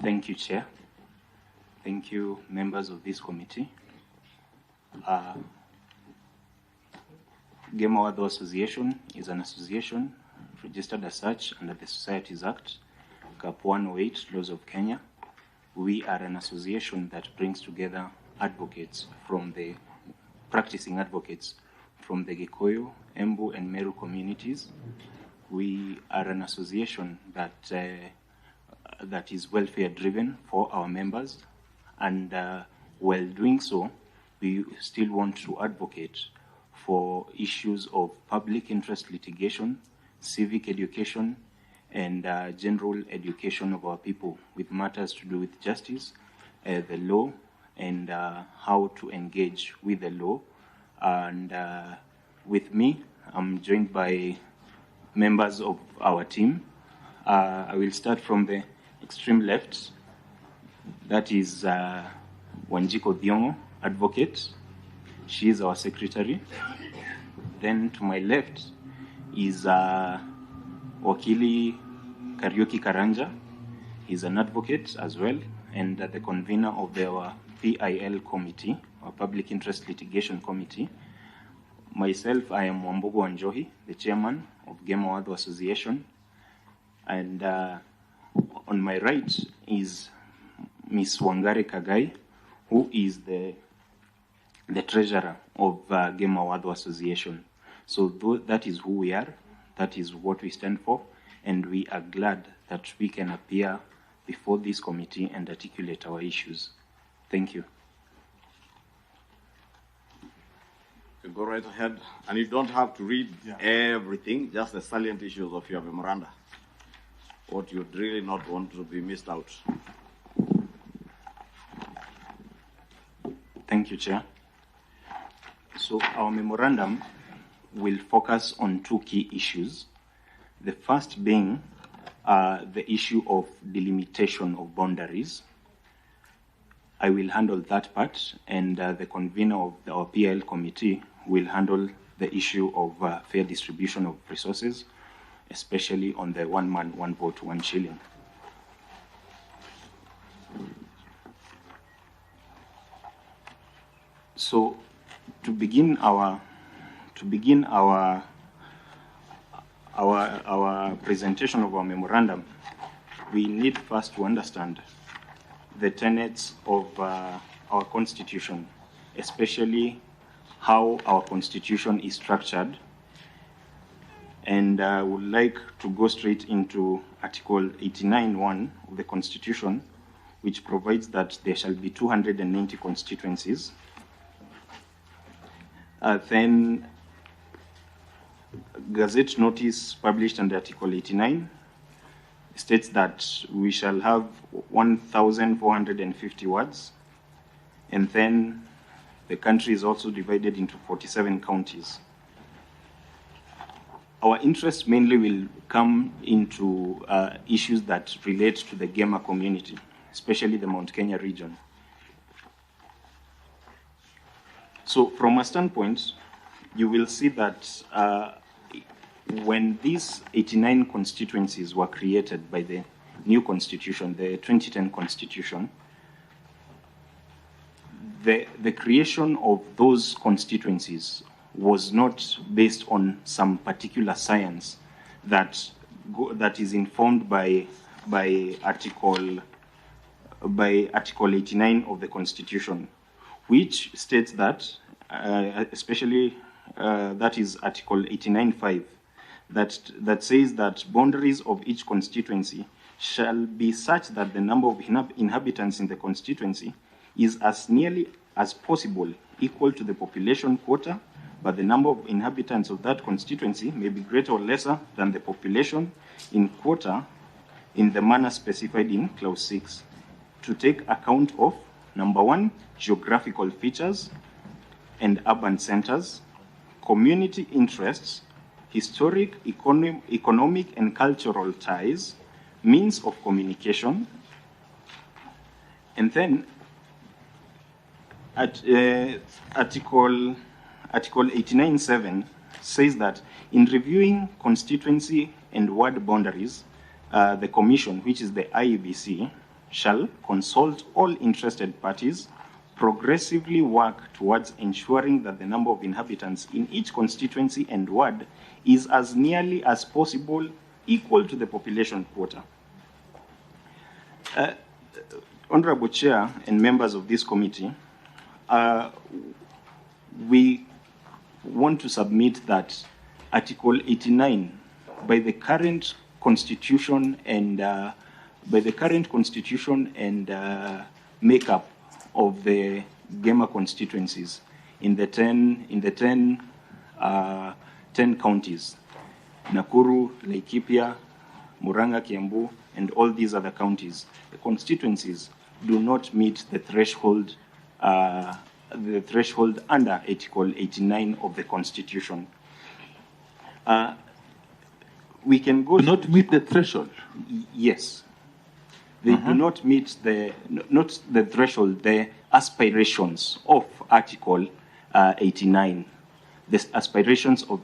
Thank you, Chair. Thank you, members of this committee. Game Association is an association registered as such under the Societies Act, Cap 108, Laws of Kenya. We are an association that brings together advocates from the practicing advocates from the Gikuyu, Embu, and Meru communities. We are an association that that is welfare-driven for our members, and while doing so, we still want to advocate for issues of public interest litigation, civic education, and general education of our people with matters to do with justice, the law, and how to engage with the law. And with me, I'm joined by members of our team. I will start from the extreme left. That is Wanjiko Thiongo, advocate. She is our secretary. Then to my left is Wakili Kariuki Karanja. He's an advocate as well, and the convener of our PIL committee, our Public Interest Litigation Committee. Myself, I am Wambugu Wanjohi, the chairman of Game Awadho Association. And on my right is Ms. Wangari Kagai, who is the treasurer of Game Awadho Association. So that is who we are, that is what we stand for, and we are glad that we can appear before this committee and articulate our issues. Thank you. You go right ahead, and you don't have to read everything, just the salient issues of your memoranda. What you'd really not want to be missed out. Thank you, Chair. So our memorandum will focus on two key issues. The first being the issue of delimitation of boundaries. I will handle that part, and the convener of our PIL committee will handle the issue of fair distribution of resources, especially on the 1 man, 1 vote, 1 shilling. So to begin our presentation of our memorandum, we need first to understand the tenets of our constitution, especially how our constitution is structured. And I would like to go straight into Article 89(1) of the Constitution, which provides that there shall be 290 constituencies. Then Gazette notice published under Article 89 states that we shall have 1,450 wards, and then the country is also divided into 47 counties. Our interest mainly will come into issues that relate to the gamer community, especially the Mount Kenya region. So from a standpoint, you will see that when these 89 constituencies were created by the new constitution, the 2010 constitution, the creation of those constituencies was not based on some particular science that is informed by Article 89 of the Constitution, which states that, especially that is Article 89(5), that says that boundaries of each constituency shall be such that the number of inhabitants in the constituency is as nearly as possible equal to the population quota, but the number of inhabitants of that constituency may be greater or lesser than the population in quota in the manner specified in Clause 6, to take account of, number 1, geographical features and urban centers, community interests, historic, economic and cultural ties, means of communication, and then at Article 89(7) says that in reviewing constituency and ward boundaries, the Commission, which is the IEBC, shall consult all interested parties, progressively work towards ensuring that the number of inhabitants in each constituency and ward is as nearly as possible equal to the population quota. Honorable Chair and members of this committee, we want to submit that Article 89, by the current constitution and makeup of the Gema constituencies in the 10 counties, Nakuru, Laikipia, Murang'a, Kiambu, and all these other counties, the constituencies do not meet the threshold under Article 89 of the Constitution. We can go. Do not meet the threshold. Yes, they do not meet not the threshold, the aspirations of Article 89. The aspirations of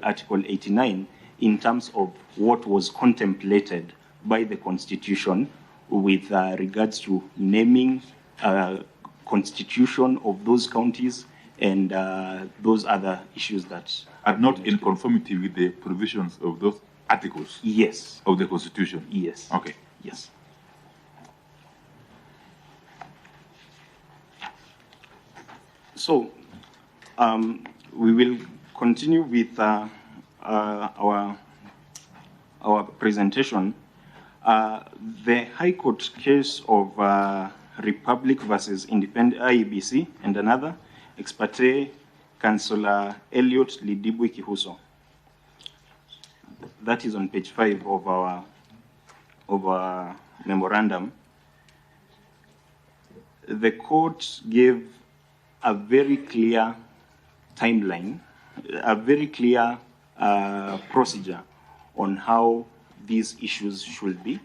Article 89 in terms of what was contemplated by the Constitution with regards to naming, constitution of those counties, and those other issues that are not in conformity with the provisions of those articles. Yes. Of the Constitution. Yes. Okay. Yes. So, we will continue with our presentation. The High Court case of Republic versus Independent IEBC and another, ex parte Councillor Elliot Lidibwe Kihuso. That is on page 5 of our memorandum. The court gave a very clear timeline, a very clear procedure on how these issues should be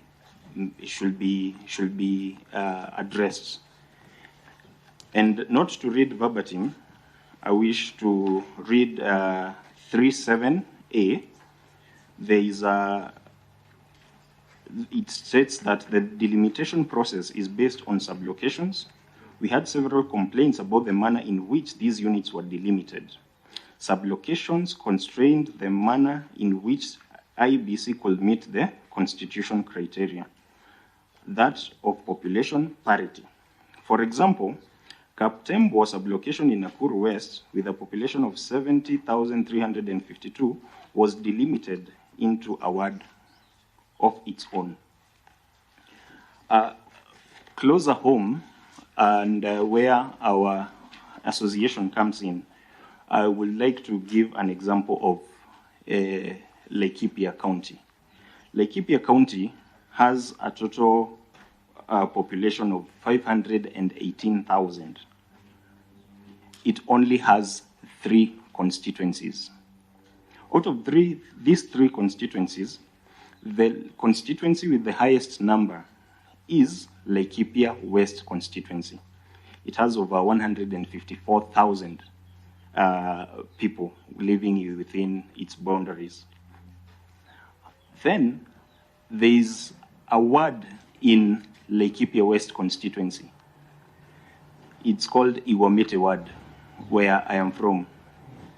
addressed. And not to read verbatim, I wish to read 37A. It states that the delimitation process is based on sublocations. We had several complaints about the manner in which these units were delimited. Sublocations constrained the manner in which IBC could meet the constitution criteria, that of population parity. For example, Kaptembo was sublocation in Nakuru West with a population of 70,352 was delimited into a ward of its own. Closer home, and where our association comes in, I would like to give an example of Laikipia County. Laikipia County has a total population of 518,000. It only has 3 constituencies. Out of these three constituencies, the constituency with the highest number is Laikipia West constituency. It has over 154,000 people living within its boundaries. Then there is a ward in Laikipia West constituency. It's called Iwamete Ward, where I am from.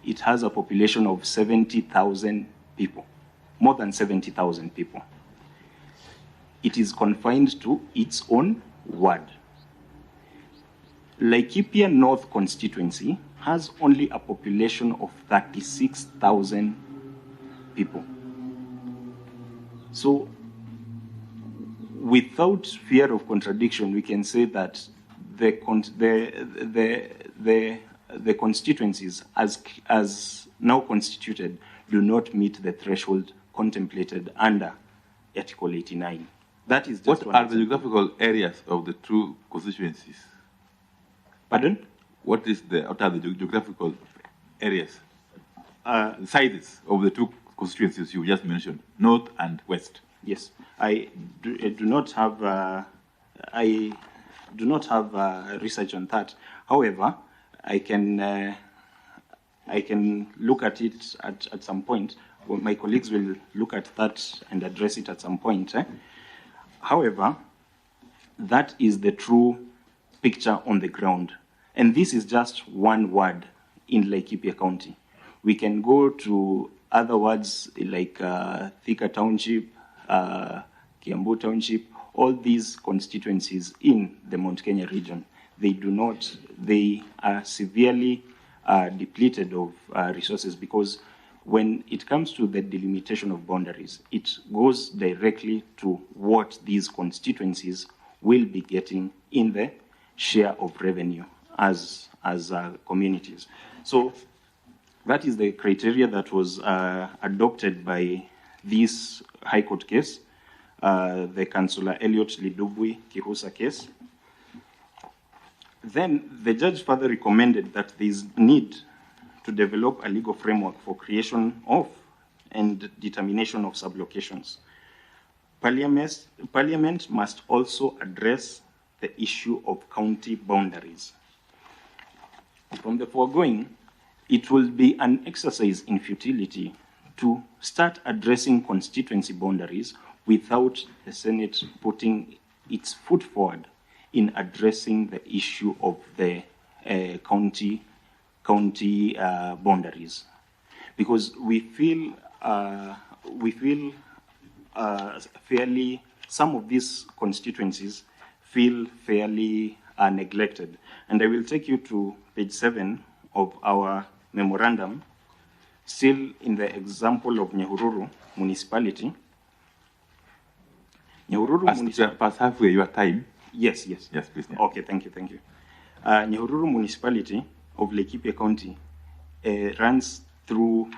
It has a population of 70,000 people, more than 70,000 people. It is confined to its own ward. Laikipia North constituency has only a population of 36,000 people. So, without fear of contradiction, we can say that the constituencies as now constituted do not meet the threshold contemplated under Article 89. That is just what are the geographical areas of the two constituencies? Pardon? What are the geographical areas? Sizes of the two constituencies you just mentioned, North and West. Yes, I do not have research on that. However, I can look at it at some point. Well, my colleagues will look at that and address it at some point. However, That is the true picture on the ground. And this is just one word in Laikipia County. We can go to other words like Thika Township, Kiambu Township, all these constituencies in the Mount Kenya region. They are severely depleted of resources, because when it comes to the delimitation of boundaries, it goes directly to what these constituencies will be getting in the share of revenue as communities. So that is the criteria that was adopted by this High Court case, the Councillor Elliot Lidubwi Kihusa case. Then the judge further recommended that there is need to develop a legal framework for creation of and determination of sublocations. Parliament must also address the issue of county boundaries. From the foregoing, it will be an exercise in futility to start addressing constituency boundaries without the Senate putting its foot forward in addressing the issue of the county boundaries, because we feel fairly, some of these constituencies feel fairly neglected. And I will take you to page 7 of our memorandum, still in the example of Nyahururu municipality. Nyahururu municipality. Pass halfway your time. Yes. Yes, please. Yeah. Okay, thank you. Nyahururu municipality of Laikipia County runs through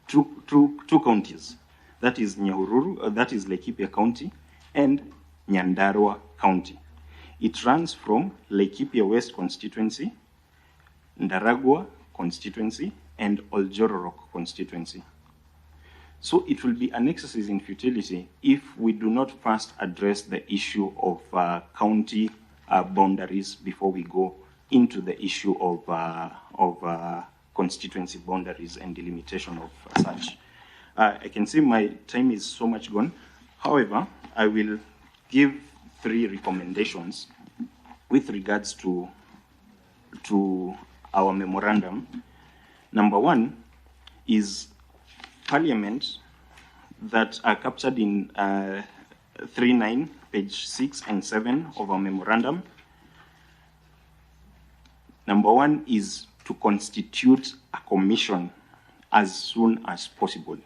two counties. That is Nyahururu, that is Laikipia County, and Nyandarua County. It runs from Laikipia West constituency, Ndaragwa constituency, and Oljororok constituency. So it will be an exercise in futility if we do not first address the issue of county boundaries before we go into the issue of constituency boundaries and delimitation of such. I can see my time is so much gone. However, I will give 3 recommendations with regards to our memorandum. Number 1 is Parliament that are captured in 3.9, page 6 and 7 of our memorandum. Number 1 is to constitute a commission as soon as possible.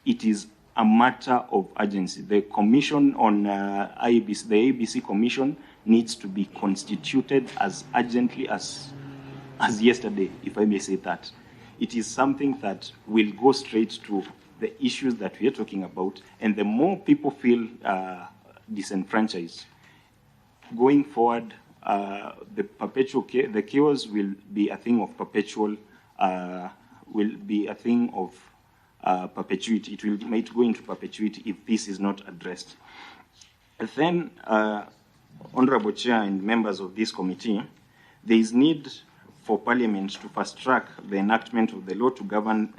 It is a matter of urgency. The commission on IEBC, the ABC commission, needs to be constituted as urgently as yesterday, if I may say that. It is something that will go straight to the issues that we are talking about, and the more people feel disenfranchised, going forward, the chaos will be a thing of perpetual, perpetuity. It might go into perpetuity if this is not addressed. Then, Honorable Chair and members of this committee, there is need for Parliament to fast-track the enactment of the law to govern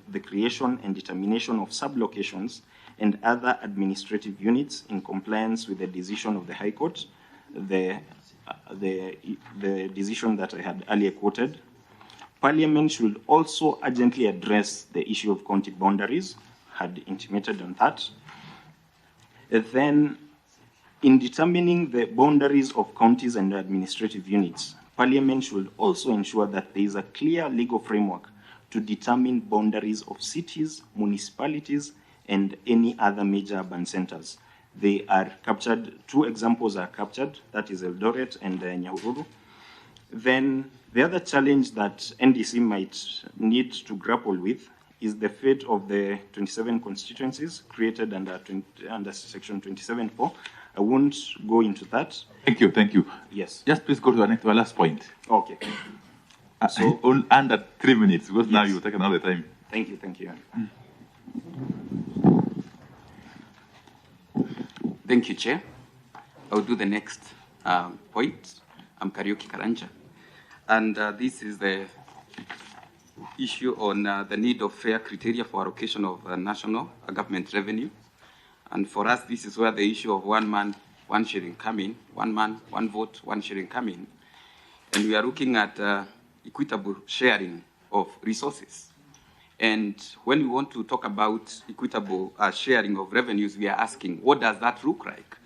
the creation and determination of sublocations and other administrative units in compliance with the decision of the High Court, the decision that I had earlier quoted. Parliament should also urgently address the issue of county boundaries, had intimated on that. And then, in determining the boundaries of counties and administrative units, Parliament should also ensure that there is a clear legal framework to determine boundaries of cities, municipalities, and any other major urban centers. They are captured, 2 examples are captured, that is Eldoret and Nyahururu. Then the other challenge that NDC might need to grapple with is the fate of the 27 constituencies created under Section 27.4. I won't go into that. Thank you. Yes. Just please go to our last point. Okay. So under 3 minutes, because now you've taken all the time. Thank you. Thank you, Chair. I'll do the next point. I'm Kariuki Karanja. And this is the issue on the need of fair criteria for allocation of national government revenue. And for us, this is where the issue of one man, one shilling come in, 1 man, 1 vote, 1 shilling come in. And we are looking at equitable sharing of resources. And when we want to talk about equitable sharing of revenues, we are asking, what does that look like?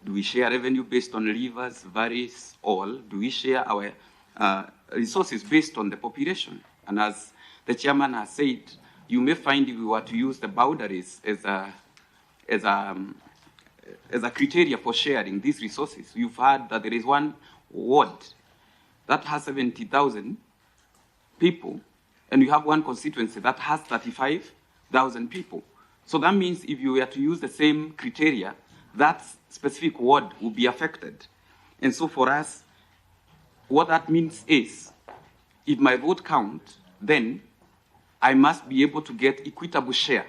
Do we share revenue based on rivers, valleys, all? Do we share our resources based on the population? And as the chairman has said, you may find if we were to use the boundaries as a criteria for sharing these resources. You've heard that there is one ward that has 70,000 people, and you have one constituency that has 35,000 people. So that means if you were to use the same criteria, that specific ward will be affected. And so for us, what that means is, if my vote counts, then I must be able to get equitable share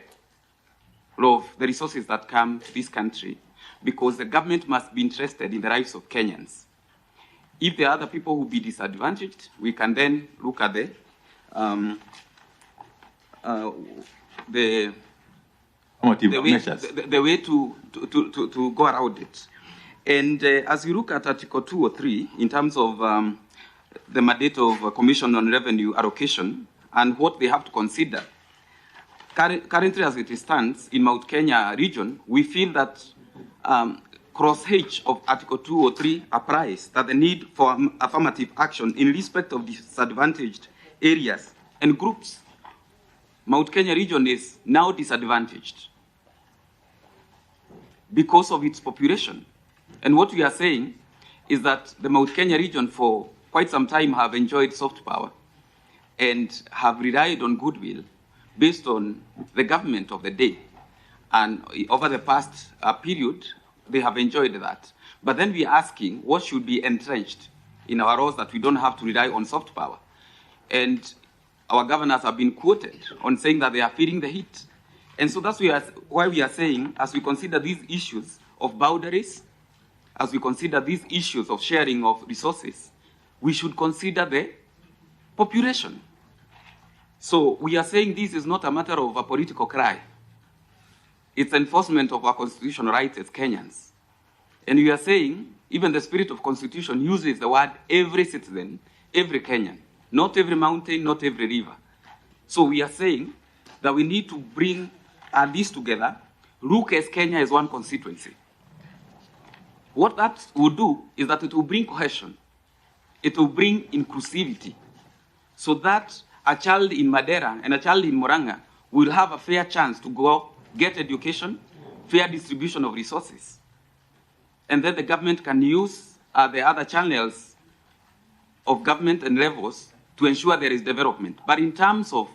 of the resources that come to this country, because the government must be interested in the lives of Kenyans. If there are other people who will be disadvantaged, we can then look at the way to go around it. And as you look at Article 2 or 3, in terms of the mandate of Commission on Revenue Allocation and what they have to consider, currently as it stands in Mount Kenya region, we feel that cross H of Article 2 or 3 applies, that the need for affirmative action in respect of disadvantaged areas and groups. Mount Kenya region is now disadvantaged because of its population. And what we are saying is that the Mount Kenya region for quite some time have enjoyed soft power and have relied on goodwill based on the government of the day. And over the past period, they have enjoyed that. But then we are asking what should be entrenched in our laws that we don't have to rely on soft power. And our governors have been quoted on saying that they are feeling the heat. And so that's why we are saying, as we consider these issues of boundaries, as we consider these issues of sharing of resources, we should consider the population. So we are saying this is not a matter of a political cry. It's enforcement of our constitutional rights as Kenyans. And we are saying, even the spirit of constitution uses the word every citizen, every Kenyan, not every mountain, not every river. So we are saying that we need to bring this together, look as Kenya as one constituency. What that will do is that it will bring cohesion. It will bring inclusivity, so that a child in Madera and a child in Murang'a will have a fair chance to go get education, fair distribution of resources. And then the government can use the other channels of government and levels to ensure there is development. But in terms of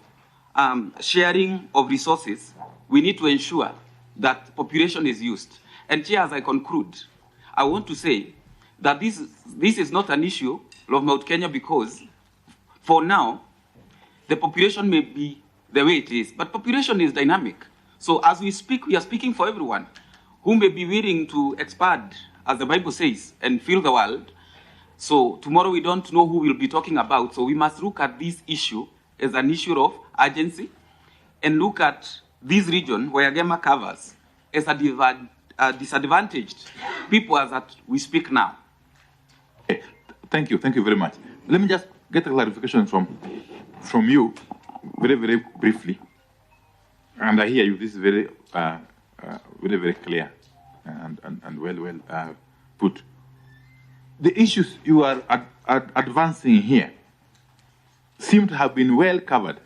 sharing of resources, we need to ensure that population is used. And Chair, as I conclude, I want to say that this is not an issue of Mount Kenya, because for now, the population may be the way it is, but population is dynamic. So as we speak, we are speaking for everyone who may be willing to expand, as the Bible says, and fill the world. So tomorrow we don't know who we'll be talking about, so we must look at this issue as an issue of urgency and look at this region where Gema covers as a disadvantaged people as that we speak now. Okay. Thank you very much. Let me just get a clarification from you, very briefly. And I hear you. This is very clear and well put. The issues you are advancing here seem to have been well covered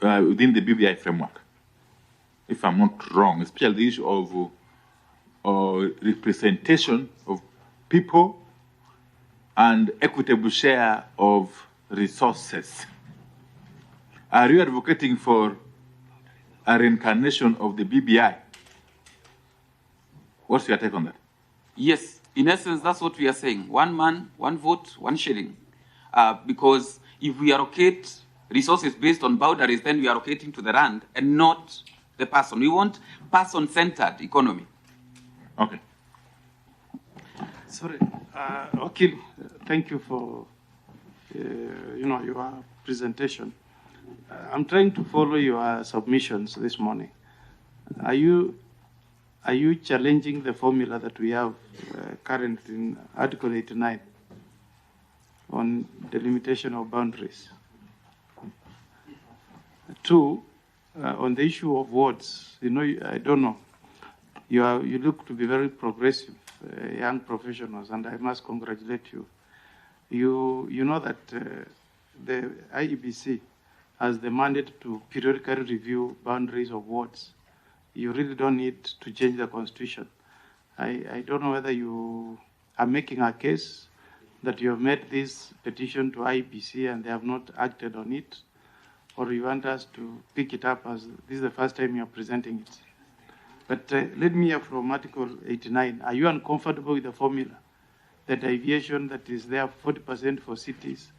within the BBI framework, if I'm not wrong, especially the issue of representation of people and equitable share of resources. Are you advocating for a reincarnation of the BBI? What's your take on that? Yes, in essence, that's what we are saying. 1 man, 1 vote, 1 shilling. Because if we allocate resources based on boundaries, then we are allocating to the land and not the person. We want person-centered economy. Okay. Sorry, Wakil, thank you for your presentation. I'm trying to follow your submissions this morning. Are you are you challenging the formula that we have currently in Article 89 on the limitation of boundaries? Two, on the issue of wards, I don't know, you look to be very progressive, young professionals, and I must congratulate you. You know that the IEBC has the mandate to periodically review boundaries of wards. You really don't need to change the constitution. I don't know whether you are making a case that you have made this petition to IEBC and they have not acted on it, or you want us to pick it up as this is the first time you are presenting it. But let me hear from Article 89. Are you uncomfortable with the formula, the deviation that is there, 40% for cities,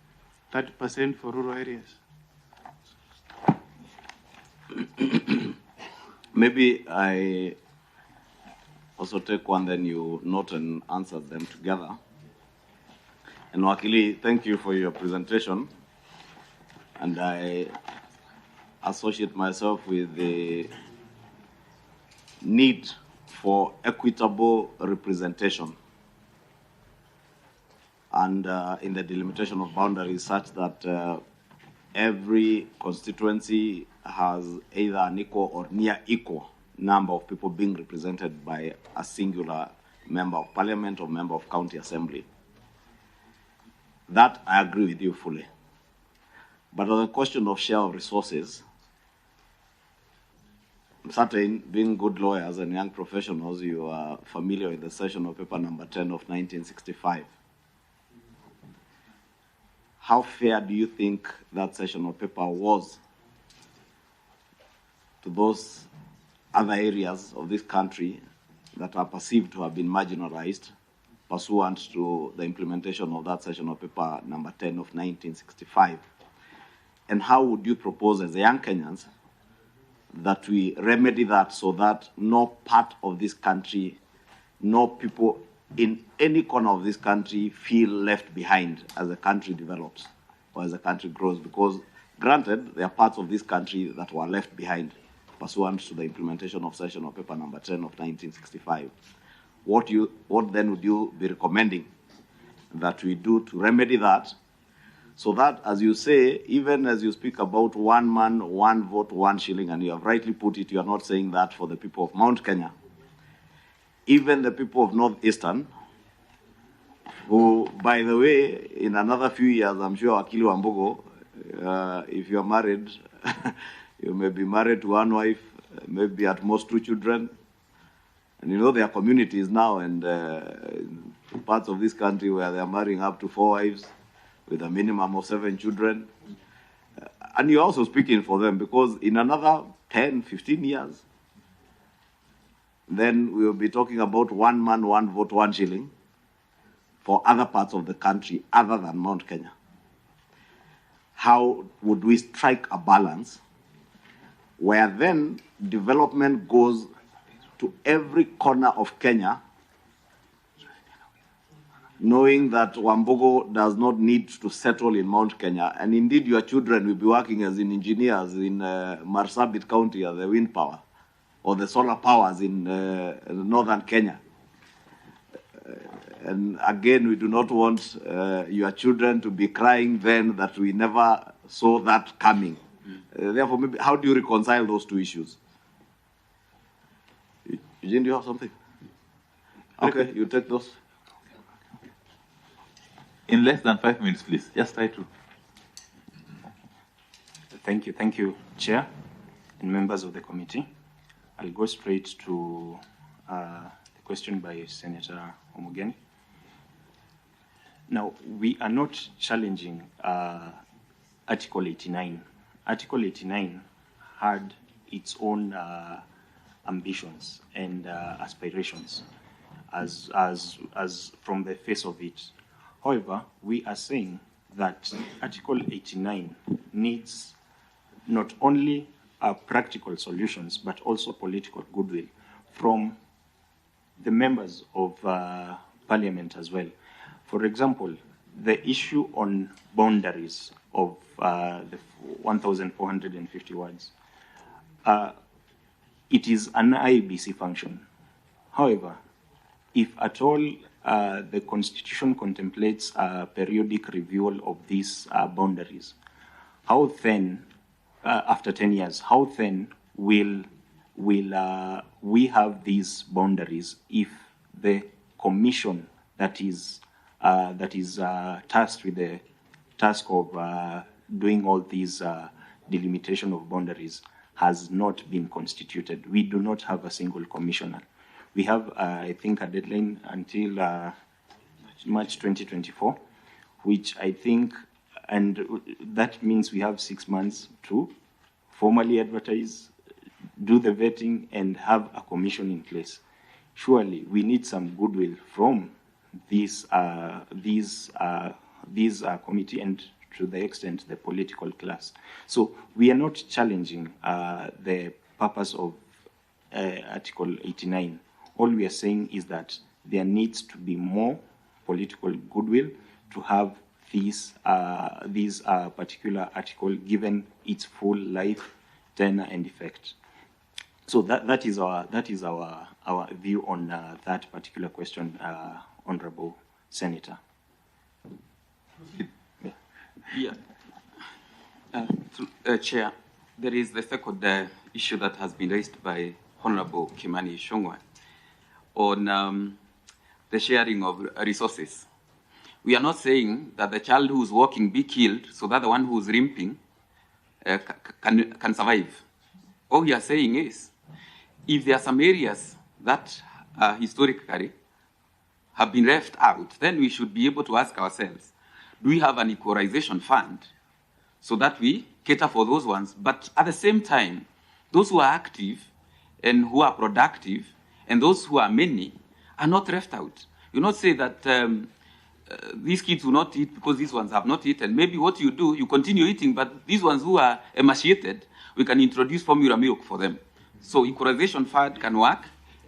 30% for rural areas? Maybe I also take one, then you note and answer them together. And Wakili, thank you for your presentation. And I associate myself with the need for equitable representation and in the delimitation of boundaries such that every constituency has either an equal or near equal number of people being represented by a singular member of parliament or member of county assembly. That I agree with you fully. But on the question of share of resources, I'm certain, being good lawyers and young professionals, you are familiar with the sessional paper number 10 of 1965. How fair do you think that sessional paper was to those other areas of this country that are perceived to have been marginalized pursuant to the implementation of that sessional paper number 10 of 1965? And how would you propose as young Kenyans that we remedy that so that no part of this country, no people in any corner of this country feel left behind as the country develops or as the country grows? Because granted, there are parts of this country that were left behind pursuant to the implementation of sessional paper number 10 of 1965. What then would you be recommending that we do to remedy that, so that, as you say, even as you speak about one man, one vote, 1 shilling, and you have rightly put it, you are not saying that for the people of Mount Kenya. Even the people of Northeastern, who, by the way, in another few years, I'm sure Akili Wambugo, if you are married, you may be married to one wife, maybe at most 2 children. And you know there are communities now and parts of this country where they are marrying up to 4 wives with a minimum of 7 children. And you're also speaking for them, because in another 10, 15 years, then we will be talking about 1 man, 1 vote, 1 shilling for other parts of the country other than Mount Kenya. How would we strike a balance where then development goes to every corner of Kenya, knowing that Wambugo does not need to settle in Mount Kenya, and indeed your children will be working as in engineers in Marsabit County at the wind power or the solar powers in northern Kenya. And again, we do not want your children to be crying then that we never saw that coming. Therefore, maybe, how do you reconcile those 2 issues? Eugene, do you have something? Okay, you take those. In less than 5 minutes, please. Just try to. Thank you, Chair and members of the committee. I'll go straight to the question by Senator Omugeni. Now, we are not challenging Article 89. Article 89 had its own ambitions and aspirations as from the face of it. However, we are saying that Article 89 needs not only practical solutions, but also political goodwill from the members of Parliament as well. For example, the issue on boundaries of the 1,450 words, it is an IEBC function However, if at all the Constitution contemplates a periodic review of these boundaries, how then, after 10 years, how then will we have these boundaries if the commission that is tasked with the task of doing all these delimitation of boundaries has not been constituted? We do not have a single commissioner. We have, I think, a deadline until March 2024, which I think, and that means we have 6 months to formally advertise, do the vetting, and have a commission in place. Surely, we need some goodwill from these committee and, to the extent, the political class. So we are not challenging the purpose of Article 89. All we are saying is that there needs to be more political goodwill to have this particular article given its full life, tenure, and effect. So that is our view on that particular question, Honorable Senator. Yeah. Chair, there is the second issue that has been raised by Honorable Kimani Ichung'wah on the sharing of resources. We are not saying that the child who is walking be killed so that the one who is limping can survive. All we are saying is, if there are some areas that historically have been left out, then we should be able to ask ourselves, do we have an equalization fund so that we cater for those ones? But at the same time, those who are active and who are productive and those who are many are not left out. You not say that these kids will not eat because these ones have not eaten. Maybe what you do, you continue eating, but these ones who are emaciated, we can introduce formula milk for them. So equalization fund can work,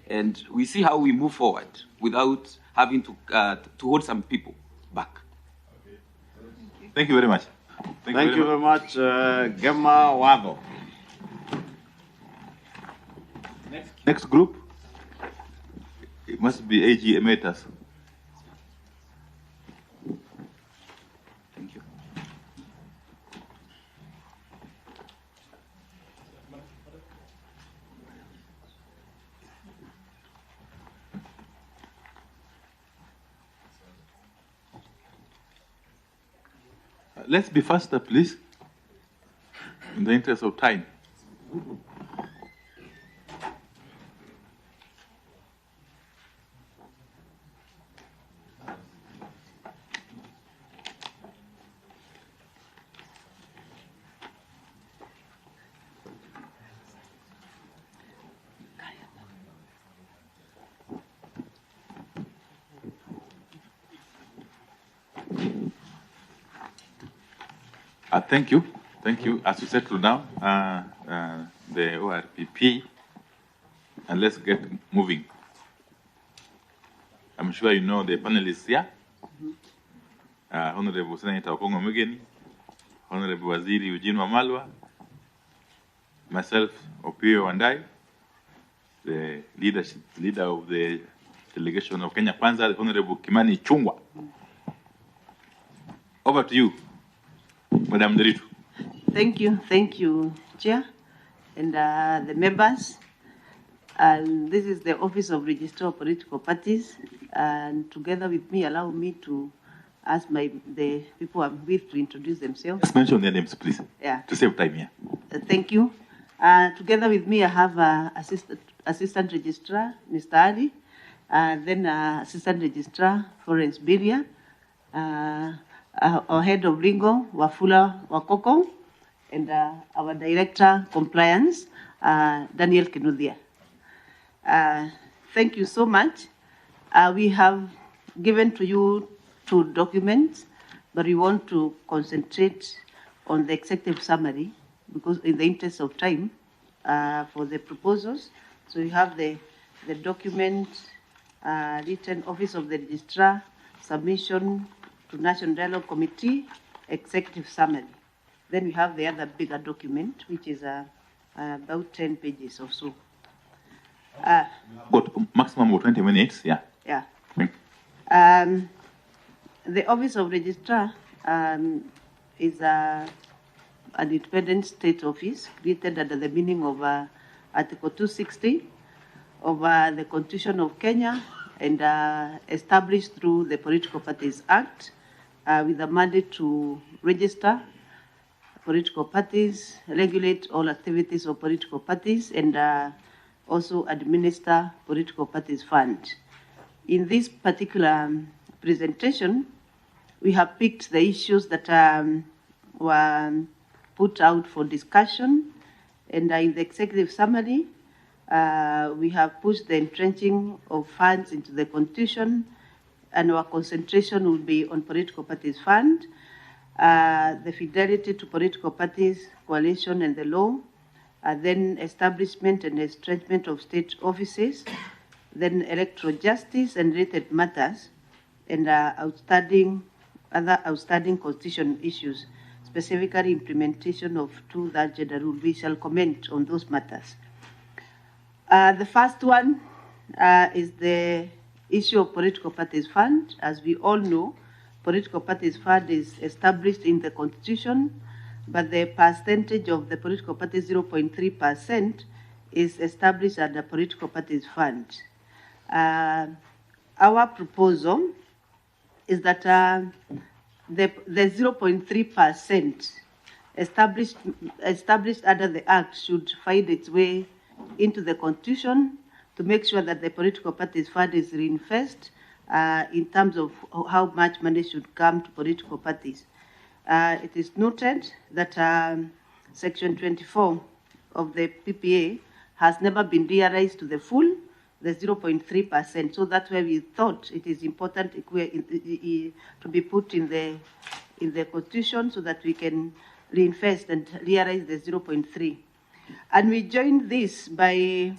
and we see how we move forward without having to hold some people back. Thank you very much. Thank you very much, Gemma Wado. Next group, it must be AG Emeritus. Thank you. Let's be faster, please, in the interest of time. Thank you. Thank you. As we settle down, the ORPP, and let's get moving. I'm sure you know the panelists here. Honorable Senator Okongo Mugeni, Honorable Waziri Eugene Wamalwa, myself, Opio Wandai, the leader of the delegation of Kenya Kwanza, the Honorable Kimani Ichung'wah. Over to you, Madam Nderitu. Thank you, Chair, and the members. And this is the Office of Registrar of Political Parties, and together with me, allow me to ask the people I'm with to introduce themselves. Just mention their names, please. Yeah. To save time here. Thank you. Together with me, I have Assistant Registrar, Mr. Ali, then Assistant Registrar, Florence Bilia, our Head of Legal, Wafula Wakoko, and our Director, Compliance, Daniel Kinuthia. Thank you so much. We have given to you 2 documents, but we want to concentrate on the executive summary because in the interest of time for the proposals. So you have the document written Office of the Registrar, Submission to National Dialogue Committee, Executive Summary. Then we have the other bigger document, which is about 10 pages or so. Got maximum of 20 minutes, yeah. Yeah. Thank you. The Office of Registrar is an independent state office created under the meaning of Article 260 of the Constitution of Kenya and established through the Political Parties Act with a mandate to register political parties, regulate all activities of political parties, and also administer political parties fund. In this particular presentation, we have picked the issues that were put out for discussion, and in the executive summary, we have pushed the entrenching of funds into the Constitution, and our concentration will be on political parties fund, the fidelity to political parties, coalition, and the law, then establishment and entrenchment of state offices, then electoral justice and related matters, and other outstanding constitutional issues, specifically implementation of two-thirds gender rule. We shall comment on those matters. The first one is the issue of political parties fund. As we all know, political parties fund is established in the Constitution, but the percentage of the political parties, 0.3%, is established under political parties fund. Our proposal is that the 0.3% established under the Act should find its way into the Constitution to make sure that the political parties fund is reinforced in terms of how much money should come to political parties. It is noted that Section 24 of the PPA has never been realized to the full, the 0.3%. So that's why we thought it is important to be put in the Constitution so that we can reinvest and realize the 0.3. And we joined this by,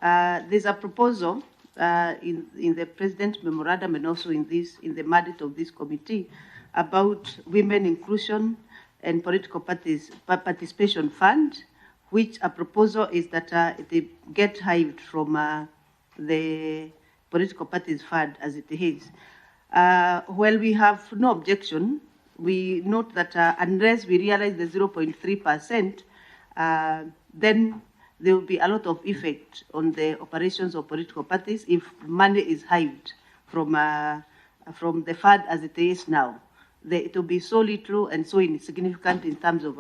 there's a proposal in the President's memorandum and also in the mandate of this committee about women inclusion and political parties participation fund, which a proposal is that it get hived from the political parties fund as it is. While we have no objection, we note that unless we realize the 0.3%, then there will be a lot of effect on the operations of political parties if money is hived from the fund as it is now. It will be so little and so insignificant in terms of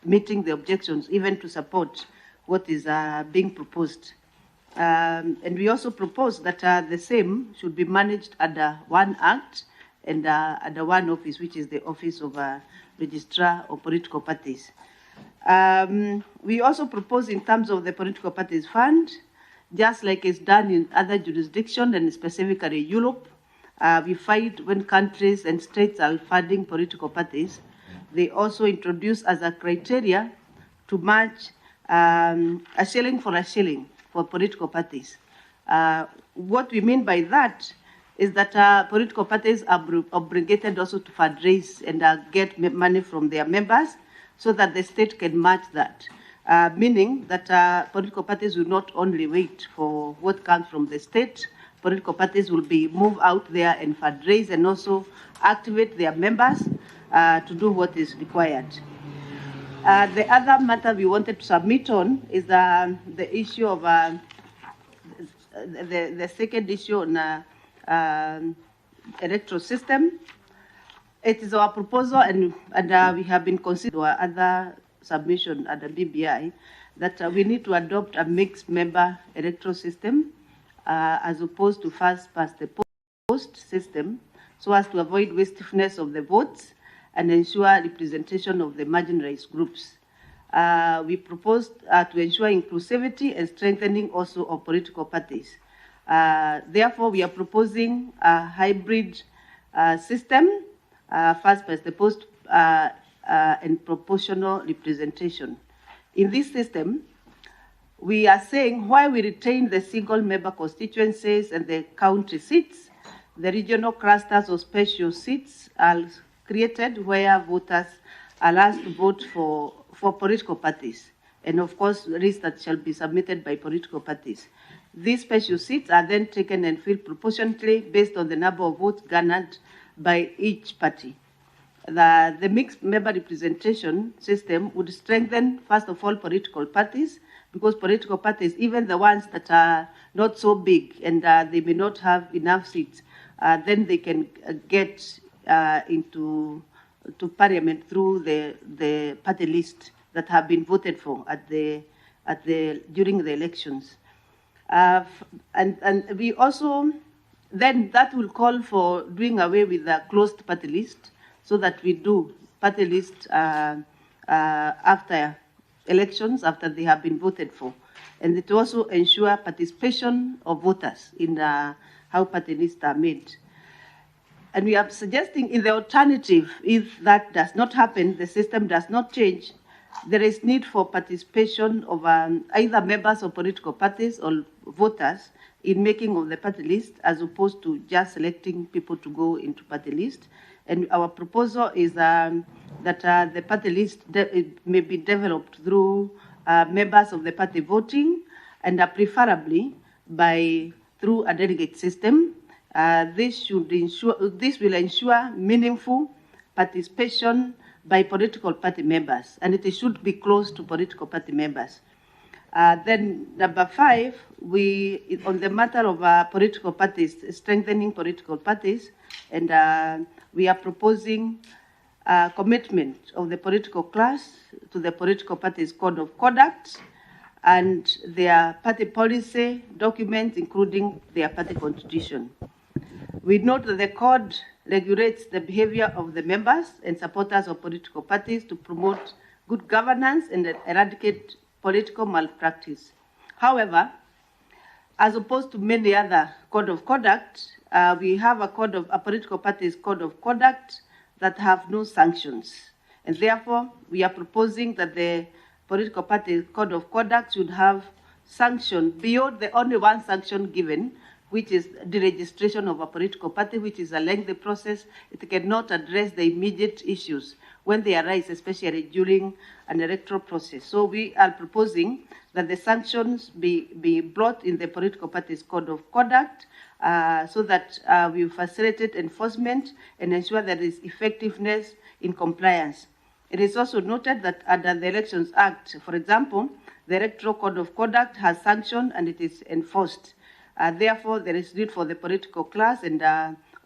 meeting the objections, even to support what is being proposed. And we also propose that the same should be managed under one act and under one office, which is the Office of Registrar of Political Parties. We also propose in terms of the political parties fund, just like it's done in other jurisdictions and specifically Europe, we find when countries and states are funding political parties, they also introduce as a criteria to match a shilling for political parties. What we mean by that is that political parties are obligated also to fundraise and get money from their members so that the state can match that, meaning that political parties will not only wait for what comes from the state, political parties will be moved out there and fundraise and also activate their members to do what is required. The other matter we wanted to submit on is the issue of the second issue on electoral system. It is our proposal, and we have been considering our other submission at the BBI, that we need to adopt a mixed member electoral system as opposed to first past the post system, so as to avoid wastefulness of the votes and ensure representation of the marginalized groups. We proposed to ensure inclusivity and strengthening also of political parties. Therefore, we are proposing a hybrid system, first past the post and proportional representation. In this system, we are saying while we retain the single member constituencies and the county seats, the regional clusters or special seats are created where voters are asked to vote for political parties. And of course, lists that shall be submitted by political parties. These special seats are then taken and filled proportionately based on the number of votes garnered by each party. The mixed member representation system would strengthen, first of all, political parties, because political parties, even the ones that are not so big and they may not have enough seats, then they can get into parliament through the party list that have been voted for during the elections. And we also, then that will call for doing away with the closed party list, so that we do party list after elections, after they have been voted for. And it also ensure participation of voters in how party lists are made. And we are suggesting in the alternative, if that does not happen, the system does not change, there is need for participation of either members of political parties or voters in making of the party list, as opposed to just selecting people to go into party list. And our proposal is that the party list may be developed through members of the party voting, and preferably through a delegate system. This will ensure meaningful participation by political party members, and it should be close to political party members. Then number 5, on the matter of political parties, strengthening political parties, and we are proposing commitment of the political class to the political parties' code of conduct and their party policy documents, including their party constitution. We note that the code regulates the behavior of the members and supporters of political parties to promote good governance and eradicate political malpractice. However, as opposed to many other code of conduct, we have a political parties code of conduct that have no sanctions. And therefore, we are proposing that the political party code of conduct should have sanction beyond the only one sanction given, which is deregistration of a political party, which is a lengthy process. It cannot address the immediate issues when they arise, especially during an electoral process. So we are proposing that the sanctions be brought in the political parties code of conduct, so that we facilitate enforcement and ensure that there is effectiveness in compliance. It is also noted that under the Elections Act, for example, the Electoral Code of Conduct has sanctioned and it is enforced. Therefore, there is need for the political class and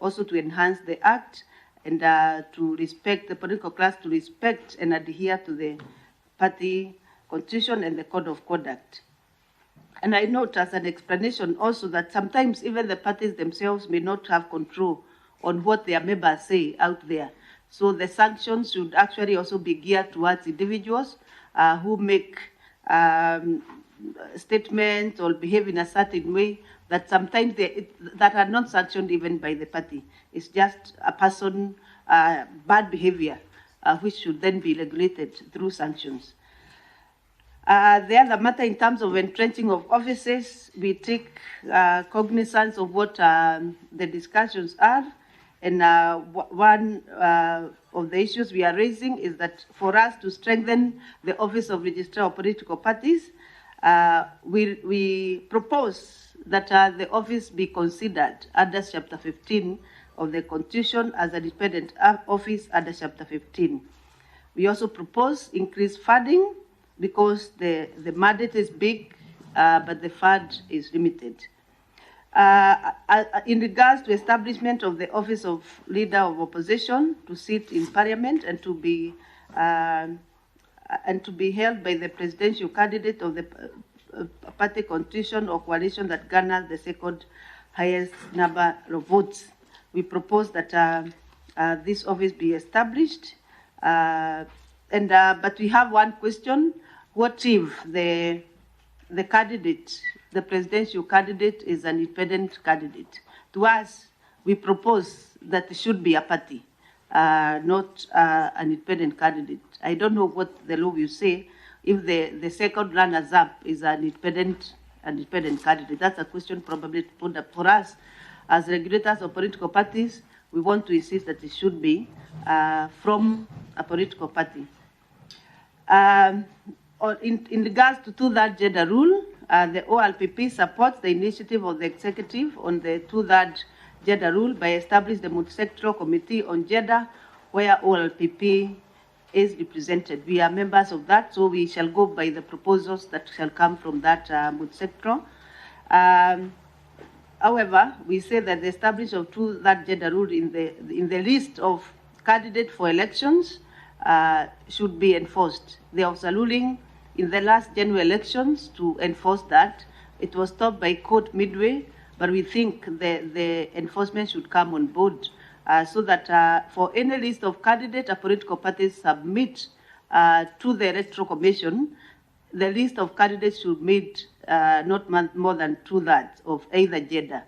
also to enhance the Act and to respect the political class, to respect and adhere to the party constitution and the Code of Conduct. And I note as an explanation also that sometimes even the parties themselves may not have control on what their members say out there. So the sanctions should actually also be geared towards individuals who make statements or behave in a certain way that sometimes that are not sanctioned even by the party. It's just a person bad behavior, which should then be regulated through sanctions. The other matter in terms of entrenching of offices, we take cognizance of what the discussions are. And one of the issues we are raising is that for us to strengthen the Office of Registrar of Political Parties, we propose that the office be considered under Chapter 15 of the Constitution as a dependent office under Chapter 15. We also propose increased funding because the mandate is big, but the fund is limited. In regards to establishment of the Office of Leader of Opposition to sit in Parliament and to be held by the presidential candidate of the party constitution or coalition that garners the second highest number of votes, we propose that this office be established. But we have one question: what if the candidate, the presidential candidate, is an independent candidate? To us, we propose that it should be a party, not an independent candidate. I don't know what the law will say if the second runner-up is an independent candidate. That's a question probably to put up for us. As regulators of political parties, we want to insist that it should be from a political party. In regards to that gender rule, the ORPP supports the initiative of the executive on the 2/3 gender rule by establishing the multi-sectoral committee on gender, where ORPP is represented. We are members of that, so we shall go by the proposals that shall come from that multi-sectoral. However, we say that the establishment of 2/3 gender rule in the list of candidates for elections should be enforced. There was a ruling in the last general elections to enforce that. It was stopped by court midway, but we think the enforcement should come on board so that for any list of candidates a political party submit to the Electoral Commission, the list of candidates should meet not more than 2/3 of either gender.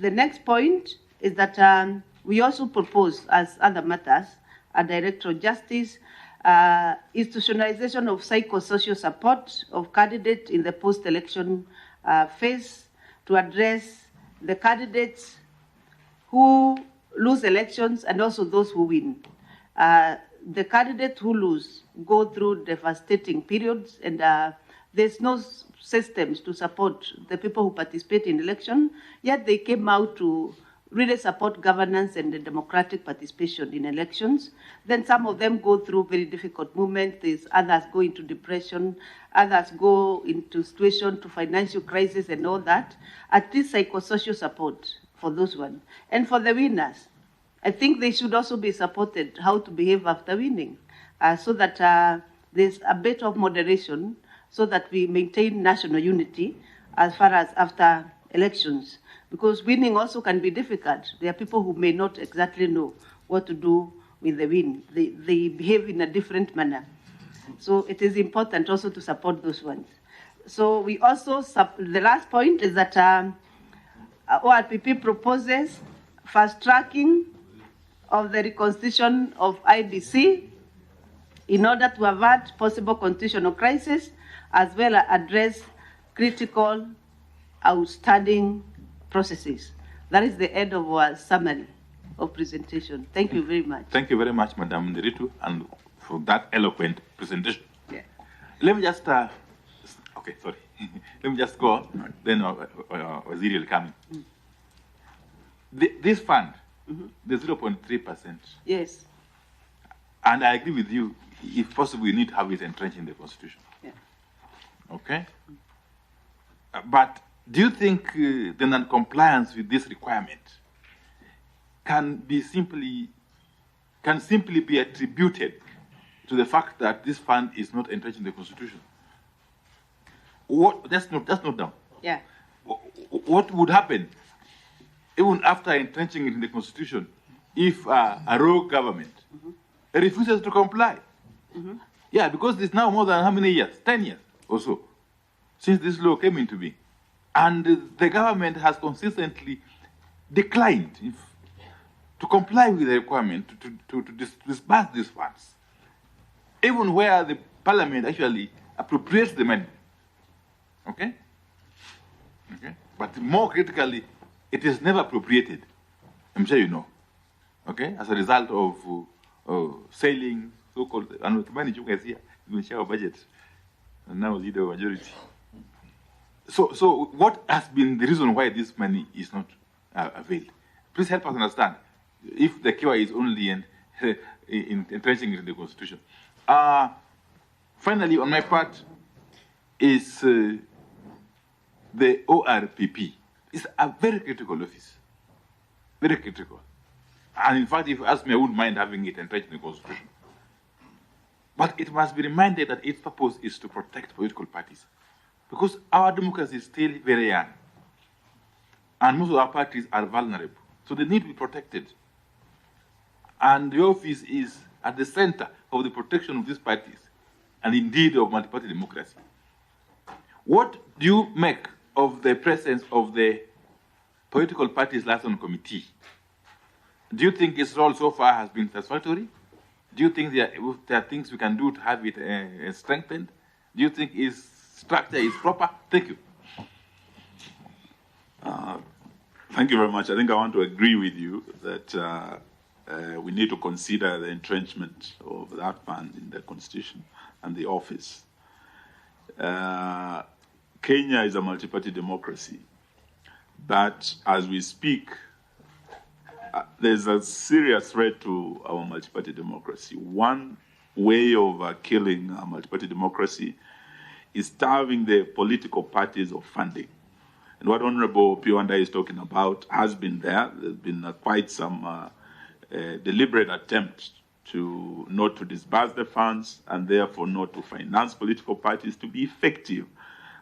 The next point is that we also propose, as other matters, a director of justice, institutionalization of psychosocial support of candidates in the post-election phase to address the candidates who lose elections and also those who win. The candidates who lose go through devastating periods, and there's no systems to support the people who participate in election, yet they came out to really support governance and the democratic participation in elections. Then some of them go through very difficult moments. Others go into depression. Others go into situation to financial crisis and all that. At least psychosocial support for those ones. And for the winners, I think they should also be supported how to behave after winning, so that there's a bit of moderation, so that we maintain national unity as far as after elections. Because winning also can be difficult. There are people who may not exactly know what to do with the win. They behave in a different manner. So it is important also to support those ones. So we also, the last point is that ORPP proposes fast tracking of the reconstitution of IBC in order to avert possible constitutional crisis, as well as address critical, outstanding processes. That is the end of our summary of presentation. Thank you very much. Thank you very much, Madam Nderitu, and for that eloquent presentation. Yeah. Let me just, okay, sorry. Let me just go, then Waziri will come. This fund, the 0.3%. Yes. And I agree with you, if possible, you need to have it entrenched in the Constitution. Yeah. Okay? But do you think the non-compliance with this requirement can simply be attributed to the fact that this fund is not entrenched in the Constitution? That's not down. Yeah. What would happen even after entrenching it in the Constitution if a rogue government refuses to comply? Yeah, because it's now more than how many years? 10 years or so since this law came into being. And the government has consistently declined to comply with the requirement to disburse these funds, even where the parliament actually appropriates the money. Okay? Okay? But more critically, it is never appropriated. I'm sure you know. Okay? As a result of sailing, so-called, and the money you guys here, we share our budget, and now lead the majority. So what has been the reason why this money is not availed? Please help us understand if the cure is only in entrenching it in the Constitution. Finally, on my part, is the ORPP. It's a very critical office. Very critical. And in fact, if you ask me, I wouldn't mind having it entrenched in the Constitution. But it must be reminded that its purpose is to protect political parties. Because our democracy is still very young. And most of our parties are vulnerable. So they need to be protected. And the office is at the center of the protection of these parties, and indeed of multi-party democracy. What do you make of the presence of the Political Parties Liaison Committee? Do you think its role so far has been satisfactory? Do you think there are things we can do to have it strengthened? Do you think its structure is proper? Thank you. Thank you very much. I think I want to agree with you that we need to consider the entrenchment of that fund in the constitution and the office. Kenya is a multi-party democracy, but as we speak, there's a serious threat to our multi-party democracy. One way of killing our multi-party democracy is starving the political parties of funding. And what Honorable Piwanda is talking about has been there. There's been quite some deliberate attempt to not to disburse the funds and therefore not to finance political parties to be effective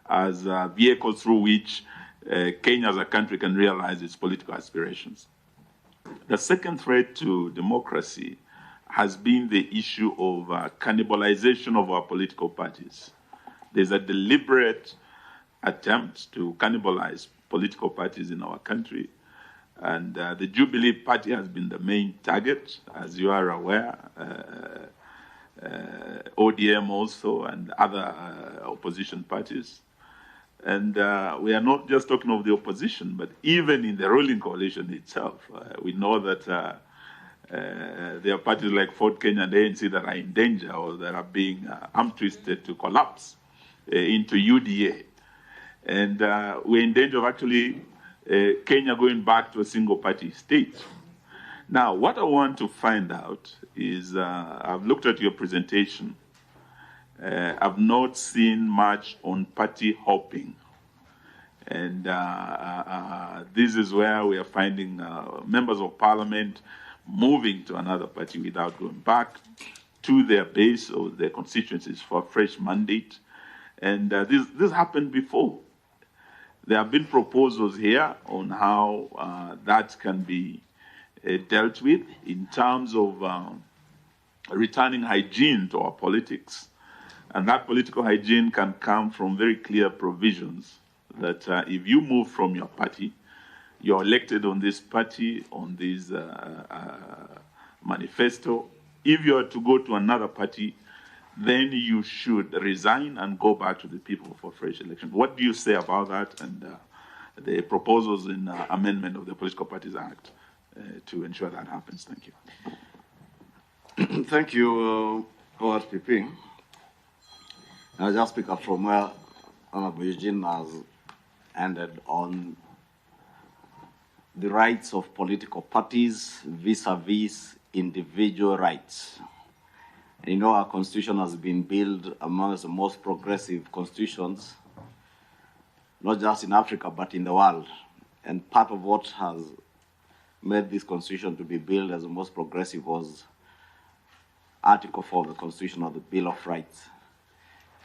as vehicles through which Kenya as a country can realize its political aspirations. The second threat to democracy has been the issue of cannibalization of our political parties. There's a deliberate attempt to cannibalize political parties in our country. And the Jubilee Party has been the main target, as you are aware, ODM also, and other opposition parties. And we are not just talking of the opposition, but even in the ruling coalition itself, we know that there are parties like Ford Kenya and ANC that are in danger or that are being arm twisted to collapse into UDA. And we're in danger of actually Kenya going back to a single party state. Now, what I want to find out is, I've looked at your presentation. I've not seen much on party hopping. And this is where we are finding members of parliament moving to another party without going back to their base or their constituencies for a fresh mandate. And this happened before. There have been proposals here on how that can be dealt with in terms of returning hygiene to our politics. And that political hygiene can come from very clear provisions that if you move from your party, you're elected on this party, on this manifesto. If you are to go to another party, then you should resign and go back to the people for fresh election. What do you say about that and the proposals in amendment of the Political Parties Act to ensure that happens? Thank you. Thank you, ORPP. I'll just pick up from where Honorable Eugene has ended on the rights of political parties vis-a-vis individual rights. You know, our constitution has been built amongst the most progressive constitutions, not just in Africa, but in the world. And part of what has made this constitution to be built as the most progressive was Article 4 of the Constitution of the Bill of Rights.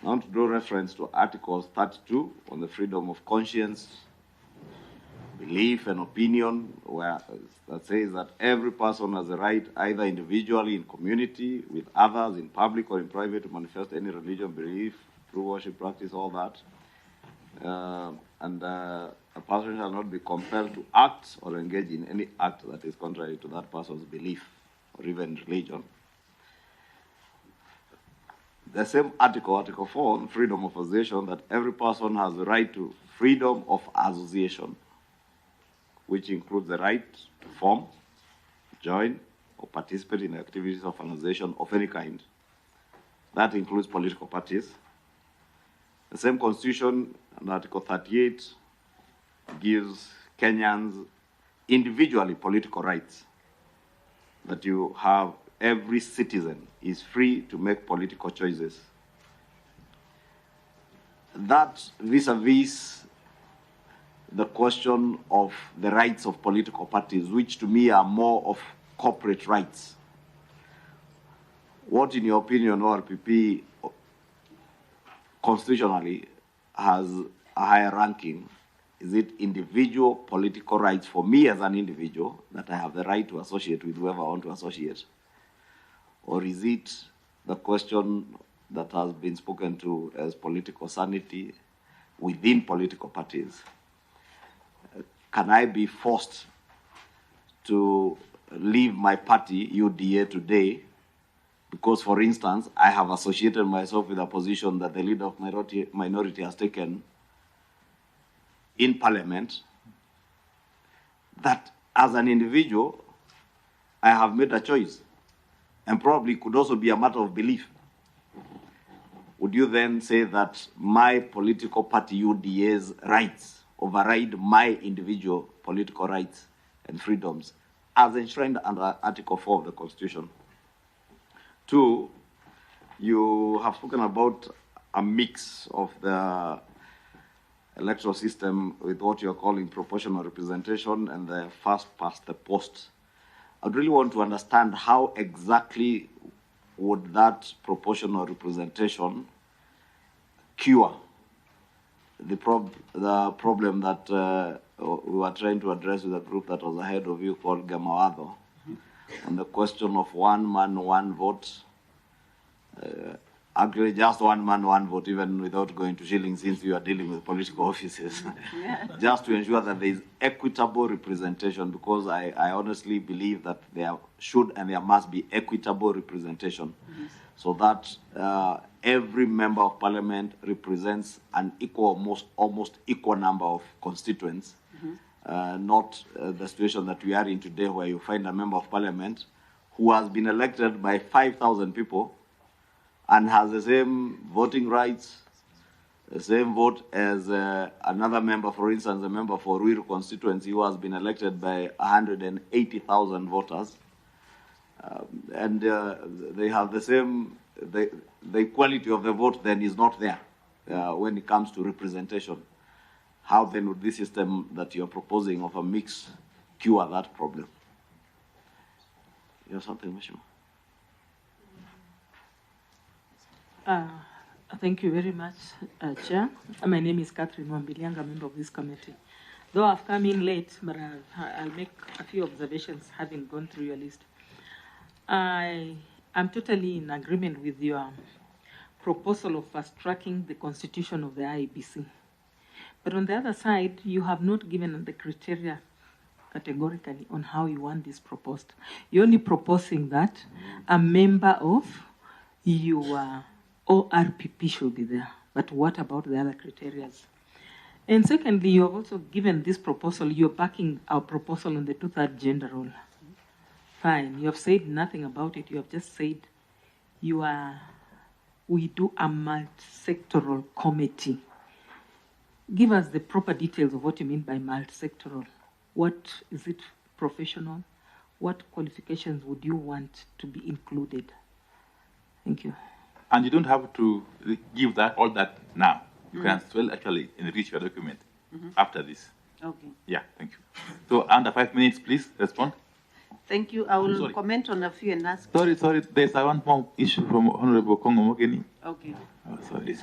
I want to draw reference to Article 32 on the freedom of conscience, belief and opinion, where that says that every person has a right, either individually, in community, with others, in public or in private, to manifest any religion, belief, true worship, practice, all that. A person shall not be compelled to act or engage in any act that is contrary to that person's belief or even religion. The same article, Article 4, freedom of association, that every person has the right to freedom of association, which includes the right to form, join, or participate in activities of an association of any kind. That includes political parties. The same constitution, and Article 38, gives Kenyans individually political rights, that you have every citizen is free to make political choices. That vis-a-vis the question of the rights of political parties, which to me are more of corporate rights. What, in your opinion, ORPP constitutionally has a higher ranking? Is it individual political rights for me as an individual, that I have the right to associate with whoever I want to associate? Or is it the question that has been spoken to as political sanity within political parties? Can I be forced to leave my party, UDA, today because, for instance, I have associated myself with a position that the leader of minority has taken in parliament, that as an individual, I have made a choice, and probably could also be a matter of belief, would you then say that my political party UDA's rights override my individual political rights and freedoms as enshrined under Article 4 of the Constitution? Two, you have spoken about a mix of the electoral system with what you're calling proportional representation and the first past the post. I'd really want to understand how exactly would that proportional representation cure the problem that we were trying to address with a group that was ahead of you called Gamawado, on the question of one man, one vote. Actually, just one man, one vote, even without going to Shilling, since you are dealing with political offices, just to ensure that there is equitable representation, because I honestly believe that there should and there must be equitable representation, so that every member of parliament represents an equal, almost equal number of constituents, not the situation that we are in today, where you find a member of parliament who has been elected by 5,000 people and has the same voting rights, the same vote as another member, for instance, a member for Ruiru constituency who has been elected by 180,000 voters. And they have the same, the equality of the vote then is not there when it comes to representation. How then would this system that you're proposing of a mix cure that problem? You have something, Mheshimiwa? Thank you very much, Chair. My name is Catherine Wambilianga, member of this committee. Though I've come in late, but I'll make a few observations having gone through your list. I am totally in agreement with your proposal of fast-tracking the constitution of the IEBC. But on the other side, you have not given the criteria categorically on how you want this proposed. You're only proposing that a member of your ORPP should be there. But what about the other criteria? And secondly, you have also given this proposal, you're backing our proposal on the two-third gender role. Fine, you have said nothing about it. You have just said we do a multi-sectoral committee. Give us the proper details of what you mean by multi-sectoral. What is it professional? What qualifications would you want to be included? Thank you. And you don't have to give that all that now. You can still actually enrich your document after this. Okay. Yeah, thank you. So under 5 minutes, please respond. Thank you. I will comment on a few and ask. Sorry. There's one more issue from Honorable Kongo Mogeni. Okay. Oh, sorry.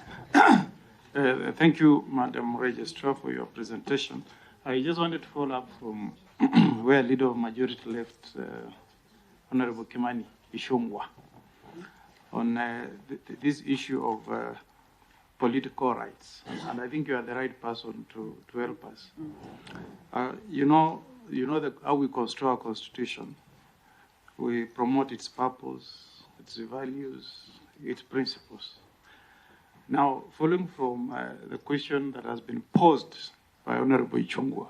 Thank you, Madam Registrar, for your presentation. I just wanted to follow up from where Leader of Majority left, Honorable Kimani Ichung'wah, on this issue of political rights. And I think you are the right person to help us. You know how we construct our Constitution. We promote its purpose, its values, its principles. Now, following from the question that has been posed by Honorable Ichung'wah,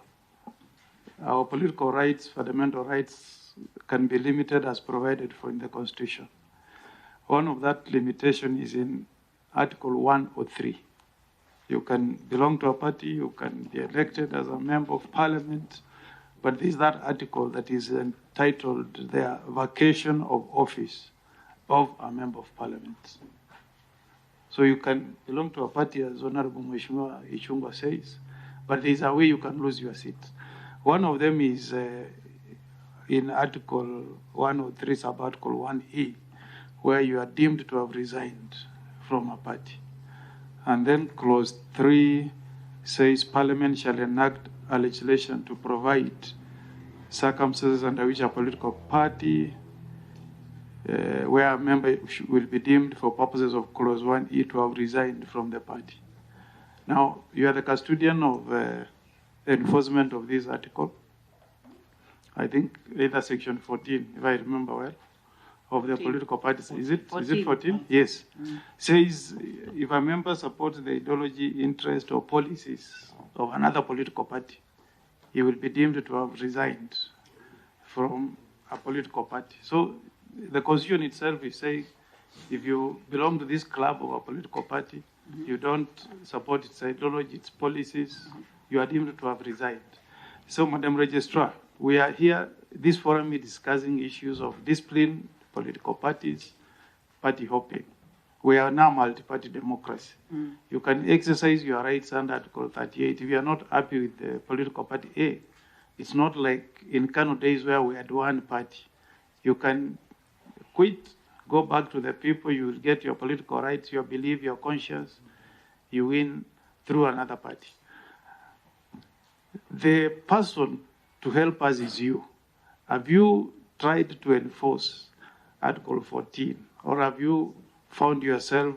our political rights, fundamental rights, can be limited as provided for in the Constitution. One of that limitation is in Article 103. You can belong to a party, you can be elected as a member of parliament, but there is that article that is entitled the vacation of office of a member of parliament. So you can belong to a party, as Honorable Mheshimiwa Ichung'wah says, but there is a way you can lose your seat. One of them is in Article 103, sub-Article 1E, where you are deemed to have resigned from a party. And then Clause 3 says, Parliament shall enact a legislation to provide circumstances under which a political party, where a member will be deemed for purposes of Clause 1E to have resigned from the party. Now, you are the custodian of the enforcement of this article. I think either Section 14, if I remember well, of the political parties. Is it 14? Yes. Says if a member supports the ideology, interest, or policies of another political party, he will be deemed to have resigned from a political party. So the constitution itself is saying if you belong to this club of a political party, you don't support its ideology, its policies, you are deemed to have resigned. So, Madam Registrar, we are here, this forum is discussing issues of discipline, political parties, party hopping. We are now multi-party democracy. You can exercise your rights under Article 38. If you are not happy with the political party A, it's not like in Kano days where we had one party. You can quit, go back to the people, you will get your political rights, your belief, your conscience, you win through another party. The person to help us is you. Have you tried to enforce Article 14, or have you found yourself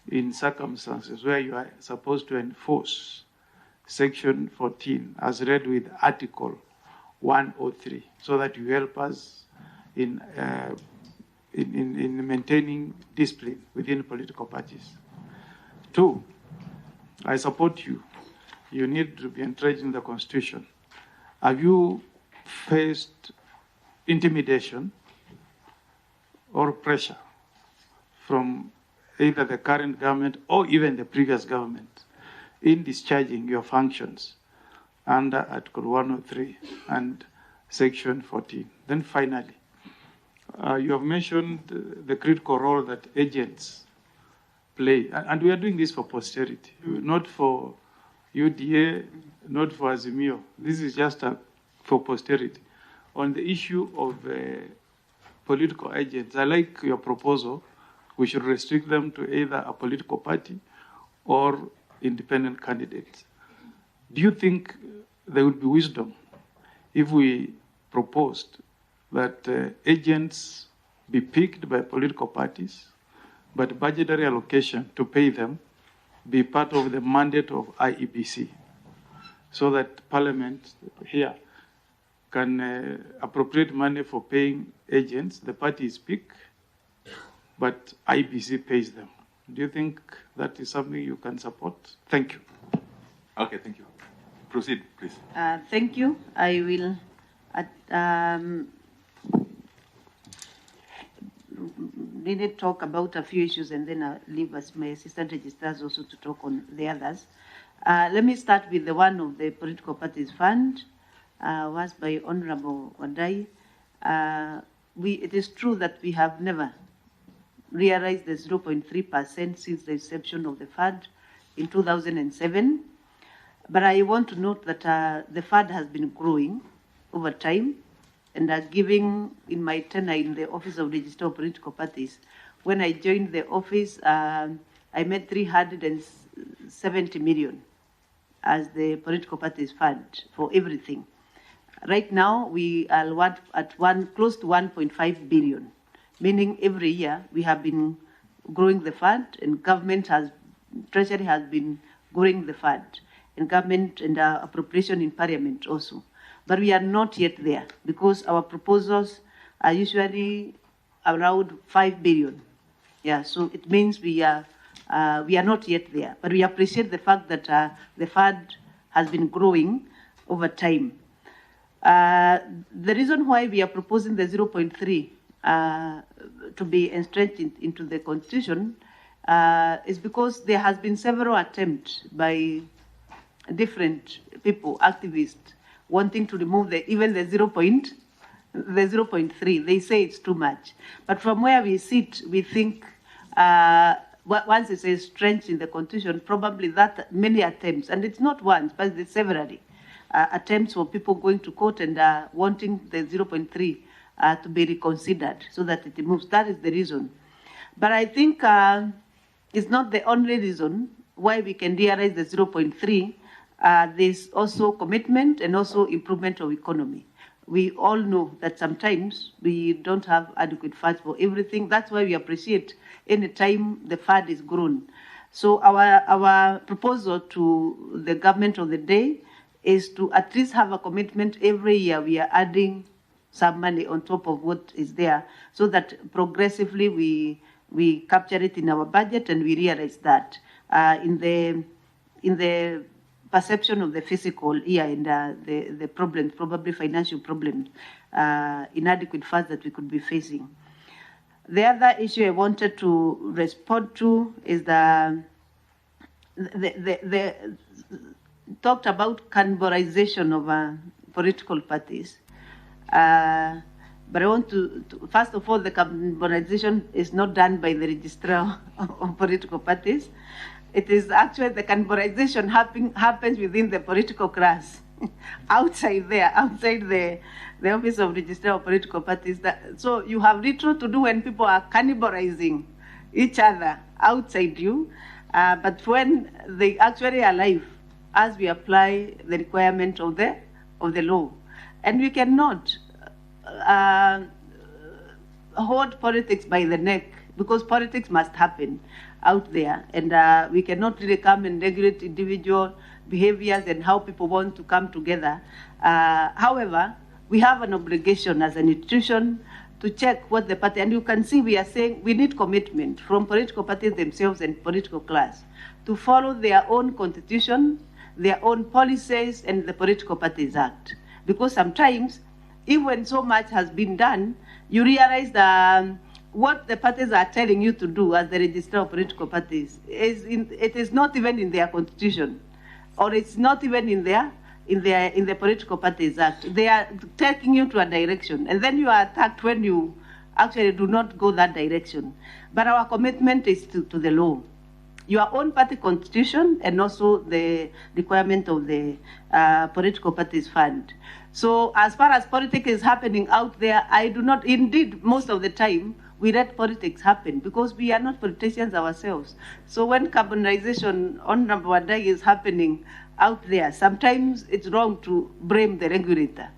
in circumstances where you are supposed to enforce Section 14 as read with Article 103, so that you help us in maintaining discipline within political parties? 2, I support you. You need to be entrenched in the Constitution. Have you faced intimidation or pressure from either the current government or even the previous government in discharging your functions under Article 103 and Section 14? Then finally, you have mentioned the critical role that agents play, and we are doing this for posterity, not for UDA, not for Azimio. This is just for posterity. On the issue of political agents, I like your proposal. We should restrict them to either a political party or independent candidates. Do you think there would be wisdom if we proposed that agents be picked by political parties, but budgetary allocation to pay them be part of the mandate of IEBC, so that Parliament here can appropriate money for paying agents, the parties pick, but IEBC pays them? Do you think that is something you can support? Thank you. Okay, thank you. Proceed, please. Thank you. I will really talk about a few issues, and then I'll leave us my assistant registrars also to talk on the others. Let me start with the one of the political parties fund, was by Honorable Wadai. It is true that we have never realized the 0.3% since the inception of the fund in 2007. But I want to note that the fund has been growing over time, and giving in my tenure in the Office of Registrar of Political Parties, when I joined the office, I made 370 million as the political parties fund for everything. Right now, we are at close to 1.5 billion, meaning every year we have been growing the fund, and Treasury has been growing the fund, and government and appropriation in Parliament also. But we are not yet there, because our proposals are usually around 5 billion. Yeah, so it means we are not yet there. But we appreciate the fact that the fund has been growing over time. The reason why we are proposing the 0.3 to be entrenched into the Constitution is because there has been several attempts by different people, activists, wanting to remove even the 0.3. They say it's too much. But from where we sit, we think once it's entrenched in the Constitution, probably that many attempts, and it's not once, but it's severally, attempts for people going to court and wanting the 0.3 to be reconsidered so that it moves. That is the reason. But I think it's not the only reason why we can realize the 0.3. There's also commitment and also improvement of economy. We all know that sometimes we don't have adequate funds for everything. That's why we appreciate any time the fund is grown. So our proposal to the government of the day is to at least have a commitment every year. We are adding some money on top of what is there, so that progressively we capture it in our budget and we realize that in the perception of the physical here and the problems, probably financial problems, inadequate funds that we could be facing. The other issue I wanted to respond to is the talked about cannibalization of political parties. But I want to, first of all, the cannibalization is not done by the registrar of political parties. It is actually the cannibalization happens within the political class, outside the office of registrar of political parties. So you have little to do when people are cannibalizing each other outside you, but when they actually are alive, as we apply the requirement of the law, and we cannot hold politics by the neck, because politics must happen out there, and we cannot really come and regulate individual behaviors and how people want to come together. However, we have an obligation as an institution to check what the party, and you can see we are saying we need commitment from political parties themselves and political class to follow their own constitution, their own policies, and the Political Parties Act. Because sometimes, even so much has been done, you realize that what the parties are telling you to do as the registrar of political parties it is not even in their constitution, or it's not even in the Political Parties Act. They are taking you to a direction, and then you are attacked when you actually do not go that direction. But our commitment is to the law, your own party constitution, and also the requirement of the Political Parties Fund. So as far as politics is happening out there, I do not, indeed, most of the time, we let politics happen because we are not politicians ourselves. So when carbonization on number one day is happening out there, sometimes it's wrong to blame the regulator.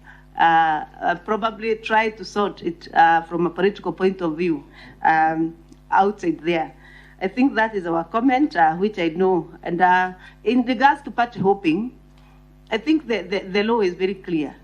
Probably try to sort it from a political point of view outside there. I think that is our comment, which I know. And in regards to party hopping, I think the law is very clear.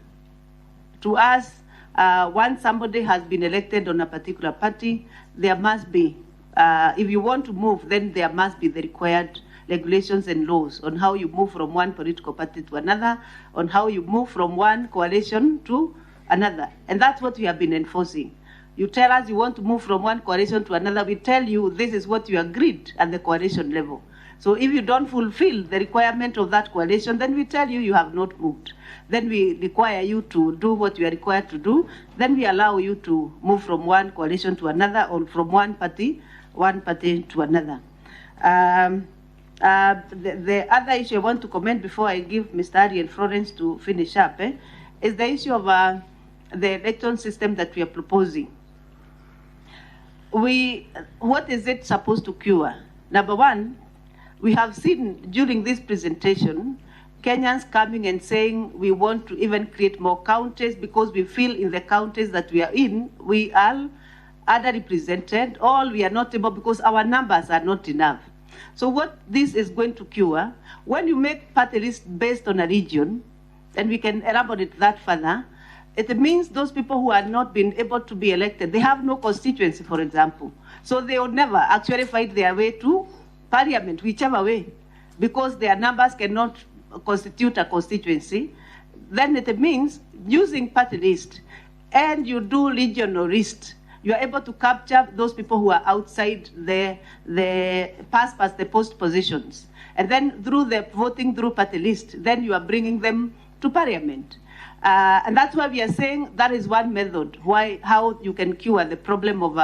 To us, once somebody has been elected on a particular party, there must be, if you want to move, then there must be the required regulations and laws on how you move from one political party to another, on how you move from one coalition to another. And that's what we have been enforcing. You tell us you want to move from one coalition to another, we tell you this is what you agreed at the coalition level. So if you don't fulfill the requirement of that coalition, then we tell you you have not moved. Then we require you to do what you are required to do. Then we allow you to move from one coalition to another, or from one party to another. The other issue I want to comment before I give Mr. Ari and Florence to finish up is the issue of the election system that we are proposing. What is it supposed to cure? Number one, we have seen during this presentation Kenyans coming and saying we want to even create more counties because we feel in the counties that we are in, we are underrepresented, or we are not able because our numbers are not enough. So what this is going to cure, when you make party lists based on a region, and we can elaborate that further, it means those people who are not being able to be elected, they have no constituency, for example. So they will never actually fight their way to parliament, whichever way, because their numbers cannot constitute a constituency. Then it means using party list, and you do regional list, you are able to capture those people who are outside the post positions. And then through the voting through party list, then you are bringing them to parliament. And that's why we are saying that is one method, how you can cure the problem of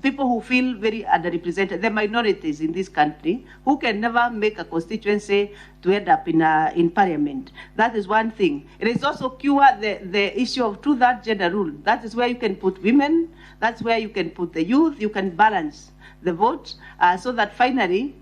people who feel very underrepresented, the minorities in this country, who can never make a constituency to end up in parliament. That is one thing. It is also cure the issue of 2/3 gender rule. That is where you can put women, that's where you can put the youth, you can balance the vote, so that finally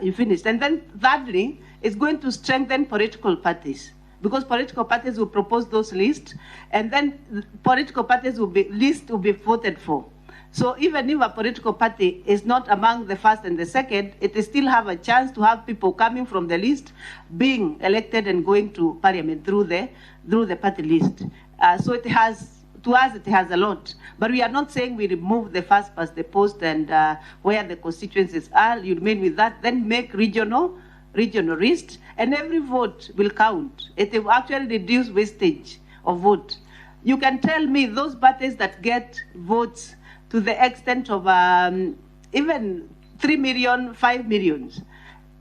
you finish. And then thirdly, it's going to strengthen political parties, because political parties will propose those lists, and then political parties will be voted for. So even if a political party is not among the first and the second, it will still have a chance to have people coming from the list being elected and going to parliament through the party list. So it has, to us, it has a lot. But we are not saying we remove the first past the post and where the constituencies are, you remain with that, then make regional regional list, and every vote will count. It will actually reduce wastage of vote. You can tell me those parties that get votes to the extent of even 3 million, 5 million,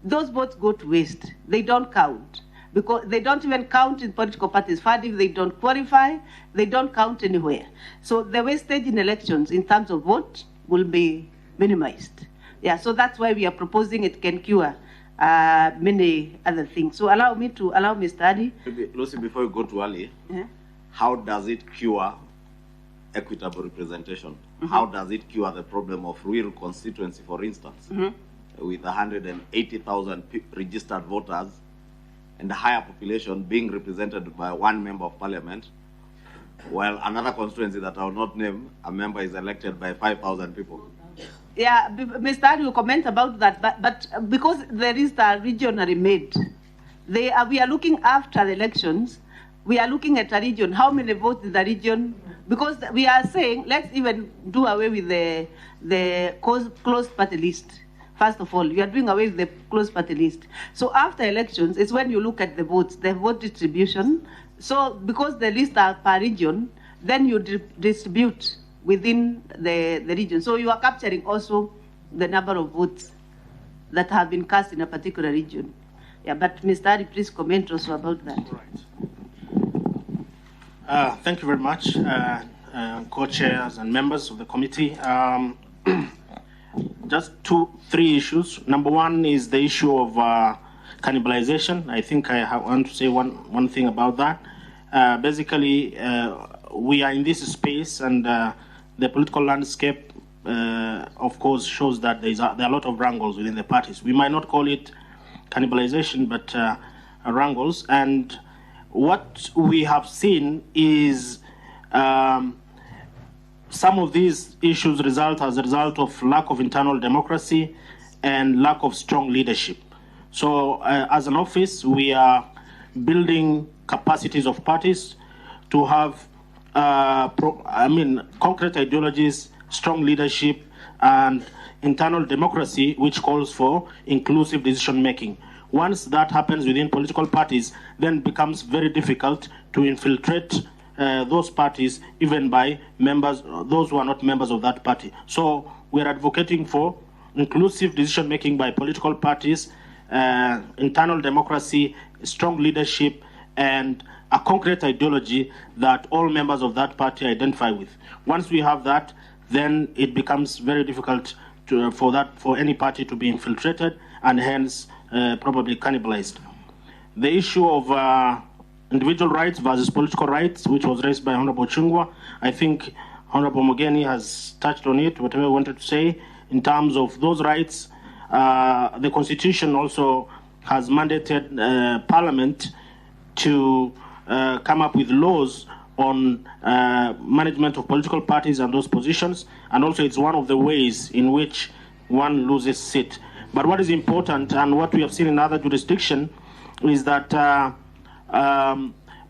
those votes go to waste. They don't count, because they don't even count in political parties' fund. If they don't qualify, they don't count anywhere. So the wastage in elections in terms of vote will be minimized. Yeah, so that's why we are proposing it can cure many other things. So allow Mr. Adi. Lucy, before you go to Ali, how does it cure equitable representation? How does it cure the problem of rural constituency, for instance, with 180,000 registered voters and a higher population being represented by one member of parliament, while another constituency that I will not name, a member is elected by 5,000 people? Yeah, Mr. Adi will comment about that, but because there is the regionally made, we are looking after the elections. We are looking at a region, how many votes in the region, because we are saying, let's even do away with the closed party list. First of all, we are doing away with the closed party list. So after elections, it's when you look at the votes, the vote distribution. So because the lists are per region, then you distribute within the region. So you are capturing also the number of votes that have been cast in a particular region. Yeah, but Mr. Adi, please comment also about that. Right. Thank you very much, co-chairs and members of the committee. Just 3 issues. Number one is the issue of cannibalization. I think I want to say one thing about that. Basically, we are in this space, and the political landscape, of course, shows that there are a lot of wrangles within the parties. We might not call it cannibalization, but wrangles. And what we have seen is some of these issues result as a result of lack of internal democracy and lack of strong leadership. So as an office, we are building capacities of parties to have concrete ideologies, strong leadership, and internal democracy, which calls for inclusive decision making. Once that happens within political parties, then it becomes very difficult to infiltrate those parties, even by members, those who are not members of that party. So we are advocating for inclusive decision making by political parties, internal democracy, strong leadership, and a concrete ideology that all members of that party identify with. Once we have that, then it becomes very difficult for any party to be infiltrated and hence probably cannibalized. The issue of individual rights versus political rights, which was raised by Honorable Chungwa, I think Honorable Mogeni has touched on it, whatever he wanted to say. In terms of those rights, the Constitution also has mandated Parliament to come up with laws on management of political parties and those positions, and also it's one of the ways in which one loses seat. But what is important, and what we have seen in other jurisdictions, is that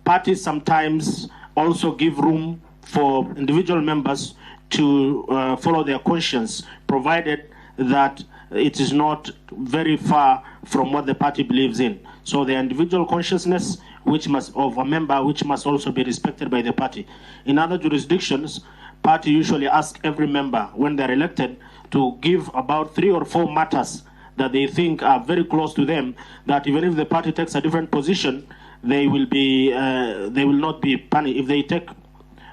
parties sometimes also give room for individual members to follow their conscience, provided that it is not very far from what the party believes in. So the individual consciousness of a member, which must also be respected by the party. In other jurisdictions, party usually ask every member, when they're elected, to give about 3 or 4 matters that they think are very close to them, that even if the party takes a different position, they will not be punished. If they take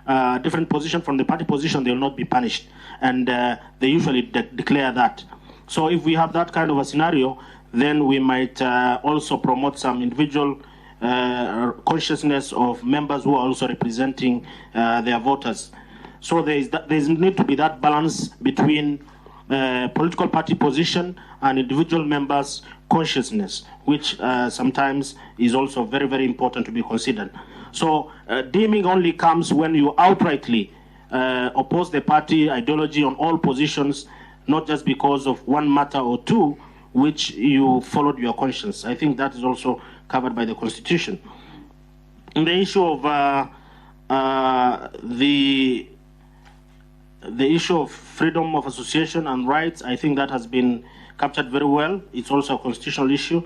a different position from the party position, they will not be punished. And they usually declare that. So if we have that kind of a scenario, then we might also promote some individual consciousness of members who are also representing their voters. So there's need to be that balance between political party position and individual members' consciousness, which sometimes is also very, very important to be considered. So deeming only comes when you outrightly oppose the party ideology on all positions, not just because of one matter or two, which you followed your conscience. I think that is also covered by the Constitution. In the issue of the issue of freedom of association and rights, I think that has been captured very well. It's also a constitutional issue.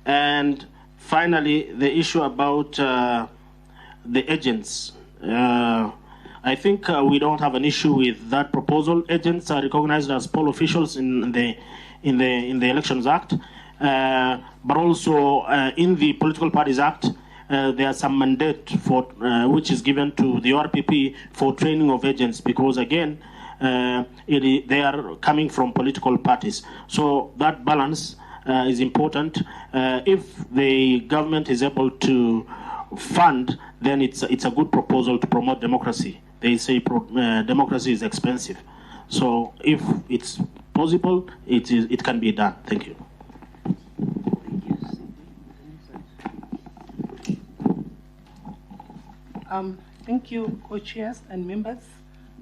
And finally, the issue about the agents. I think we don't have an issue with that proposal. Agents are recognized as poll officials in the Elections Act, but also in the Political Parties Act, there's some mandate for which is given to the RPP for training of agents, because again, they are coming from political parties. So that balance is important. If the government is able to fund, then it's a good proposal to promote democracy. They say democracy is expensive. So if it's possible, it can be done. Thank you. Thank you, co-chairs and members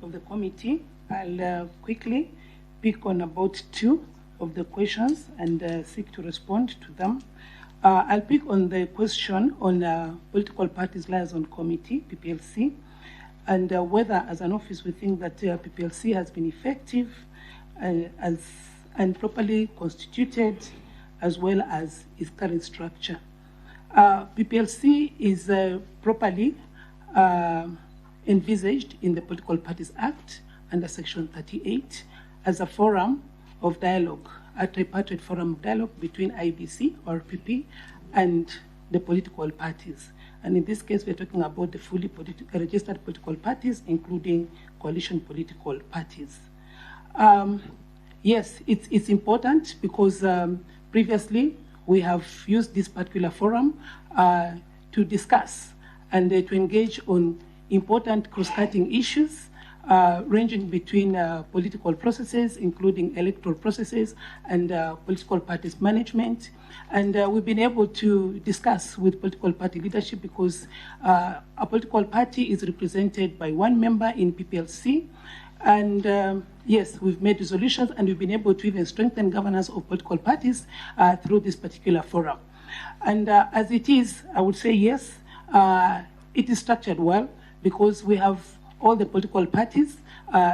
of the committee. I'll quickly pick on about 2 of the questions and seek to respond to them. I'll pick on the question on political parties liaison committee, PPLC, and whether as an office we think that PPLC has been effective and properly constituted, as well as its current structure. PPLC is properly envisaged in the Political Parties Act under Section 38 as a forum of dialogue, a tripartite forum of dialogue between IBC or PP and the political parties. And in this case, we're talking about the fully registered political parties, including coalition political parties. Yes, it's important because previously we have used this particular forum to discuss and to engage on important cross-cutting issues ranging between political processes, including electoral processes and political parties management. And we've been able to discuss with political party leadership because a political party is represented by 1 member in PPLC. And yes, we've made resolutions and we've been able to even strengthen governance of political parties through this particular forum. And as it is, I would say yes, it is structured well because we have all the political parties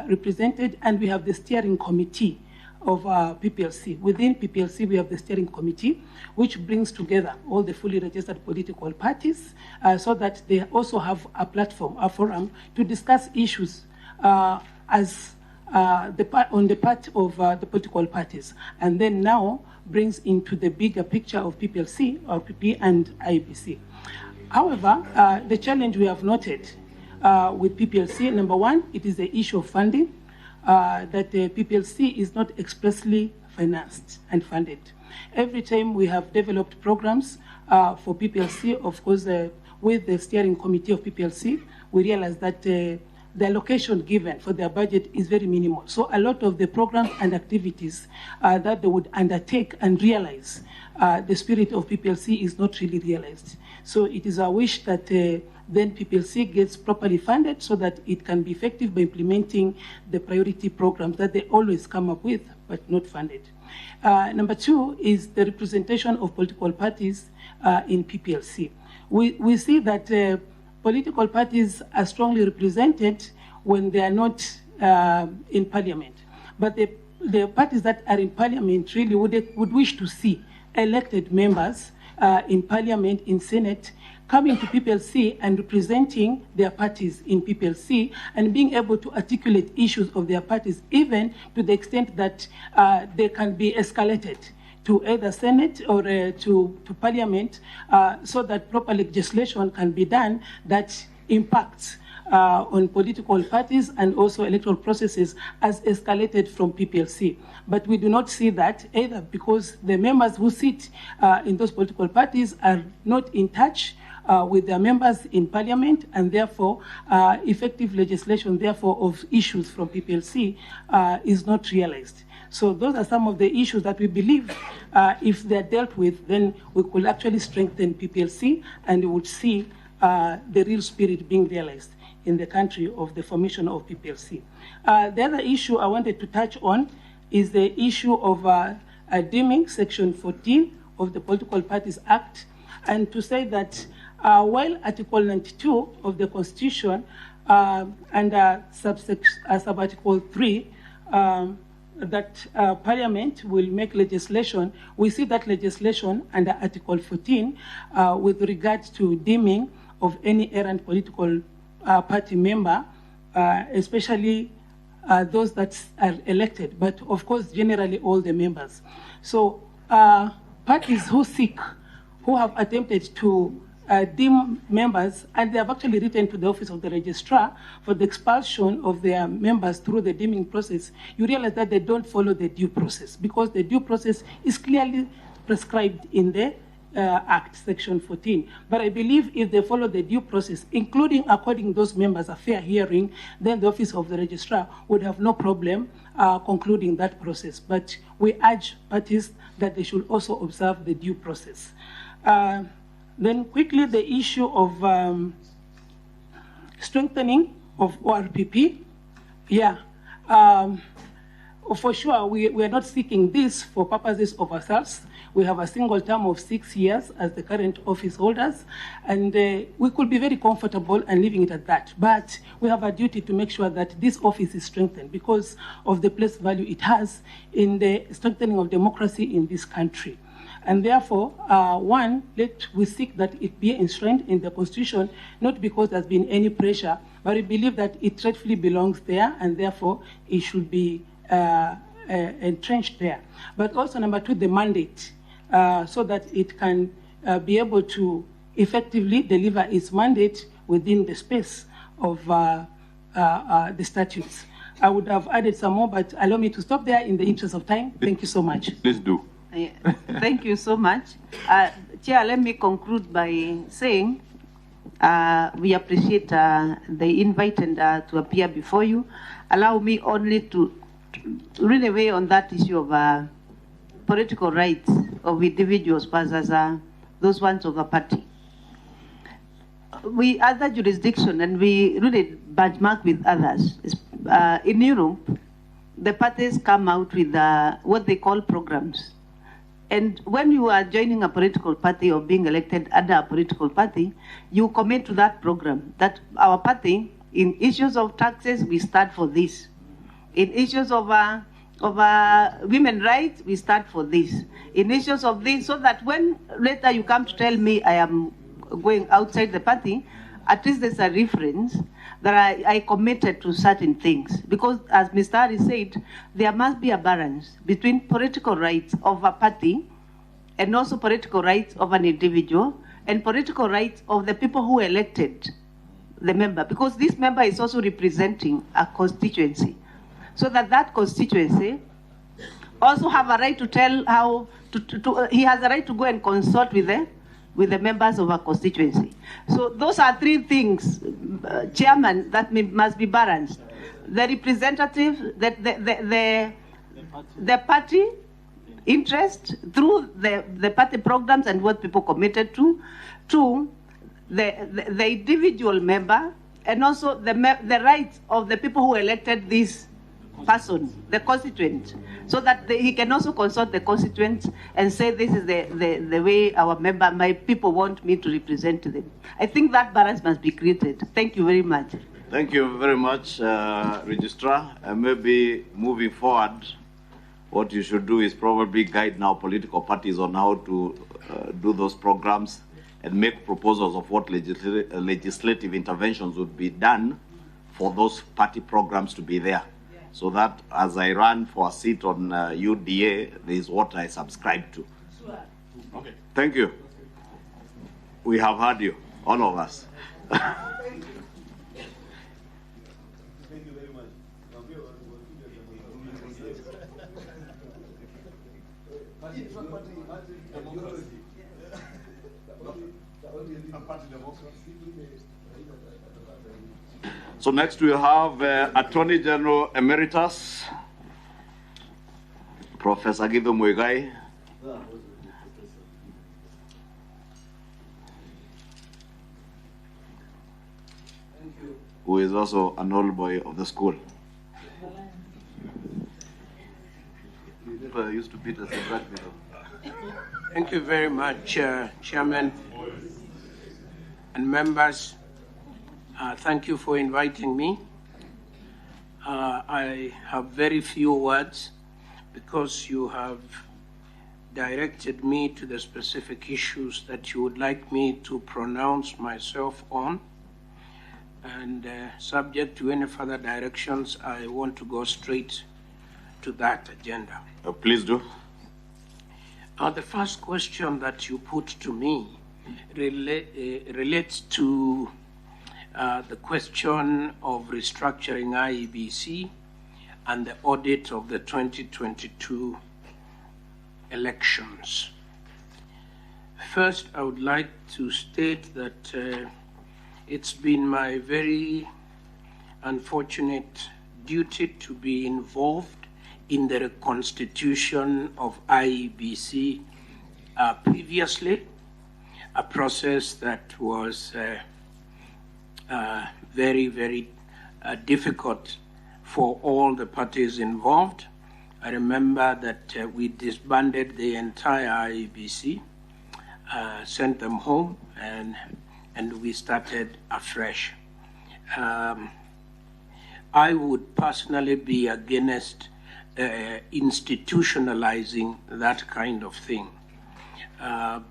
represented, and we have the steering committee of PPLC. Within PPLC, we have the steering committee, which brings together all the fully registered political parties so that they also have a platform, a forum, to discuss issues on the part of the political parties, and then now brings into the bigger picture of PPLC, or PP, and IBC. However, the challenge we have noted with PPLC, number 1, it is the issue of funding, that the PPLC is not expressly financed and funded. Every time we have developed programs for PPLC, of course, with the steering committee of PPLC, we realize that the allocation given for their budget is very minimal. So a lot of the programs and activities that they would undertake and realize, the spirit of PPLC is not really realized. So it is our wish that then PPLC gets properly funded so that it can be effective by implementing the priority programs that they always come up with, but not funded. Number 2 is the representation of political parties in PPLC. We see that political parties are strongly represented when they are not in parliament. But the parties that are in parliament really would wish to see elected members in parliament, in Senate, coming to PPLC and representing their parties in PPLC and being able to articulate issues of their parties, even to the extent that they can be escalated to either Senate or to Parliament so that proper legislation can be done that impacts on political parties and also electoral processes as escalated from PPLC. But we do not see that either because the members who sit in those political parties are not in touch with their members in Parliament, and therefore effective legislation therefore of issues from PPLC is not realized. So those are some of the issues that we believe if they're dealt with, then we could actually strengthen PPLC and we would see the real spirit being realized in the country of the formation of PPLC. The other issue I wanted to touch on is the issue of deeming Section 14 of the Political Parties Act, and to say that while Article 92 of the Constitution under sub-Article 3 that Parliament will make legislation, we see that legislation under Article 14 with regard to deeming of any errant political party member, especially those that are elected, but of course, generally all the members. So parties who have attempted to deem members, and they have actually written to the Office of the Registrar for the expulsion of their members through the deeming process, you realize that they don't follow the due process, because the due process is clearly prescribed in the Act, Section 14. But I believe if they follow the due process, including according those members a fair hearing, then the Office of the Registrar would have no problem concluding that process. But we urge parties that they should also observe the due process. Then quickly, the issue of strengthening of ORPP. Yeah, for sure, we are not seeking this for purposes of ourselves. We have a single term of 6 years as the current office holders, and we could be very comfortable and leaving it at that. But we have a duty to make sure that this office is strengthened because of the place value it has in the strengthening of democracy in this country. And therefore, one, we seek that it be enshrined in the Constitution, not because there's been any pressure, but we believe that it rightfully belongs there, and therefore it should be entrenched there. But also, number two, the mandate, so that it can be able to effectively deliver its mandate within the space of the statutes. I would have added some more, but allow me to stop there in the interest of time. Thank you so much. Please do. Thank you so much. Chair, let me conclude by saying we appreciate the invite and to appear before you. Allow me only to really weigh on that issue of political rights of individuals versus those ones of a party. We, other jurisdiction, and we really benchmark with others. In Europe, the parties come out with what they call programs. And when you are joining a political party or being elected under a political party, you commit to that program, that our party, in issues of taxes, we stand for this. In issues of women's rights, we stand for this. In issues of this, so that when later you come to tell me I am going outside the party, at least there's a reference that I committed to certain things. Because as Mr. Ari said, there must be a balance between political rights of a party and also political rights of an individual and political rights of the people who elected the member. Because this member is also representing a constituency. So that that constituency also have a right to tell how, he has a right to go and consult with the members of a constituency. So those are three things, Chairman, that must be balanced. The representative, the party interest through the party programs and what people committed to the individual member, and also the rights of the people who elected this person, the constituent, so that he can also consult the constituents and say, this is the way my people want me to represent them. I think that balance must be created. Thank you very much. Thank you very much, Registrar. Maybe moving forward, what you should do is probably guide now political parties on how to do those programs and make proposals of what legislative interventions would be done for those party programs to be there. So that as I run for a seat on UDA, this is what I subscribe to. Sure. Okay. Thank you. We have heard you, all of us. Thank you very much. So next we have Attorney General Emeritus, Professor Gido Muigai. Who is also an old boy of the school. I used to beat us in rugby. Thank you very much, Chairman and members. Thank you for inviting me. I have very few words because you have directed me to the specific issues that you would like me to pronounce myself on. And subject to any further directions, I want to go straight to that agenda. Please do. The first question that you put to me relates to the question of restructuring IEBC and the audit of the 2022 elections. First, I would like to state that it's been my very unfortunate duty to be involved in the reconstitution of IEBC previously, a process that was very, very difficult for all the parties involved. I remember that we disbanded the entire IEBC, sent them home, and we started afresh. I would personally be against institutionalizing that kind of thing. I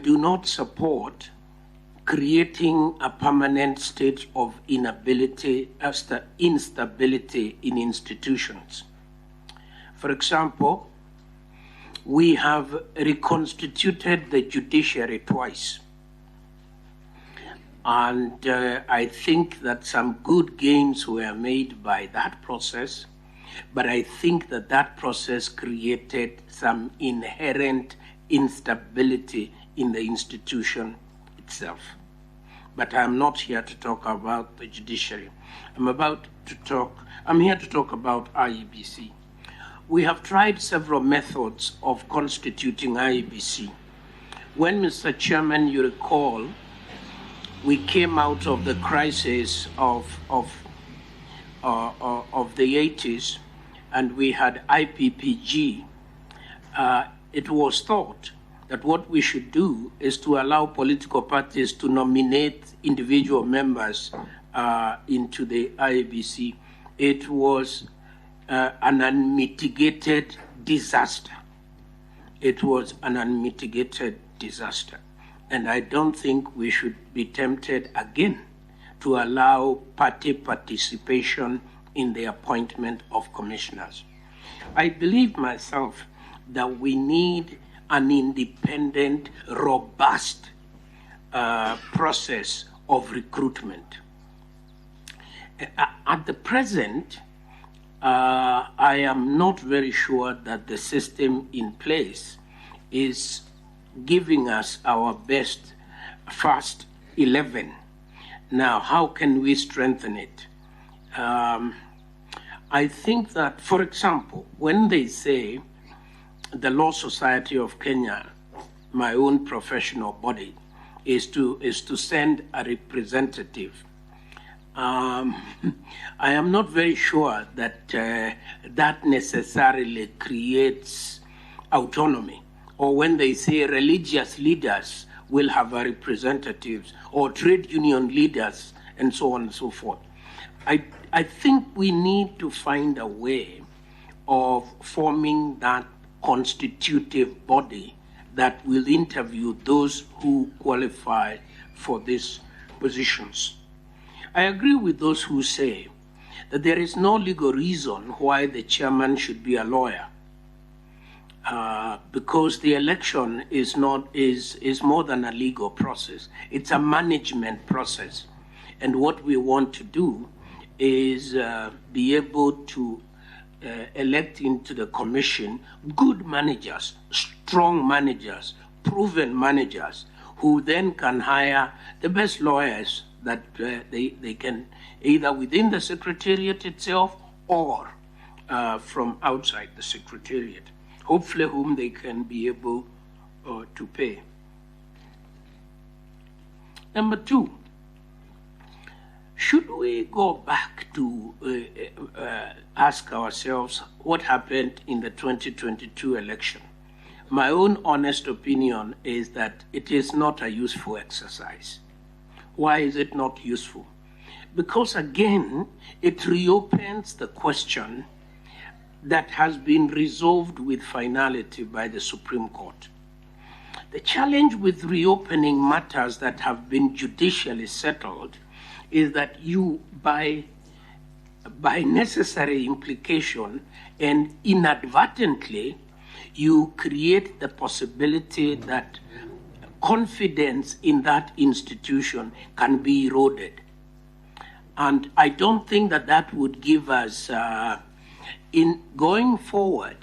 do not support creating a permanent state of instability in institutions. For example, we have reconstituted the judiciary twice. And I think that some good gains were made by that process, but I think that that process created some inherent instability in the institution itself. But I'm not here to talk about the judiciary. I'm here to talk about IEBC. We have tried several methods of constituting IEBC. When, Mr. Chairman, you recall, we came out of the crisis of the 80s, and we had IPPG. It was thought that what we should do is to allow political parties to nominate individual members into the IEBC. It was an unmitigated disaster. It was an unmitigated disaster. And I don't think we should be tempted again to allow party participation in the appointment of commissioners. I believe myself that we need an independent, robust process of recruitment. At the present, I am not very sure that the system in place is giving us our best first 11. Now, how can we strengthen it? I think that, for example, when they say the Law Society of Kenya, my own professional body, is to send a representative, I am not very sure that that necessarily creates autonomy. Or when they say religious leaders will have a representatives, or trade union leaders, and so on and so forth. I think we need to find a way of forming that constitutive body that will interview those who qualify for these positions. I agree with those who say that there is no legal reason why the chairman should be a lawyer. Because the election is more than a legal process. It's a management process. And what we want to do is be able to elect into the commission good managers, strong managers, proven managers, who then can hire the best lawyers that they can, either within the secretariat itself or from outside the secretariat. Hopefully whom they can be able to pay. Number two, should we go back to ask ourselves what happened in the 2022 election? My own honest opinion is that it is not a useful exercise. Why is it not useful? because again, it reopens the question that has been resolved with finality by the Supreme Court. The challenge with reopening matters that have been judicially settled is that you, by necessary implication and inadvertently, you create the possibility that confidence in that institution can be eroded. And I don't think that that would give us, in going forward,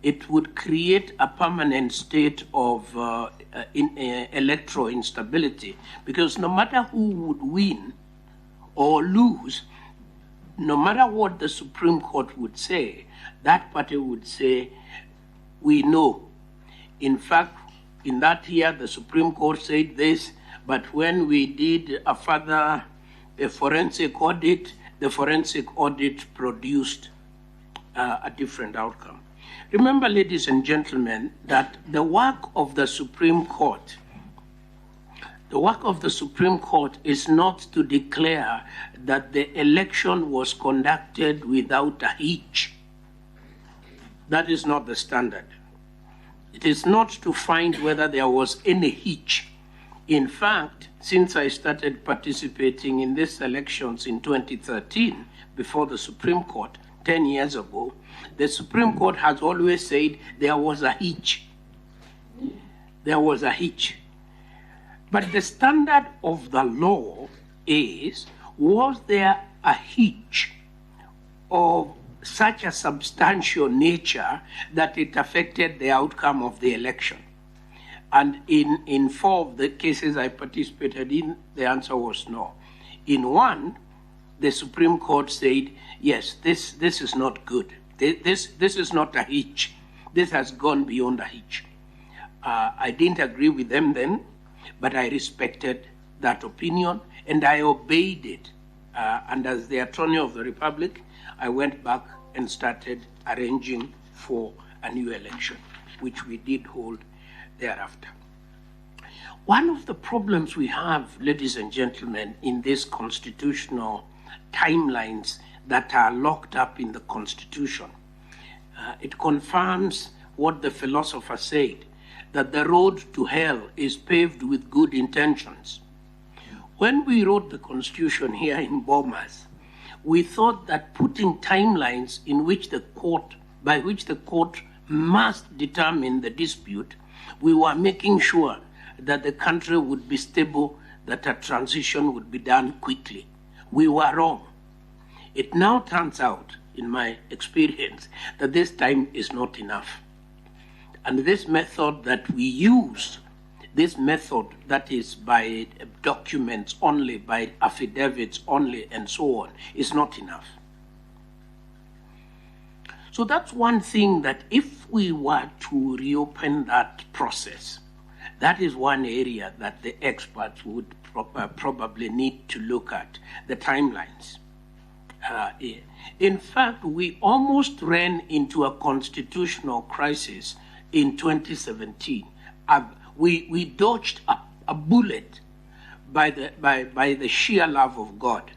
it would create a permanent state of electoral instability, because no matter who would win or lose, no matter what the Supreme Court would say, that party would say, we know. In fact, in that year, the Supreme Court said this, but when we did a forensic audit, the forensic audit produced a different outcome. Remember, ladies and gentlemen, that the work of the Supreme Court is not to declare that the election was conducted without a hitch. That is not the standard. It is not to find whether there was any hitch. In fact, since I started participating in these elections in 2013, before the Supreme Court, 10 years ago, the Supreme Court has always said there was a hitch. There was a hitch. But the standard of the law is, was there a hitch of such a substantial nature that it affected the outcome of the election? And in 4 of the cases I participated in, the answer was no. In 1, the Supreme Court said, yes, this is not good. This is not a hitch. This has gone beyond a hitch. I didn't agree with them then, but I respected that opinion and I obeyed it. And as the Attorney of the Republic, I went back and started arranging for a new election, which we did hold thereafter. One of the problems we have, ladies and gentlemen, in these constitutional timelines that are locked up in the Constitution, it confirms what the philosopher said, that the road to hell is paved with good intentions. When we wrote the Constitution here in Bomas, we thought that putting timelines by which the court must determine the dispute, we were making sure that the country would be stable, that a transition would be done quickly. We were wrong. It now turns out, in my experience, that this time is not enough. And this method that we use, this method that is by documents only, by affidavits only, and so on, is not enough. So that's one thing that if we were to reopen that process, that is one area that the experts would probably need to look at, the timelines. In fact, we almost ran into a constitutional crisis in 2017. We dodged a bullet by the sheer love of God,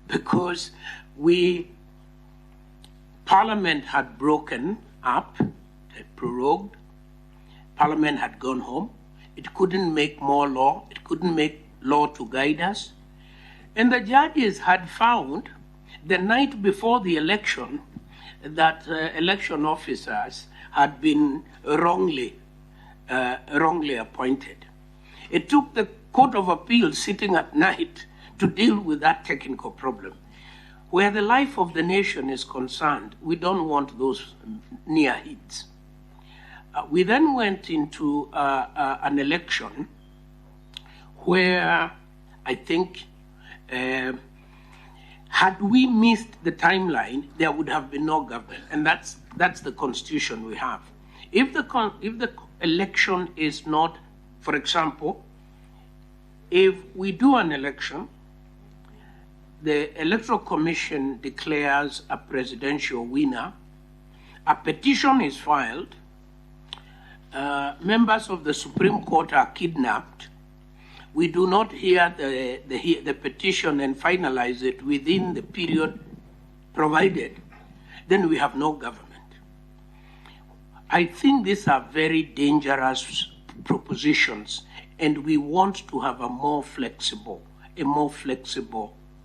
because Parliament had broken up, had prorogued, Parliament had gone home, it couldn't make more law, it couldn't make law to guide us, and the judges had found the night before the election that election officers had been wrongly appointed. It took the Court of Appeal sitting at night to deal with that technical problem. Where the life of the nation is concerned, we don't want those near hits. We then went into an election where I think had we missed the timeline, there would have been no government, and that's the constitution we have. If the election is not, for example, if we do an election, the Electoral Commission declares a presidential winner, a petition is filed, members of the Supreme Court are kidnapped, we do not hear the petition and finalize it within the period provided, then we have no government. I think these are very dangerous propositions, and we want to have a more flexible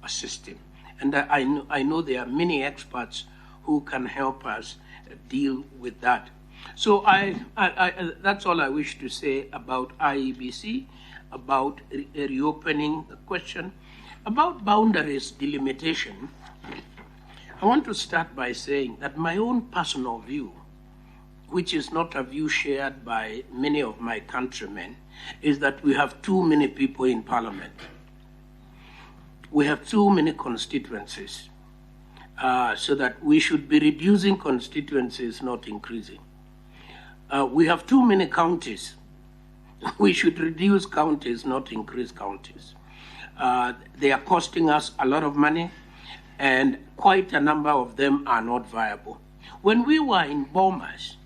system. And I know there are many experts who can help us deal with that. So that's all I wish to say about IEBC, about reopening the question. About boundaries delimitation, I want to start by saying that my own personal view, which is not a view shared by many of my countrymen, is that we have too many people in parliament. We have too many constituencies, so that we should be reducing constituencies, not increasing. We have too many counties. We should reduce counties, not increase counties. They are costing us a lot of money, and quite a number of them are not viable. When we were in Bomas,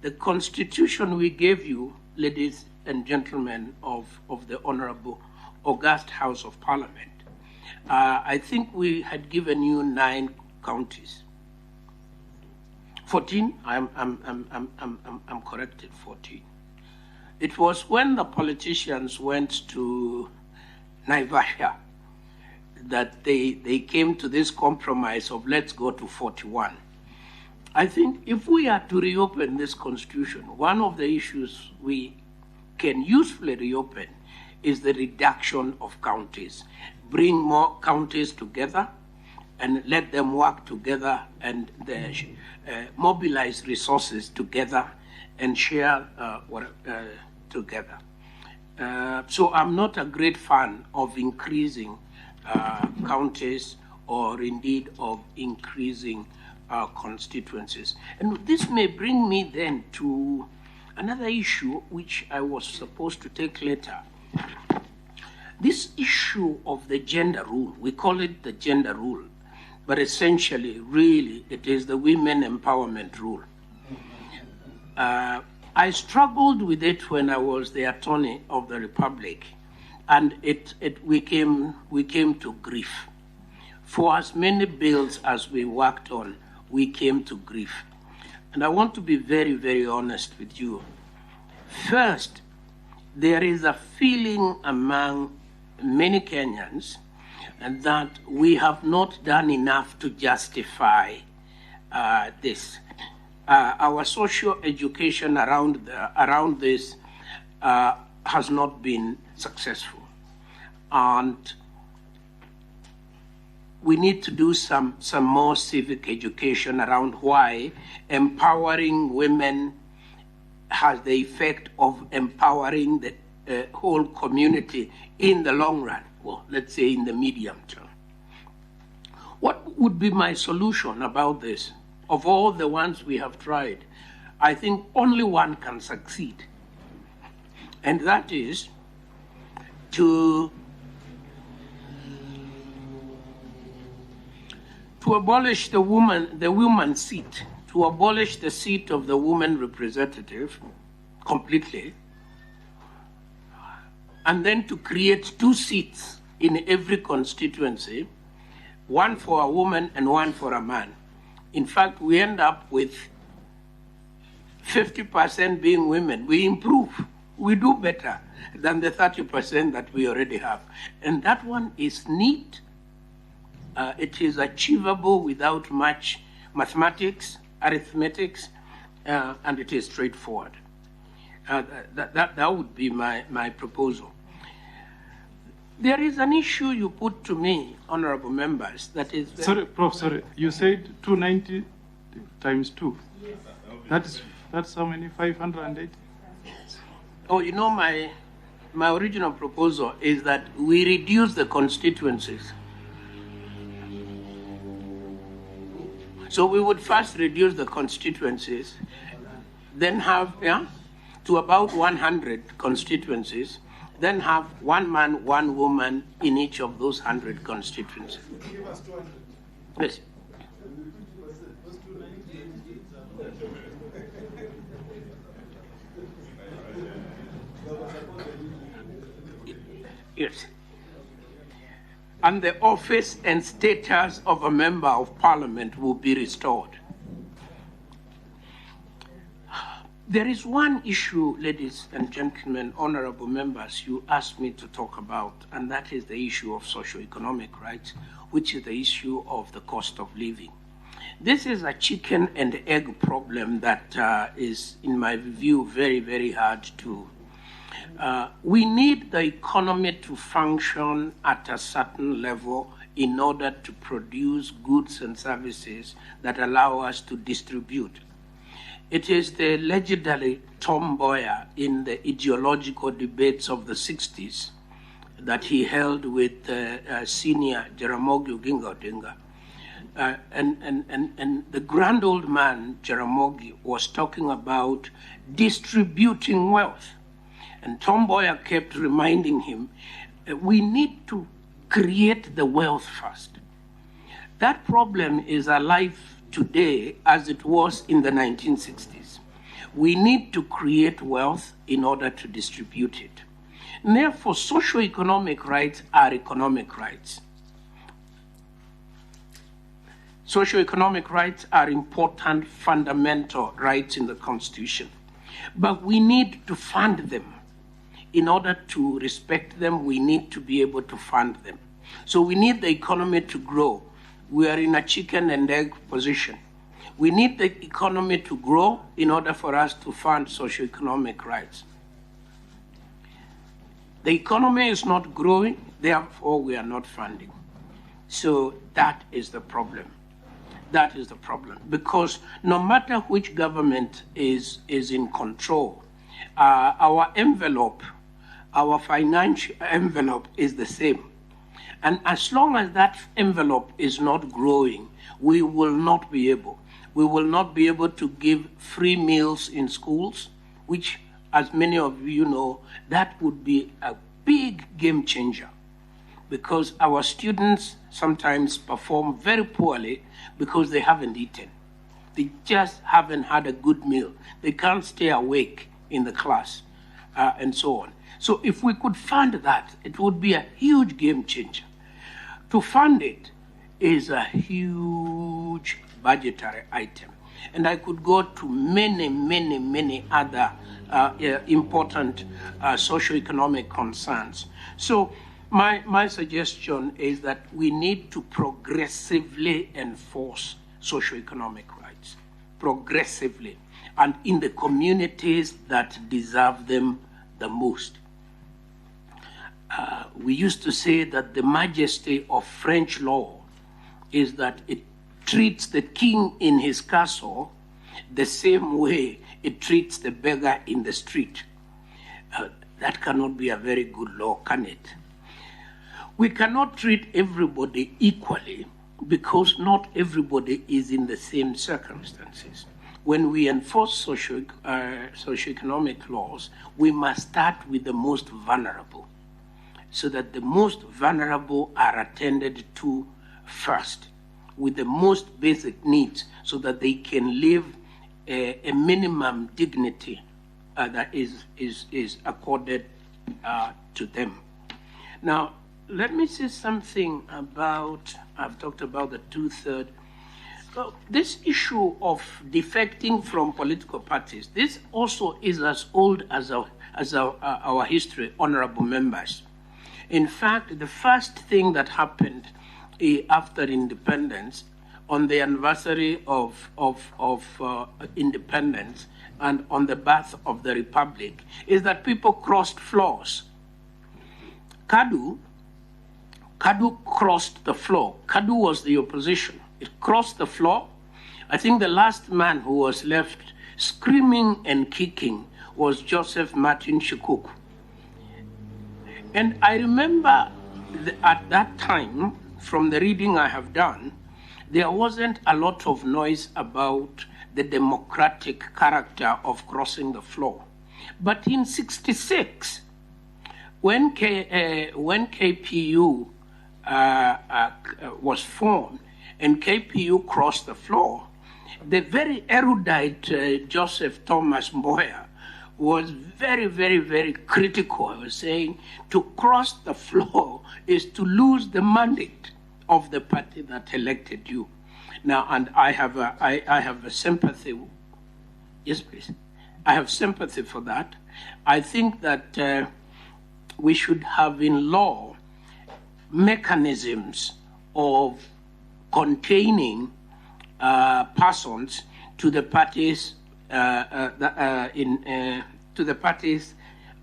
the constitution we gave you, ladies and gentlemen of the Honorable August House of Parliament, I think we had given you 9 counties. 14, I'm corrected, 14. It was when the politicians went to Naivasha that they came to this compromise of let's go to 41. I think if we are to reopen this constitution, one of the issues we can usefully reopen is the reduction of counties. Bring more counties together and let them work together and mobilize resources together and share together. So I'm not a great fan of increasing counties or indeed of increasing constituencies. And this may bring me then to another issue which I was supposed to take later. This issue of the gender rule, we call it the gender rule, but essentially, really, it is the women empowerment rule. I struggled with it when I was the Attorney of the Republic, and we came to grief. For as many bills as we worked on, we came to grief. And I want to be very, very honest with you. First, there is a feeling among many Kenyans that we have not done enough to justify this. Our social education around this has not been successful. And we need to do some more civic education around why empowering women has the effect of empowering the whole community in the long run, well, let's say in the medium term. What would be my solution about this? Of all the ones we have tried, I think only one can succeed. And that is to abolish the woman's seat, to abolish the seat of the woman representative completely, and then to create 2 seats in every constituency, one for a woman and one for a man. In fact, we end up with 50% being women. We improve. We do better than the 30% that we already have. And that one is neat. It is achievable without much mathematics, arithmetics, and it is straightforward. That would be my proposal. There is an issue you put to me, honorable members, that is... Sorry, Prof, sorry. You said 290 times 2. That's how many? 580? Oh, you know, my original proposal is that we reduce the constituencies. So we would first reduce the constituencies, then have, to about 100 constituencies, then have 1 man, 1 woman in each of those 100 constituencies. Give us 200. Yes. Yes. And the office and status of a member of parliament will be restored. There is one issue, ladies and gentlemen, honorable members, you asked me to talk about, and that is the issue of socioeconomic rights, which is the issue of the cost of living. This is a chicken and egg problem that is, in my view, very, very hard to. We need the economy to function at a certain level in order to produce goods and services that allow us to distribute. It is the legendary Tom Mboya in the ideological debates of the 60s that he held with senior Jaramogi Oginga Odinga. And the grand old man, Jaramogi, was talking about distributing wealth. And Tom Mboya kept reminding him, we need to create the wealth first. That problem is alive today as it was in the 1960s. We need to create wealth in order to distribute it. And therefore, socioeconomic rights are economic rights. Socioeconomic rights are important, fundamental rights in the Constitution. But we need to fund them. In order to respect them, we need to be able to fund them. So we need the economy to grow. We are in a chicken and egg position. We need the economy to grow in order for us to fund socioeconomic rights. The economy is not growing, therefore we are not funding. So that is the problem. That is the problem. Because no matter which government is in control, our envelope, our financial envelope is the same. And as long as that envelope is not growing, we will not be able. We will not be able to give free meals in schools, which, as many of you know, that would be a big game changer. Because our students sometimes perform very poorly because they haven't eaten. They just haven't had a good meal. They can't stay awake in the class, and so on. So if we could fund that, it would be a huge game changer. To fund it is a huge budgetary item. And I could go to many other important socioeconomic concerns. So my suggestion is that we need to progressively enforce socioeconomic rights, progressively, and in the communities that deserve them the most. We used to say that the majesty of French law is that it treats the king in his castle the same way it treats the beggar in the street. That cannot be a very good law, can it? We cannot treat everybody equally because not everybody is in the same circumstances. When we enforce socioeconomic laws, we must start with the most vulnerable, so that the most vulnerable are attended to first, with the most basic needs, so that they can live a minimum dignity that is accorded to them. Now, let me say something about, I've talked about the two-thirds. This issue of defecting from political parties, this also is as old as our history, honorable members. In fact, the first thing that happened after independence, on the anniversary of independence and on the birth of the Republic, is that people crossed floors. Kadu crossed the floor. Kadu was the opposition. It crossed the floor. I think the last man who was left screaming and kicking was Joseph Martin Shukuk. And I remember at that time, from the reading I have done, there wasn't a lot of noise about the democratic character of crossing the floor. But in '66, when KPU was formed and KPU crossed the floor, the very erudite Joseph Thomas Mboya was very, very, very critical. I was saying to cross the floor is to lose the mandate of the party that elected you. Now, and I have a sympathy. Yes, please. I have sympathy for that. I think that we should have in law mechanisms of containing persons to the parties to the parties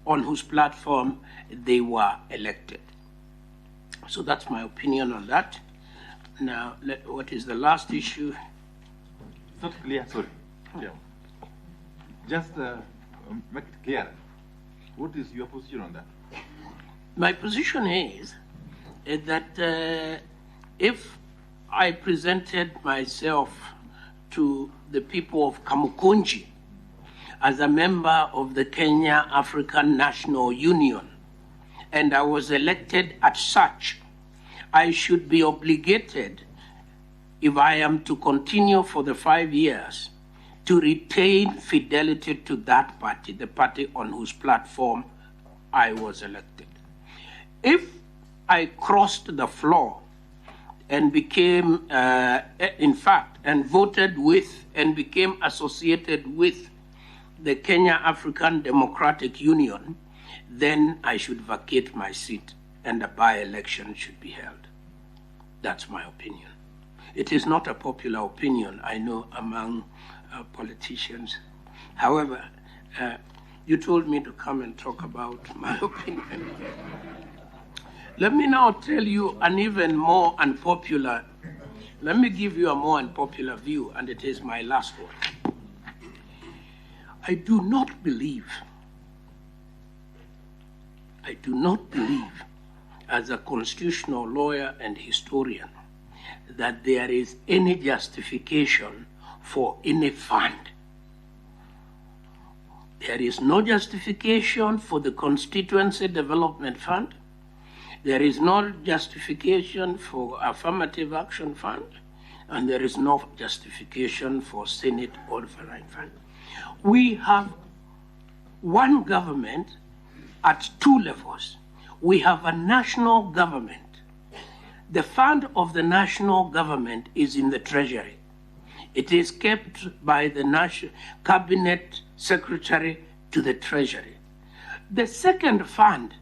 on whose platform they were elected. So that's my opinion on that. Now, what is the last issue? It's not clear, sorry. Yeah. Just make it clear. What is your position on that? My position is that if I presented myself to the people of Kamukunji as a member of the Kenya African National Union, and I was elected as such, I should be obligated, if I am to continue for the 5 years, to retain fidelity to that party, the party on whose platform I was elected. If I crossed the floor and became, in fact, and voted with and became associated with the Kenya African Democratic Union, then I should vacate my seat and a by-election should be held. That's my opinion. It is not a popular opinion, I know, among politicians. However, you told me to come and talk about my opinion. Let me now tell you an even more unpopular, let me give you a more unpopular view, and it is my last one. I do not believe, as a constitutional lawyer and historian, that there is any justification for any fund. There is no justification for the Constituency Development Fund. There is no justification for Affirmative Action Fund, and there is no justification for Senate Override Fund. We have one government at two levels. We have a national government. The fund of the national government is in the Treasury. It is kept by the National Cabinet Secretary to the Treasury. The second fund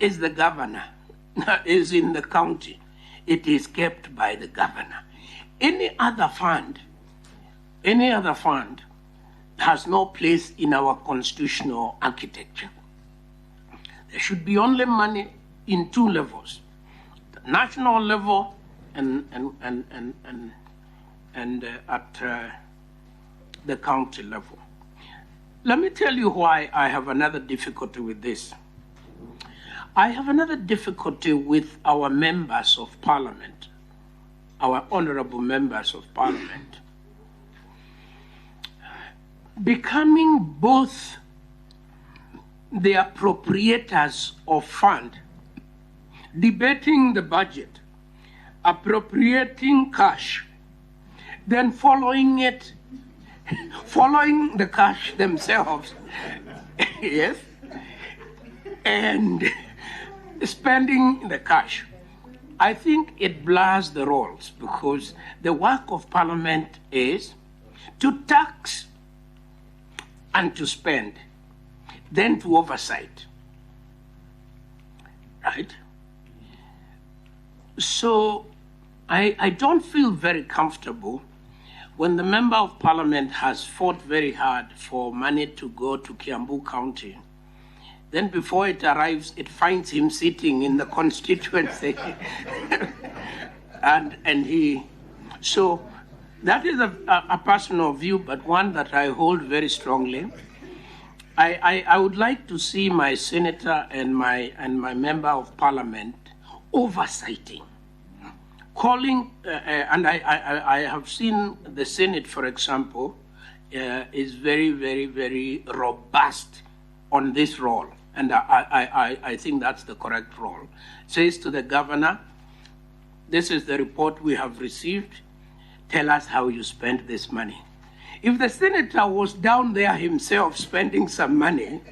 is the governor, is in the county. It is kept by the governor. Any other fund has no place in our constitutional architecture. There should be only money in two levels, the national level and at the county level. Let me tell you why I have another difficulty with this. I have another difficulty with our members of parliament, our honorable members of parliament, becoming both the appropriators of fund, debating the budget, appropriating cash, then following the cash themselves, yes, and spending the cash. I think it blurs the roles, because the work of parliament is to tax and to spend, then to oversight, right? So I don't feel very comfortable when the member of parliament has fought very hard for money to go to Kiambu County. Then before it arrives, it finds him sitting in the constituency. So that is a personal view, but one that I hold very strongly. I would like to see my senator and my member of parliament oversighting, calling, and I have seen the Senate, for example, is very, very, very robust on this role, and I think that's the correct role. Says to the governor, this is the report we have received, tell us how you spent this money. If the senator was down there himself spending some money,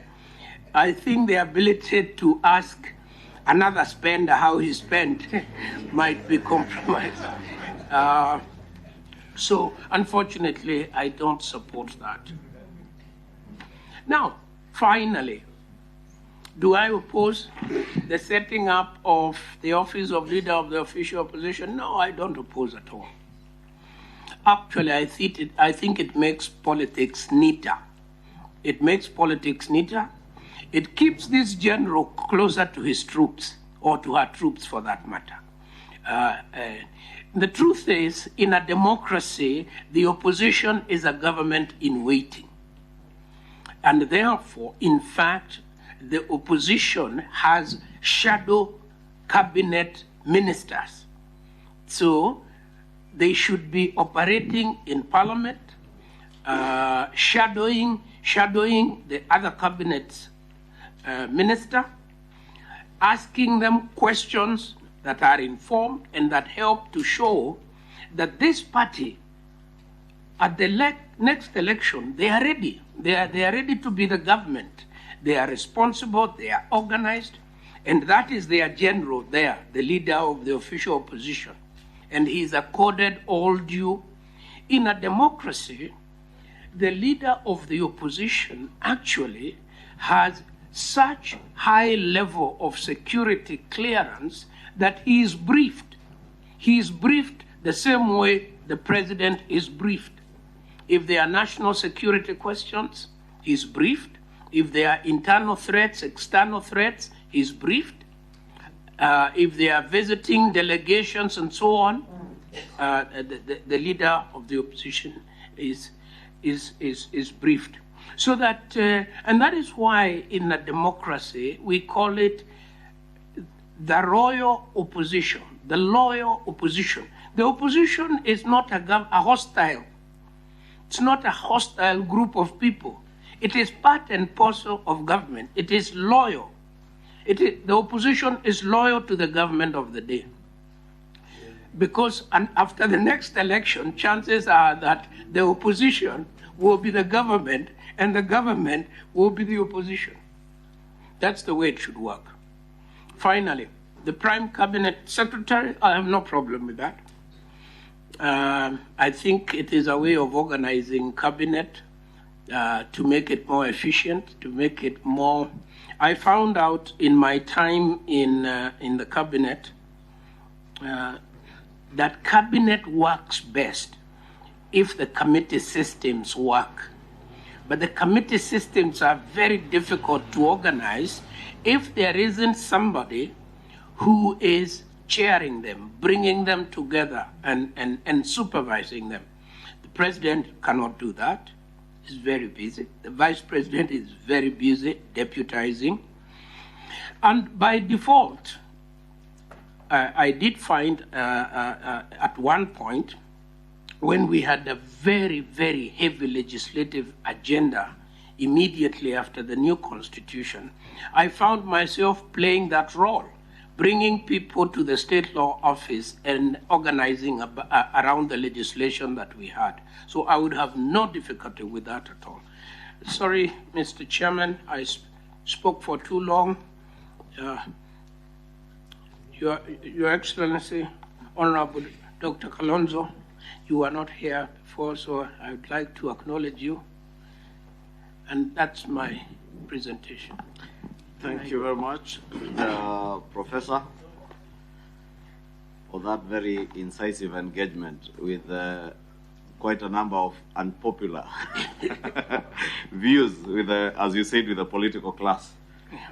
I think the ability to ask another spender how he spent might be compromised. So unfortunately, I don't support that. Now, finally, do I oppose the setting up of the office of leader of the official opposition? No, I don't oppose at all. Actually, I think it makes politics neater. It makes politics neater. It keeps this general closer to his troops, or to her troops for that matter. The truth is, in a democracy, the opposition is a government in waiting. And therefore, in fact, the opposition has shadow cabinet ministers. So they should be operating in parliament, shadowing the other cabinet minister, asking them questions that are informed and that help to show that this party, at the next election, they are ready. They are ready to be the government. They are responsible, they are organized, and that is their general there, the leader of the official opposition. And he is accorded all due. In a democracy, the leader of the opposition actually has such high level of security clearance that he is briefed. He is briefed the same way the president is briefed. If there are national security questions, he's briefed. If there are internal threats, external threats, he's briefed. If they are visiting delegations and so on, the leader of the opposition is briefed. So that, and that is why in a democracy we call it the royal opposition, the loyal opposition. The opposition is not a hostile. It's not a hostile group of people. It is part and parcel of government. It is loyal. The opposition is loyal to the government of the day. Because after the next election, chances are that the opposition will be the government and the government will be the opposition. That's the way it should work. Finally, the Prime Cabinet Secretary, I have no problem with that. I think it is a way of organizing cabinet to make it more efficient, to make it more... I found out in my time in the cabinet that cabinet works best if the committee systems work. But the committee systems are very difficult to organize if there isn't somebody who is chairing them, bringing them together and supervising them. The president cannot do that. He's very busy. The vice president is very busy deputizing. And by default, I did find at one point, when we had a very, very heavy legislative agenda immediately after the new constitution, I found myself playing that role, bringing people to the state law office and organizing around the legislation that we had. So I would have no difficulty with that at all. Sorry, Mr. Chairman, I spoke for too long. Your Excellency, Honorable Dr. Kalonzo, you were not here before, so I would like to acknowledge you. And that's my presentation. Thank you very much, Professor, for that very incisive engagement with quite a number of unpopular views, with as you said, with the political class. Yeah.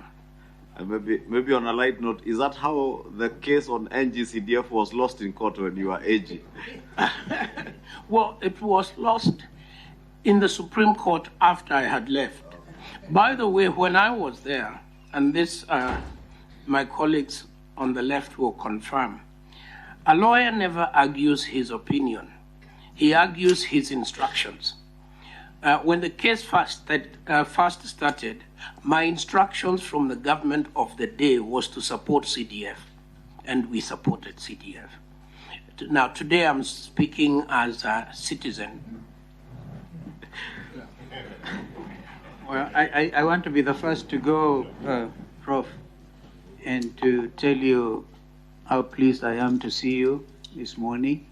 And maybe on a light note, is that how the case on NGCDF was lost in court when you were AG? Well, it was lost in the Supreme Court after I had left. By the way, when I was there, and this my colleagues on the left will confirm, a lawyer never argues his opinion. He argues his instructions. When the case first started, my instructions from the government of the day was to support CDF, and we supported CDF. Now, today I'm speaking as a citizen. Well, I want to be the first to go, Prof, and to tell you how pleased I am to see you this morning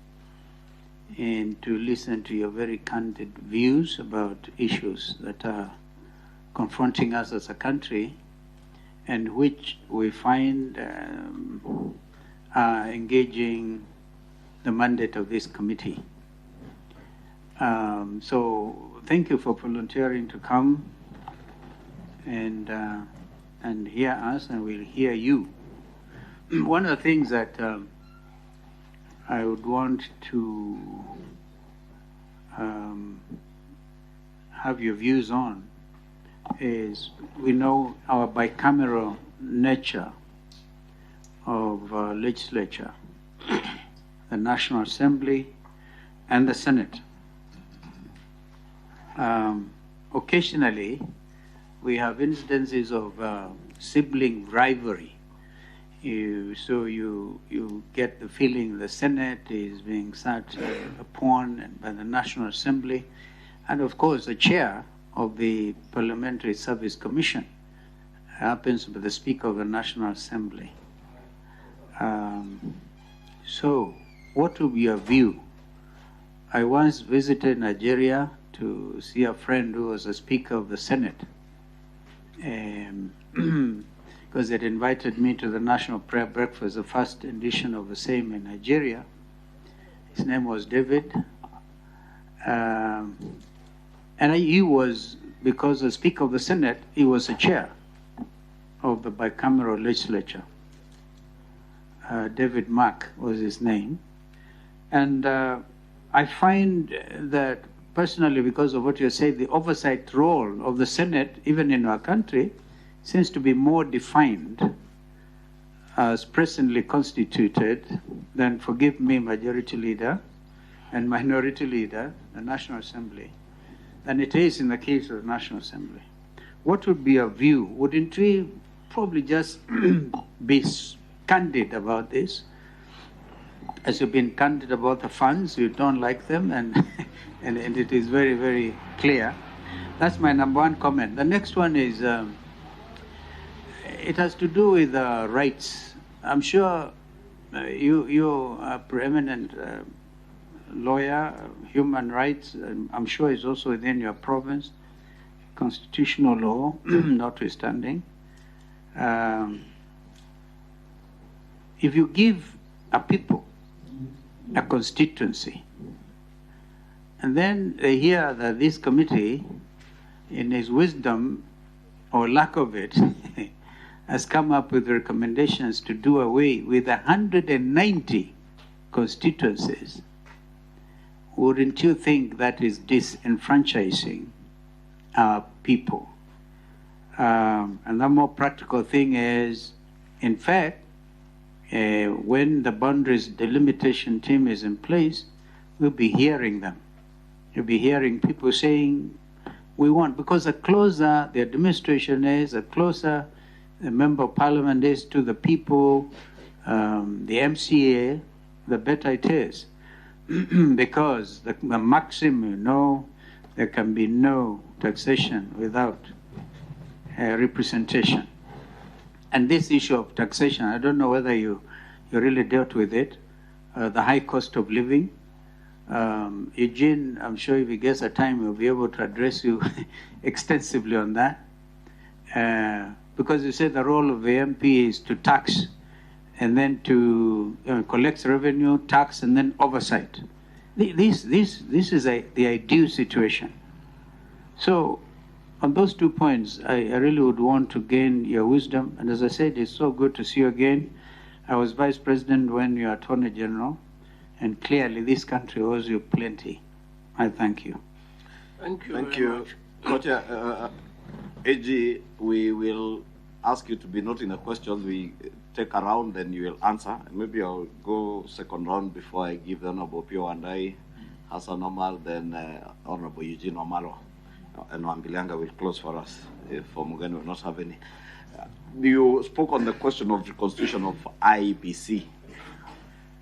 and to listen to your very candid views about issues that are confronting us as a country and which we find are engaging the mandate of this committee. So thank you for volunteering to come and hear us, and we'll hear you. One of the things that I would want to have your views on is, we know our bicameral nature of legislature, the National Assembly and the Senate. Occasionally, we have instances of sibling rivalry. So you get the feeling the Senate is being sat upon by the National Assembly, and of course the chair of the Parliamentary Service Commission happens to be the Speaker of the National Assembly. So what would be your view? I once visited Nigeria to see a friend who was a Speaker of the Senate, because they'd invited me to the National Prayer Breakfast, the first edition of the same in Nigeria. His name was David. And he was, because the Speaker of the Senate, he was a chair of the bicameral legislature. David Mack was his name. And I find that personally, because of what you said, the oversight role of the Senate, even in our country, seems to be more defined as presently constituted than, forgive me, Majority Leader and Minority Leader, the National Assembly, than it is in the case of the National Assembly. What would be your view? Wouldn't we probably just be candid about this? As you've been candid about the funds, you don't like them, and it is very, very clear. That's my number one comment. The next one is, it has to do with rights. I'm sure you are a preeminent lawyer, human rights, I'm sure is also within your province, constitutional law notwithstanding. If you give a people a constituency, and then they hear that this committee, in its wisdom or lack of it, has come up with recommendations to do away with 190 constituencies, wouldn't you think that is disenfranchising our people? And the more practical thing is, in fact, when the boundaries delimitation team is in place, we'll be hearing them. You'll be hearing people saying, we want, because the closer the administration is, the closer the member of parliament is to the people, the MCA, the better it is. Because the maxim, there can be no taxation without representation. And this issue of taxation, I don't know whether you really dealt with it, the high cost of living. Eugene, I'm sure if he gets a time, he'll be able to address you extensively on that. Because you said the role of the MP is to tax and then to collect revenue, tax, and then oversight. This is the ideal situation. So on those 2 points, I really would want to gain your wisdom. And as I said, it's so good to see you again. I was Vice President when you were Attorney General, and clearly this country owes you plenty. I thank you. Thank you. Thank you. Kocha, AG, we will ask you to be noting the questions we take around, then you will answer. And maybe I'll go second round before I give the Honorable Pio Wandai, Hassan Omar, then Honorable Eugene Omaro. And Wambilianga will close for us if Mugeni will not have any. You spoke on the question of the constitution of IEBC.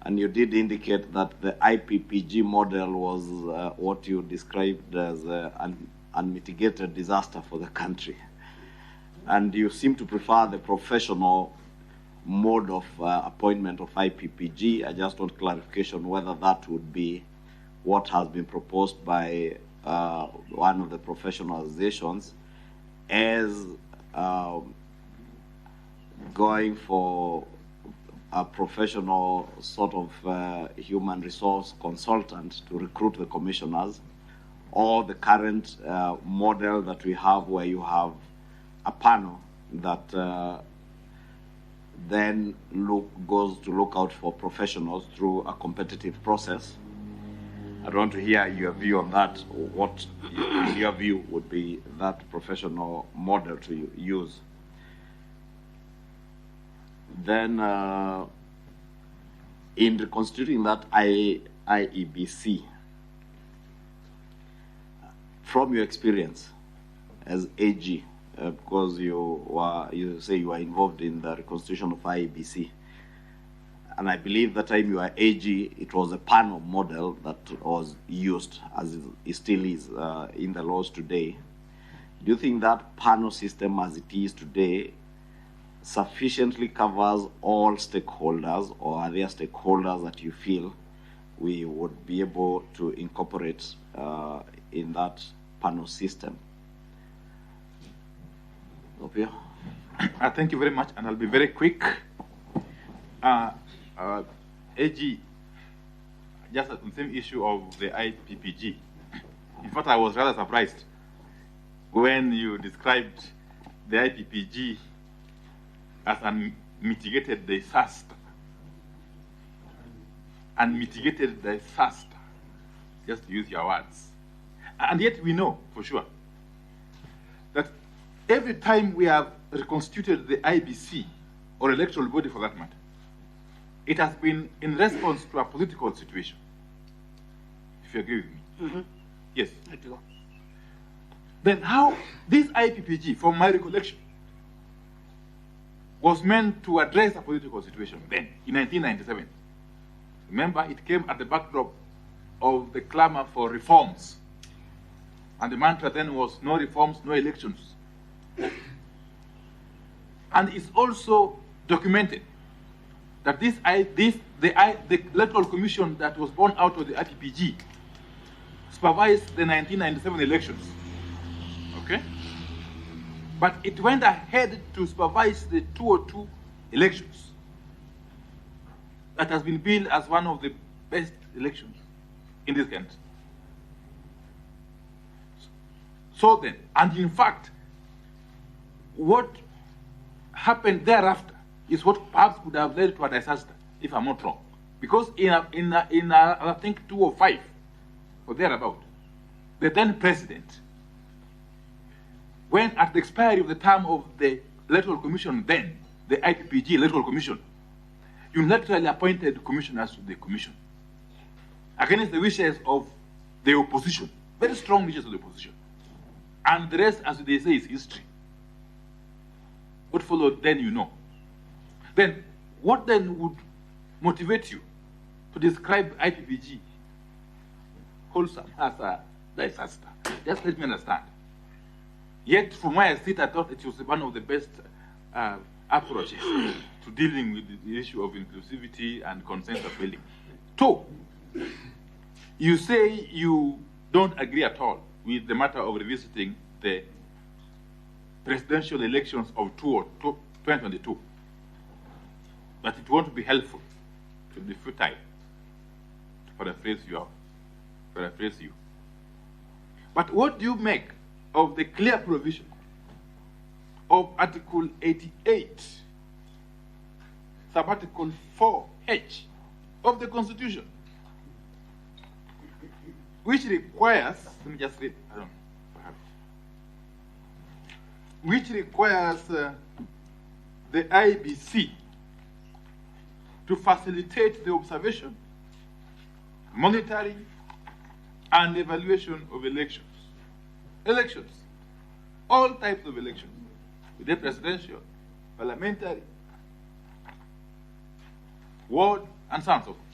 and you did indicate that the IPPG model was what you described as an unmitigated disaster for the country. And you seem to prefer the professional mode of appointment of IPPG. I just want clarification whether that would be what has been proposed by one of the professional organizations as going for a professional sort of human resource consultant to recruit the commissioners, or the current model that we have where you have a panel that then goes to look out for professionals through a competitive process. I want to hear your view on that. What, in your view, would be that professional model to use? Then, in reconstituting that IEBC, from your experience as AG, because you say you are involved in the reconstitution of IEBC, and I believe that time you were AG, it was a panel model that was used, as it still is in the laws today. Do you think that panel system as it is today sufficiently covers all stakeholders, or are there stakeholders that you feel we would be able to incorporate in that panel system? Opio? Thank you very much, and I'll be very quick. AG, just on the same issue of the IPPG. In fact, I was rather surprised when you described the IPPG as unmitigated disaster. Unmitigated disaster, just to use your words. And yet we know for sure that every time we have reconstituted the IBC, or electoral body for that matter, it has been in response to a political situation. If you agree with me. Mm-hmm. Yes. I do. Then how this IPPG, from my recollection, was meant to address a political situation then, in 1997. Remember, it came at the backdrop of the clamor for reforms. And the mantra then was no reforms, no elections. And it's also documented that the Electoral Commission that was born out of the IPPG supervised the 1997 elections. Okay? But it went ahead to supervise the 2002 elections. That has been billed as one of the best elections in this country. So then, and in fact, what happened thereafter is what perhaps would have led to a disaster, if I'm not wrong. Because in I think 2005, or thereabout, the then president, when at the expiry of the term of the Electoral Commission then, the IPPG Electoral Commission, unilaterally appointed commissioners to the commission against the wishes of the opposition, very strong wishes of the opposition. And the rest, as they say, is history. What followed then, you know. Then, what then would motivate you to describe IPPG wholesome as a disaster? Just let me understand. Yet, from where I sit, I thought it was one of the best approaches to dealing with the issue of inclusivity and consensus building. Two, you say you don't agree at all with the matter of revisiting the presidential elections of 2022. But it won't be helpful, it will be futile, to paraphrase you. But what do you make of the clear provision of Article 88, sub-Article 4H of the Constitution, which requires, let me just read, I don't know, perhaps, which requires the IBC to facilitate the observation, monitoring, and evaluation of elections. Elections, all types of elections, whether presidential, parliamentary, ward, and so on and so forth.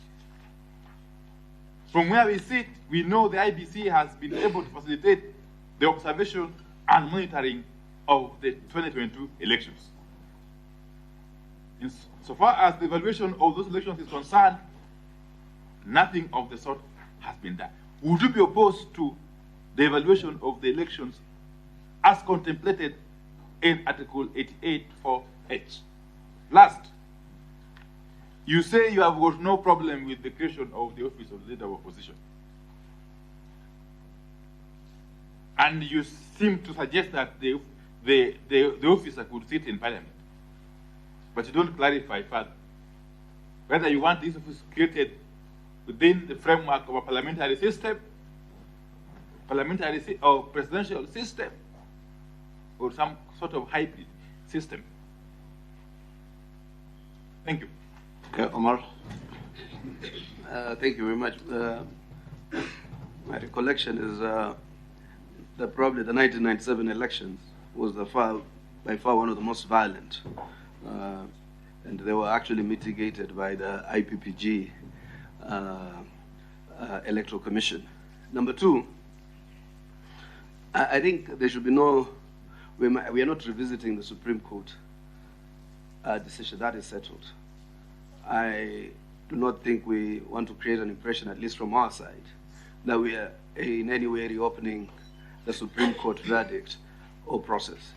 From where we sit, we know the IBC has been able to facilitate the observation and monitoring of the 2022 elections. So far as the evaluation of those elections is concerned, nothing of the sort has been done. Would you be opposed to the evaluation of the elections as contemplated in Article 88 4H? Last, you say you have got no problem with the creation of the office of the leader of opposition. And you seem to suggest that the officer could sit in parliament. But you don't clarify further whether you want this office created within the framework of a parliamentary system, or presidential system, or some sort of hybrid system. Thank you. Okay, Omar. Thank you very much. My recollection is that probably the 1997 elections was by far one of the most violent, and they were actually mitigated by the IPPG Electoral Commission. Number two, I think there should be we are not revisiting the Supreme Court decision. That is settled. I do not think we want to create an impression, at least from our side, that we are in any way reopening the Supreme Court verdict or process.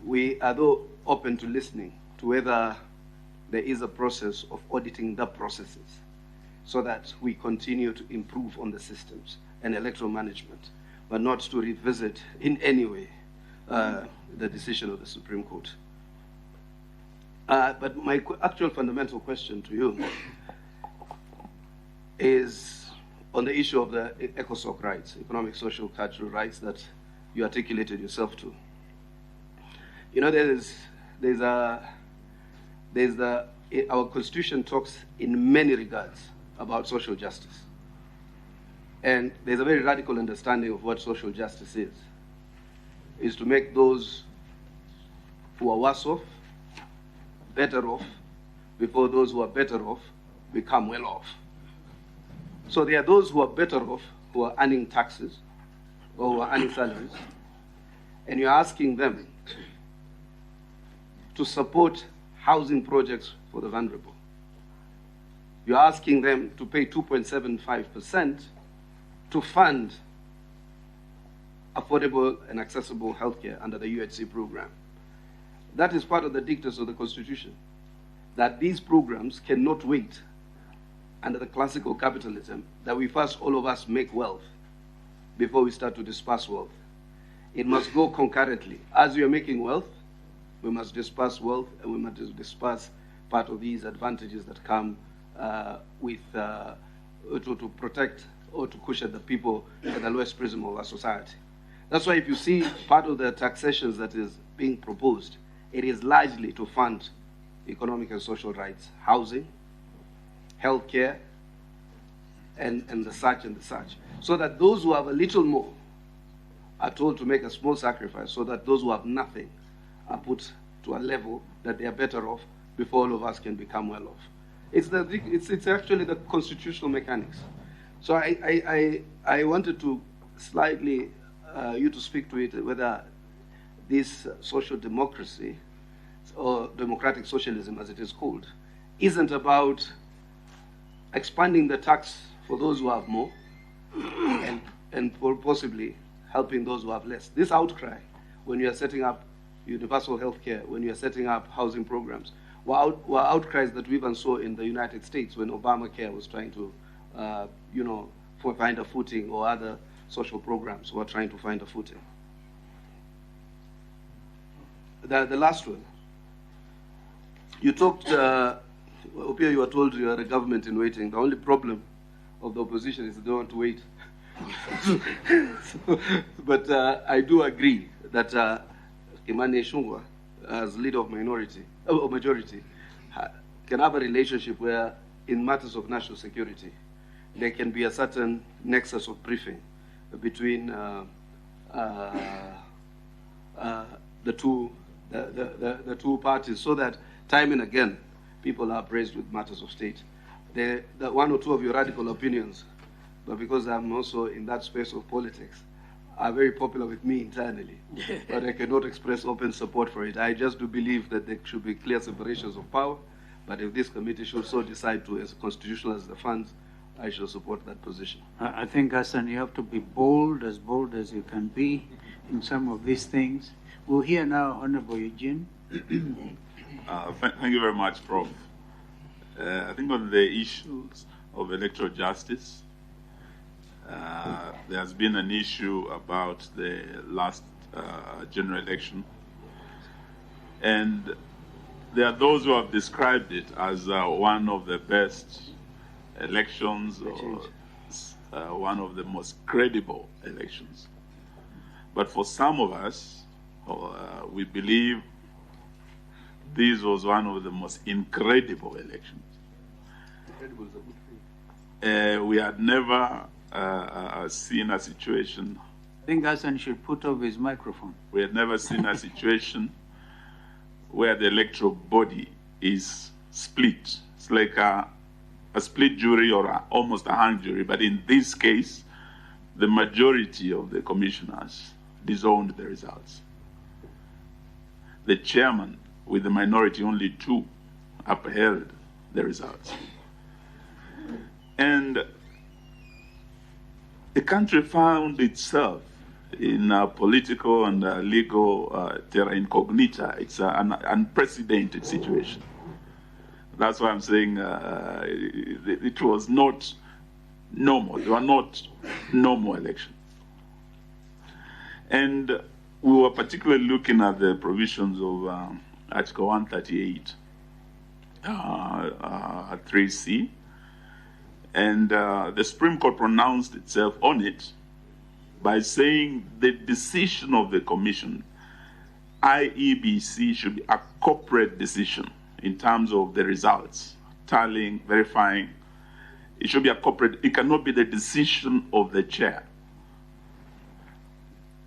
We are, though, open to listening to whether there is a process of auditing the processes so that we continue to improve on the systems and electoral management, but not to revisit in any way the decision of the Supreme Court. But my actual fundamental question to you is on the issue of the ECOSOC rights, economic, social, cultural rights that you articulated yourself to. You know, our Constitution talks in many regards about social justice. And there's a very radical understanding of what social justice is to make those who are worse off better off before those who are better off become well off. So there are those who are better off who are earning taxes or who are earning salaries, and you're asking them to support housing projects for the vulnerable. You're asking them to pay 2.75% to fund affordable and accessible healthcare under the UHC program. That is part of the dictates of the Constitution, that these programs cannot wait under the classical capitalism, that we first, all of us, make wealth before we start to disperse wealth. It must go concurrently. As we are making wealth, we must disperse wealth, and we must disperse part of these advantages that come to protect or to cushion the people at the lowest prism of our society. That's why if you see part of the taxations that is being proposed, it is largely to fund economic and social rights, housing, healthcare, and the such, so that those who have a little more are told to make a small sacrifice, so that those who have nothing are put to a level that they are better off before all of us can become well off. It's actually the constitutional mechanics. So I wanted to slightly you to speak to it, whether this social democracy or democratic socialism, as it is called, isn't about expanding the tax for those who have more and for possibly helping those who have less. This outcry, when you are setting up universal health care, when you are setting up housing programs, were outcries that we even saw in the United States when Obamacare was trying to, find a footing, or other social programs were trying to find a footing. The last one. You talked, Opia, you were told you are a government in waiting. The only problem of the opposition is they don't want to wait. But I do agree that Imani Ichung'wah, as leader of majority, can have a relationship where, in matters of national security, there can be a certain nexus of briefing between the two parties, so that time and again people are appraised with matters of state. The one or two of your radical opinions but because I'm also in that space of politics, are very popular with me internally, but I cannot express open support for it. I just do believe that there should be clear separations of power, but if this committee should so decide to, as constitutional as the funds, I shall support that position. I think, Hassan, you have to be bold as you can be in some of these things. We'll hear now Honorable Eugene. Thank you very much, Prof. I think on the issues of electoral justice, there has been an issue about the last general election. And there are those who have described it as one of the best elections or one of the most credible elections. But for some of us, we believe this was one of the most incredible elections. Incredible is a good thing. We had never seen a situation. I think Hassan should put off his microphone. We had never seen a situation where the electoral body is split. It's like a split jury or almost a hung jury, but in this case, the majority of the commissioners disowned the results. The chairman, with the minority, only 2, upheld the results. And the country found itself in a political and legal terra incognita. It's an unprecedented situation. That's why I'm saying it was not normal. They were not normal elections. And we were particularly looking at the provisions of Article 138, 3C. And the Supreme Court pronounced itself on it by saying the decision of the Commission, IEBC, should be a corporate decision in terms of the results, tallying, verifying. It should be a corporate, it cannot be the decision of the chair.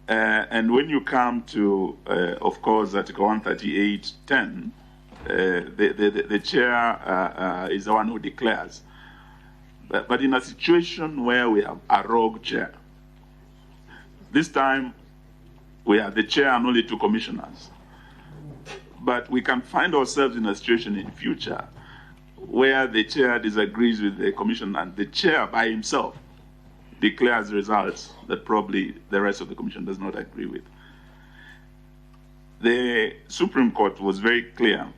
And when you come to, of course, Article 138.10, the chair is the one who declares. But in a situation where we have a rogue chair, this time we have the chair and only 2 commissioners. But we can find ourselves in a situation in future where the chair disagrees with the commission and the chair by himself declares results that probably the rest of the commission does not agree with. The Supreme Court was very clear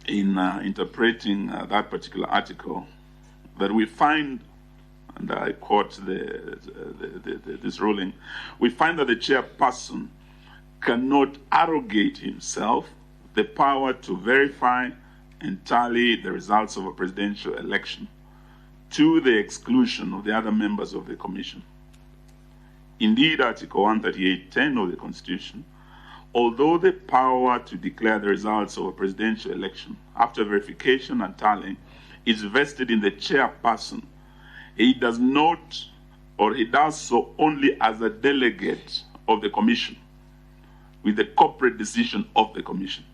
in interpreting that particular article, that we find, and I quote this ruling, we find that the chairperson cannot arrogate himself the power to verify and tally the results of a presidential election to the exclusion of the other members of the commission. Indeed, Article 138.10 of the Constitution, although the power to declare the results of a presidential election after verification and tallying is vested in the chairperson, he does not, or he does so only as a delegate of the commission, with the corporate decision of the commission.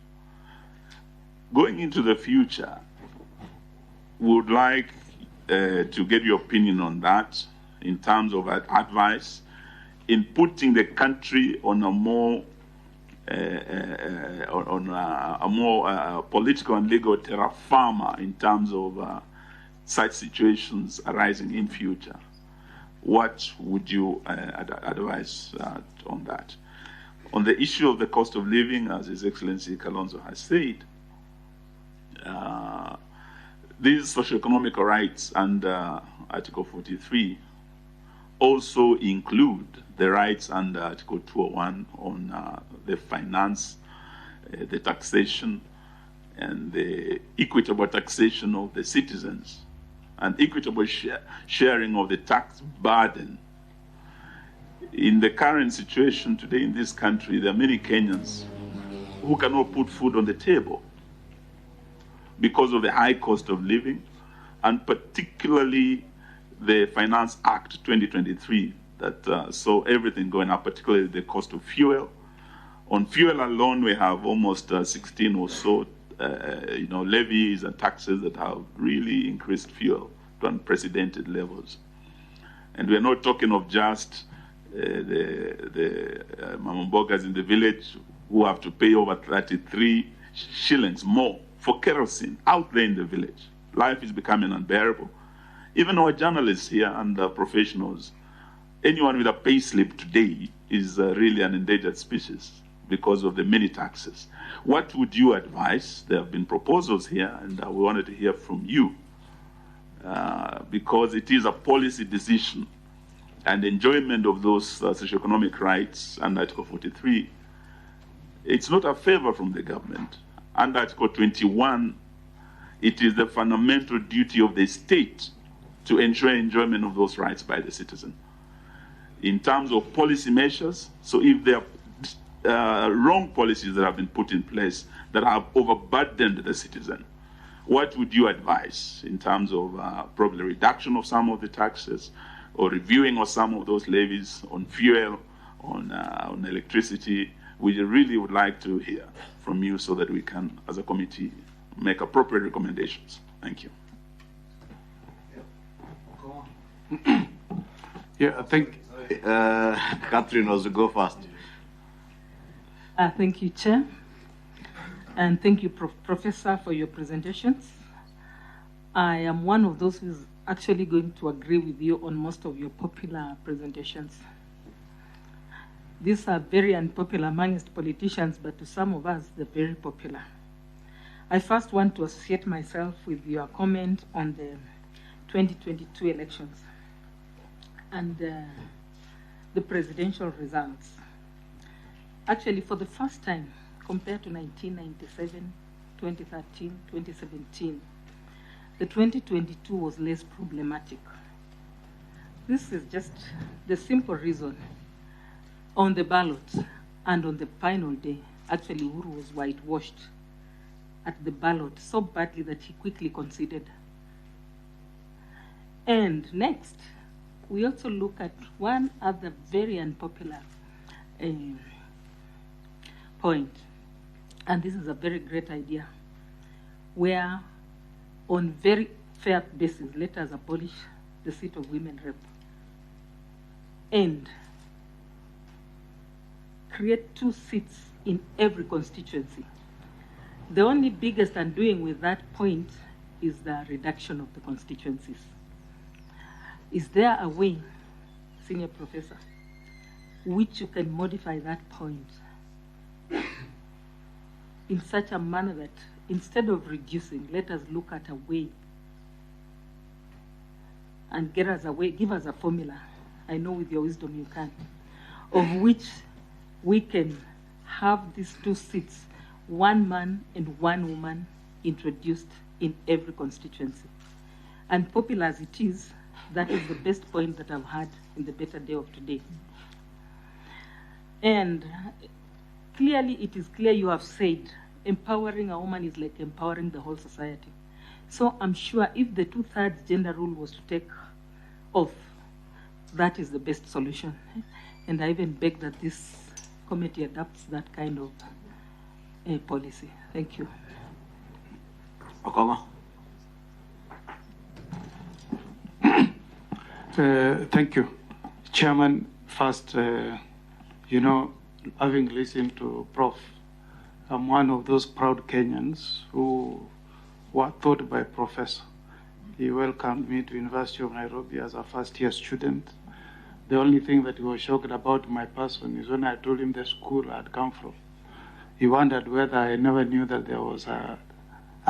Going into the future, we would like to get your opinion on that in terms of advice in putting the country on a more political and legal terra firma in terms of such situations arising in future. What would you advise on that? On the issue of the cost of living, as His Excellency Kalonzo has said, these socioeconomic rights under Article 43 also include the rights under Article 201 on the finance, the taxation, and the equitable taxation of the citizens, and equitable sharing of the tax burden. In the current situation today in this country, there are many Kenyans who cannot put food on the table because of the high cost of living, and particularly the Finance Act 2023 that saw everything going up, particularly the cost of fuel. On fuel alone, we have almost 16 or so levies and taxes that have really increased fuel to unprecedented levels. And we're not talking of just the Mamambogas in the village who have to pay over 33 shillings more for kerosene out there in the village. Life is becoming unbearable. Even our journalists here and professionals, anyone with a pay slip today is really an endangered species because of the many taxes. What would you advise? There have been proposals here, and we wanted to hear from you, because it is a policy decision, and enjoyment of those socioeconomic rights under Article 43, it's not a favor from the government. Under Article 21, it is the fundamental duty of the state to ensure enjoyment of those rights by the citizen. In terms of policy measures, so if there are wrong policies that have been put in place that have overburdened the citizen, what would you advise in terms of probably reduction of some of the taxes or reviewing of some of those levies on fuel, on electricity? We really would like to hear from you so that we can, as a committee, make appropriate recommendations. Thank you. Yeah, I think Catherine was to go first. Thank you, Chair. And thank you, Professor, for your presentations. I am one of those who is actually going to agree with you on most of your popular presentations. These are very unpopular amongst politicians, but to some of us, they're very popular. I first want to associate myself with your comment on the 2022 elections and the presidential results. Actually, for the first time, compared to 1997, 2013, 2017, the 2022 was less problematic. This is just the simple reason. On the ballot and on the final day, actually Uhuru was whitewashed at the ballot so badly that he quickly conceded. And next, we also look at one other very unpopular point, and this is a very great idea, where on very fair basis, let us abolish the seat of women rep and create 2 seats in every constituency. The only biggest undoing with that point is the reduction of the constituencies. Is there a way, Senior Professor, which you can modify that point in such a manner that instead of reducing, let us look at a way and get us a way, give us a formula, I know with your wisdom you can, of which we can have these 2 seats, 1 man and 1 woman, introduced in every constituency. And popular as it is, that is the best point that I've had in the better day of today. And clearly, it is clear you have said empowering a woman is like empowering the whole society. So I'm sure if the 2/3 gender rule was to take off, that is the best solution. And I even beg that this committee adopts that kind of policy. Thank you. Okoma. Thank you. Chairman, first, you know, having listened to Prof, I'm one of those proud Kenyans who were taught by Professor. He welcomed me to University of Nairobi as a first-year student. The only thing that he was shocked about my person is when I told him the school I had come from. He wondered whether I never knew that there was a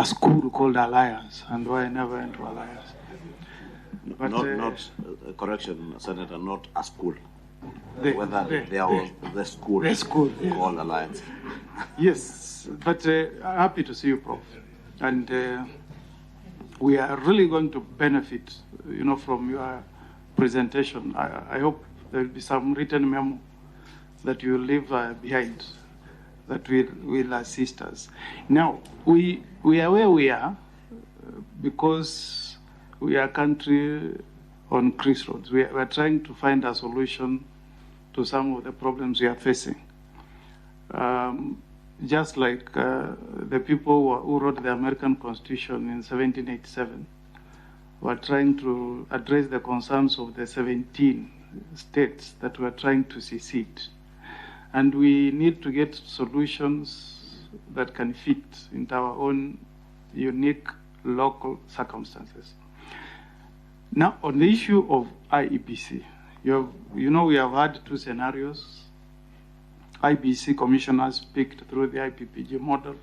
school called Alliance and why I never went to Alliance. But, correction, Senator, not a school. There was the school, yeah, called Alliance. Yes, but happy to see you, Prof. And we are really going to benefit, you know, from your presentation. I hope there will be some written memo that you will leave behind that will assist us. Now, we are where we are because we are a country on crossroads. We are trying to find a solution to some of the problems we are facing. Just like the people who wrote the American Constitution in 1787, were trying to address the concerns of the 17 states that were trying to secede. And we need to get solutions that can fit into our own unique local circumstances. Now, on the issue of IEBC, we have had two scenarios. IBC commissioners picked through the IPPG model,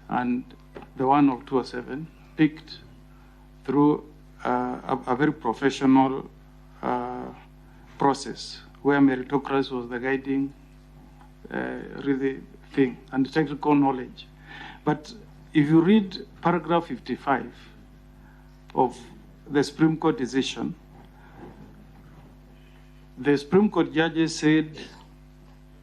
and the one of 2007 picked through a very professional process where meritocracy was the guiding really thing and technical knowledge. But if you read paragraph 55 of the Supreme Court decision, the Supreme Court judges said,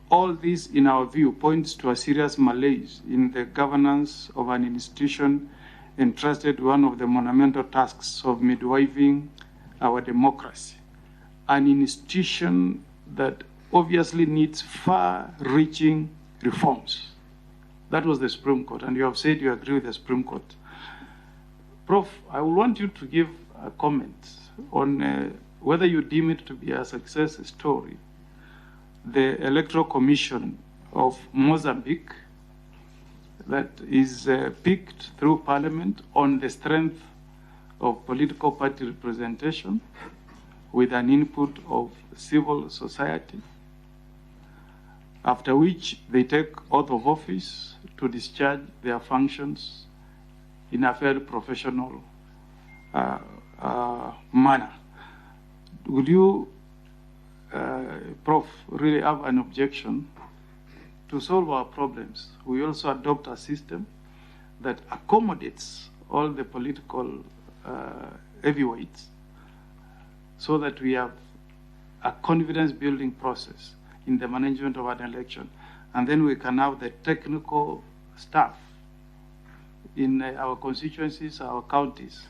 all this, in our view, points to a serious malaise in the governance of an institution entrusted one of the monumental tasks of midwifing our democracy, an institution that obviously needs far-reaching reforms. That was the Supreme Court, and you have said you agree with the Supreme Court. Prof, I would want you to give a comment on whether you deem it to be a success story, the Electoral Commission of Mozambique that is picked through Parliament on the strength of political party representation with an input of civil society, after which they take oath of office to discharge their functions in a very professional manner. Would you, Prof, really have an objection to solve our problems? We also adopt a system that accommodates all the political heavyweights so that we have a confidence-building process in the management of an election. And then we can have the technical staff in our constituencies, our counties,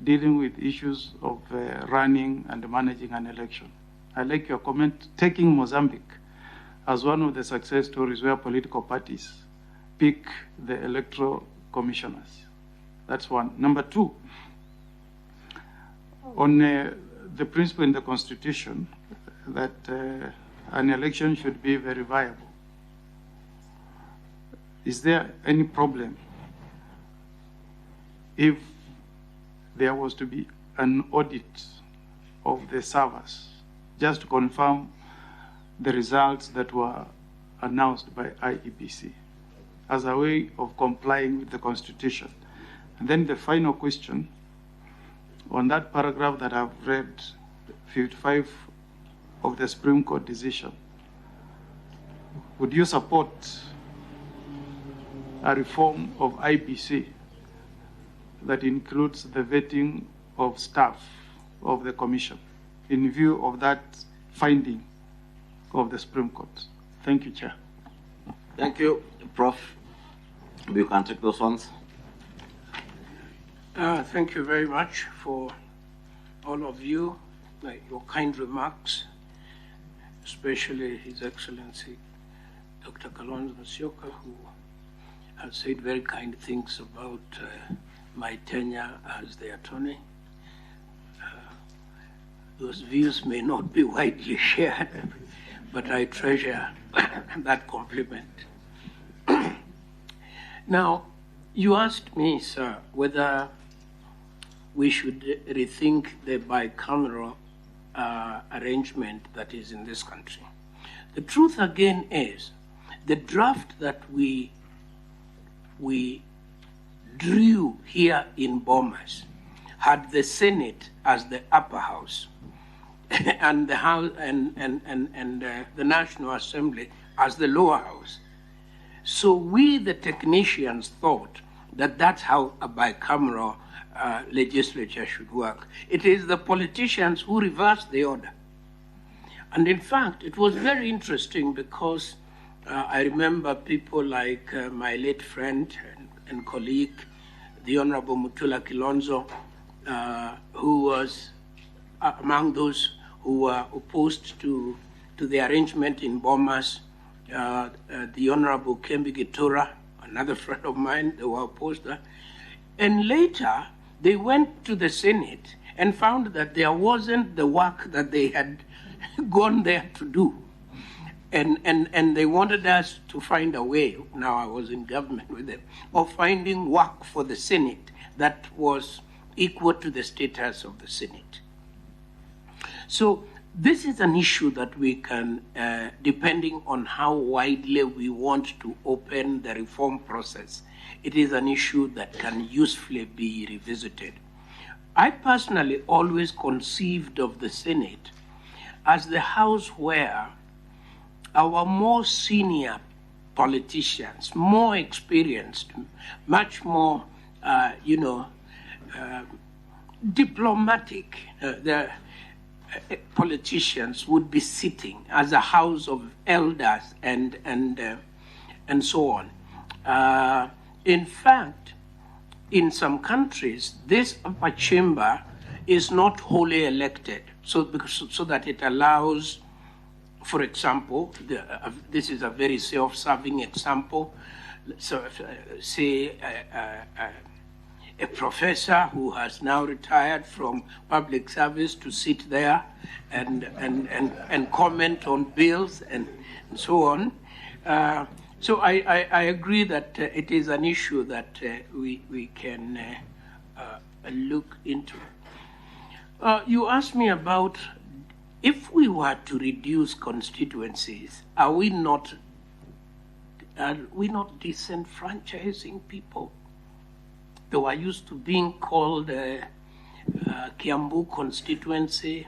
dealing with issues of running and managing an election. I like your comment, taking Mozambique as one of the success stories where political parties pick the electoral commissioners. That's one. Number two, on the principle in the Constitution that an election should be very viable. Is there any problem if there was to be an audit of the servers just to confirm the results that were announced by IEBC as a way of complying with the Constitution? And then the final question on that paragraph that I've read, 55 of the Supreme Court decision, would you support a reform of IBC that includes the vetting of staff of the Commission in view of that finding of the Supreme Court? Thank you, Chair. Thank you, Prof. You can take those ones. Thank you very much for all of you, your kind remarks, especially His Excellency Dr. Kalonzo Musyoka, who has said very kind things about my tenure as the attorney. Those views may not be widely shared, but I treasure that compliment. Now, you asked me, sir, whether we should rethink the bicameral arrangement that is in this country. The truth again is, the draft that we drew here in Bomas had the Senate as the upper house and the House and the National Assembly as the lower house. So we, the technicians, thought that that's how a bicameral legislature should work. It is the politicians who reversed the order. And in fact, it was very interesting because I remember people like my late friend and colleague, the Honorable Mutula Kilonzo, who was among those who were opposed to the arrangement in Bomas, the Honorable Kembi Gitura, another friend of mine, they were opposed. And later, They went to the Senate and found that there wasn't the work that they had gone there to do. And they wanted us to find a way, now I was in government with them, of finding work for the Senate that was equal to the status of the Senate. So this is an issue that we can, depending on how widely we want to open the reform process, it is an issue that can usefully be revisited. I personally always conceived of the Senate as the house where our more senior politicians, more experienced, much more, diplomatic, politicians would be sitting as a house of elders and so on. In fact, in some countries, this upper chamber is not wholly elected, so that it allows, for example, this is a very self-serving example. So, say a professor who has now retired from public service to sit there and comment on bills and so on. So I agree that it is an issue that we can look into. You asked me about if we were to reduce constituencies, are we not disenfranchising people? They were used to being called Kiambu constituency,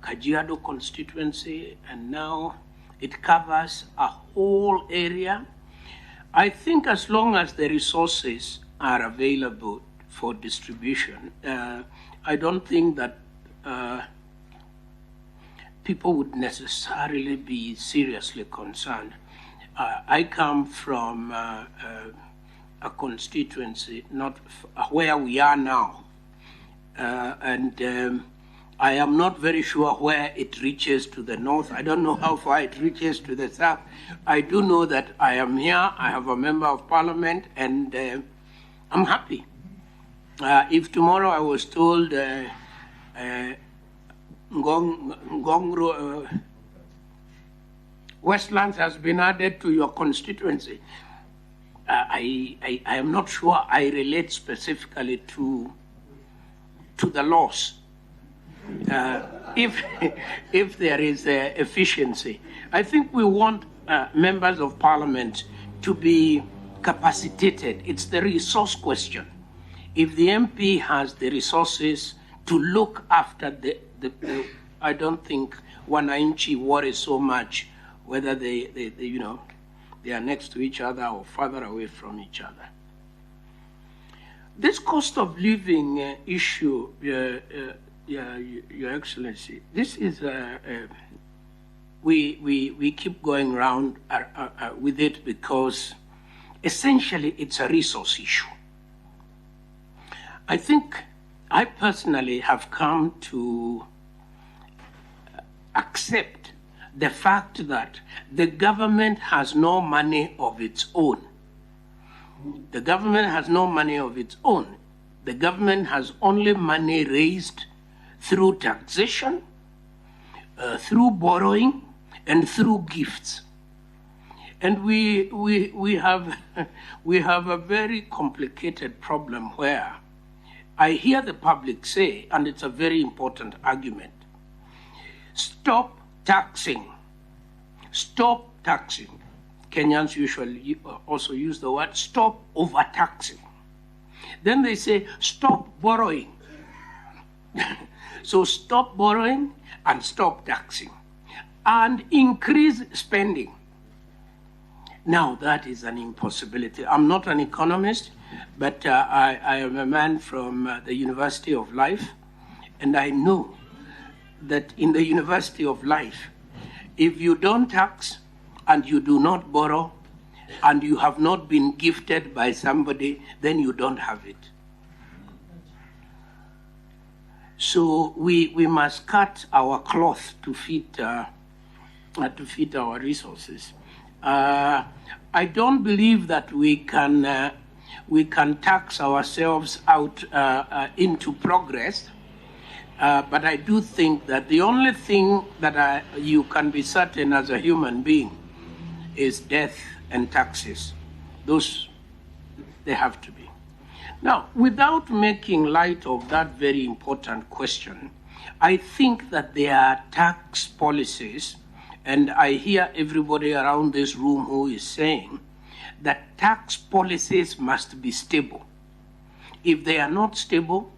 Kajiado constituency, and now it covers a whole area. I think as long as the resources are available for distribution, I don't think that people would necessarily be seriously concerned. I come from a constituency, not where we are now, and I am not very sure where it reaches to the north. I don't know how far it reaches to the south. I do know that I am here, I have a member of parliament, and I'm happy. If tomorrow I was told Westlands has been added to your constituency, I am not sure I relate specifically to the loss. If there is efficiency, I think we want members of parliament to be capacitated. It's the resource question. If the MP has the resources to look after I don't think Wananchi worries so much whether they are next to each other or further away from each other. This cost of living issue, Your Excellency, this is we keep going around with it because essentially it's a resource issue. I think I personally have come to accept the fact that the government has no money of its own. The government has no money of its own. The government has only money raised through taxation, through borrowing, and through gifts. And we have a very complicated problem where I hear the public say, and it's a very important argument, stop taxing. Stop taxing. Kenyans usually also use the word stop overtaxing. Then they say stop borrowing. So stop borrowing and stop taxing and increase spending. Now that is an impossibility. I'm not an economist, but I am a man from the University of Life, and I know that in the University of Life, if you don't tax and you do not borrow and you have not been gifted by somebody, then you don't have it. So we must cut our cloth to fit our resources. I don't believe that we can We can tax ourselves out into progress. But I do think that the only thing that you can be certain as a human being is death and taxes. Those, they have to be. Now, without making light of that very important question, I think that there are tax policies, and I hear everybody around this room who is saying that tax policies must be stable. If they are not stable,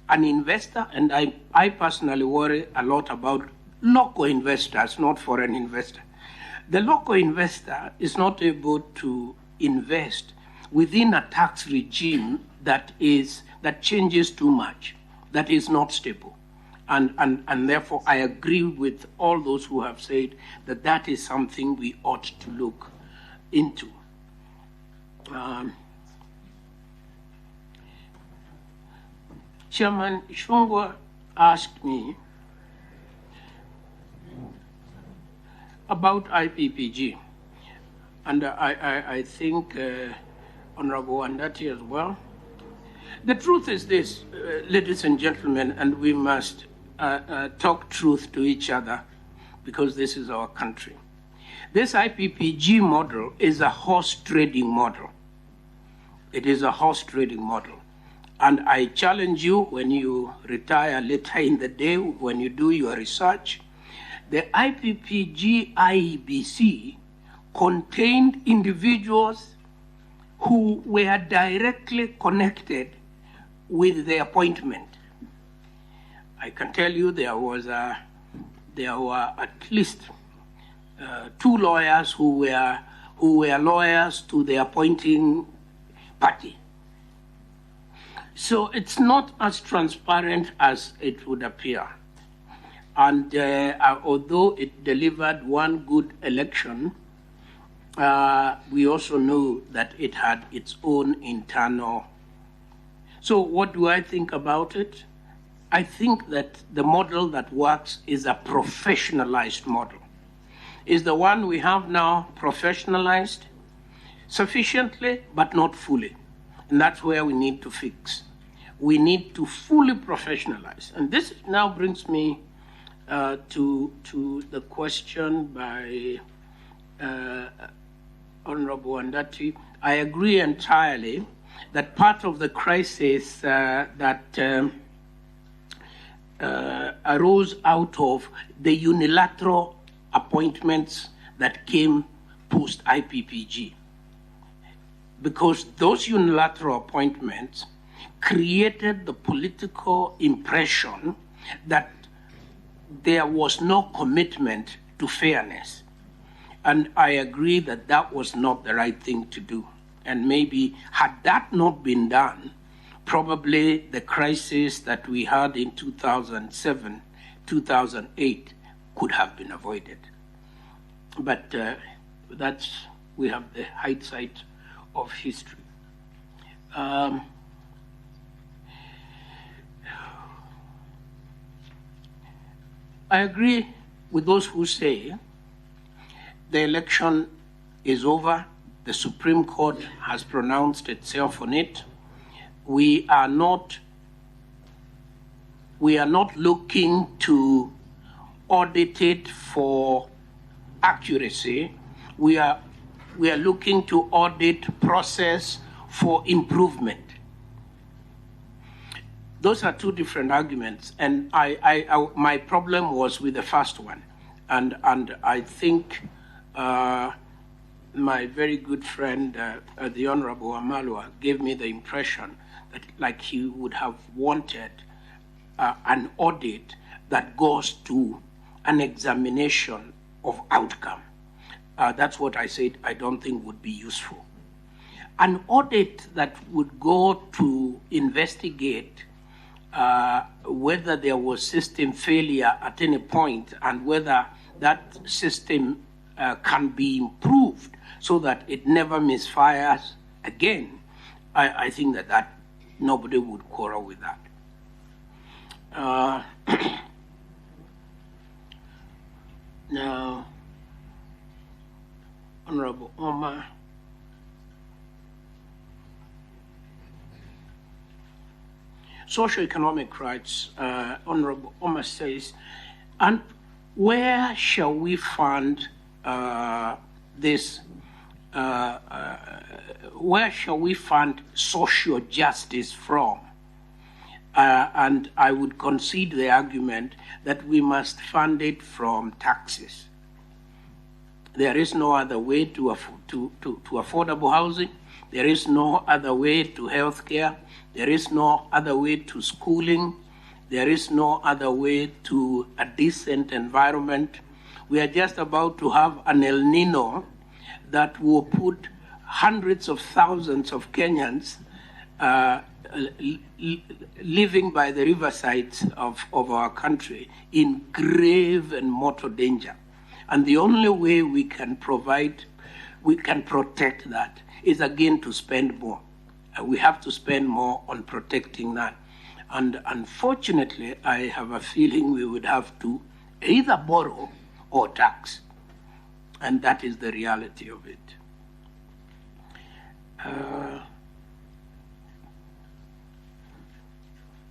an investor, and I personally worry a lot about local investors, not foreign investors. The local investor is not able to invest within a tax regime that changes too much, that is not stable. And therefore, I agree with all those who have said that that is something we ought to look into. Chairman Shungwa asked me about IPPG, and I think Honorable Wandati as well. The truth is this, ladies and gentlemen, and we must talk truth to each other because this is our country. This IPPG model is a horse trading model. It is a horse trading model. And I challenge you, when you retire later in the day, when you do your research, the IPPG IEBC contained individuals who were directly connected with the appointment. I can tell you there were at least 2 lawyers who were lawyers to the appointing party. So it's not as transparent as it would appear. And although it delivered one good election, we also know that it had its own internal. So what do I think about it? I think that the model that works is a professionalized model. Is the one we have now professionalized? Sufficiently, but not fully. And that's where we need to fix. We need to fully professionalize. And this now brings me to the question by Honorable Wandati. I agree entirely that part of the crisis that arose out of the unilateral appointments that came post IPPG. Because those unilateral appointments created the political impression that there was no commitment to fairness. And I agree that that was not the right thing to do. And maybe had that not been done, probably the crisis that we had in 2007, 2008 could have been avoided. But we have the hindsight of history. I agree with those who say the election is over. The Supreme Court has pronounced itself on it. We are not looking to audit it for accuracy. We are looking to audit process for improvement. Those are two different arguments, and my problem was with the first one, and I think my very good friend, the Honorable Amalwa, gave me the impression that like he would have wanted an audit that goes to an examination of outcome. That's what I said I don't think would be useful. An audit that would go to investigate whether there was system failure at any point and whether that system can be improved so that it never misfires again, I think that nobody would quarrel with that. Now, Honorable Omar, socioeconomic rights, Honorable Bomas says, and where shall we fund this? Where shall we fund social justice from? And I would concede the argument that we must fund it from taxes. There is no other way to affordable housing. There is no other way to healthcare. There is no other way to schooling. There is no other way to a decent environment. We are just about to have an El Nino that will put hundreds of thousands of Kenyans living by the riversides of our country in grave and mortal danger. And the only way we can protect that is again to spend more. We have to spend more on protecting that. And unfortunately, I have a feeling we would have to either borrow or tax. And that is the reality of it.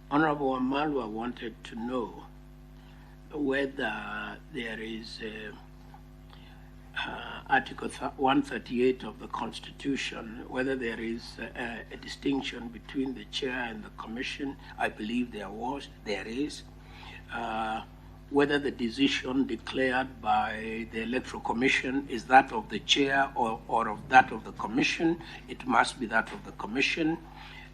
Honorable Amalwa wanted to know whether there is Article 138 of the Constitution, whether there is a distinction between the chair and the commission. I believe there is. Whether the decision declared by the Electoral Commission is that of the chair or of that of the commission, it must be that of the commission.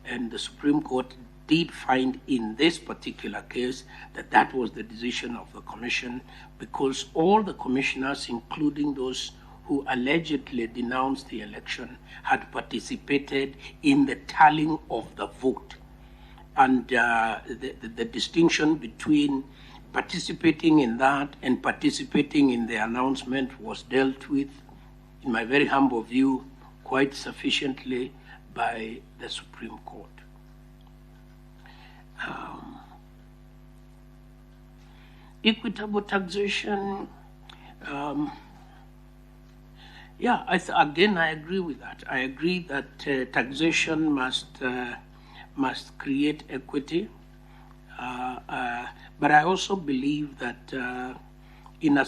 And the Supreme Court did find in this particular case that that was the decision of the commission, because all the commissioners, including those who allegedly denounced the election, had participated in the tallying of the vote. And the distinction between participating in that and participating in the announcement was dealt with, in my very humble view, quite sufficiently by the Supreme Court. Equitable taxation, again, I agree with that. I agree that taxation must create equity. But I also believe that in a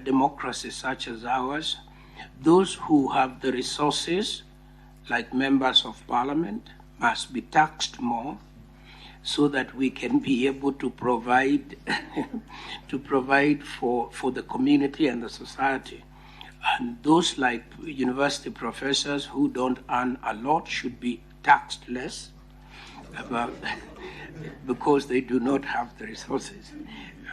democracy such as ours, those who have the resources, like members of parliament, must be taxed more, so that we can be able to provide for the community and the society. And those like university professors who don't earn a lot should be taxed less, because they do not have the resources.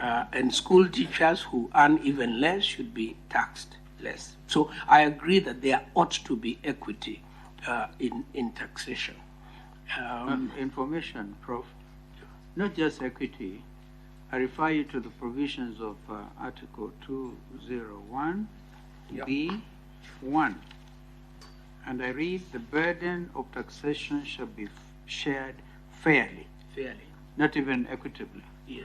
And school teachers who earn even less should be taxed less. So I agree that there ought to be equity in taxation. Information, Prof. Not just equity. I refer you to the provisions of Article 201(b)(1). And I read, the burden of taxation shall be shared fairly. Not even equitably. Yes.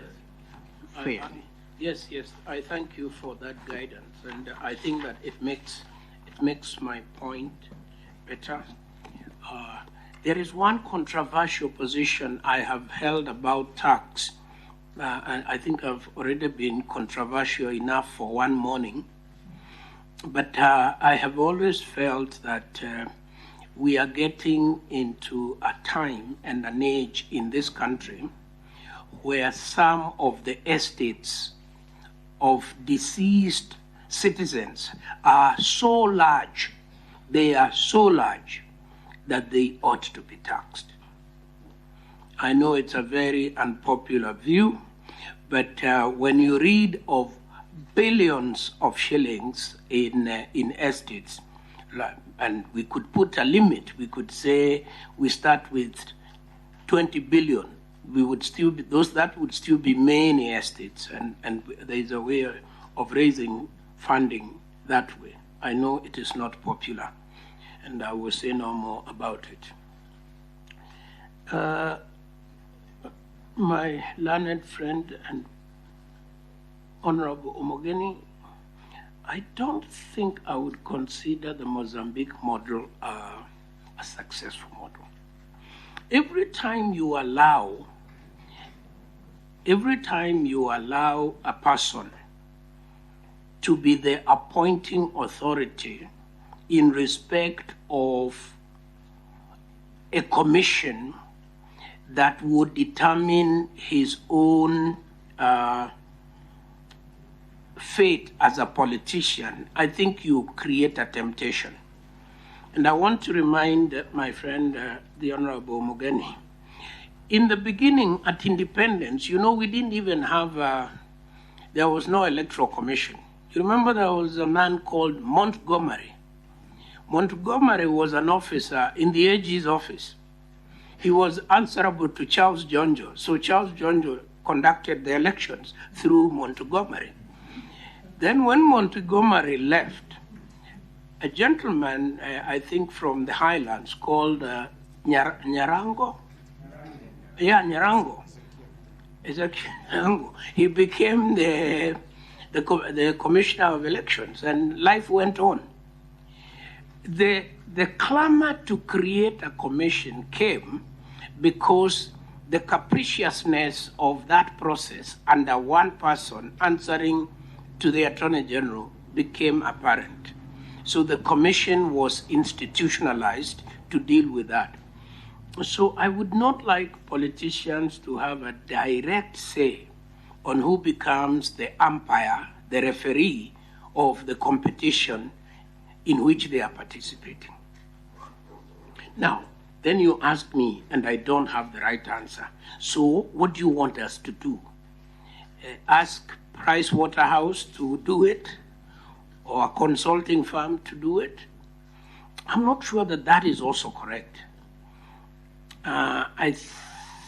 Fairly. Yes. I thank you for that guidance, and I think that it makes my point better. There is one controversial position I have held about tax, and I think I've already been controversial enough for one morning. But I have always felt that we are getting into a time and an age in this country where some of the estates of deceased citizens are so large, that they ought to be taxed. I know it's a very unpopular view, but when you read of billions of shillings in estates, and we could put a limit, we could say we start with 20 billion, that would still be many estates, and there is a way of raising funding that way. I know it is not popular, and I will say no more about it. My learned friend and Honorable Omogeni, I don't think I would consider the Mozambique model a successful model. every time you allow a person to be the appointing authority in respect of a commission that would determine his own fate as a politician, I think you create a temptation. And I want to remind my friend, the Honorable Mugeni, in the beginning at independence, we didn't even have, there was no electoral commission. You remember there was a man called Montgomery. Montgomery was an officer in the AG's office. He was answerable to Charles Jonjo. So Charles Jonjo conducted the elections through Montgomery. Then when Montgomery left, a gentleman, I think from the Highlands, called Nyarango. Yeah, Nyarango. It's actually Nyarango. He became the commissioner of elections, and life went on. The clamor to create a commission came because the capriciousness of that process under one person answering to the Attorney General became apparent. So the commission was institutionalized to deal with that. So I would not like politicians to have a direct say on who becomes the umpire, the referee of the competition in which they are participating. Now, then you ask me, and I don't have the right answer. So what do you want us to do? Ask Price Waterhouse to do it? Or a consulting firm to do it? I'm not sure that that is also correct. I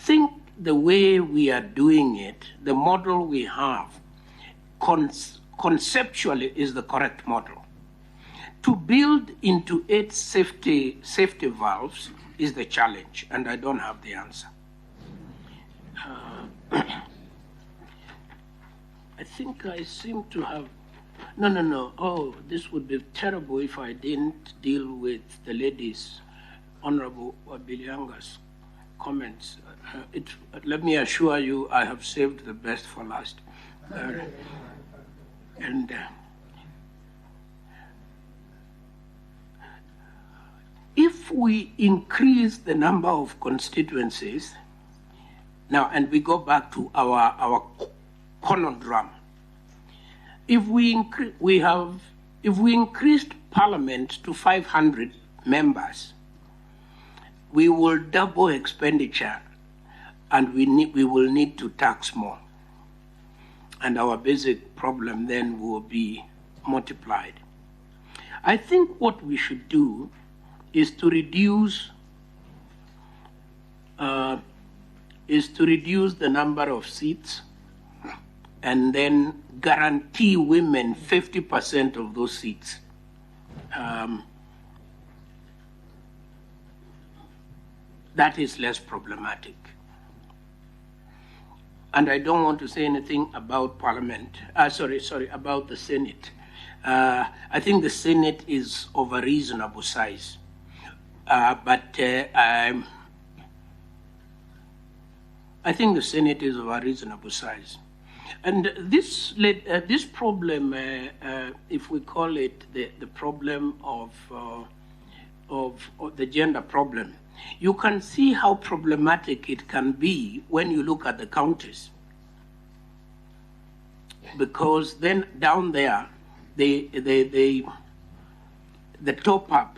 think the way we are doing it, the model we have, conceptually is the correct model. To build into it safety valves is the challenge, and I don't have the answer. I think I seem to have. No. Oh, this would be terrible if I didn't deal with the ladies, Honorable Bilianga's comments. Let me assure you, I have saved the best for last. If we increase the number of constituencies, now, and we go back to our conundrum, if we increased Parliament to 500 members, we will double expenditure, and we will need to tax more, and our basic problem then will be multiplied. I think what we should do is to reduce the number of seats, and then guarantee women 50% of those seats. That is less problematic. And I don't want to say anything about Parliament. About the Senate. I think the Senate is of a reasonable size. I think the Senate is of a reasonable size. And this problem, if we call it the problem of the gender problem, you can see how problematic it can be when you look at the counties. Because then down there, the top up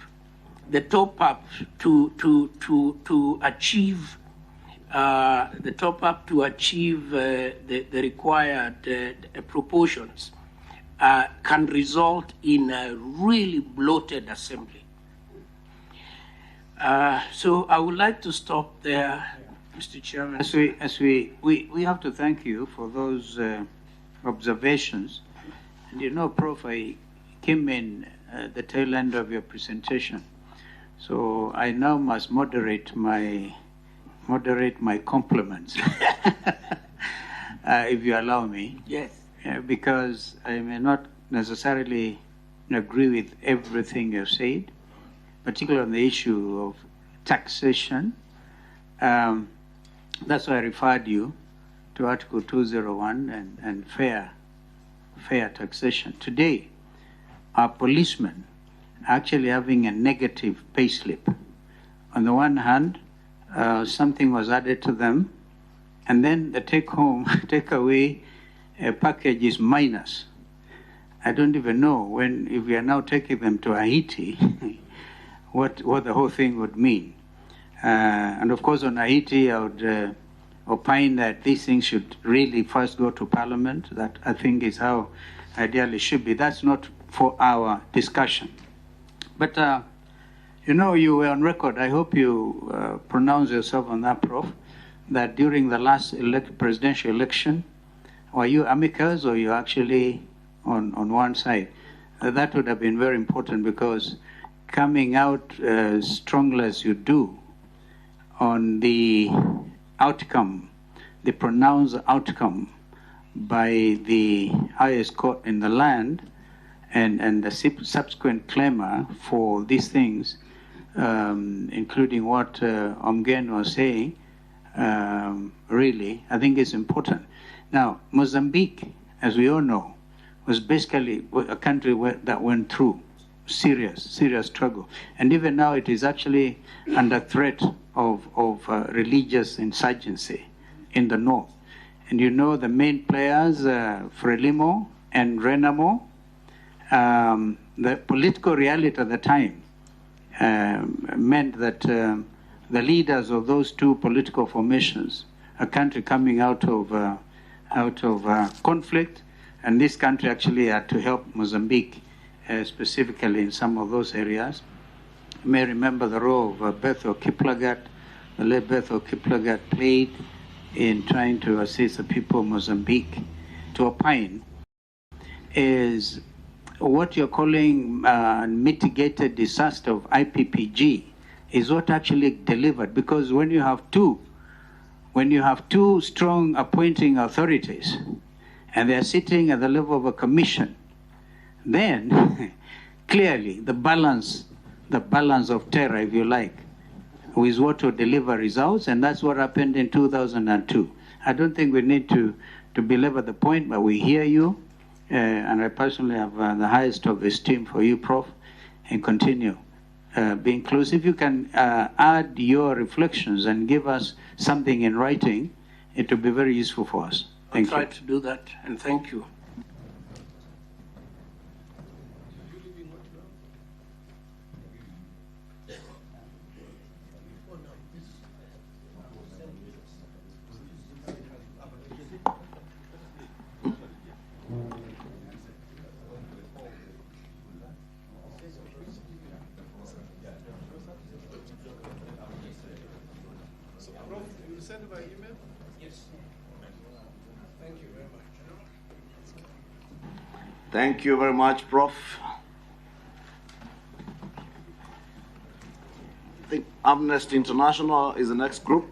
to achieve the required proportions can result in a really bloated assembly. So I would like to stop there, Mr. Chairman. We have to thank you for those observations. And Prof, I came in the tail end of your presentation, so I now must moderate my compliments, if you allow me. Yes. Because I may not necessarily agree with everything you've said, particularly on the issue of taxation That's why I referred you to Article 201 and fair taxation. Today, our policemen are actually having a negative payslip. On the one hand, something was added to them, and then the take-away package is minus. I don't even know if we are now taking them to Haiti, what the whole thing would mean. And of course, on Haiti, I would opine that these things should really first go to Parliament. That, I think, is how ideally should be. That's not for our discussion. But, you were on record. I hope you pronounce yourself on that, Prof, that during the last presidential election, were you amicus or you actually on one side? That would have been very important, because coming out as strongly as you do on the outcome, the pronounced outcome by the highest court in the land, and the subsequent clamor for these things, including what Omgen was saying, really, I think it's important. Now, Mozambique, as we all know, was basically a country that went through serious struggle. And even now it is actually under threat of religious insurgency in the north. And the main players, Frelimo and Renamo, the political reality at the time meant that the leaders of those two political formations, a country coming out of conflict, and this country actually had to help Mozambique specifically in some of those areas. You may remember the role of Bethel Kiplagat, the late Bethel Kiplagat played in trying to assist the people of Mozambique. To opine is what you're calling mitigated disaster of IPPG is what actually delivered, because when you have two strong appointing authorities and they're sitting at the level of a commission, then clearly the balance of terror, if you like, is what will deliver results, and that's what happened in 2002. I don't think we need to belabor the point, but we hear you, and I personally have the highest of esteem for you, Prof, and continue being close. If you can add your reflections and give us something in writing, it will be very useful for us. Thank you. I'll try to do that, and thank you. Send it by email? Yes. Thank you very much. Thank you very much, Prof. I think Amnesty International is the next group.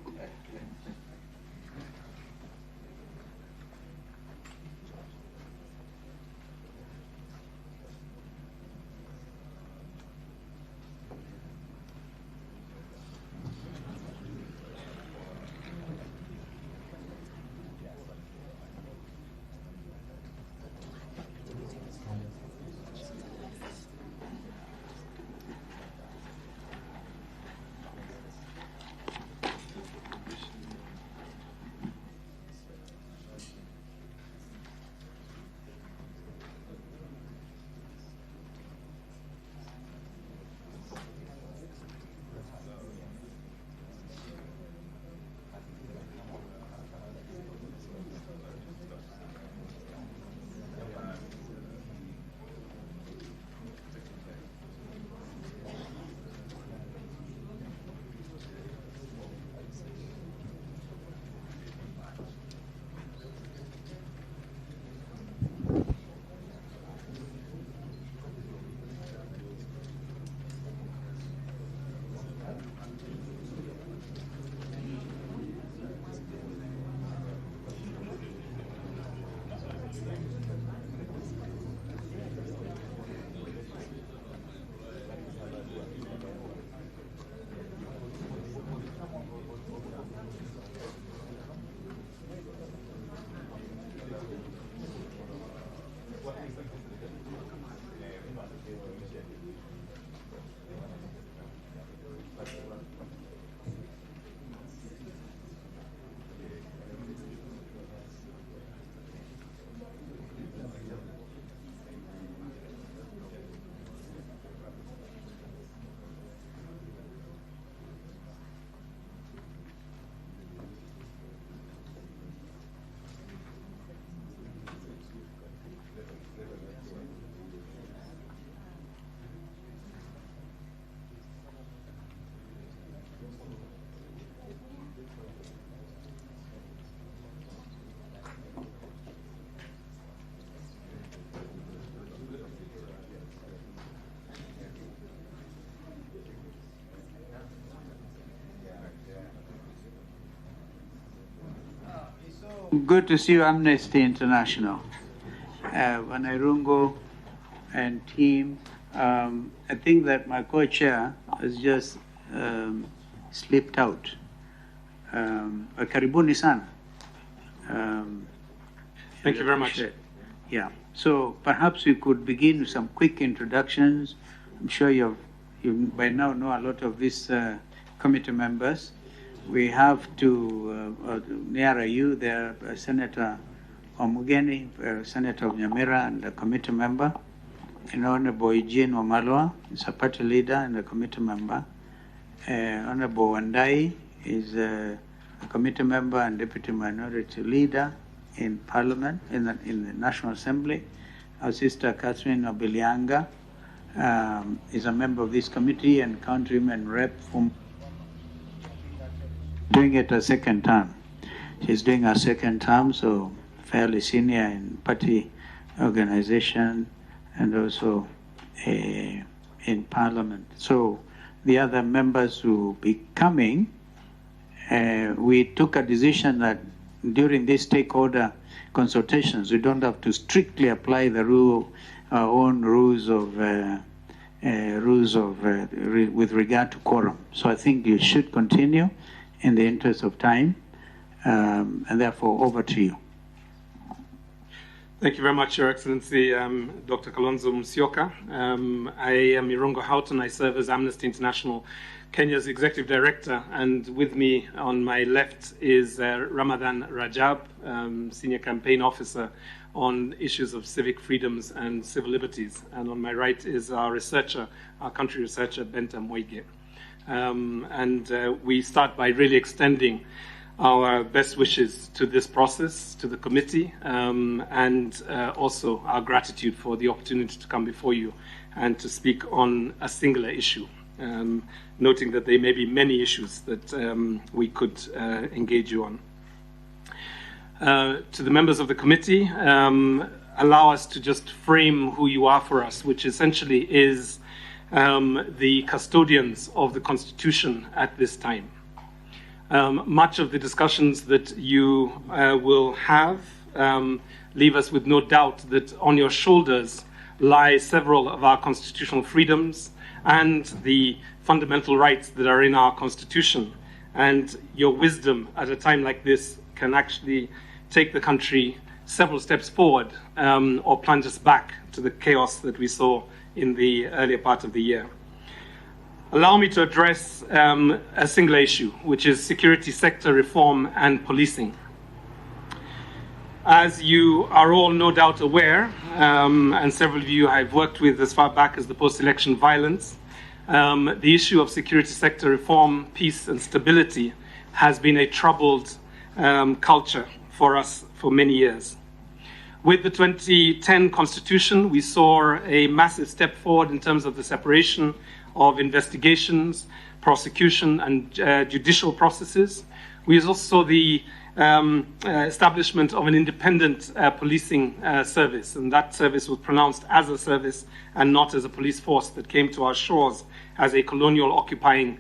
Good to see you, Amnesty International. Wanairungo and team. I think that my co-chair has just slipped out. Karibuni sana. Thank you very much. Yeah. So perhaps we could begin with some quick introductions. I'm sure you by now know a lot of these committee members. We have to, near you, there, Senator Omugeni, Senator Nyamira, and a committee member. And Honorable Eugene Wamalwa is a party leader and a committee member. Honorable Wandai is a committee member and deputy minority leader in Parliament, in the National Assembly. Our sister Catherine Obilianga is a member of this committee and countryman rep from doing it a second term. She's doing her second term, so fairly senior in party organization and also in Parliament. So the other members will be coming. We took a decision that during these stakeholder consultations, we don't have to strictly apply the our own rules of with regard to quorum. So I think you should continue in the interest of time, and therefore over to you. Thank you very much, Your Excellency, Dr. Kalonzo Musyoka. I am Irungo Houghton. I serve as Amnesty International Kenya's Executive Director, and with me on my left is Ramadan Rajab, Senior Campaign Officer on issues of civic freedoms and civil liberties. And on my right is our researcher, our country researcher, Benta Moige. We start by really extending our best wishes to this process, to the committee, and also our gratitude for the opportunity to come before you and to speak on a singular issue, noting that there may be many issues that we could engage you on. To the members of the committee, allow us to just frame who you are for us, which essentially is the custodians of the Constitution at this time. Much of the discussions that you will have leave us with no doubt that on your shoulders lie several of our constitutional freedoms and the fundamental rights that are in our Constitution. And your wisdom at a time like this can actually take the country several steps forward or plunge us back to the chaos that we saw in the earlier part of the year. Allow me to address a single issue, which is security sector reform and policing. As you are all no doubt aware, and several of you I've worked with as far back as the post-election violence, the issue of security sector reform, peace and stability has been a troubled culture for us for many years. With the 2010 Constitution, we saw a massive step forward in terms of the separation of investigations, prosecution, and judicial processes. We also saw the establishment of an independent policing service, and that service was pronounced as a service and not as a police force that came to our shores as a colonial occupying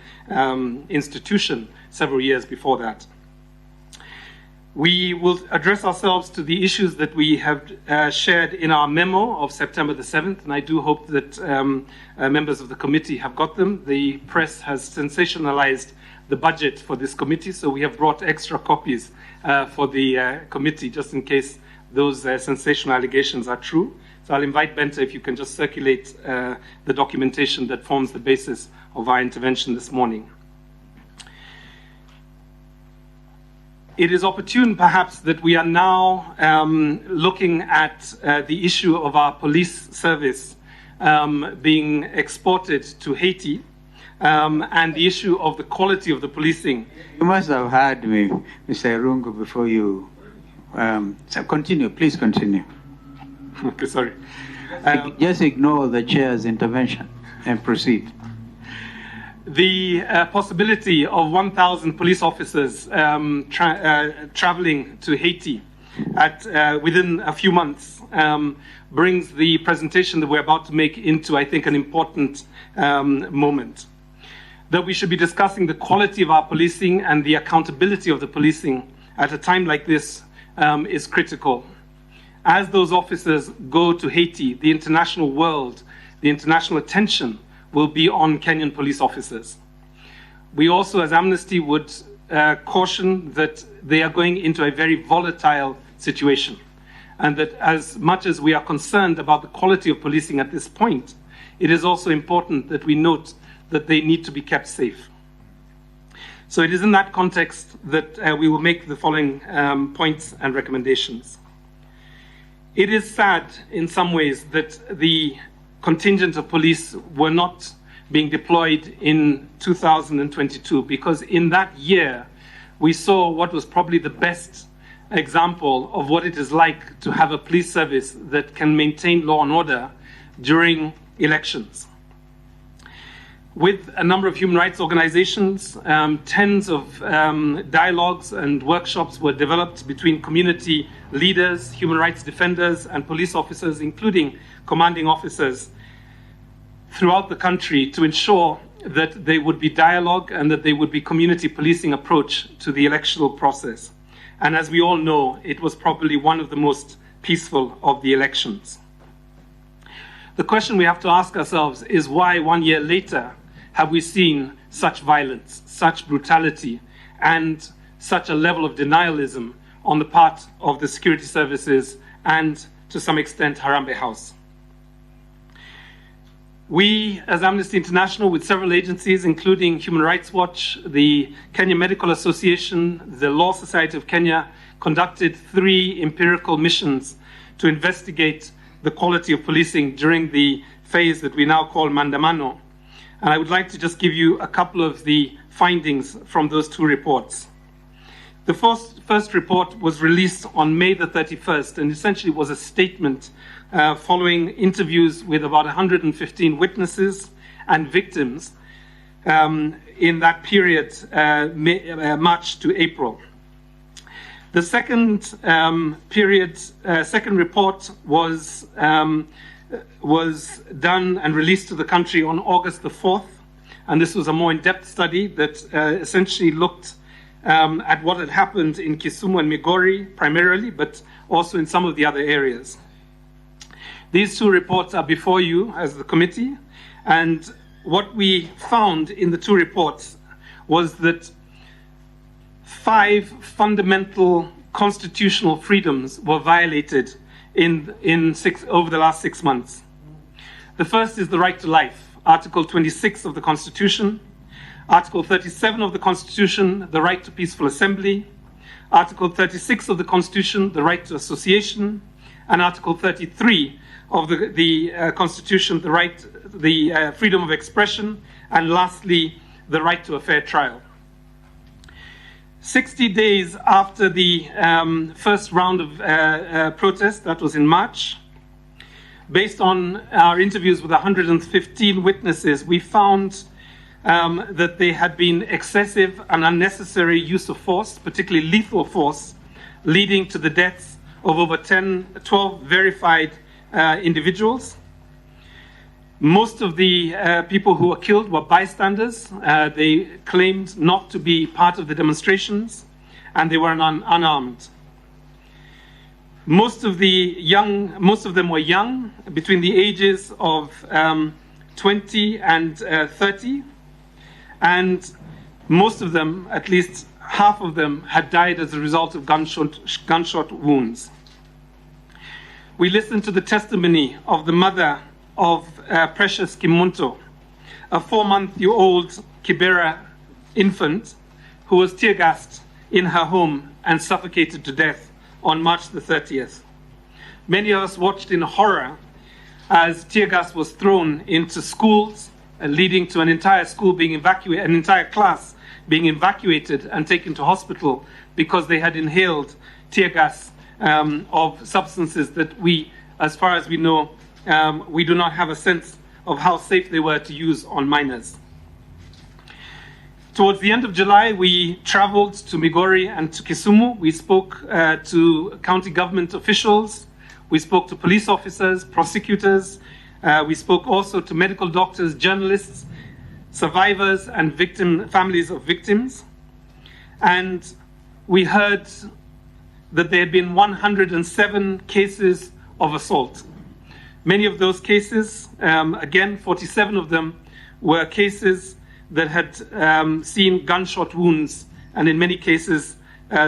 institution several years before that. We will address ourselves to the issues that we have shared in our memo of September the 7th, and I do hope that members of the committee have got them. The press has sensationalized the budget for this committee, so we have brought extra copies for the committee just in case those sensational allegations are true. So I'll invite Benta if you can just circulate the documentation that forms the basis of our intervention this morning. It is opportune, perhaps, that we are now looking at the issue of our police service being exported to Haiti and the issue of the quality of the policing. You must have heard me, Mr. Irungo, before you. So continue, please continue. Okay, sorry. Just ignore the chair's intervention and proceed. The possibility of 1,000 police officers traveling to Haiti within a few months brings the presentation that we're about to make into, I think, an important moment. That we should be discussing the quality of our policing and the accountability of the policing at a time like this is critical. As those officers go to Haiti, the international world, the international attention will be on Kenyan police officers. We also, as Amnesty, would caution that they are going into a very volatile situation, and that as much as we are concerned about the quality of policing at this point, it is also important that we note that they need to be kept safe. So it is in that context that we will make the following points and recommendations. It is sad in some ways that the contingent of police were not being deployed in 2022, because in that year we saw what was probably the best example of what it is like to have a police service that can maintain law and order during elections. With a number of human rights organizations, tens of dialogues and workshops were developed between community leaders, human rights defenders, and police officers, including commanding officers, throughout the country to ensure that there would be dialogue and that there would be community policing approach to the electoral process. And as we all know, it was probably one of the most peaceful of the elections. The question we have to ask ourselves is why 1 year later have we seen such violence, such brutality, and such a level of denialism on the part of the security services and, to some extent, Harambee House. We, as Amnesty International, with several agencies, including Human Rights Watch, the Kenya Medical Association, the Law Society of Kenya, conducted 3 empirical missions to investigate the quality of policing during the phase that we now call Mandamano. And I would like to just give you a couple of the findings from those 2 reports. The first report was released on May the 31st, and essentially was a statement following interviews with about 115 witnesses and victims in that period, March to April. The second second report was done and released to the country on August the 4th, and this was a more in-depth study that essentially looked at what had happened in Kisumu and Migori primarily, but also in some of the other areas. These 2 reports are before you as the committee, and what we found in the 2 reports was that 5 fundamental constitutional freedoms were violated over the last 6 months. The first is the right to life, Article 26 of the Constitution, Article 37 of the Constitution, the right to peaceful assembly, Article 36 of the Constitution, the right to association, and Article 33 of the Constitution, the freedom of expression, and lastly, the right to a fair trial. 60 days after the first round of protests, that was in March, based on our interviews with 115 witnesses, we12 that there had been excessive and unnecessary use of force, particularly lethal force, leading to the deaths of over 12 verified individuals. Most of the people who were killed were bystanders. They claimed not to be part of the demonstrations, and they were unarmed. Most of them were young, between the ages of 20 and 30, and most of them, at least half of them, had died as a result of gunshot wounds. We listened to the testimony of the mother of Precious Kimunto, a 4-month-old Kibera infant who was tear-gassed in her home and suffocated to death on March the 30th. Many of us watched in horror as tear gas was thrown into schools, leading to an entire school being evacuated, an entire class being evacuated and taken to hospital because they had inhaled tear gas of substances that we, as far as we know, we do not have a sense of how safe they were to use on minors. Towards the end of July, we traveled to Migori and to Kisumu. We spoke to county government officials. We spoke to police officers, prosecutors. We spoke also to medical doctors, journalists, survivors, and families of victims. And we heard that there had been 107 cases of assault. Many of those cases, again, 47 of them were cases that had seen gunshot wounds, and in many cases,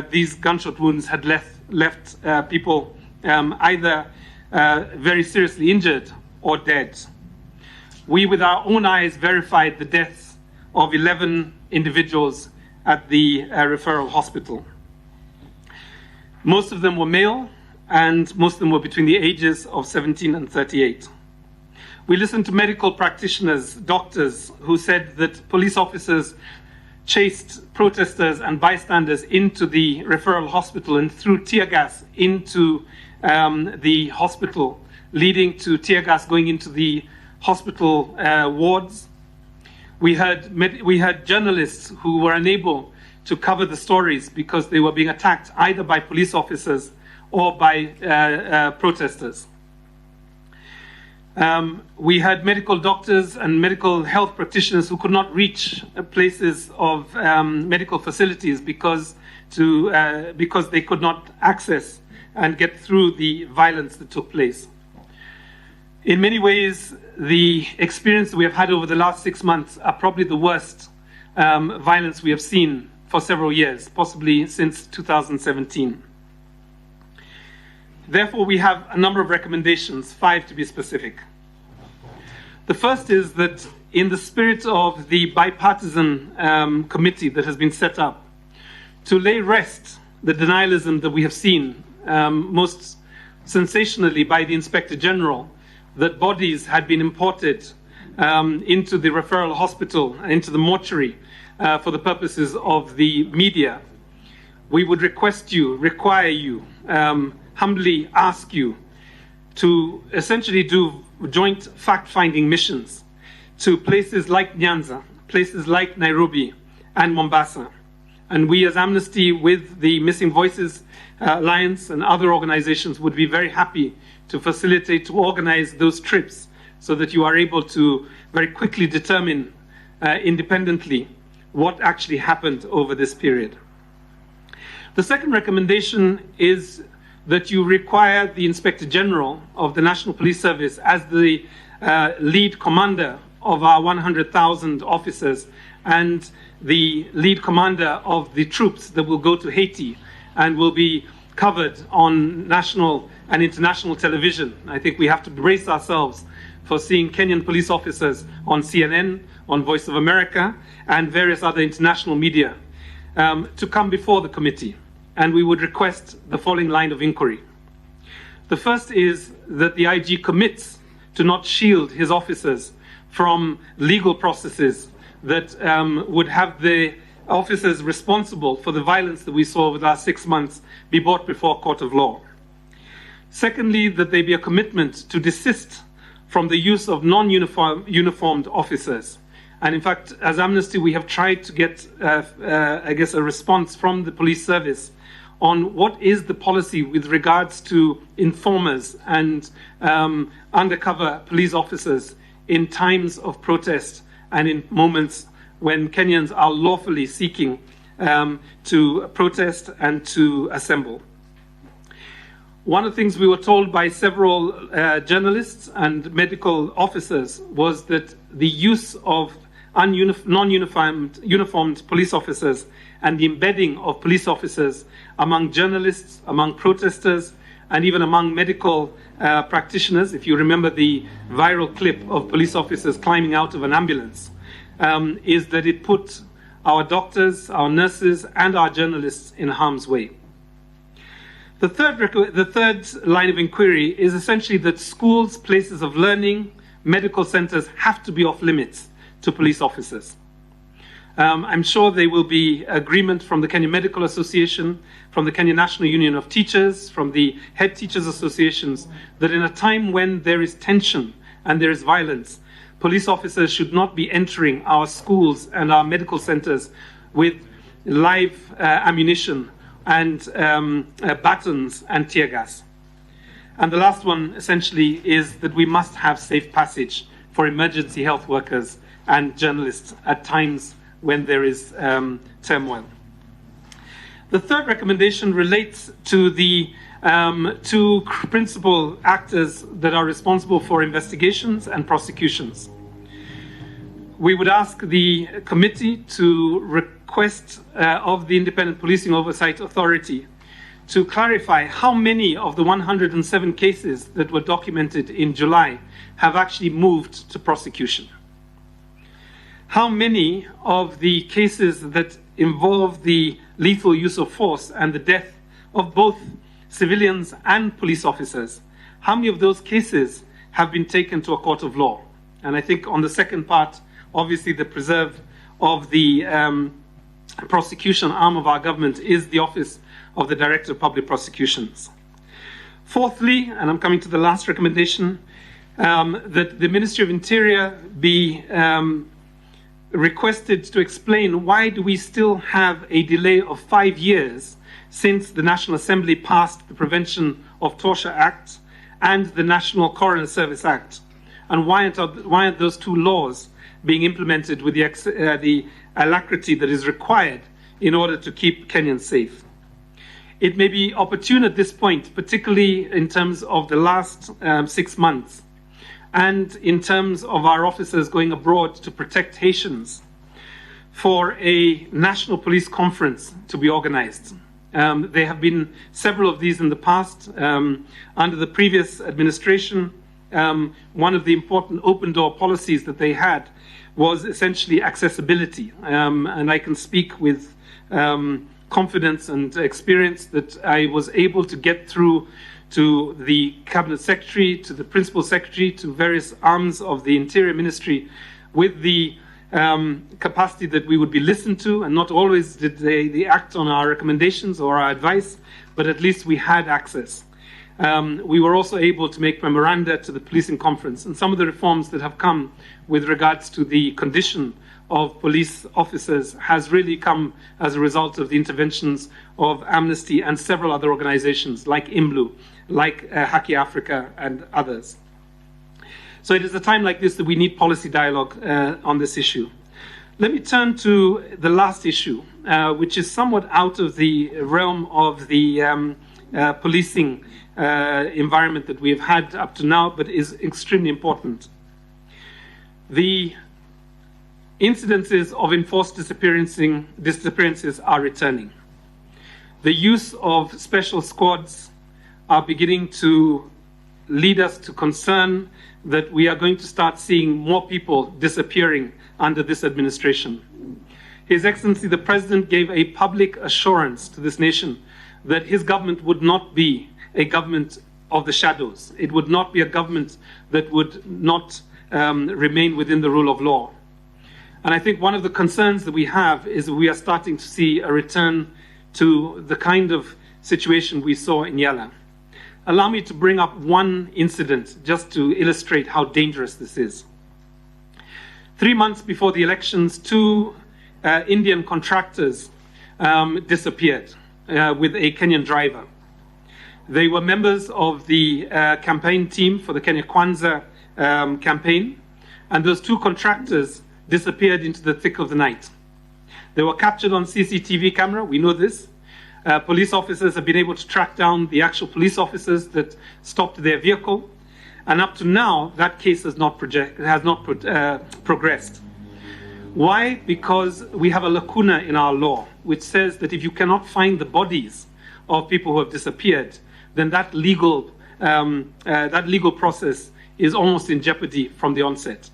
these gunshot wounds had left people either very seriously injured or dead. We, with our own eyes, verified the deaths of 11 individuals at the referral hospital. Most of them were male, and most of them were between the ages of 17 and 38. We listened to medical practitioners, doctors, who said that police officers chased protesters and bystanders into the referral hospital and threw tear gas into the hospital, leading to tear gas going into the hospital wards. We had journalists who were unable to cover the stories because they were being attacked either by police officers or by protesters. We had medical doctors and medical health practitioners who could not reach places of medical facilities because they could not access and get through the violence that took place. In many ways, the experience that we have had over the last 6 months are probably the worst violence we have seen for several years, possibly since 2017. Therefore, we have a number of recommendations, 5 to be specific. The first is that in the spirit of the bipartisan committee that has been set up, to lay rest the denialism that we have seen, most sensationally by the Inspector General, that bodies had been imported into the referral hospital, into the mortuary, for the purposes of the media. We would require you, humbly ask you to essentially do joint fact-finding missions to places like Nyanza, places like Nairobi and Mombasa. And we as Amnesty, with the Missing Voices Alliance and other organizations, would be very happy to facilitate, to organize those trips so that you are able to very quickly determine independently what actually happened over this period. The second recommendation is that you require the Inspector General of the National Police Service, as the lead commander of our 100,000 officers and the lead commander of the troops that will go to Haiti and will be covered on national and international television. I think we have to brace ourselves for seeing Kenyan police officers on CNN, on Voice of America, and various other international media to come before the committee. And we would request the following line of inquiry. The first is that the IG commits to not shield his officers from legal processes that would have the officers responsible for the violence that we saw over the last 6 months be brought before a court of law. Secondly, that there be a commitment to desist from the use of non-uniformed officers. And in fact, as Amnesty, we have tried to get, a response from the police service on what is the policy with regards to informers and undercover police officers in times of protest and in moments when Kenyans are lawfully seeking to protest and to assemble. One of the things we were told by several journalists and medical officers was that the use of non-uniformed police officers and the embedding of police officers among journalists, among protesters, and even among medical practitioners, if you remember the viral clip of police officers climbing out of an ambulance, is that it put our doctors, our nurses, and our journalists in harm's way. The third line of inquiry is essentially that schools, places of learning, medical centers have to be off limits to police officers. I'm sure there will be agreement from the Kenya Medical Association, from the Kenya National Union of Teachers, from the head teachers associations, that in a time when there is tension and there is violence, police officers should not be entering our schools and our medical centers with live ammunition and batons and tear gas. And the last one, essentially, is that we must have safe passage for emergency health workers and journalists at times when there is turmoil. The third recommendation relates to the two principal actors that are responsible for investigations and prosecutions. We would ask the committee to request of the Independent Policing Oversight Authority to clarify how many of the 107 cases that were documented in July have actually moved to prosecution. How many of the cases that involve the lethal use of force and the death of both civilians and police officers, how many of those cases have been taken to a court of law? And I think on the second part, obviously the preserve of the prosecution arm of our government is the Office of the Director of Public Prosecutions. Fourthly, and I'm coming to the last recommendation, that the Ministry of Interior be requested to explain why do we still have a delay of 5 years since the National Assembly passed the Prevention of Torture Act and the National Coroner Service Act, and why aren't those two laws being implemented with the alacrity that is required in order to keep Kenyans safe. It may be opportune at this point, particularly in terms of the last 6 months, and in terms of our officers going abroad to protect Haitians, for a national police conference to be organized. There have been several of these in the past. Under the previous administration, one of the important open-door policies that they had was essentially accessibility. And I can speak with confidence and experience that I was able to get through to the Cabinet Secretary, to the Principal Secretary, to various arms of the Interior Ministry with the capacity that we would be listened to, and not always did they act on our recommendations or our advice, but at least we had access. We were also able to make memoranda to the policing conference, and some of the reforms that have come with regards to the condition of police officers has really come as a result of the interventions of Amnesty and several other organizations like IMBLU, like Haki Africa and others. So it is a time like this that we need policy dialogue on this issue. Let me turn to the last issue, which is somewhat out of the realm of the policing environment that we have had up to now, but is extremely important. The incidences of enforced disappearances are returning. The use of special squads are beginning to lead us to concern that we are going to start seeing more people disappearing under this administration. His Excellency the President gave a public assurance to this nation that his government would not be a government of the shadows. It would not be a government that would not remain within the rule of law. And I think one of the concerns that we have is that we are starting to see a return to the kind of situation we saw in Yala. Allow me to bring up one incident just to illustrate how dangerous this is. 3 months before the elections, 2 Indian contractors disappeared with a Kenyan driver. They were members of the campaign team for the Kenya Kwanza campaign, and those 2 contractors disappeared into the thick of the night. They were captured on CCTV camera, we know this. Police officers have been able to track down the actual police officers that stopped their vehicle, and up to now, that case has not progressed. Why? Because we have a lacuna in our law, which says that if you cannot find the bodies of people who have disappeared, then that legal process is almost in jeopardy from the onset.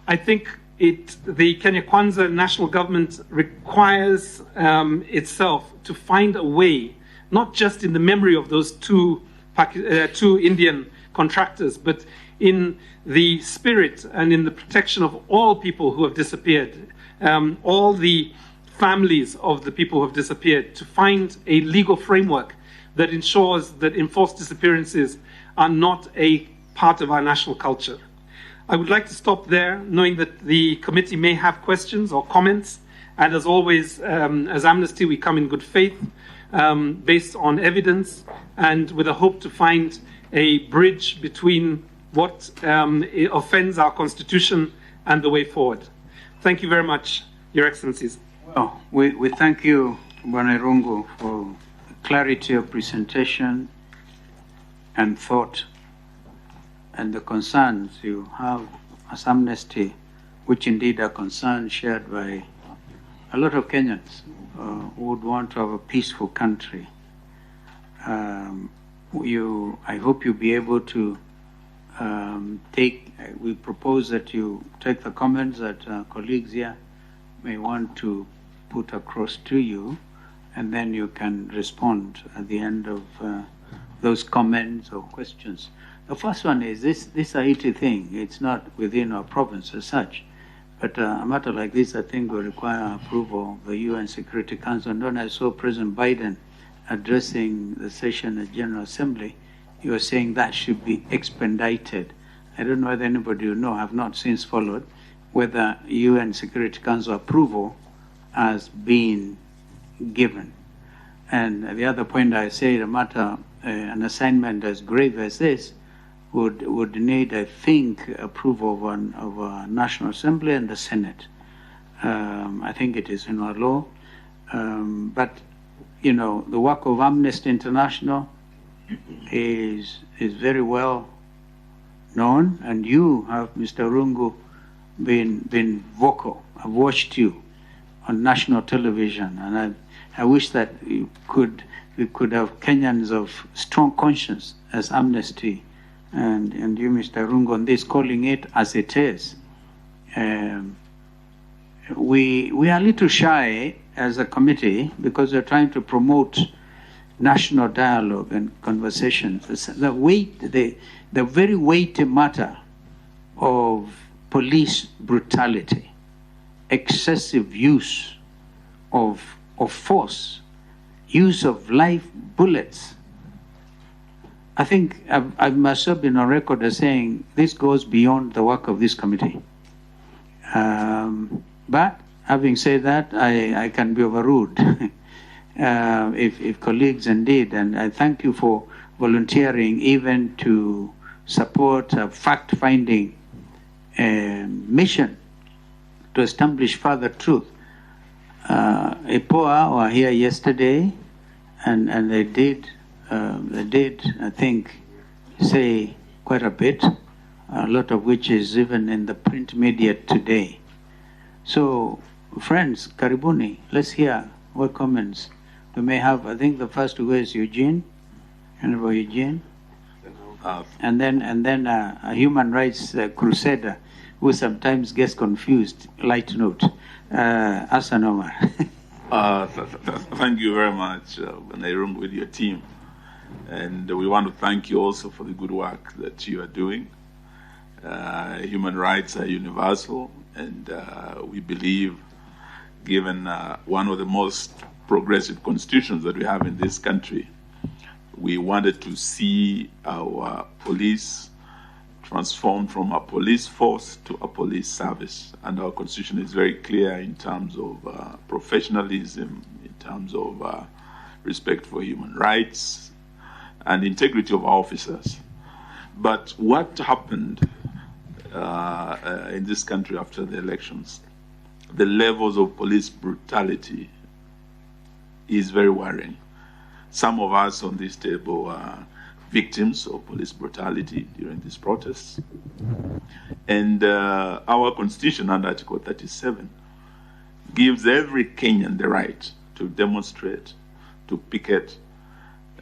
I think the Kenya Kwanza national government requires itself to find a way, not just in the memory of those 2 Indian contractors, but in the spirit and in the protection of all people who have disappeared, all the families of the people who have disappeared, to find a legal framework that ensures that enforced disappearances are not a part of our national culture. I would like to stop there, knowing that the committee may have questions or comments, and as always, as Amnesty, we come in good faith, based on evidence, and with a hope to find a bridge between what offends our Constitution and the way forward. Thank you very much, Your Excellencies. Well, we thank you Bwana Irungu, for clarity of presentation and thought and the concerns you have as Amnesty, which indeed are concerns shared by a lot of Kenyans who would want to have a peaceful country. I hope you'll be able to we propose that you take the comments that colleagues here may want to put across to you, and then you can respond at the end of those comments or questions. The first one is this Haiti thing. It's not within our province as such, but a matter like this, I think, will require approval of the UN Security Council. And when I saw President Biden addressing the session at General Assembly, you were saying that should be expedited. I don't know whether anybody will know, I have not since followed, whether UN Security Council approval has been given. And the other point I say, the matter, an assignment as grave as this would need, I think, approval of a National Assembly and the Senate. I think it is in our law. But, you know, the work of Amnesty International is very well known, and you have, Mr. Rungu, been vocal. I've watched you on national television, and I wish that we could have Kenyans of strong conscience as Amnesty, and you, Mr. Rungu, on this, calling it as it is. We are a little shy as a committee because we're trying to promote national dialogue and conversations. The very weighty matter of police brutality, excessive use of force, use of live bullets. I think I've myself been on record as saying this goes beyond the work of this committee. But having said that, I can be overruled if colleagues indeed, and I thank you for volunteering even to support a fact-finding mission to establish further truth. EPOA were here yesterday, and they did, I think, say quite a bit, a lot of which is even in the print media today. So, friends, karibuni, let's hear what comments we may have. I think the first to go is Eugene, Honorable Eugene, and then a human rights crusader who sometimes gets confused. Light note, Hassan Omar. Thank you very much, Nairum, with your team. And we want to thank you also for the good work that you are doing. Human rights are universal, and we believe, given one of the most progressive constitutions that we have in this country, we wanted to see our police transformed from a police force to a police service. And our constitution is very clear in terms of professionalism, in terms of respect for human rights, and integrity of our officers. But what happened in this country after the elections, the levels of police brutality is very worrying. Some of us on this table are victims of police brutality during these protests. And our constitution under Article 37 gives every Kenyan the right to demonstrate, to picket,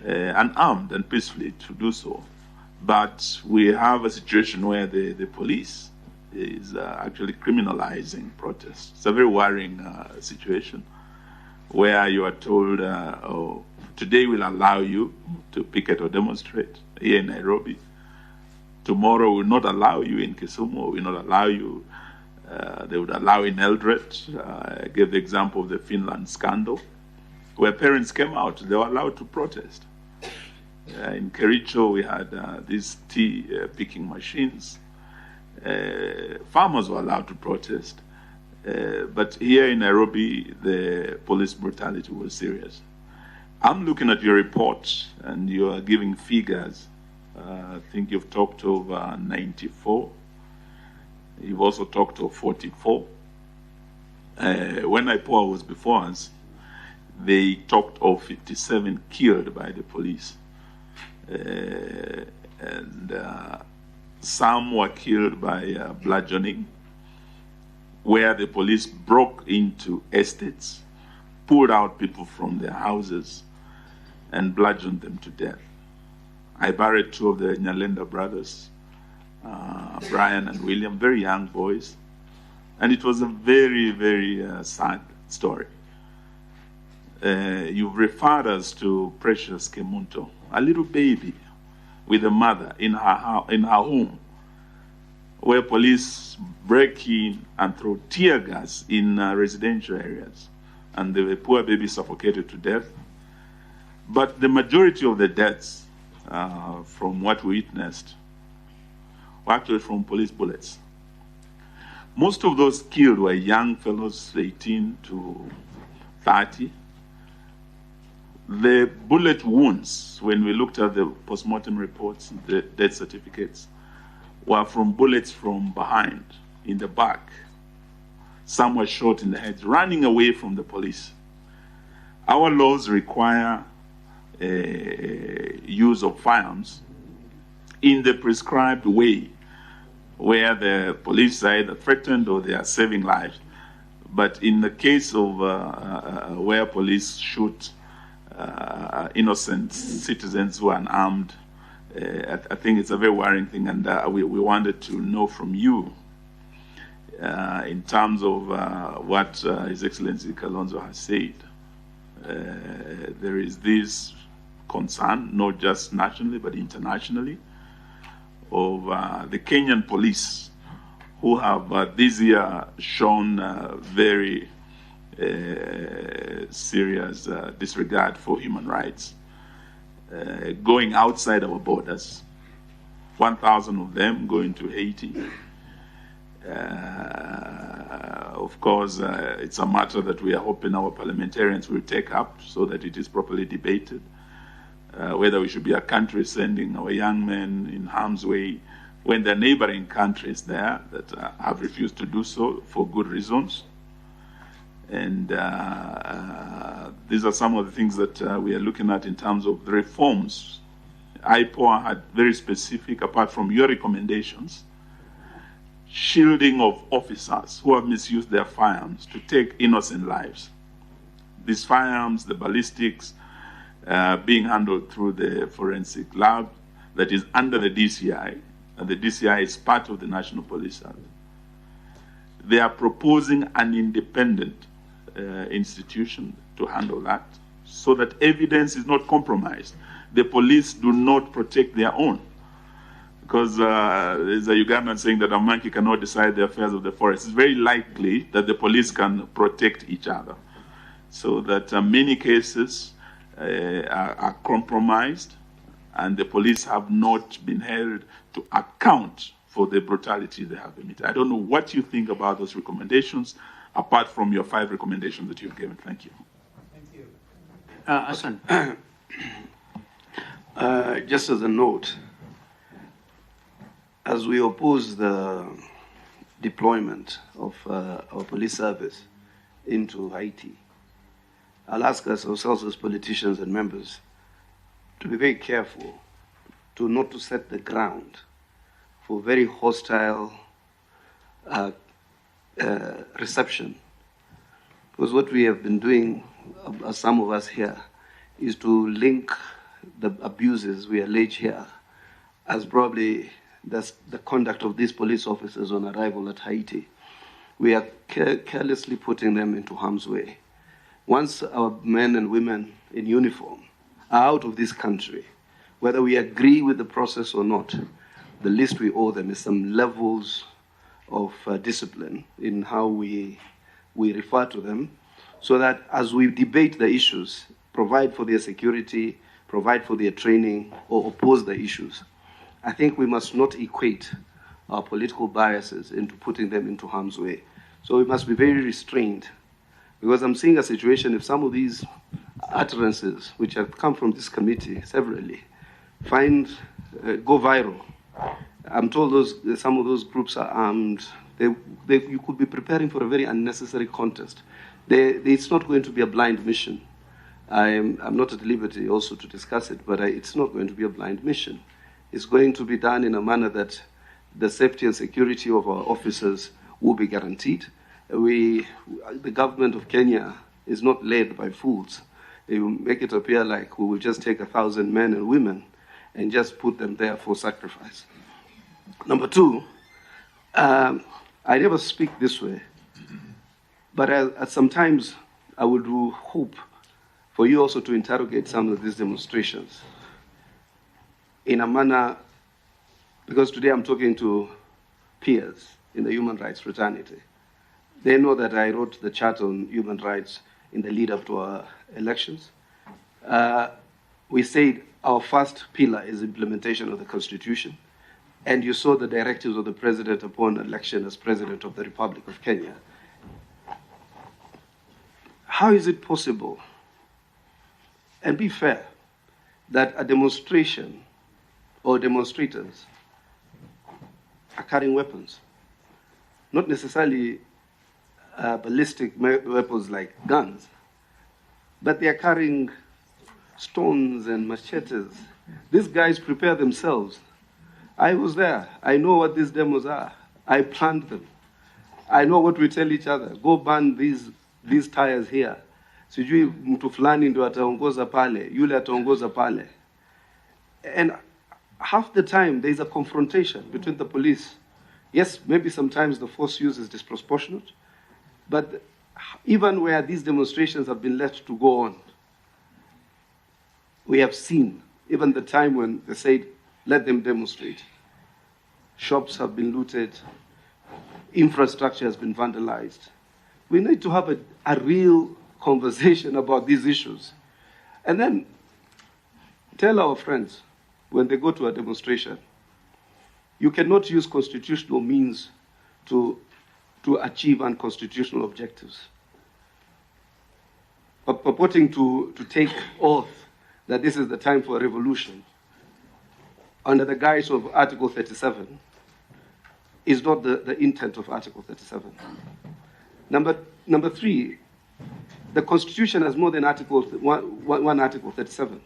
unarmed and peacefully to do so. But we have a situation where the police is actually criminalizing protests. It's a very worrying situation where you are told, oh, today we'll allow you to picket or demonstrate here in Nairobi. Tomorrow we'll not allow you in Kisumu, we'll not allow you, they would allow in Eldoret. I gave the example of the Finland scandal, where parents came out, they were allowed to protest. In Kericho, we had these tea picking machines. Farmers were allowed to protest. But here in Nairobi, the police brutality was serious. I'm looking at your report, and you are giving figures. I think you've talked of 94. You've also talked of 44. When IPOA was before us, they talked of 57 killed by the police. And some were killed by bludgeoning, where the police broke into estates, pulled out people from their houses, and bludgeoned them to death. I buried two of the Nyalenda brothers, Brian and William, very young boys. And it was a very, very sad story. You've referred us to Precious Kemunto, a little baby with a mother in her home, where police break in and throw tear gas in residential areas. And the poor baby suffocated to death. But the majority of the deaths, from what we witnessed, were actually from police bullets. Most of those killed were young fellows, 18 to 30. The bullet wounds, when we looked at the postmortem reports, the death certificates, were from bullets from behind, in the back. Some were shot in the head, running away from the police. Our laws require use of firearms in the prescribed way, where the police are either threatened or they are saving lives. But in the case of where police shoot innocent citizens who are unarmed, I think it's a very worrying thing, and we wanted to know from you in terms of what His Excellency Kalonzo has said. There is this concern, not just nationally, but internationally, of the Kenyan police, who have this year shown very serious disregard for human rights, going outside our borders, 1,000 of them going to Haiti. Of course, it's a matter that we are hoping our parliamentarians will take up so that it is properly debated, whether we should be a country sending our young men in harm's way when there are neighboring countries there that have refused to do so for good reasons. And these are some of the things that we are looking at in terms of the reforms. IPOA had very specific, apart from your recommendations, shielding of officers who have misused their firearms to take innocent lives. These firearms, the ballistics, being handled through the forensic lab that is under the DCI, and the DCI is part of the National Police Service. They are proposing an independent institution to handle that so that evidence is not compromised. The police do not protect their own. Because there's a Ugandan saying that a monkey cannot decide the affairs of the forest. It's very likely that the police can protect each other. So that many cases are compromised and the police have not been held to account for the brutality they have committed. I don't know what you think about those recommendations, apart from your 5 recommendations that you've given. Thank you. Thank you. Hassan. Just as a note, as we oppose the deployment of our police service into Haiti, I'll ask us ourselves as politicians and members to be very careful to not to set the ground for very hostile reception. Because what we have been doing, some of us here, is to link the abuses we allege here as probably the conduct of these police officers on arrival at Haiti. We are carelessly putting them into harm's way. Once our men and women in uniform are out of this country, whether we agree with the process or not, the least we owe them is some levels of discipline in how we refer to them, so that as we debate the issues, provide for their security, provide for their training, or oppose the issues, I think we must not equate our political biases into putting them into harm's way. So we must be very restrained, because I'm seeing a situation, if some of these utterances, which have come from this committee severally, go viral. I'm told some of those groups are armed. You could be preparing for a very unnecessary contest. It's not going to be a blind mission. I'm not at liberty also to discuss it, but it's not going to be a blind mission. It's going to be done in a manner that the safety and security of our officers will be guaranteed. The government of Kenya is not led by fools. They will make it appear like we will just take 1,000 men and women and just put them there for sacrifice. Number two, I never speak this way, but sometimes I would hope for you also to interrogate some of these demonstrations in a manner, because today I'm talking to peers in the human rights fraternity. They know that I wrote the Charter on Human Rights in the lead up to our elections. We said our first pillar is implementation of the Constitution, and you saw the directives of the President upon election as President of the Republic of Kenya. How is it possible, and be fair, that a demonstration or demonstrators are carrying weapons? Not necessarily ballistic weapons like guns, but they are carrying stones and machetes. These guys prepare themselves. I was there. I know what these demos are. I planned them. I know what we tell each other. Go burn these tires here. Sijui mtu fulani ndo ataongoza pale, yule ataongoza pale. And half the time there is a confrontation between the police. Yes, maybe sometimes the force used is disproportionate, but even where these demonstrations have been left to go on, we have seen, even the time when they said, let them demonstrate. Shops have been looted, infrastructure has been vandalized. We need to have a real conversation about these issues. And then tell our friends, when they go to a demonstration, you cannot use constitutional means to achieve unconstitutional objectives. But purporting to take oath that this is the time for a revolution under the guise of Article 37 is not the intent of Article 37. Number three, the Constitution has more than one Article 37.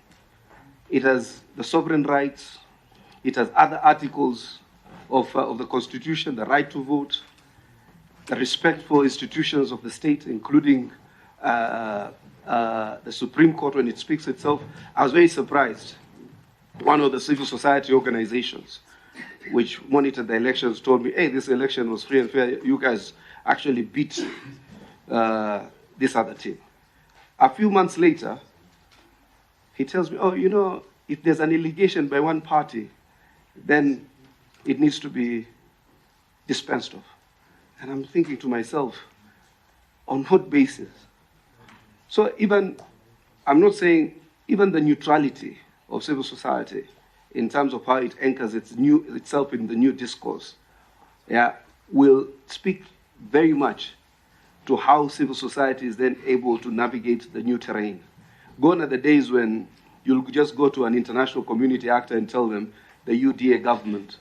It has the sovereign rights. It has other articles of the Constitution, the right to vote, the respect for institutions of the state, including the Supreme Court when it speaks itself. I was very surprised. One of the civil society organizations which monitored the elections told me, hey, this election was free and fair. You guys actually beat this other team. A few months later, he tells me, oh, you know, if there's an allegation by one party, then it needs to be dispensed of. And I'm thinking to myself, on what basis? So I'm not saying even the neutrality of civil society in terms of how it anchors itself in the new discourse, will speak very much to how civil society is then able to navigate the new terrain. Gone are the days when you'll just go to an international community actor and tell them the UDA government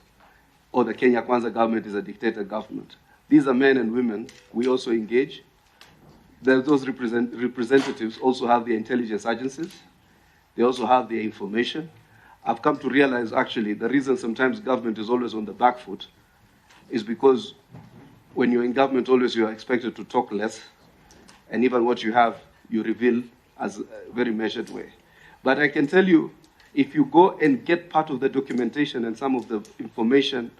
or the Kenya Kwanza government is a dictator government. These are men and women we also engage. Those representatives also have the intelligence agencies. They also have the information. I've come to realize, actually, the reason sometimes government is always on the back foot is because when you're in government, always you are expected to talk less, and even what you have, you reveal as a very measured way. But I can tell you, if you go and get part of the documentation and some of the information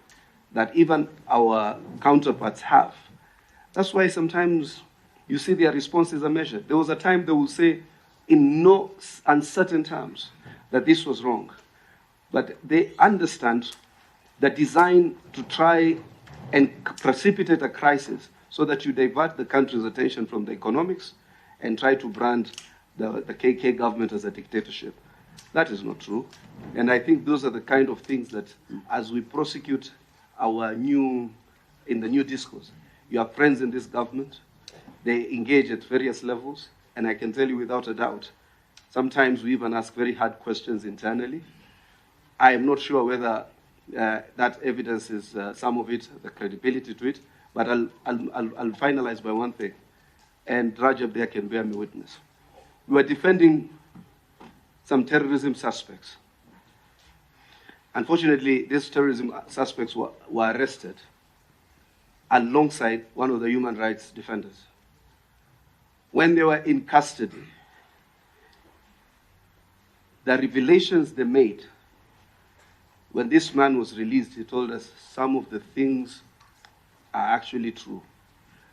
that even our counterparts have, that's why sometimes you see their responses are measured. There was a time they will say, in no uncertain terms, that this was wrong. But they understand the design to try and precipitate a crisis so that you divert the country's attention from the economics and try to brand the KK government as a dictatorship. That is not true. And I think those are the kind of things that, as we prosecute in the new discourse, you have friends in this government, they engage at various levels, and I can tell you without a doubt, sometimes we even ask very hard questions internally. I am not sure whether that evidence is some of it, the credibility to it, but I'll finalize by one thing, and Rajab there can bear me witness. we were defending some terrorism suspects. Unfortunately, these terrorism suspects were arrested alongside one of the human rights defenders. When they were in custody, the revelations they made, when this man was released, he told us some of the things are actually true.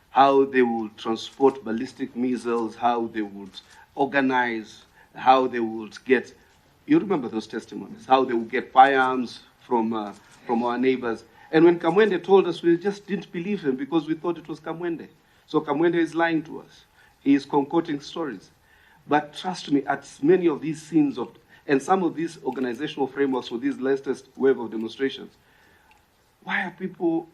How they would transport ballistic missiles, how they would organize, how they would get, you remember those testimonies, how they would get firearms from our neighbors. And when Kamwende told us, we just didn't believe him because we thought it was Kamwende. So Kamwende is lying to us. He is concocting stories. But trust me, at many of these scenes and some of these organizational frameworks for these latest wave of demonstrations, why are people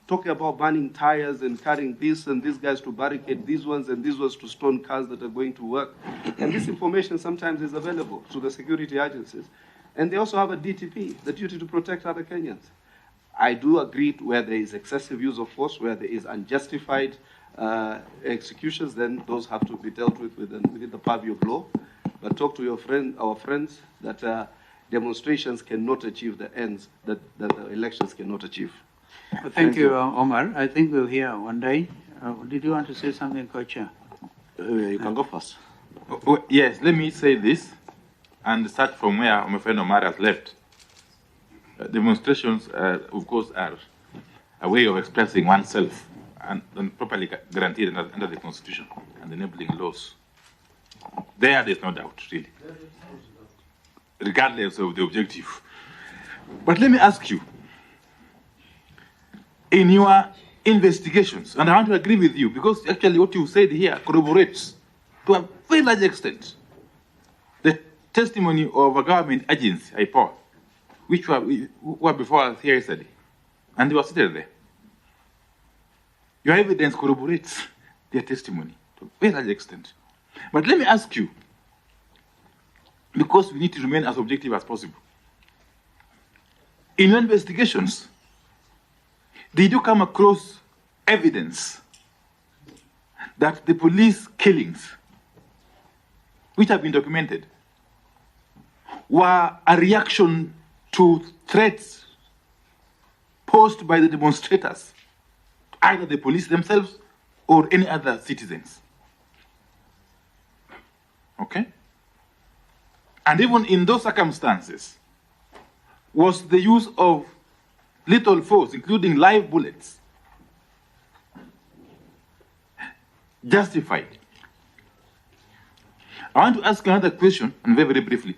talking about burning tires and carrying this and these guys to barricade these ones and these ones to stone cars that are going to work? And this information sometimes is available to the security agencies. And they also have a DTP, the duty to protect other Kenyans. I do agree where there is excessive use of force, where there is unjustified executions, then those have to be dealt with within the purview of law. But talk to our friends, that demonstrations cannot achieve the ends that the elections cannot achieve. Well, thank you, Omar. I think we'll hear one day. Did you want to say something, Co-Chair? You can go first. Yes, let me say this and start from where my friend Omar has left. Demonstrations, of course, are a way of expressing oneself and properly guaranteed under the Constitution and enabling laws. There's no doubt, really, regardless of the objective. But let me ask you, in your investigations, and I want to agree with you, because actually what you said here corroborates to a very large extent the testimony of a government agency, IPOA, which were before us here yesterday, and they were seated there. Your evidence corroborates their testimony to a very large extent. But let me ask you, because we need to remain as objective as possible. In your investigations, did you come across evidence that the police killings, which have been documented, were a reaction to threats posed by the demonstrators, either the police themselves or any other citizens? Okay? And even in those circumstances, was the use of lethal force, including live bullets, justified? I want to ask another question, and very, very briefly.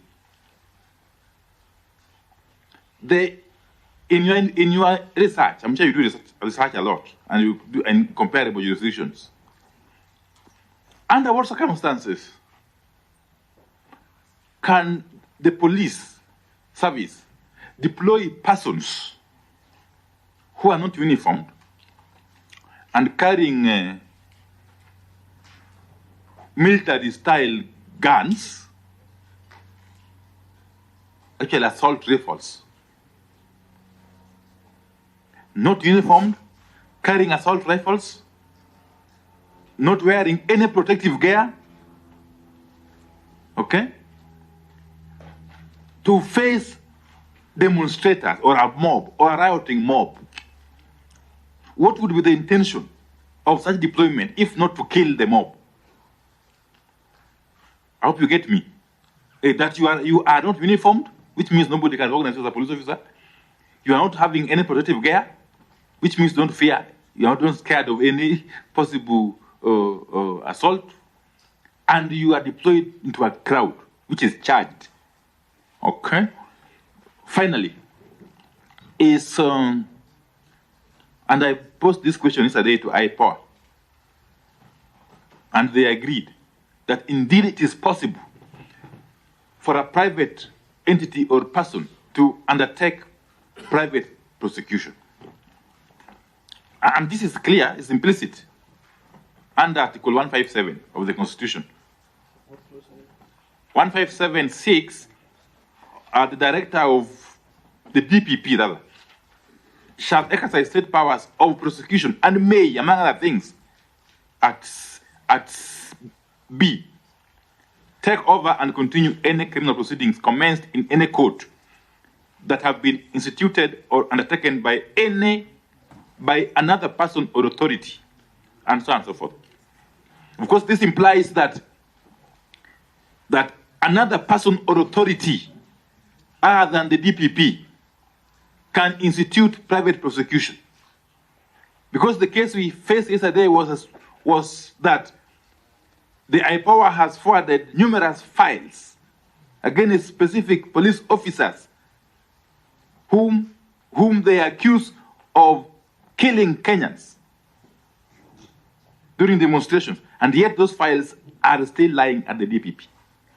In your research, I'm sure you do research a lot, and you do in comparable jurisdictions. Under what circumstances can the police service deploy persons who are not uniformed and carrying military-style guns, actually assault rifles, not uniformed, carrying assault rifles, not wearing any protective gear, okay, to face demonstrators or a mob or a rioting mob? What would be the intention of such deployment if not to kill the mob? I hope you get me. That you are not uniformed, which means nobody can organize as a police officer. You are not having any protective gear, which means don't fear. You are not scared of any possible assault. And you are deployed into a crowd, which is charged. Okay? Finally, and I posed this question yesterday to IPOA, and they agreed that indeed it is possible for a private entity or person to undertake private prosecution. And this is clear, it's implicit under Article 157 of the Constitution. 157(6), the director of the DPP, rather, shall exercise state powers of prosecution and may, among other things, at B, take over and continue any criminal proceedings commenced in any court that have been instituted or undertaken by another person or authority, and so on and so forth. Of course, this implies that another person or authority other than the DPP can institute private prosecution. Because the case we faced yesterday was that the IPOA has forwarded numerous files against specific police officers whom they accuse of killing Kenyans during demonstrations, and yet those files are still lying at the DPP.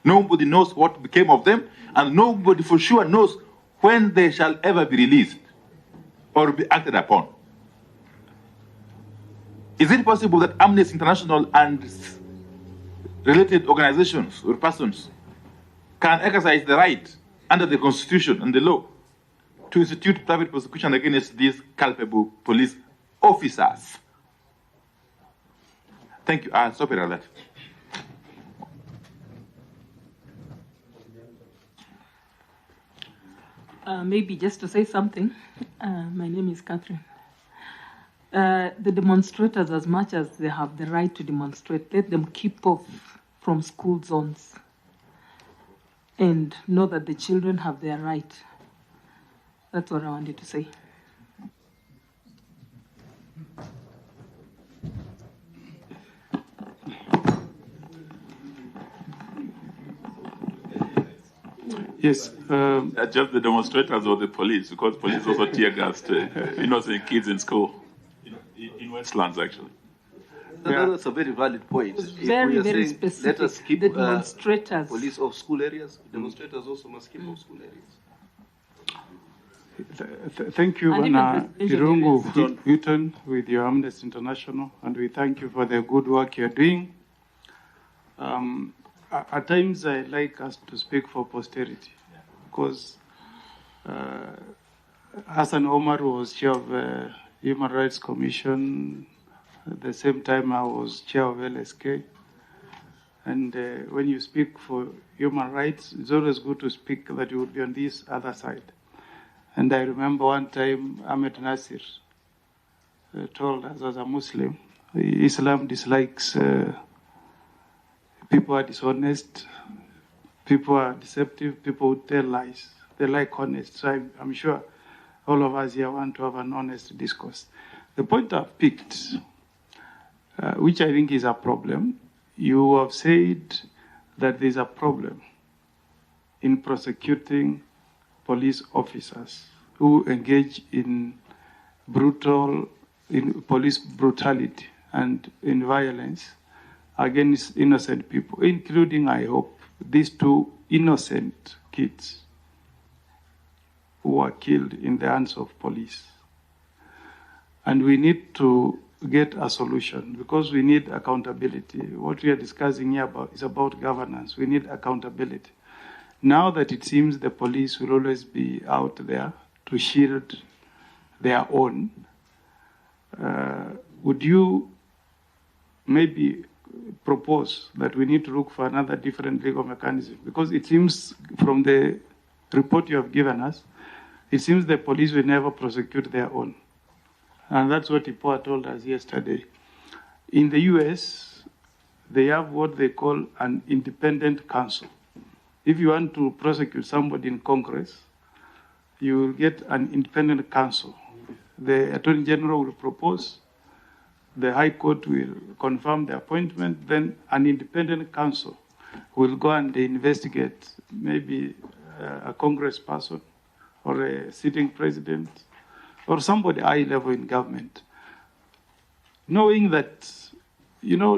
Nobody knows what became of them, and nobody for sure knows when they shall ever be released or be acted upon. Is it possible that Amnesty International and related organizations or persons can exercise the right under the Constitution and the law to institute private prosecution against these culpable police officers? Thank you. I'll stop it at that. Maybe just to say something, my name is Catherine. The demonstrators, as much as they have the right to demonstrate, let them keep off from school zones and know that the children have their right. That's what I wanted to say. Yes. Just the demonstrators or the police, because police also tear gassed innocent kids in school, in Westlands actually. That's a very valid point. Very, very specific. Let us keep the demonstrators. Police off school areas. Demonstrators also must keep off school areas. Thank you, Anna Irungu Hutton, with your Amnesty International, and we thank you for the good work you're doing. At times, I like us to speak for posterity, because Hassan Omar was chair of the Human Rights Commission. At the same time, I was chair of LSK. And when you speak for human rights, it's always good to speak that you would be on this other side. And I remember one time Ahmed Nasir told us, as a Muslim, Islam dislikes people are dishonest, people are deceptive, people who tell lies. They like honest. So I'm sure all of us here want to have an honest discourse. The point I've picked, which I think is a problem, you have said that there's a problem in prosecuting police officers who engage in police brutality and in violence against innocent people, including, I hope, these two innocent kids who were killed in the hands of police. And we need to get a solution, because we need accountability. What we are discussing here is about governance. We need accountability. Now that it seems the police will always be out there to shield their own, would you maybe propose that we need to look for another different legal mechanism? Because it seems from the report you have given us, it seems the police will never prosecute their own. And that's what IPOA told us yesterday. In the US, they have what they call an independent counsel. If you want to prosecute somebody in Congress, you will get an independent counsel. The Attorney General will propose, the High Court will confirm the appointment, then an independent counsel will go and investigate maybe a congressperson or a sitting president or somebody high level in government. Knowing that,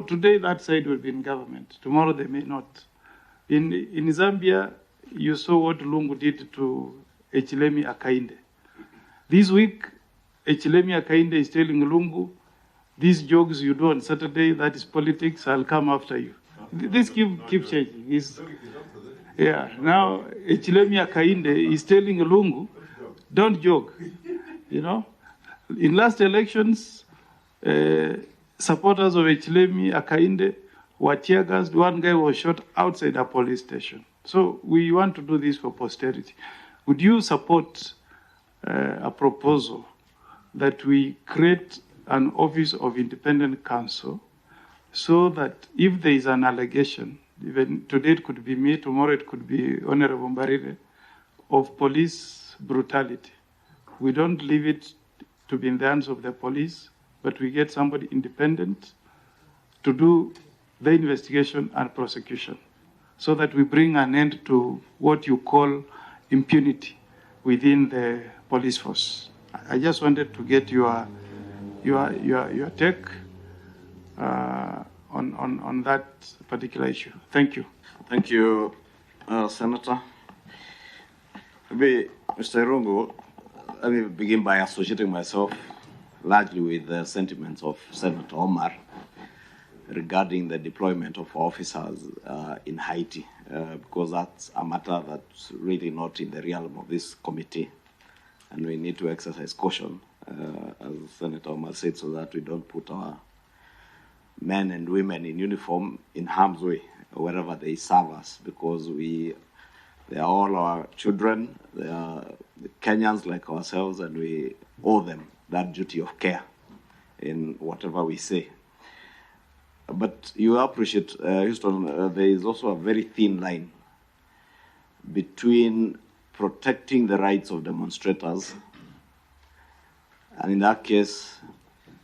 today that side will be in government, tomorrow they may not. In Zambia, you saw what Lungu did to Echilemi Akainde. This week, Echilemi Akainde is telling Lungu, these jokes you do on Saturday, that is politics, I'll come after you. This keep changing. Now Echilemi Akainde is telling Lungu, don't joke. In last elections, supporters of Echilemi Akainde were tear gassed. One guy was shot outside a police station. So we want to do this for posterity. Would you support a proposal that we create an office of independent counsel so that if there is an allegation, even today it could be me, tomorrow it could be Honorable Mbarire, of police brutality, we don't leave it to be in the hands of the police, but we get somebody independent to do the investigation and prosecution so that we bring an end to what you call impunity within the police force. I just wanted to get your take on that particular issue. Thank you. Thank you, Senator. Maybe, Mr. Irungu, let me begin by associating myself largely with the sentiments of Senator Omar regarding the deployment of officers in Haiti, because that's a matter that's really not in the realm of this committee, and we need to exercise caution, as Senator Omar said, so that we don't put our men and women in uniform in harm's way wherever they serve us, because they are all our children, they are Kenyans like ourselves, and we owe them that duty of care in whatever we say. But you appreciate, Houston, there is also a very thin line between protecting the rights of demonstrators, and in that case,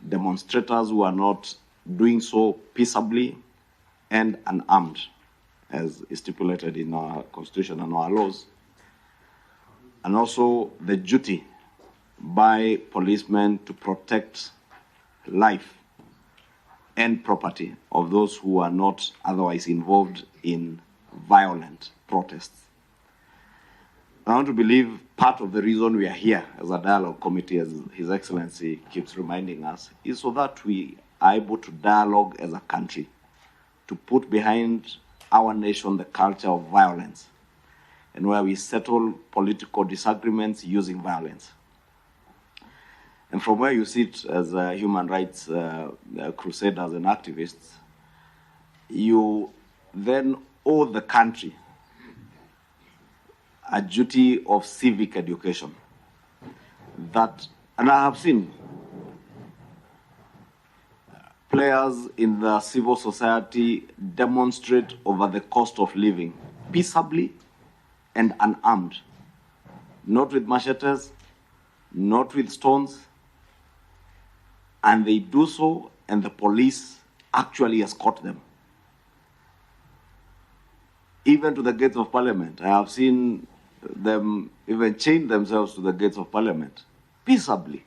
demonstrators who are not doing so peaceably and unarmed, as is stipulated in our Constitution and our laws, and also the duty by policemen to protect life and property of those who are not otherwise involved in violent protests. I want to believe part of the reason we are here as a dialogue committee, as His Excellency keeps reminding us, is so that we are able to dialogue as a country, to put behind our nation the culture of violence, and where we settle political disagreements using violence. And from where you sit as human rights crusaders and activists, you then owe the country a duty of civic education. That, and I have seen players in the civil society demonstrate over the cost of living peaceably and unarmed, not with machetes, not with stones, and they do so, and the police actually escort them, even to the gates of Parliament. I have seen them even chain themselves to the gates of Parliament, peaceably.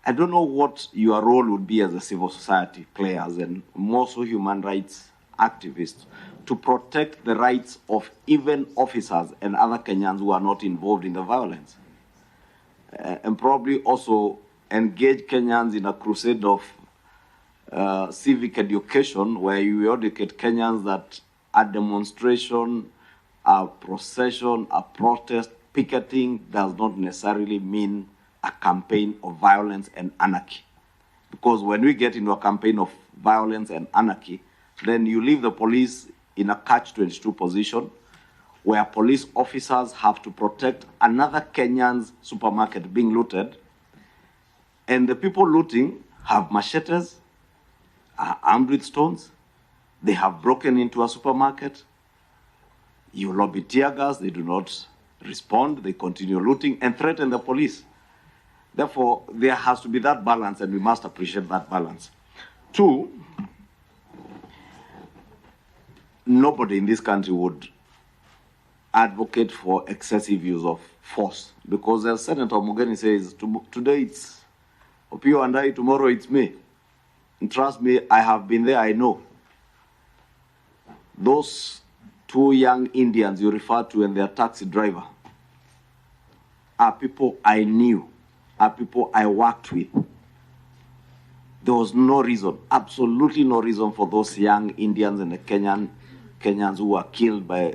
I don't know what your role would be as a civil society players and more so human rights activists to protect the rights of even officers and other Kenyans who are not involved in the violence. And probably also engage Kenyans in a crusade of civic education, where you educate Kenyans that a demonstration, a procession, a protest, picketing does not necessarily mean a campaign of violence and anarchy. Because when we get into a campaign of violence and anarchy, then you leave the police in a catch-22 position, where police officers have to protect another Kenyan's supermarket being looted, and the people looting have machetes, are armed with stones, they have broken into a supermarket, you lobby tear gas, they do not respond, they continue looting and threaten the police. Therefore, there has to be that balance, and we must appreciate that balance. Two, nobody in this country would advocate for excessive use of force, because as Senator Mugeni says, today it's Opio and I, tomorrow it's me. And trust me, I have been there, I know. Those two young Indians you refer to and their taxi driver are people I knew, are people I worked with. There was no reason, absolutely no reason for those young Indians and the Kenyans who were killed by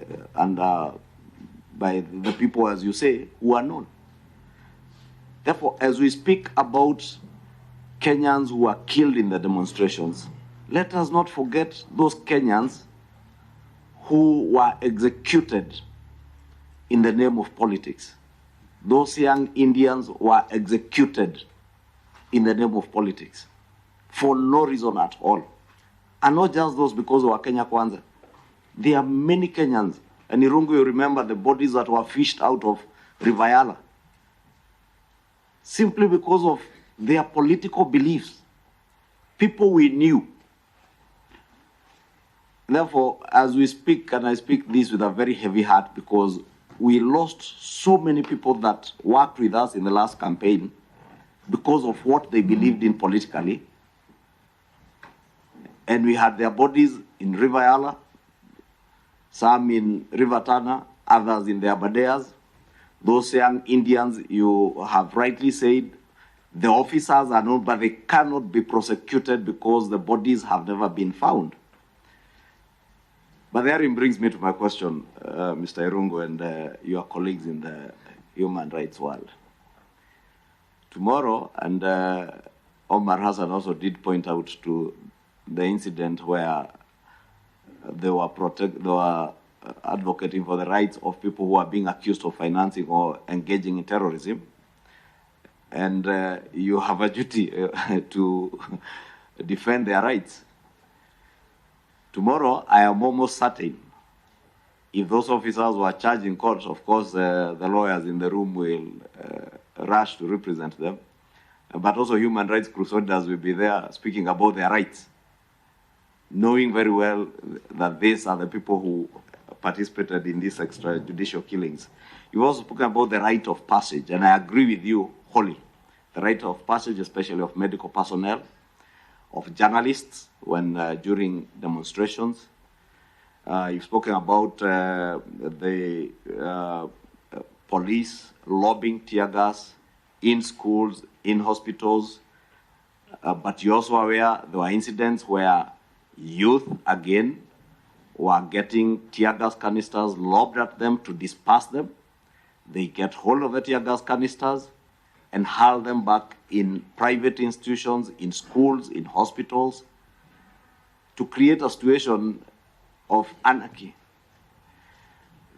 the people, as you say, who are known. Therefore, as we speak about Kenyans who were killed in the demonstrations, Let us not forget those Kenyans who were executed in the name of politics. Those young Indians were executed in the name of politics for no reason at all. And not just those because of Kenya Kwanza. There are many Kenyans. And Irungu, you remember the bodies that were fished out of River Yala simply because of their political beliefs. People we knew. Therefore, as we speak, and I speak this with a very heavy heart because we lost so many people that worked with us in the last campaign because of what they believed in politically. And we had their bodies in River Yala, some in River Tana, others in the Abadeas. Those young Indians, you have rightly said, the officers are known, but they cannot be prosecuted because the bodies have never been found. But therein brings me to my question, Mr. Irungu and your colleagues in the human rights world. Tomorrow, and Omar Hassan also did point out to the incident where they were advocating for the rights of people who are being accused of financing or engaging in terrorism. And you have a duty to defend their rights. Tomorrow, I am almost certain, if those officers were charged in court, of course, the lawyers in the room will rush to represent them. But also human rights crusaders will be there speaking about their rights, knowing very well that these are the people who participated in these extrajudicial killings. You've also spoken about the right of passage, and I agree with you wholly. The right of passage, especially of medical personnel, of journalists when during demonstrations. You've spoken about the police lobbing tear gas in schools, in hospitals, but you're also aware there were incidents where youth, again, were getting tear gas canisters lobbed at them to disperse them. They get hold of the tear gas canisters and hurl them back in private institutions, in schools, in hospitals, to create a situation of anarchy.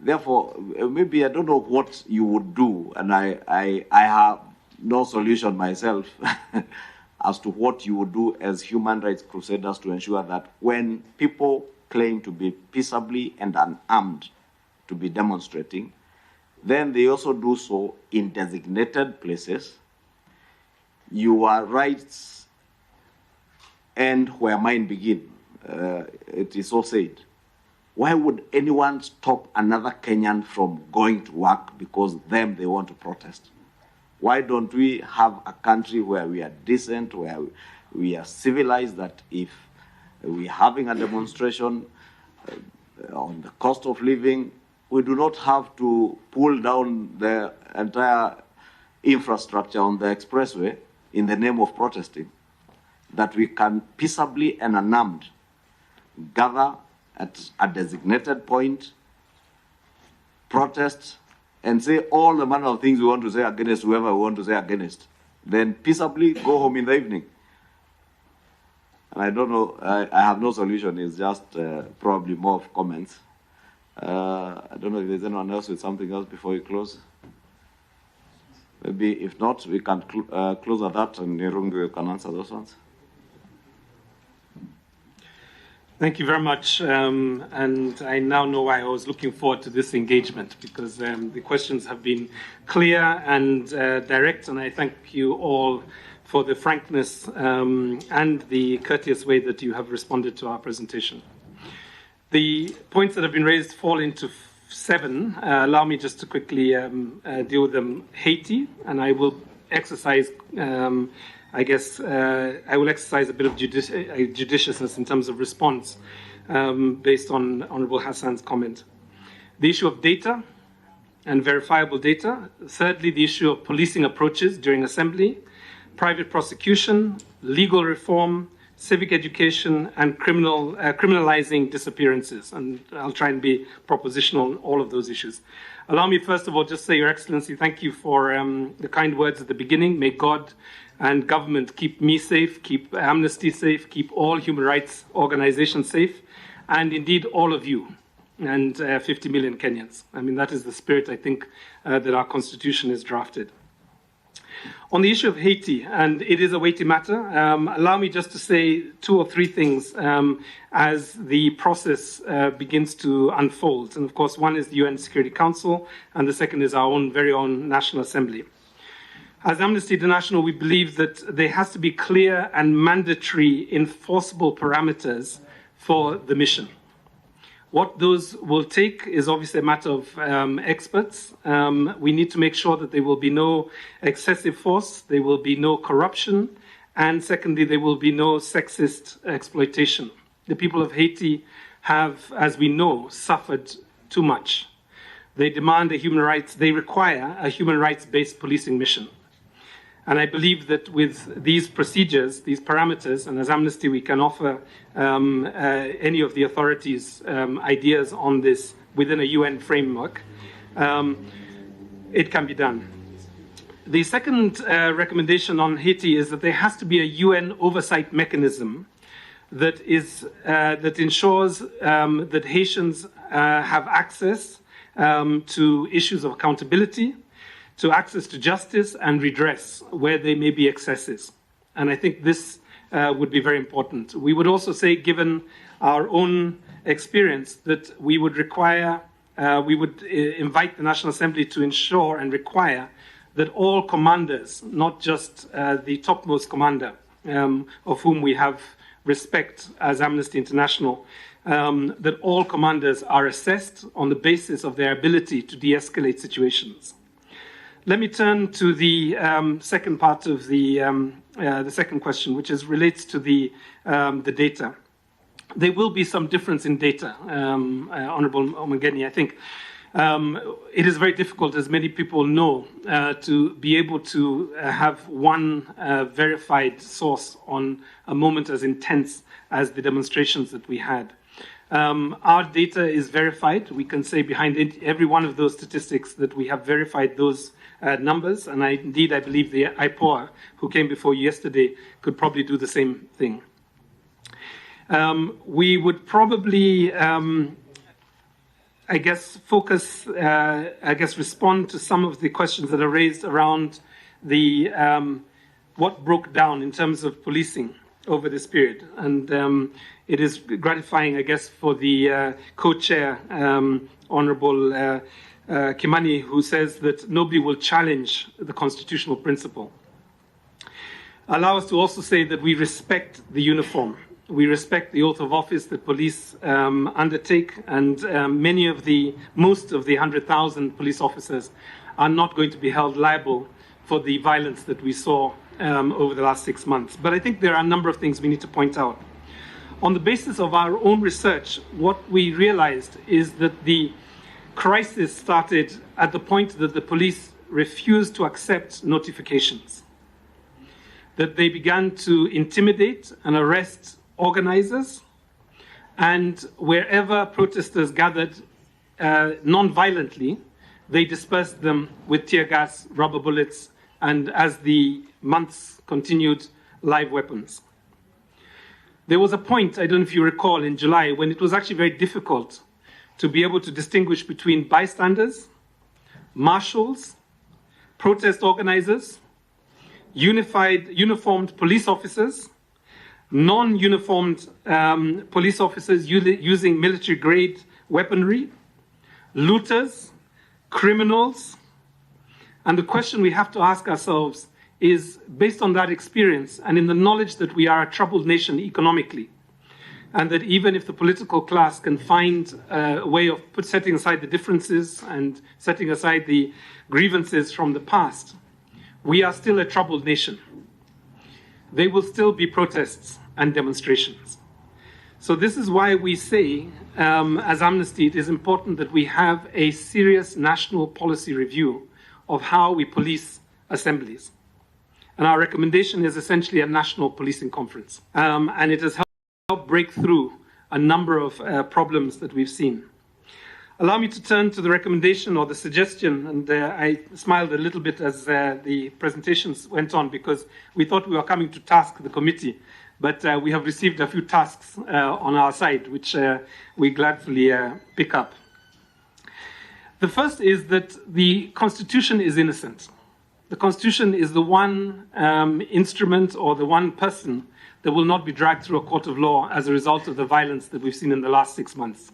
Therefore, maybe I don't know what you would do, and I have no solution myself as to what you would do as human rights crusaders to ensure that when people claim to be peaceably and unarmed to be demonstrating, then they also do so in designated places. Your rights end where mine begin. It is so said. Why would anyone stop another Kenyan from going to work because they want to protest? Why don't we have a country where we are decent, where we are civilized, that if we're having a demonstration on the cost of living, we do not have to pull down the entire infrastructure on the expressway in the name of protesting, that we can peaceably and unarmed gather at a designated point, protest, and say all the manner of things we want to say against whoever we want to say against. Then peaceably go home in the evening. And I don't know, I have no solution. It's just probably more of comments. I don't know if there's anyone else with something else before we close. Maybe if not, we can close at that, and Irungu can answer those ones. Thank you very much. And I now know why I was looking forward to this engagement, because the questions have been clear and direct, and I thank you all for the frankness and the courteous way that you have responded to our presentation. The points that have been raised fall into 7. Allow me just to quickly deal with them. Haiti, and I will exercise I will exercise a bit of judiciousness in terms of response based on Honorable Hassan's comment. The issue of data and verifiable data. Thirdly, the issue of policing approaches during assembly, private prosecution, legal reform, civic education, and criminalizing disappearances. And I'll try and be propositional on all of those issues. Allow me, first of all, just say, Your Excellency, thank you for the kind words at the beginning. May God and government keep me safe, keep Amnesty safe, keep all human rights organizations safe, and indeed all of you and 50 million Kenyans. I mean, that is the spirit, I think, that our constitution is drafted. On the issue of Haiti, and it is a weighty matter, allow me just to say 2 or 3 things as the process begins to unfold. And of course, one is the UN Security Council, and the second is our own very own National Assembly. As Amnesty International, we believe that there has to be clear and mandatory enforceable parameters for the mission. What those will take is obviously a matter of experts. We need to make sure that there will be no excessive force, there will be no corruption, and secondly, there will be no sexist exploitation. The people of Haiti have, as we know, suffered too much. They require a human rights-based policing mission. And I believe that with these procedures, these parameters, and as Amnesty, we can offer any of the authorities ideas on this within a UN framework, it can be done. The second recommendation on Haiti is that there has to be a UN oversight mechanism that ensures that Haitians have access to issues of accountability, to access to justice and redress where there may be excesses. And I think this would be very important. We would also say, given our own experience, that we would invite the National Assembly to ensure and require that all commanders, not just the topmost commander, of whom we have respect as Amnesty International, that all commanders are assessed on the basis of their ability to de-escalate situations. Let me turn to the second part of the second question, which relates to the data. There will be some difference in data, Honorable Omogeni. I think it is very difficult, as many people know, to be able to have one verified source on a moment as intense as the demonstrations that we had. Our data is verified. We can say behind every one of those statistics that we have verified those numbers, and I believe the IPOA, who came before you yesterday, could probably do the same thing. We would probably, respond to some of the questions that are raised around the what broke down in terms of policing over this period. And it is gratifying, I guess, for the co-chair, Honorable Kimani, who says that nobody will challenge the constitutional principle. Allow us to also say that we respect the uniform. We respect the oath of office that police undertake, and most of the 100,000 police officers are not going to be held liable for the violence that we saw over the last 6 months. But I think there are a number of things we need to point out. On the basis of our own research, what we realized is that the crisis started at the point that the police refused to accept notifications, that they began to intimidate and arrest organizers, and wherever protesters gathered non-violently, they dispersed them with tear gas, rubber bullets, and as the months continued, live weapons. There was a point, I don't know if you recall, in July, when it was actually very difficult to be able to distinguish between bystanders, marshals, protest organizers, uniformed police officers, non-uniformed police officers using military-grade weaponry, looters, criminals. And the question we have to ask ourselves is, based on that experience and in the knowledge that we are a troubled nation economically, and that even if the political class can find a way of setting aside the differences and setting aside the grievances from the past, we are still a troubled nation. There will still be protests and demonstrations. So this is why we say, as Amnesty, it is important that we have a serious national policy review of how we police assemblies. And our recommendation is essentially a national policing conference. And it has helped break through a number of problems that we've seen. Allow me to turn to the recommendation or the suggestion, and I smiled a little bit as the presentations went on because we thought we were coming to task the committee, but we have received a few tasks on our side, which we gladly pick up. The first is that the Constitution is innocent. The Constitution is the one instrument or the one person that will not be dragged through a court of law as a result of the violence that we've seen in the last 6 months.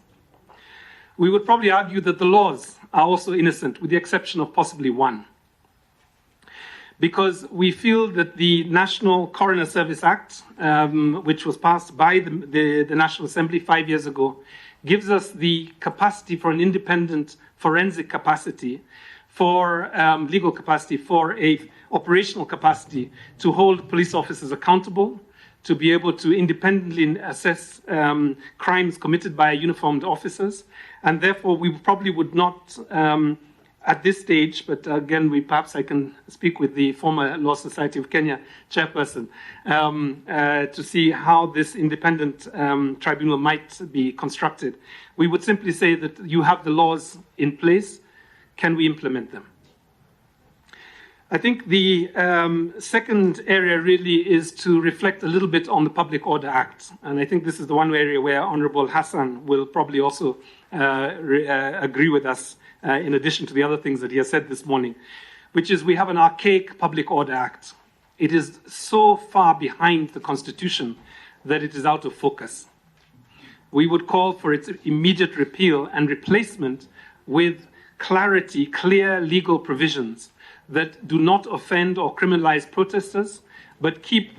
We would probably argue that the laws are also innocent, with the exception of possibly one. Because we feel that the National Coroner Service Act, which was passed by the National Assembly 5 years ago, gives us the capacity for an independent forensic capacity, for legal capacity, for a operational capacity to hold police officers accountable, to be able to independently assess crimes committed by uniformed officers. And therefore, we probably would not, at this stage, but again, perhaps I can speak with the former Law Society of Kenya chairperson to see how this independent tribunal might be constructed. We would simply say that you have the laws in place. Can we implement them? I think the second area really is to reflect a little bit on the Public Order Act. And I think this is the one area where Honorable Hassan will probably also agree with us in addition to the other things that he has said this morning, which is we have an archaic Public Order Act. It is so far behind the Constitution that it is out of focus. We would call for its immediate repeal and replacement with clarity, clear legal provisions that do not offend or criminalize protesters, but keep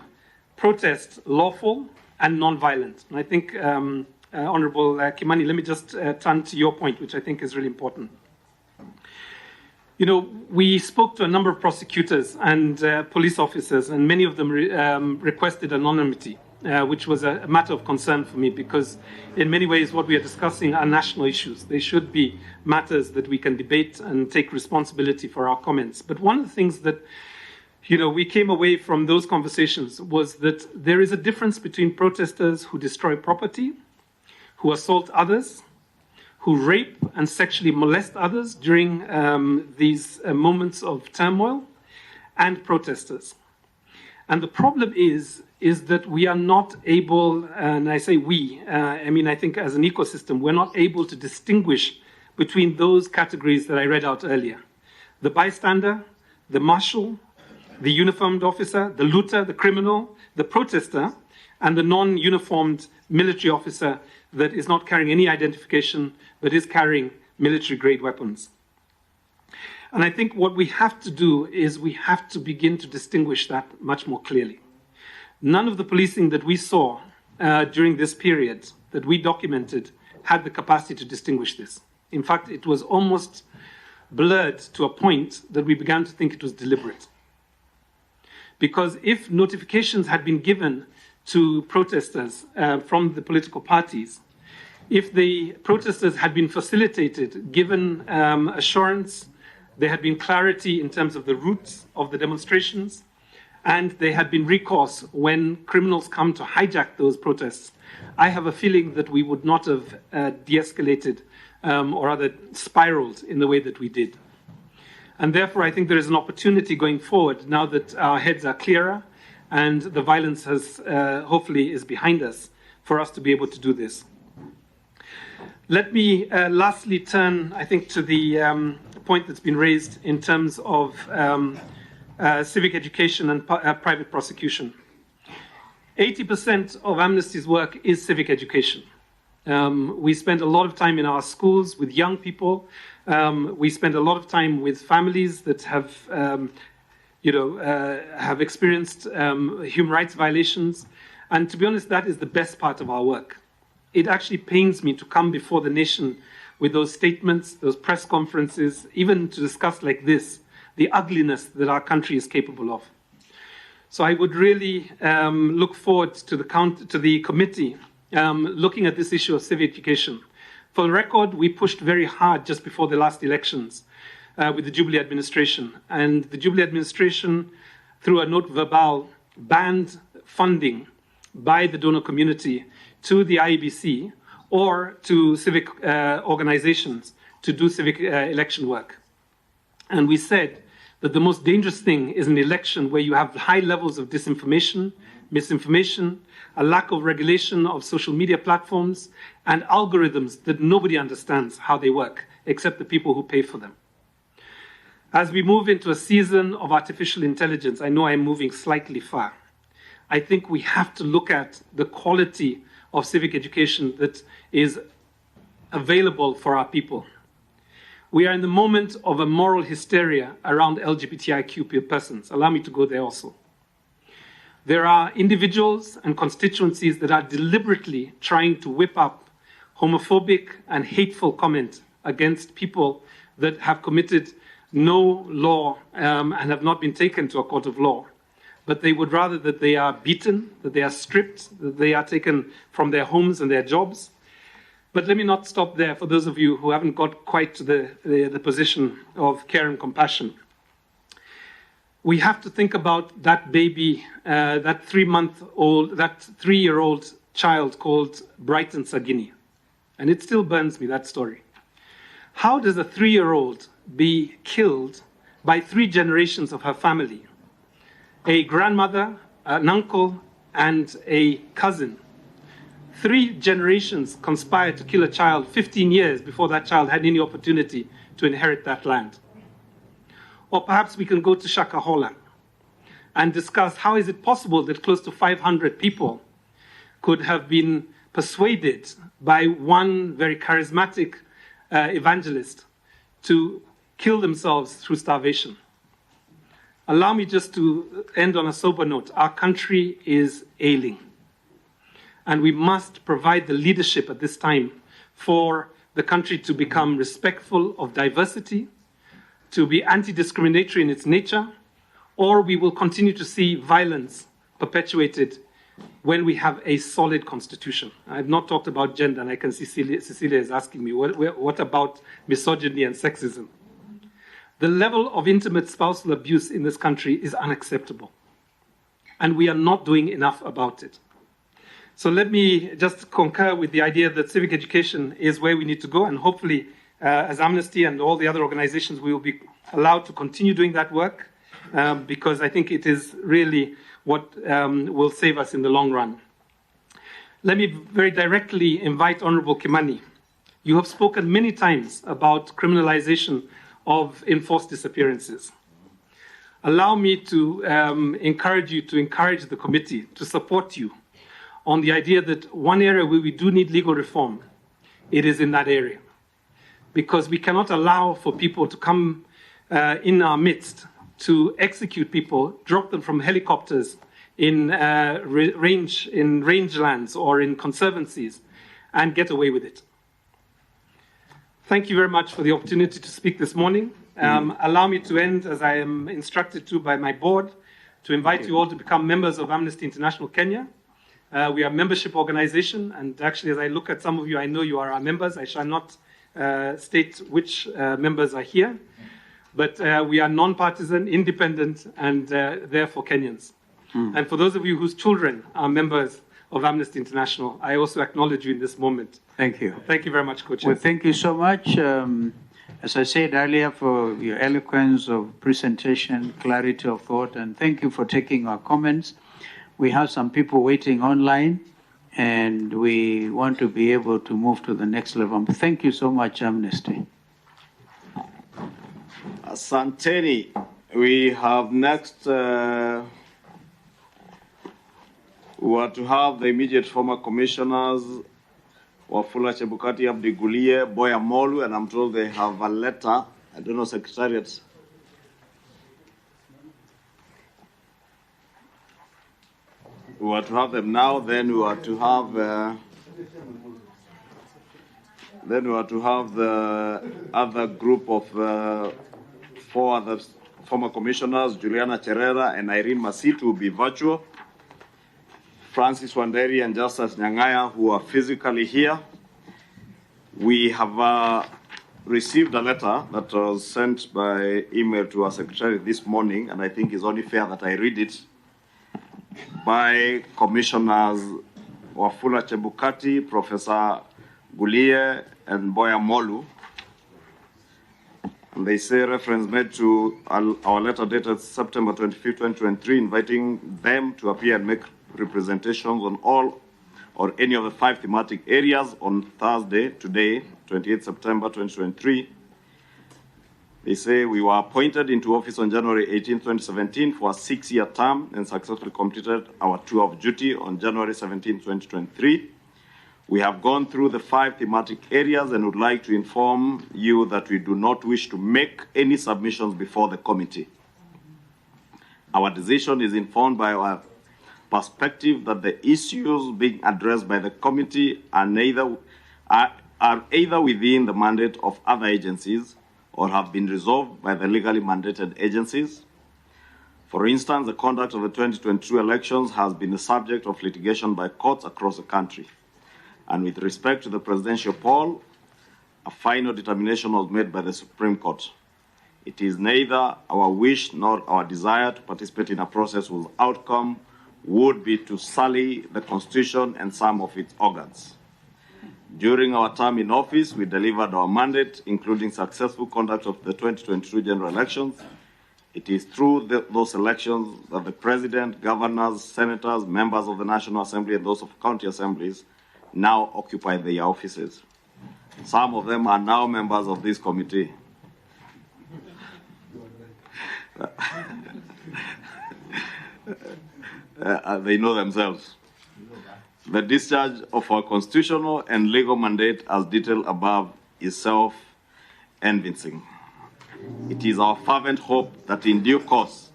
protests lawful and non-violent. And I think, Honorable Kimani, let me just turn to your point, which I think is really important. You know, we spoke to a number of prosecutors and police officers, and many of them requested anonymity, which was a matter of concern for me, because in many ways what we are discussing are national issues. They should be matters that we can debate and take responsibility for our comments. But one of the things that, you know, we came away from those conversations was that there is a difference between protesters who destroy property, who assault others, who rape and sexually molest others during these moments of turmoil, and protesters. And the problem is that we are not able, and I say we, I think as an ecosystem, we're not able to distinguish between those categories that I read out earlier. The bystander, the marshal, the uniformed officer, the looter, the criminal, the protester, and the non-uniformed military officer that is not carrying any identification, but is carrying military-grade weapons. And I think what we have to do is we have to begin to distinguish that much more clearly. None of the policing that we saw during this period that we documented had the capacity to distinguish this. In fact, it was almost blurred to a point that we began to think it was deliberate. Because if notifications had been given to protesters from the political parties, if the protesters had been facilitated, given assurance, there had been clarity in terms of the routes of the demonstrations, and there had been recourse when criminals come to hijack those protests, I have a feeling that we would not have de-escalated or rather spiraled in the way that we did. And therefore, I think there is an opportunity going forward now that our heads are clearer and the violence has hopefully is behind us for us to be able to do this. Let me lastly turn, I think, to the point that's been raised in terms of civic education and private prosecution. 80% of Amnesty's work is civic education. We spend a lot of time in our schools with young people. We spend a lot of time with families that have, have experienced human rights violations. And to be honest, that is the best part of our work. It actually pains me to come before the nation with those statements, those press conferences, even to discuss like this, the ugliness that our country is capable of. So I would really look forward to the committee looking at this issue of civic education. For the record, we pushed very hard just before the last elections with the Jubilee administration. And the Jubilee administration, through a note verbal, banned funding by the donor community to the IEBC or to civic organizations to do civic election work. And we said that the most dangerous thing is an election where you have high levels of disinformation, misinformation, a lack of regulation of social media platforms, and algorithms that nobody understands how they work, except the people who pay for them. As we move into a season of artificial intelligence, I know I'm moving slightly far. I think we have to look at the quality of civic education that is available for our people. We are in the moment of a moral hysteria around LGBTIQ persons. Allow me to go there also. There are individuals and constituencies that are deliberately trying to whip up homophobic and hateful comment against people that have committed no law and have not been taken to a court of law. But they would rather that they are beaten, that they are stripped, that they are taken from their homes and their jobs. But let me not stop there for those of you who haven't got quite to the position of care and compassion. We have to think about that baby, that 3-year-old child called Brighton Sagini. And it still burns me, that story. How does a 3-year-old be killed by 3 generations of her family? A grandmother, an uncle, and a cousin. 3 generations conspired to kill a child 15 years before that child had any opportunity to inherit that land. Or perhaps we can go to Shakahola and discuss how is it possible that close to 500 people could have been persuaded by one very charismatic evangelist to kill themselves through starvation. Allow me just to end on a sober note. Our country is ailing. And we must provide the leadership at this time for the country to become respectful of diversity, to be anti-discriminatory in its nature, or we will continue to see violence perpetuated when we have a solid constitution. I have not talked about gender, and I can see Cecilia is asking me, what about misogyny and sexism? The level of intimate spousal abuse in this country is unacceptable, and we are not doing enough about it. So let me just concur with the idea that civic education is where we need to go, and hopefully, as Amnesty and all the other organizations, we will be allowed to continue doing that work, because I think it is really what will save us in the long run. Let me very directly invite Honorable Kimani. You have spoken many times about criminalization of enforced disappearances. Allow me to encourage you to encourage the committee to support you on the idea that one area where we do need legal reform, it is in that area. Because we cannot allow for people to come in our midst to execute people, drop them from helicopters in rangelands or in conservancies and get away with it. Thank you very much for the opportunity to speak this morning. Allow me to end, as I am instructed to by my board, to invite you all to become members of Amnesty International Kenya. We are a membership organization, and actually, as I look at some of you, I know you are our members. I shall not state which members are here, but we are non-partisan, independent, and therefore Kenyans. And for those of you whose children are members of Amnesty International, I also acknowledge you in this moment. Thank you. Thank you very much, Coach. Well, thank you so much. As I said earlier, for your eloquence of presentation, clarity of thought, and thank you for taking our comments. We have some people waiting online, and we want to be able to move to the next level. Thank you so much, Amnesty. Asanteni. We have next, we are to have the immediate former commissioners, Wafula Chebukati, Abdi Gulie, Boya Molu, and I'm told they have a letter. I don't know, Secretariat. We are to have them now. Then we are to have. Then we are to have the other group of 4 other former commissioners, Juliana Cherera and Irene Masitu, will be virtual. Francis Wanderi and Justice Nyangaya, who are physically here. We have received a letter that was sent by email to our secretary this morning, and I think it's only fair that I read it, by Commissioners Wafula Chebukati, Professor Gulie, and Boya Molu. And they say reference made to our letter dated September 25, 2023, inviting them to appear and make representations on all or any of the 5 thematic areas on Thursday, today, 28 September 2023. They say we were appointed into office on January 18, 2017 for a 6-year term and successfully completed our tour of duty on January 17, 2023. We have gone through the 5 thematic areas and would like to inform you that we do not wish to make any submissions before the committee. Our decision is informed by our perspective that the issues being addressed by the committee are either within the mandate of other agencies or have been resolved by the legally mandated agencies. For instance, the conduct of the 2022 elections has been the subject of litigation by courts across the country. And with respect to the presidential poll, a final determination was made by the Supreme Court. It is neither our wish nor our desire to participate in a process whose outcome would be to sully the Constitution and some of its organs. During our term in office, we delivered our mandate, including successful conduct of the 2022 general elections. It is through those elections that the President, governors, senators, members of the National Assembly, and those of county assemblies now occupy their offices. Some of them are now members of this committee. They know themselves. The discharge of our constitutional and legal mandate as detailed above is self-evincing. It is our fervent hope that in due course,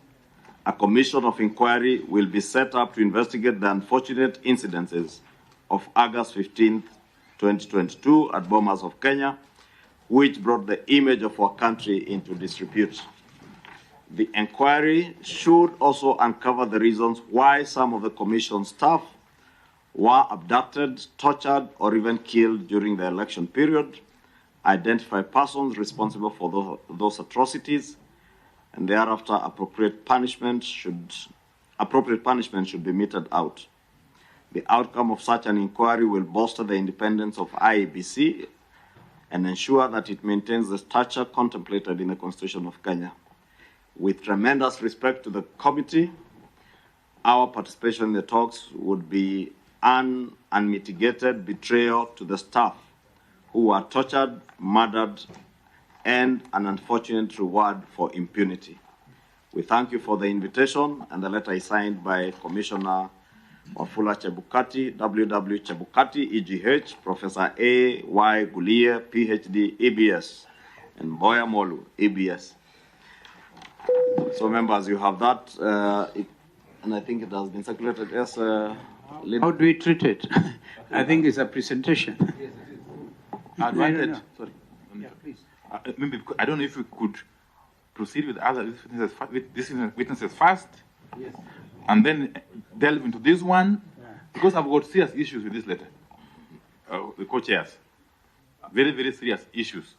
a commission of inquiry will be set up to investigate the unfortunate incidences of August 15, 2022 at Bomas of Kenya, which brought the image of our country into disrepute. The inquiry should also uncover the reasons why some of the commission staff were abducted, tortured, or even killed during the election period, identify persons responsible for those atrocities, and thereafter appropriate punishment should be meted out. The outcome of such an inquiry will bolster the independence of IEBC and ensure that it maintains the stature contemplated in the Constitution of Kenya. With tremendous respect to the committee, our participation in the talks would be an unmitigated betrayal to the staff who were tortured, murdered, and an unfortunate reward for impunity. We thank you for the invitation, and the letter is signed by Commissioner Wafula Chebukati, W.W. Chebukati, EGH, Professor A.Y. Gulie, PhD, EBS, and Boya Molu, EBS. So, members, you have that, and I think it has been circulated. Yes, how do we treat it? I think it's a presentation. Advantage. Sorry. Yeah, please. Maybe I don't know if we could proceed with these witnesses first, yes, and then delve into this one, because I've got serious issues with this letter. The co-chairs, very, very serious issues.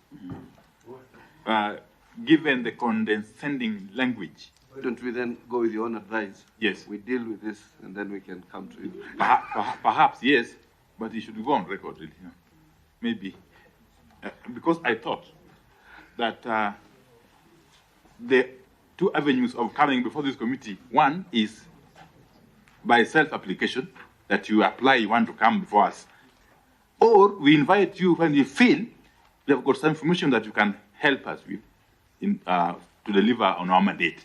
Given the condescending language. Why don't we then go with your own advice? Yes. We deal with this, and then we can come to you. Perhaps, yes, but it should go on record, really. You know. Maybe. Because I thought that the 2 avenues of coming before this committee, one is by self-application, that you apply, you want to come before us. Or we invite you when you feel you have got some information that you can help us with to deliver on our mandate.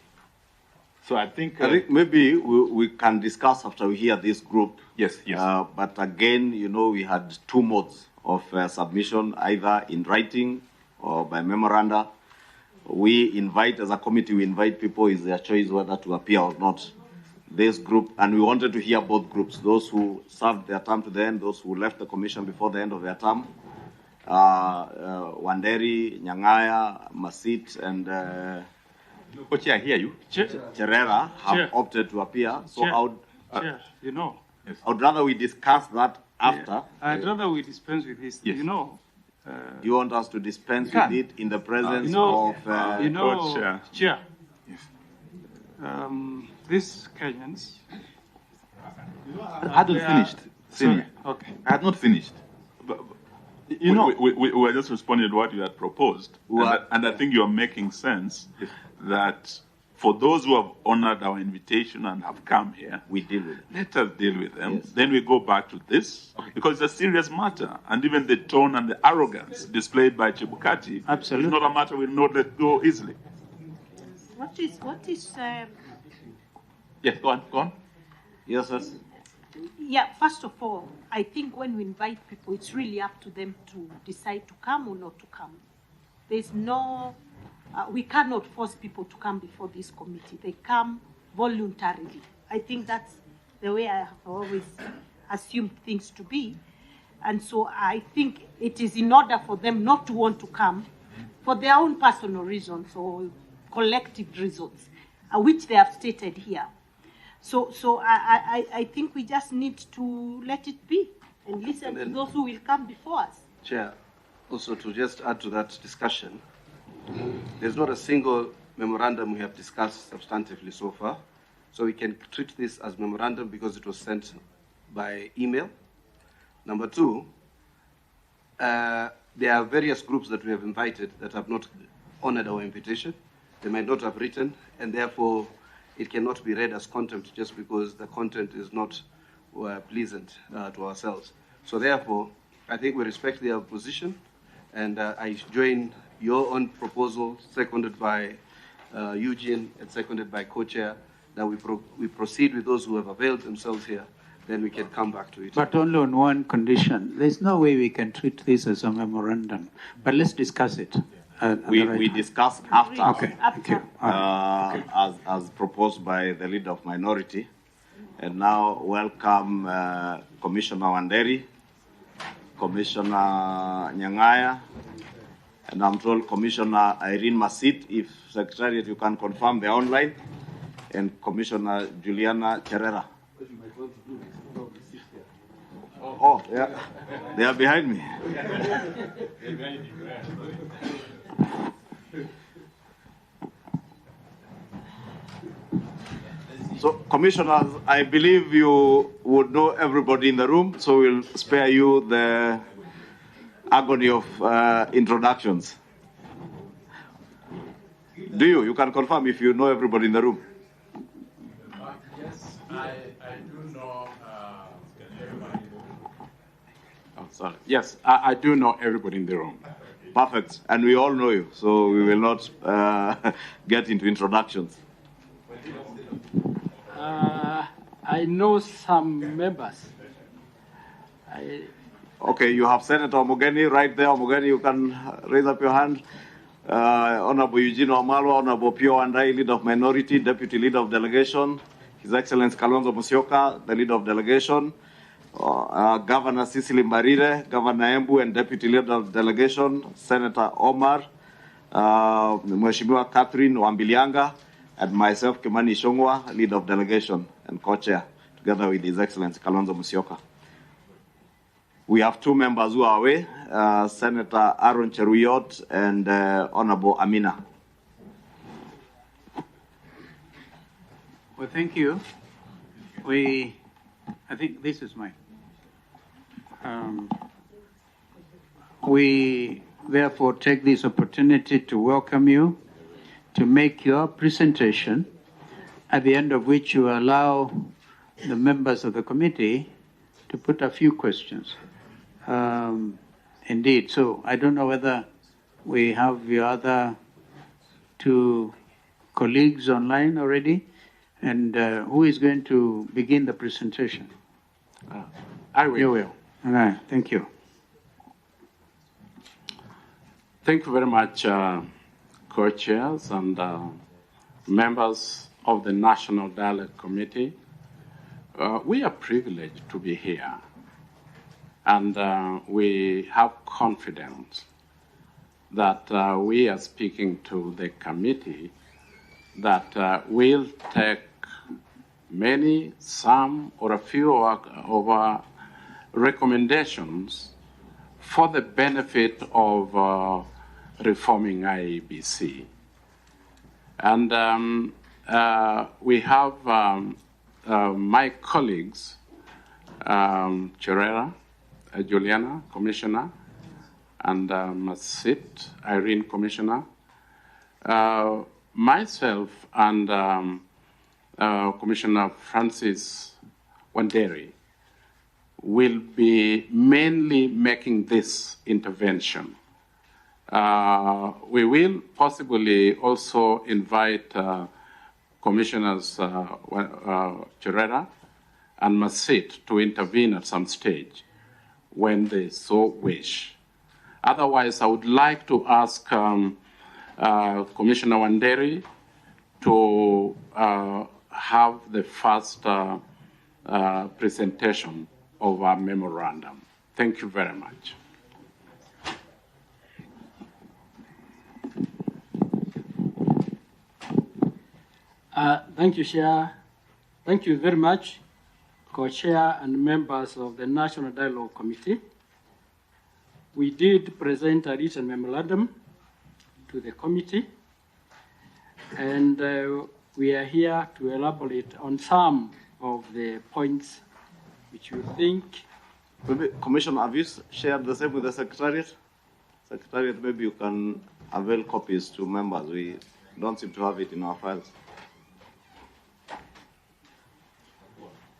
So I think maybe we can discuss after we hear this group. Yes, yes. But again, you know, we had 2 modes of submission, either in writing or by memoranda. We invite, as a committee, we invite people, is their choice whether to appear or not. This group, and we wanted to hear both groups, those who served their term to the end, those who left the commission before the end of their term. Wanderi, Nyangaya, Masit, and Chair, I hear you. Cherera have opted to appear. So Chair, you know. Yes. I would rather we discuss that after. Yeah. I'd rather we dispense with this. Yes. You know. You want us to dispense with it in the presence of Chair. Yes. These Kenyans. I hadn't finished. Sorry. Okay. I had not finished. You know, we were just responding to what you had proposed, and I think you are making sense that for those who have honored our invitation and have come here, we deal with them. Let us deal with them. Yes. Then we go back to this, because it's a serious matter, and even the tone and the arrogance displayed by Chebukati is not a matter we'll not let go easily. What is? Yes, go on. Yes, yes. Yeah, first of all, I think when we invite people, it's really up to them to decide to come or not to come. There's no, we cannot force people to come before this committee. They come voluntarily. I think that's the way I have always assumed things to be. And so I think it is in order for them not to want to come for their own personal reasons or collective reasons, which they have stated here. So I think we just need to let it be and listen to those who will come before us. Chair, also to just add to that discussion, there's not a single memorandum we have discussed substantively so far. So we can treat this as memorandum because it was sent by email. Number two, there are various groups that we have invited that have not honored our invitation. They might not have written, and therefore it cannot be read as content just because the content is not pleasant to ourselves. So therefore, I think we respect their position, and I join your own proposal, seconded by Eugene and seconded by co-chair, that we proceed with those who have availed themselves here. Then we can come back to it. But only on one condition. There's no way we can treat this as a memorandum. But let's discuss it. We discuss after. Okay, thank you. As proposed by the leader of minority. And now welcome Commissioner Wanderi, Commissioner Nyangaya, and I'm told Commissioner Irene Masit, if Secretariat you can confirm they're online, and Commissioner Juliana Cherera. Oh, yeah, they are behind me. So, commissioners, I believe you would know everybody in the room, so we'll spare you the agony of introductions. Do you? You can confirm if you know everybody in the room. Yes, I do know everybody in the room. Oh, sorry. Yes, I do know everybody in the room. Perfect. And we all know you, so we will not get into introductions. I know some members. Okay, you have Senator Omogeni right there. Omogeni, you can raise up your hand. Honorable Eugene Wamalwa, Honorable Pio Wandai, Leader of Minority, Deputy Leader of Delegation, His Excellency Kalonzo Musyoka, the Leader of Delegation, Governor Cecily Mbarire, Governor Embu, and Deputy Leader of Delegation, Senator Omar, Mheshimiwa Catherine Wambilianga, and myself, Kimani Shongwa, Leader of Delegation and Co-Chair, together with His Excellency Kalonzo Musyoka. We have two members who are away, Senator Aaron Cheruyot and Honorable Amina. Well, thank you. I think this is mine. We therefore take this opportunity to welcome you to make your presentation, at the end of which you allow the members of the committee to put a few questions. Indeed, so I don't know whether we have your other two colleagues online already, and who is going to begin the presentation? I will. You will. All right, thank you. Thank you very much, co-chairs and members of the National Dialogue Committee. We are privileged to be here, and we have confidence that we are speaking to the committee that will take many, some, or a few of our recommendations for the benefit of reforming IEBC. And we have my colleagues, Cherera, Juliana, Commissioner, and Masit, Irene Commissioner. Myself and Commissioner Francis Wanderi will be mainly making this intervention. We will possibly also invite Commissioners Chirera and Masit to intervene at some stage when they so wish. Otherwise, I would like to ask Commissioner Wanderi to have the first presentation of our memorandum. Thank you very much. Thank you, Chair. Thank you very much, Co-Chair and members of the National Dialogue Committee. We did present a written memorandum to the committee, and we are here to elaborate on some of the points which we think. Maybe, Commissioner, have you shared the same with the Secretariat? Secretariat, maybe you can avail copies to members. We don't seem to have it in our files.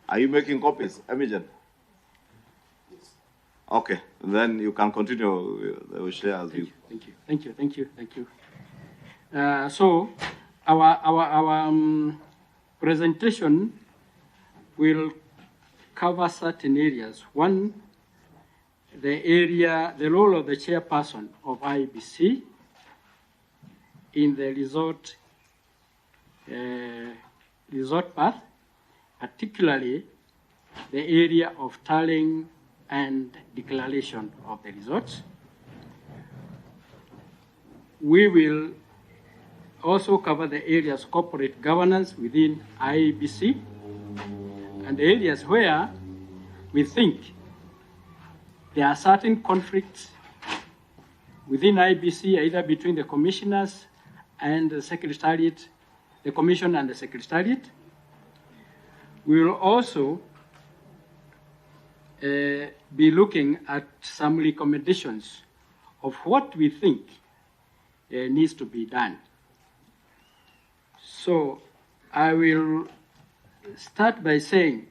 Are you making copies, Emigen? Yes. Okay, then you can continue. They will share as you. Thank you. So, our presentation will cover certain areas. One, the role of the chairperson of IBC in the resort path, particularly the area of tallying and declaration of the resorts. We will also cover the areas of corporate governance within IBC and the areas where we think there are certain conflicts within IBC, either between the commissioners and the secretariat, the commission and the secretariat. We will also be looking at some recommendations of what we think needs to be done. So I will start by saying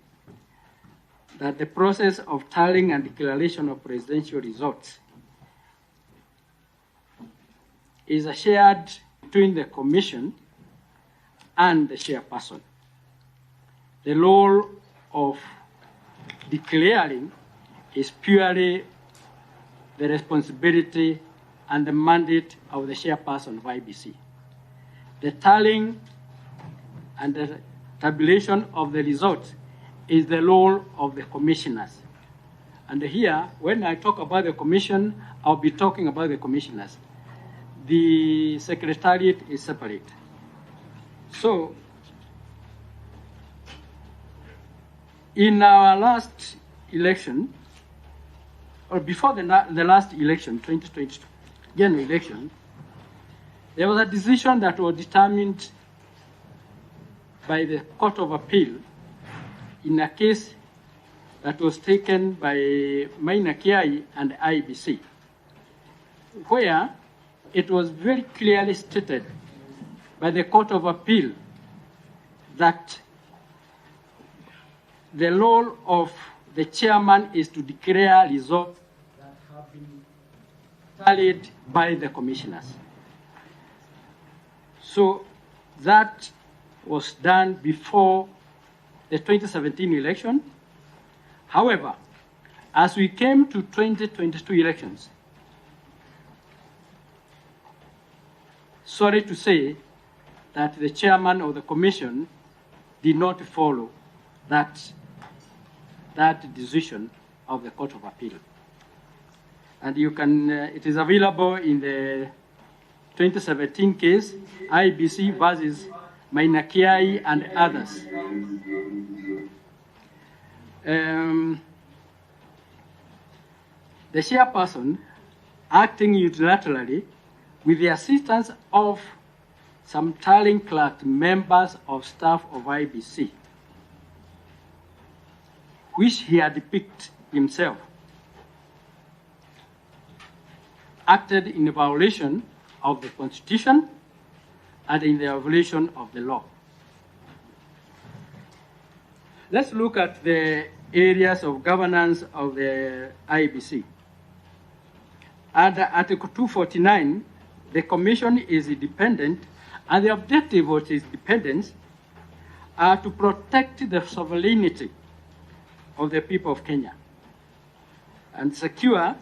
that the process of tallying and declaration of presidential resorts is shared between the commission and the chairperson. The role of declaring is purely the responsibility and the mandate of the chairperson of IBC. The tallying and the tabulation of the results is the role of the commissioners. And here, when I talk about the commission, I'll be talking about the commissioners. The secretariat is separate. So, in our last election, or before the last election, 2022, general election, there was a decision that was determined by the Court of Appeal in a case that was taken by Maina Kiai and IBC, where it was very clearly stated by the Court of Appeal that the role of the chairman is to declare results that have been tallied by the commissioners. So that was done before the 2017 election. However, as we came to 2022 elections, sorry to say that the chairman of the commission did not follow that decision of the Court of Appeal. And you can, it is available in the 2017 case, IBC versus Maina Kiai and others. The chairperson, acting unilaterally with the assistance of some tallying clerk members of staff of IBC, which he had picked himself, acted in violation of the Constitution and in the violation of the law. Let's look at the areas of governance of the IEBC. Under Article 249, the Commission is independent, and the objective of its independence are to protect the sovereignty of the people of Kenya and secure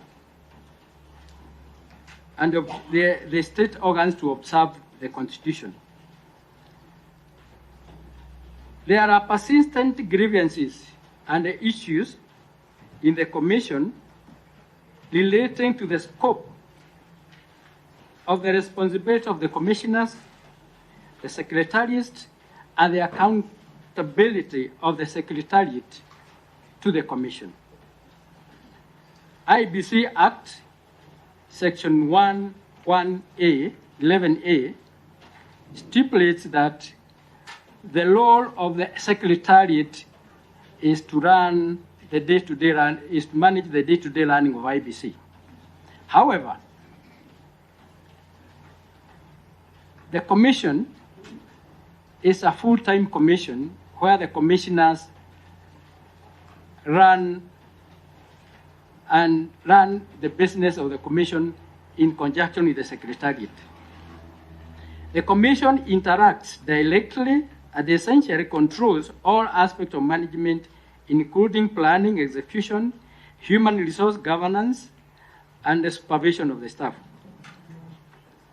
and the state organs to observe the Constitution. There are persistent grievances and issues in the Commission relating to the scope of the responsibility of the commissioners, the secretariat, and the accountability of the secretariat to the Commission. IBC Act, Section 11A, stipulates that the role of the secretariat is to run the day-to-day run, is to manage the day-to-day running of IBC. However, the commission is a full-time commission where the commissioners run the business of the commission in conjunction with the secretariat. The commission interacts directly and essentially controls all aspects of management, including planning, execution, human resource governance, and the supervision of the staff.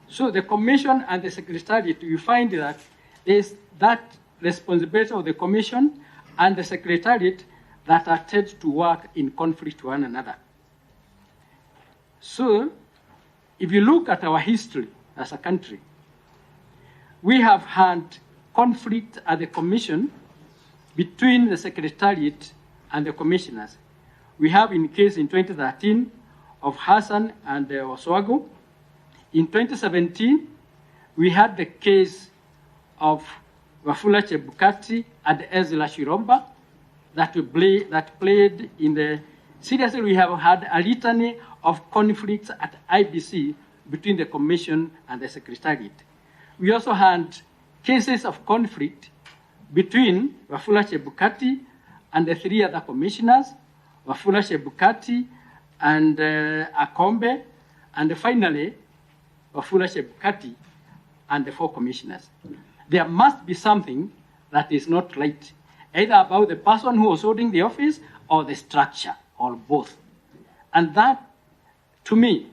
So the commission and the secretariat, you find that is that responsibility of the commission and the secretariat that are tend to work in conflict with one another. So if you look at our history as a country, we have had conflict at the commission between the secretariat and the commissioners. We have in case in 2013 of Hassan and Oswago. In 2017, we had the case of Wafula Chebukati and Ezra Shiromba that played in the... Seriously, we have had a litany of conflicts at IBC between the commission and the secretariat. We also had cases of conflict between Wafula Chebukati and the three other commissioners, Wafula Chebukati and Akombe, and finally, Wafula Chebukati and the four commissioners. There must be something that is not right, either about the person who was holding the office or the structure, or both. And that, to me,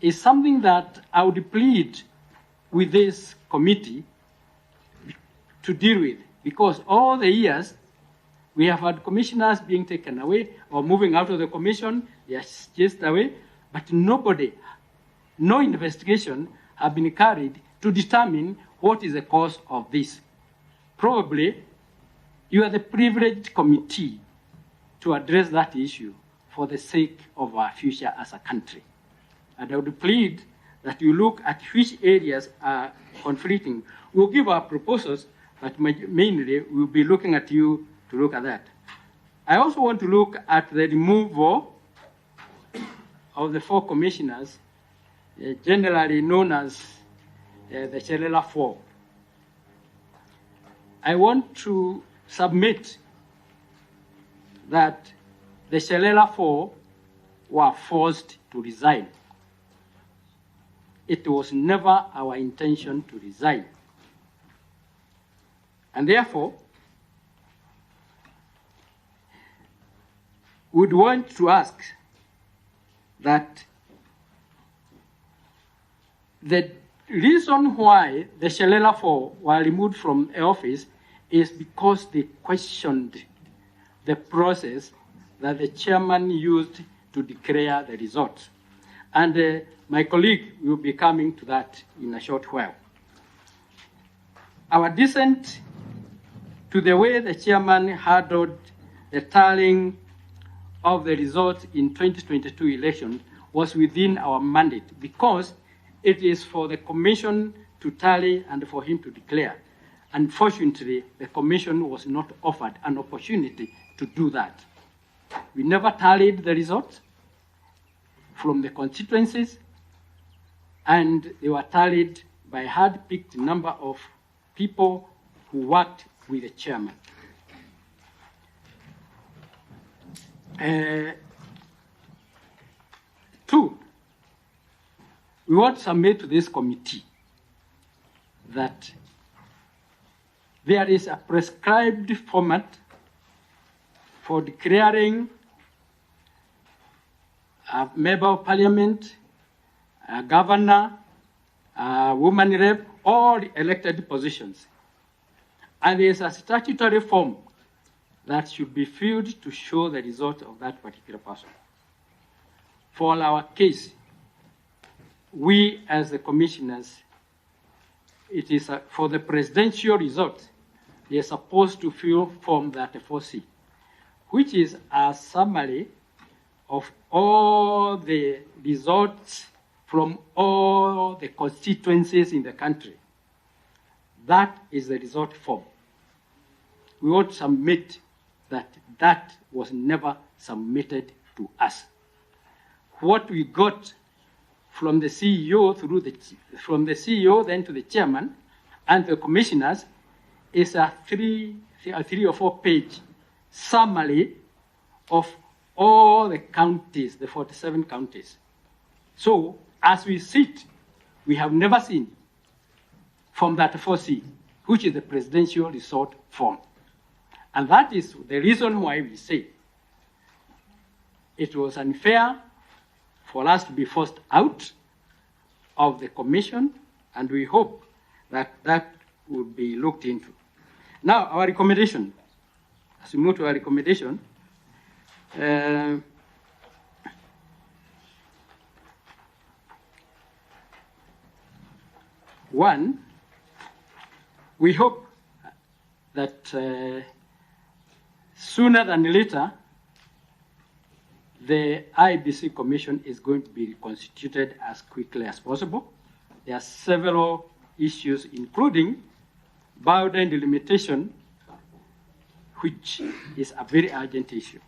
is something that I would plead with this committee to deal with, because all the years we have had commissioners being taken away or moving out of the commission, they are chased away, but nobody, no investigation have been carried to determine what is the cause of this. Probably you are the privileged committee to address that issue for the sake of our future as a country. And I would plead that you look at which areas are conflicting. We'll give our proposals, but mainly we'll be looking at you to look at that. I also want to look at the removal of the four commissioners, generally known as the Chelela Four. I want to submit that the Chelela Four were forced to resign. It was never our intention to resign. And therefore, we'd want to ask that the reason why the Chelela Four were removed from the office is because they questioned the process that the chairman used to declare the results. And my colleague will be coming to that in a short while. Our dissent to the way the chairman handled the tallying of the results in 2022 election was within our mandate, because it is for the commission to tally and for him to declare. Unfortunately, the commission was not offered an opportunity to do that. We never tallied the results from the constituencies. and they were tallied by a hand-picked number of people who worked with the chairman. Two, we want to submit to this committee that there is a prescribed format for declaring a member of parliament, a governor, a woman rep, all elected positions. And there is a statutory form that should be filled to show the result of that particular person. For our case, we as the commissioners, it is for the presidential result, they are supposed to fill Form 34C, which is a summary of all the results from all the constituencies in the country. That is the result form. We want to submit that was never submitted to us. What we got from the CEO from the CEO then to the chairman and the commissioners is a three or four page summary of all the counties, the 47 counties. So as we sit, we have never seen Form 34C, which is the presidential resort form. And that is the reason why we say it was unfair for us to be forced out of the commission, and we hope that that will be looked into. Now, our recommendation, as we move to our recommendation, one, we hope that sooner than later, the IBC Commission is going to be reconstituted as quickly as possible. There are several issues, including burden delimitation, which is a very urgent issue.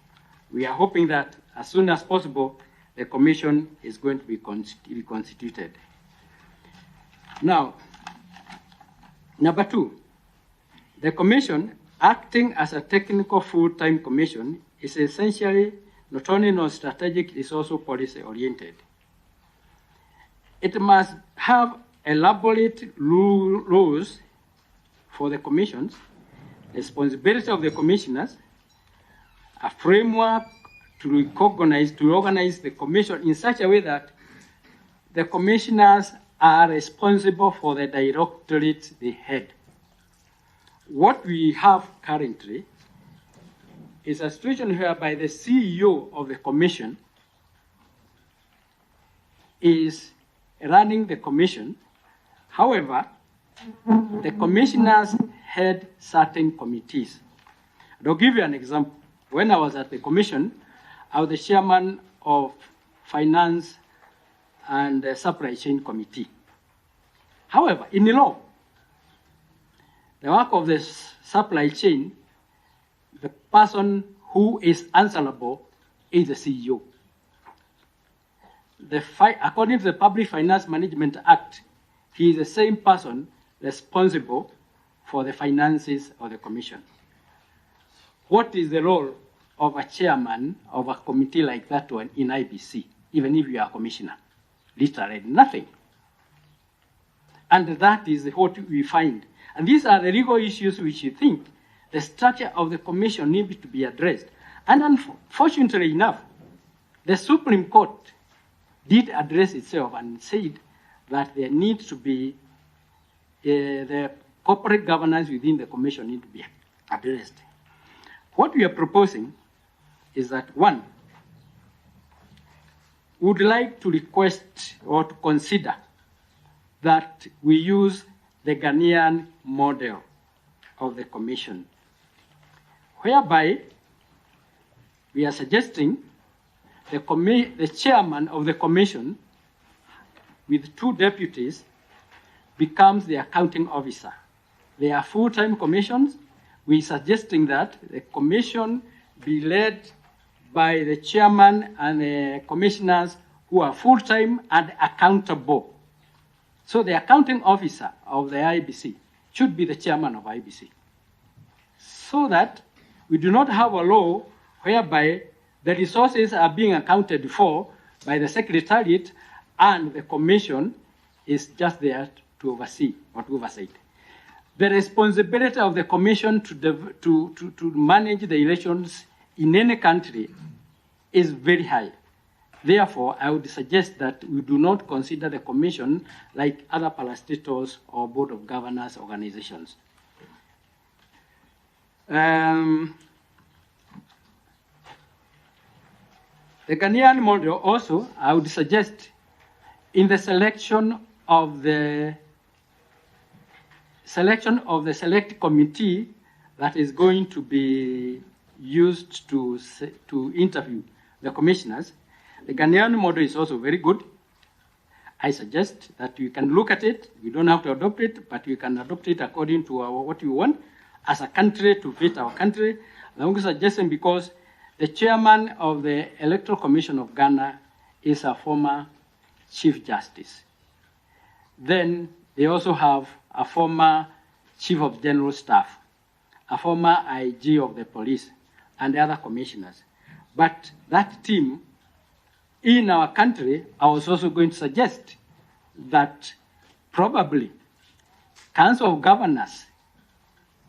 We are hoping that as soon as possible, the Commission is going to be reconstituted. Now, number two, the Commission, acting as a technical full-time commission, is essentially not only non-strategic, it is also policy-oriented. It must have elaborate rules for the commissions, responsibility of the commissioners, a framework to organize the commission in such a way that the commissioners are responsible for the directorate they head. What we have currently is a situation whereby the CEO of the commission is running the commission. However, the commissioners head certain committees. And I'll give you an example. When I was at the commission, I was the chairman of Finance and the Supply Chain Committee. However, in the law, the work of the supply chain, the person who is answerable is the CEO. According to the Public Finance Management Act, he is the same person responsible for the finances of the commission. What is the role of a chairman of a committee like that one in IBC, even if you are a commissioner? Literally nothing. And that is what we find. And these are the legal issues which you think the structure of the commission needs to be addressed. And unfortunately enough, the Supreme Court did address itself and said that there needs to be the corporate governance within the commission need to be addressed. What we are proposing is that, one, we would like to request or to consider that we use the Ghanaian model of the commission, whereby we are suggesting the chairman of the commission with two deputies becomes the accounting officer. They are full-time commissions. We are suggesting that the commission be led by the chairman and the commissioners who are full-time and accountable So the accounting officer of the IBC should be the chairman of IBC, so that we do not have a law whereby the resources are being accounted for by the secretariat and the commission is just there to oversee or to oversight. The responsibility of the commission to manage the elections in any country is very high. Therefore, I would suggest that we do not consider the commission like other parastatals or board of governors organizations. The Ghanaian model also, I would suggest, in the selection of the select committee that is going to be used to interview the commissioners, the Ghanaian model is also very good. I suggest that you can look at it. You don't have to adopt it, but you can adopt it according to what you want as a country to fit our country. I'm suggesting because the chairman of the Electoral Commission of Ghana is a former Chief Justice. Then they also have a former Chief of General Staff, a former IG of the police, and the other commissioners. But that team in our country, I was also going to suggest that probably Council of Governors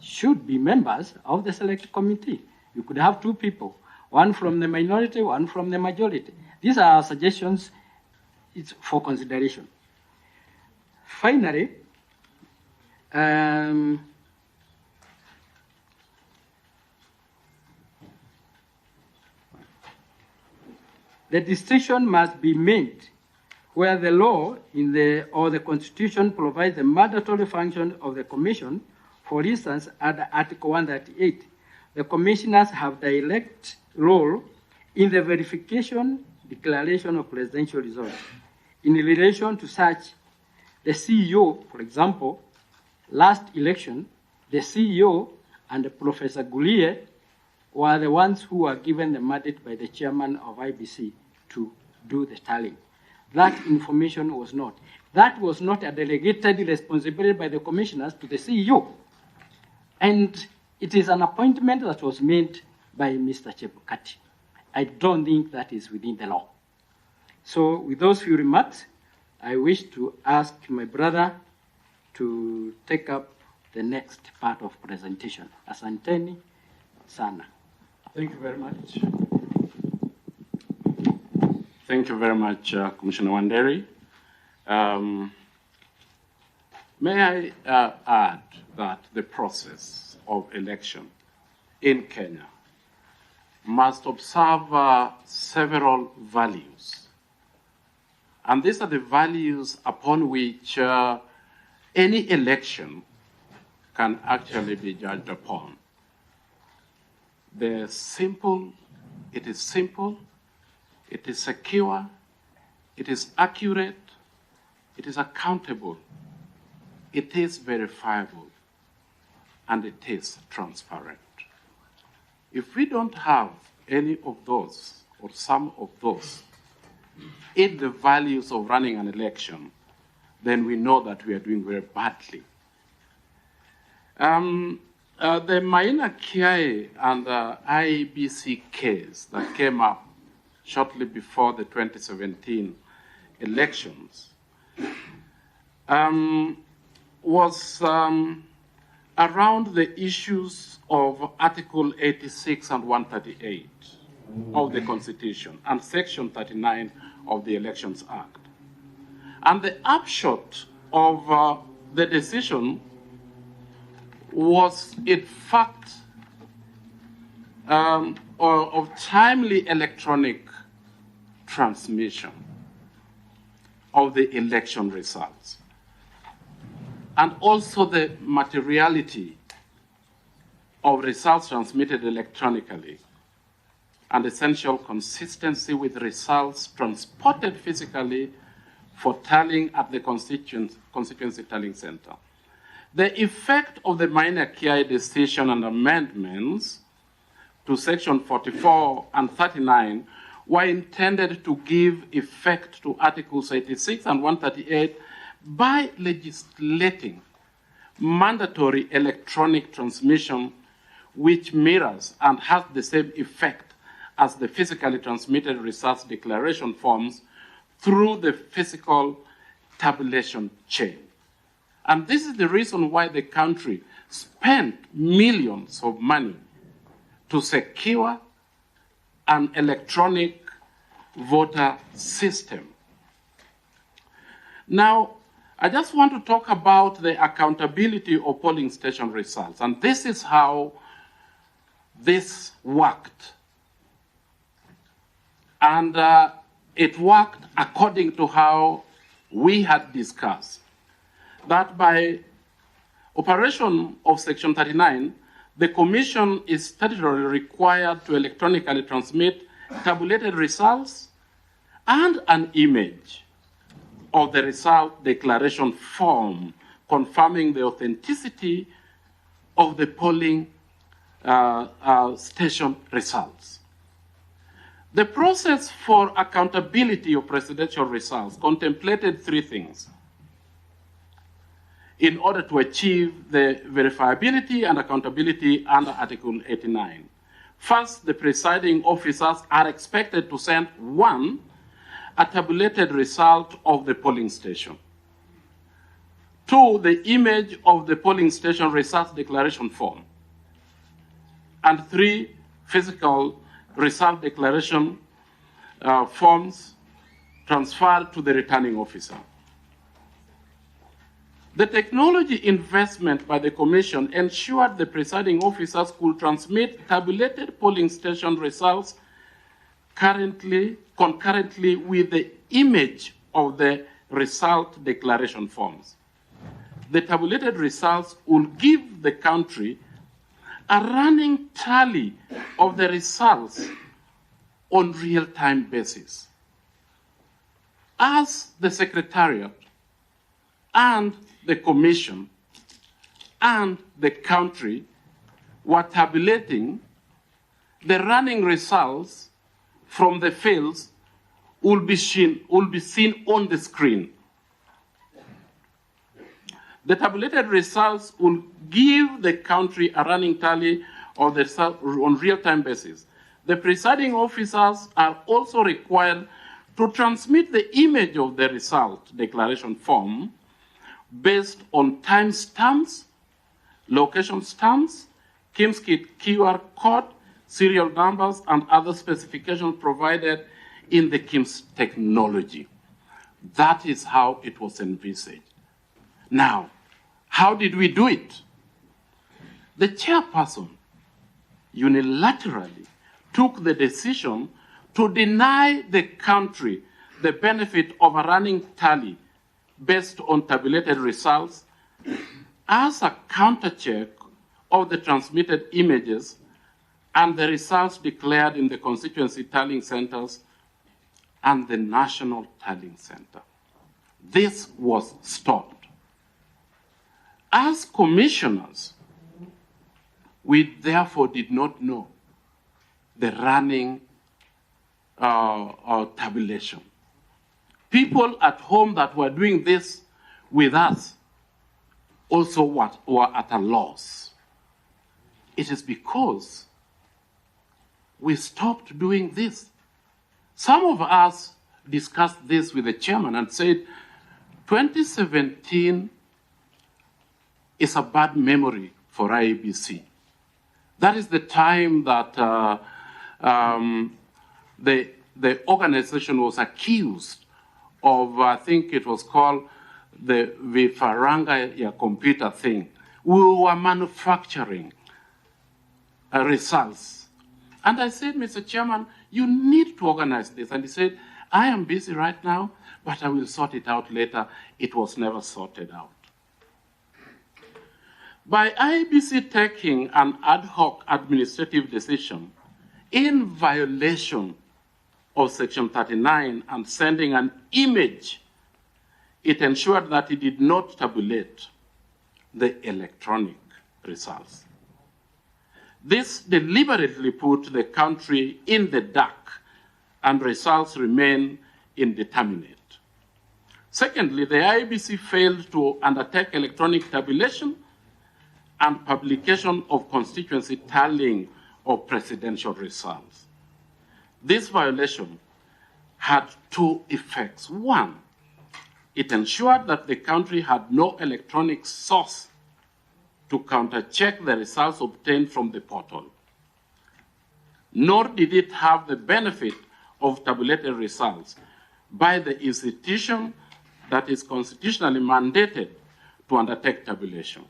should be members of the select committee. You could have two people, one from the minority, one from the majority. These are our suggestions. It's for consideration. Finally, the distinction must be made where the law or the Constitution provides the mandatory function of the Commission. For instance, under Article 138, the commissioners have direct role in the verification, declaration of presidential results. In relation to such, the CEO, for example, last election, the CEO and Professor Gulier were the ones who were given the mandate by the chairman of IBC to do the tallying. That information was not. That was not a delegated responsibility by the commissioners to the CEO. And it is an appointment that was made by Mr. Chebukati. I don't think that is within the law. So with those few remarks, I wish to ask my brother to take up the next part of presentation. Asanteni sana. Thank you very much. Thank you very much, Commissioner Wanderi. May I add that the process of election in Kenya must observe several values. And these are the values upon which any election can actually be judged upon. It is simple, it is secure, it is accurate, it is accountable, it is verifiable, and it is transparent. If we don't have any of those or some of those in the values of running an election, then we know that we are doing very badly. The Maina Kiai and the IBC case that came up shortly before the 2017 elections was around the issues of Article 86 and 138 of the Constitution and Section 39 of the Elections Act. And the upshot of the decision was, in fact, of timely electronic transmission of the election results, and also the materiality of results transmitted electronically, and essential consistency with results transported physically for tallying at the constituency tallying center. The effect of the Maina Kiai decision and amendments to Section 44 and 39 were intended to give effect to Articles 86 and 138 by legislating mandatory electronic transmission which mirrors and has the same effect as the physically transmitted results declaration forms through the physical tabulation chain. And this is the reason why the country spent millions of money to secure an electronic voter system. Now, I just want to talk about the accountability of polling station results. And this is how this worked. And it worked according to how we had discussed. That by operation of Section 39, the Commission is statutorily required to electronically transmit tabulated results and an image of the result declaration form confirming the authenticity of the polling station results. The process for accountability of presidential results contemplated three things in order to achieve the verifiability and accountability under Article 89. First, the presiding officers are expected to send, one, a tabulated result of the polling station. Two, the image of the polling station results declaration form. And three, physical result declaration forms transferred to the returning officer. The technology investment by the Commission ensured the presiding officers could transmit tabulated polling station results concurrently with the image of the result declaration forms. The tabulated results will give the country a running tally of the results on real-time basis. As the Secretariat and the Commission and the country were tabulating, the running results from the fields will be seen on the screen. The tabulated results will give the country a running tally of the results on real-time basis. The presiding officers are also required to transmit the image of the result declaration form based on timestamps, location stamps, KIMS QR code, serial numbers, and other specifications provided in the KIMS technology. That is how it was envisaged. Now, how did we do it? The chairperson unilaterally took the decision to deny the country the benefit of a running tally based on tabulated results as a countercheck of the transmitted images and the results declared in the constituency tallying centers and the national tallying center. This was stopped. As commissioners, we therefore did not know the running tabulation. People at home that were doing this with us also were at a loss. It is because we stopped doing this. Some of us discussed this with the chairman and said, 2017 is a bad memory for IEBC. That is the time that the organization was accused of, I think it was called the Vifaranga computer thing. We were manufacturing results. And I said, Mr. Chairman, you need to organize this. And he said, I am busy right now, but I will sort it out later. It was never sorted out. By IEBC taking an ad hoc administrative decision in violation of Section 39 and sending an image, it ensured that it did not tabulate the electronic results. This deliberately put the country in the dark and results remain indeterminate. Secondly, the IEBC failed to undertake electronic tabulation and publication of constituency tallying of presidential results. This violation had two effects. One, it ensured that the country had no electronic source to countercheck the results obtained from the portal, nor did it have the benefit of tabulated results by the institution that is constitutionally mandated to undertake tabulation.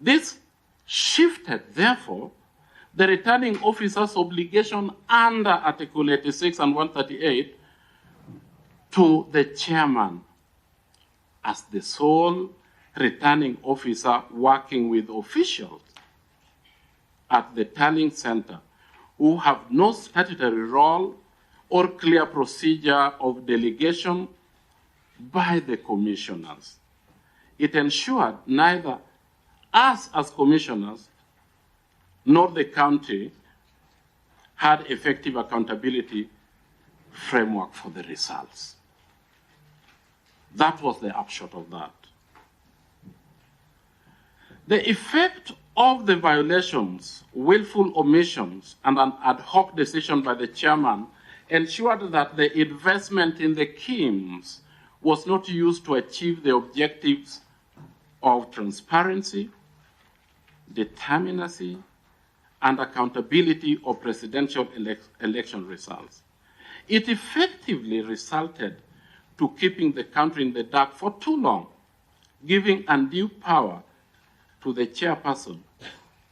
This shifted, therefore, the returning officer's obligation under Article 86 and 138 to the chairman as the sole returning officer working with officials at the tallying center who have no statutory role or clear procedure of delegation by the commissioners. It ensured neither us as commissioners nor the county had effective accountability framework for the results. That was the upshot of that. The effect of the violations, willful omissions, and an ad hoc decision by the chairman ensured that the investment in the schemes was not used to achieve the objectives of transparency, determinacy, and accountability of presidential election results. It effectively resulted to keeping the country in the dark for too long, giving undue power to the chairperson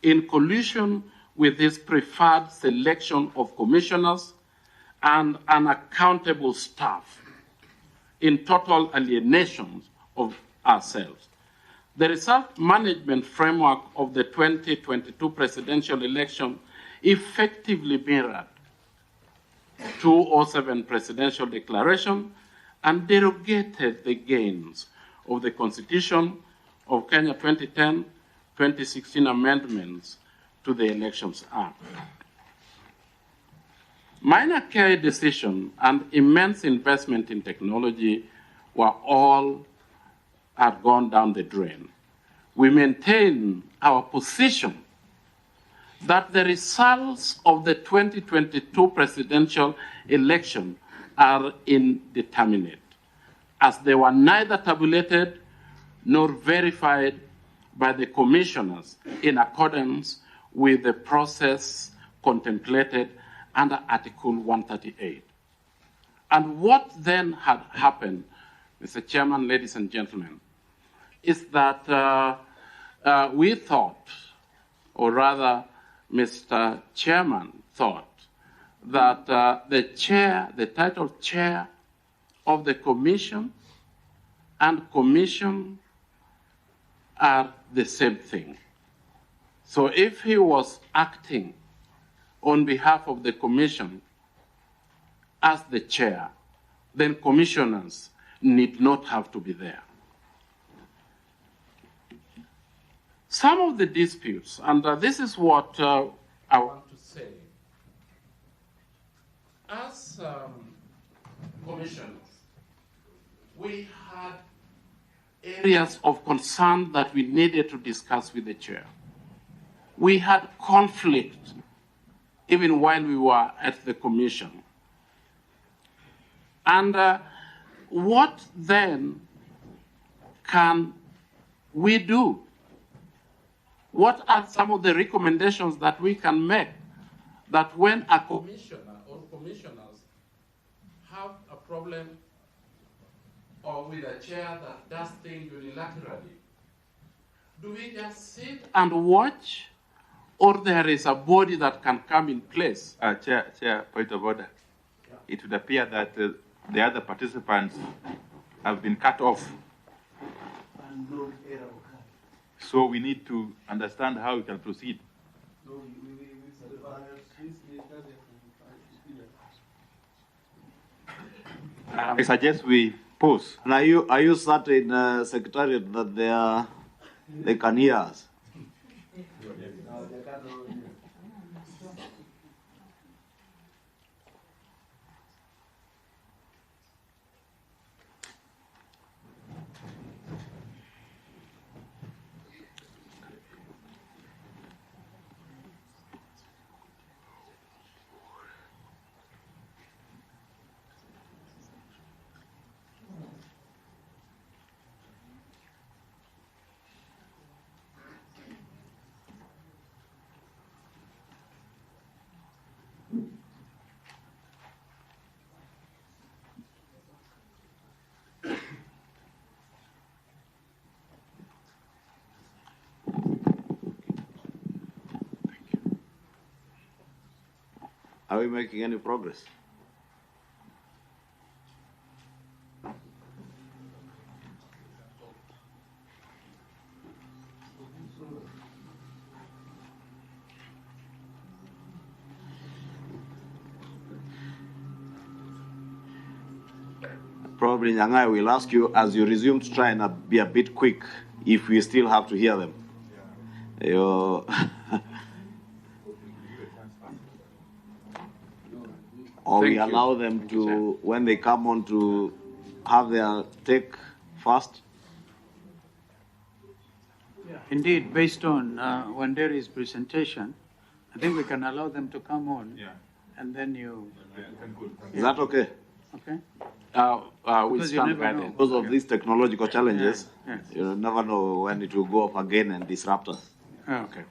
in collusion with his preferred selection of commissioners and unaccountable staff in total alienation of ourselves. The result management framework of the 2022 presidential election effectively mirrored 207 presidential declaration and derogated the gains of the Constitution of Kenya 2010, 2016 amendments to the Elections Act. Minor care decision and immense investment in technology were all had gone down the drain. We maintain our position that the results of the 2022 presidential election are indeterminate, as they were neither tabulated nor verified by the commissioners in accordance with the process contemplated under Article 138. And what then had happened, Mr. Chairman, ladies and gentlemen, is that we thought, or rather Mr. Chairman thought, that the title chair of the commission and commission are the same thing. So if he was acting on behalf of the commission as the chair, then commissioners need not have to be there. Some of the disputes, and this is what I want to say, as commissioners, we had areas of concern that we needed to discuss with the chair. We had conflict even while we were at the commission. And what then can we do? What are some of the recommendations that we can make that when a commissioner or commissioners have a problem or with a chair that does things unilaterally, do we just sit and watch, or there is a body that can come in place? Chair, point of order. Yeah. It would appear that the other participants have been cut off. So we need to understand how we can proceed. I suggest we pause. And are you certain, Secretariat, that they can hear us? Are we making any progress? Probably Nyangai will ask you as you resume to try and be a bit quick if we still have to hear them. Or we allow them to, when they come on, to have their take first. Indeed, based on Wanderi's presentation, I think we can allow them to come on, and then you... Is that okay? Okay. We stand guided. Because of these technological challenges, you never know when it will go up again and disrupt us. Okay.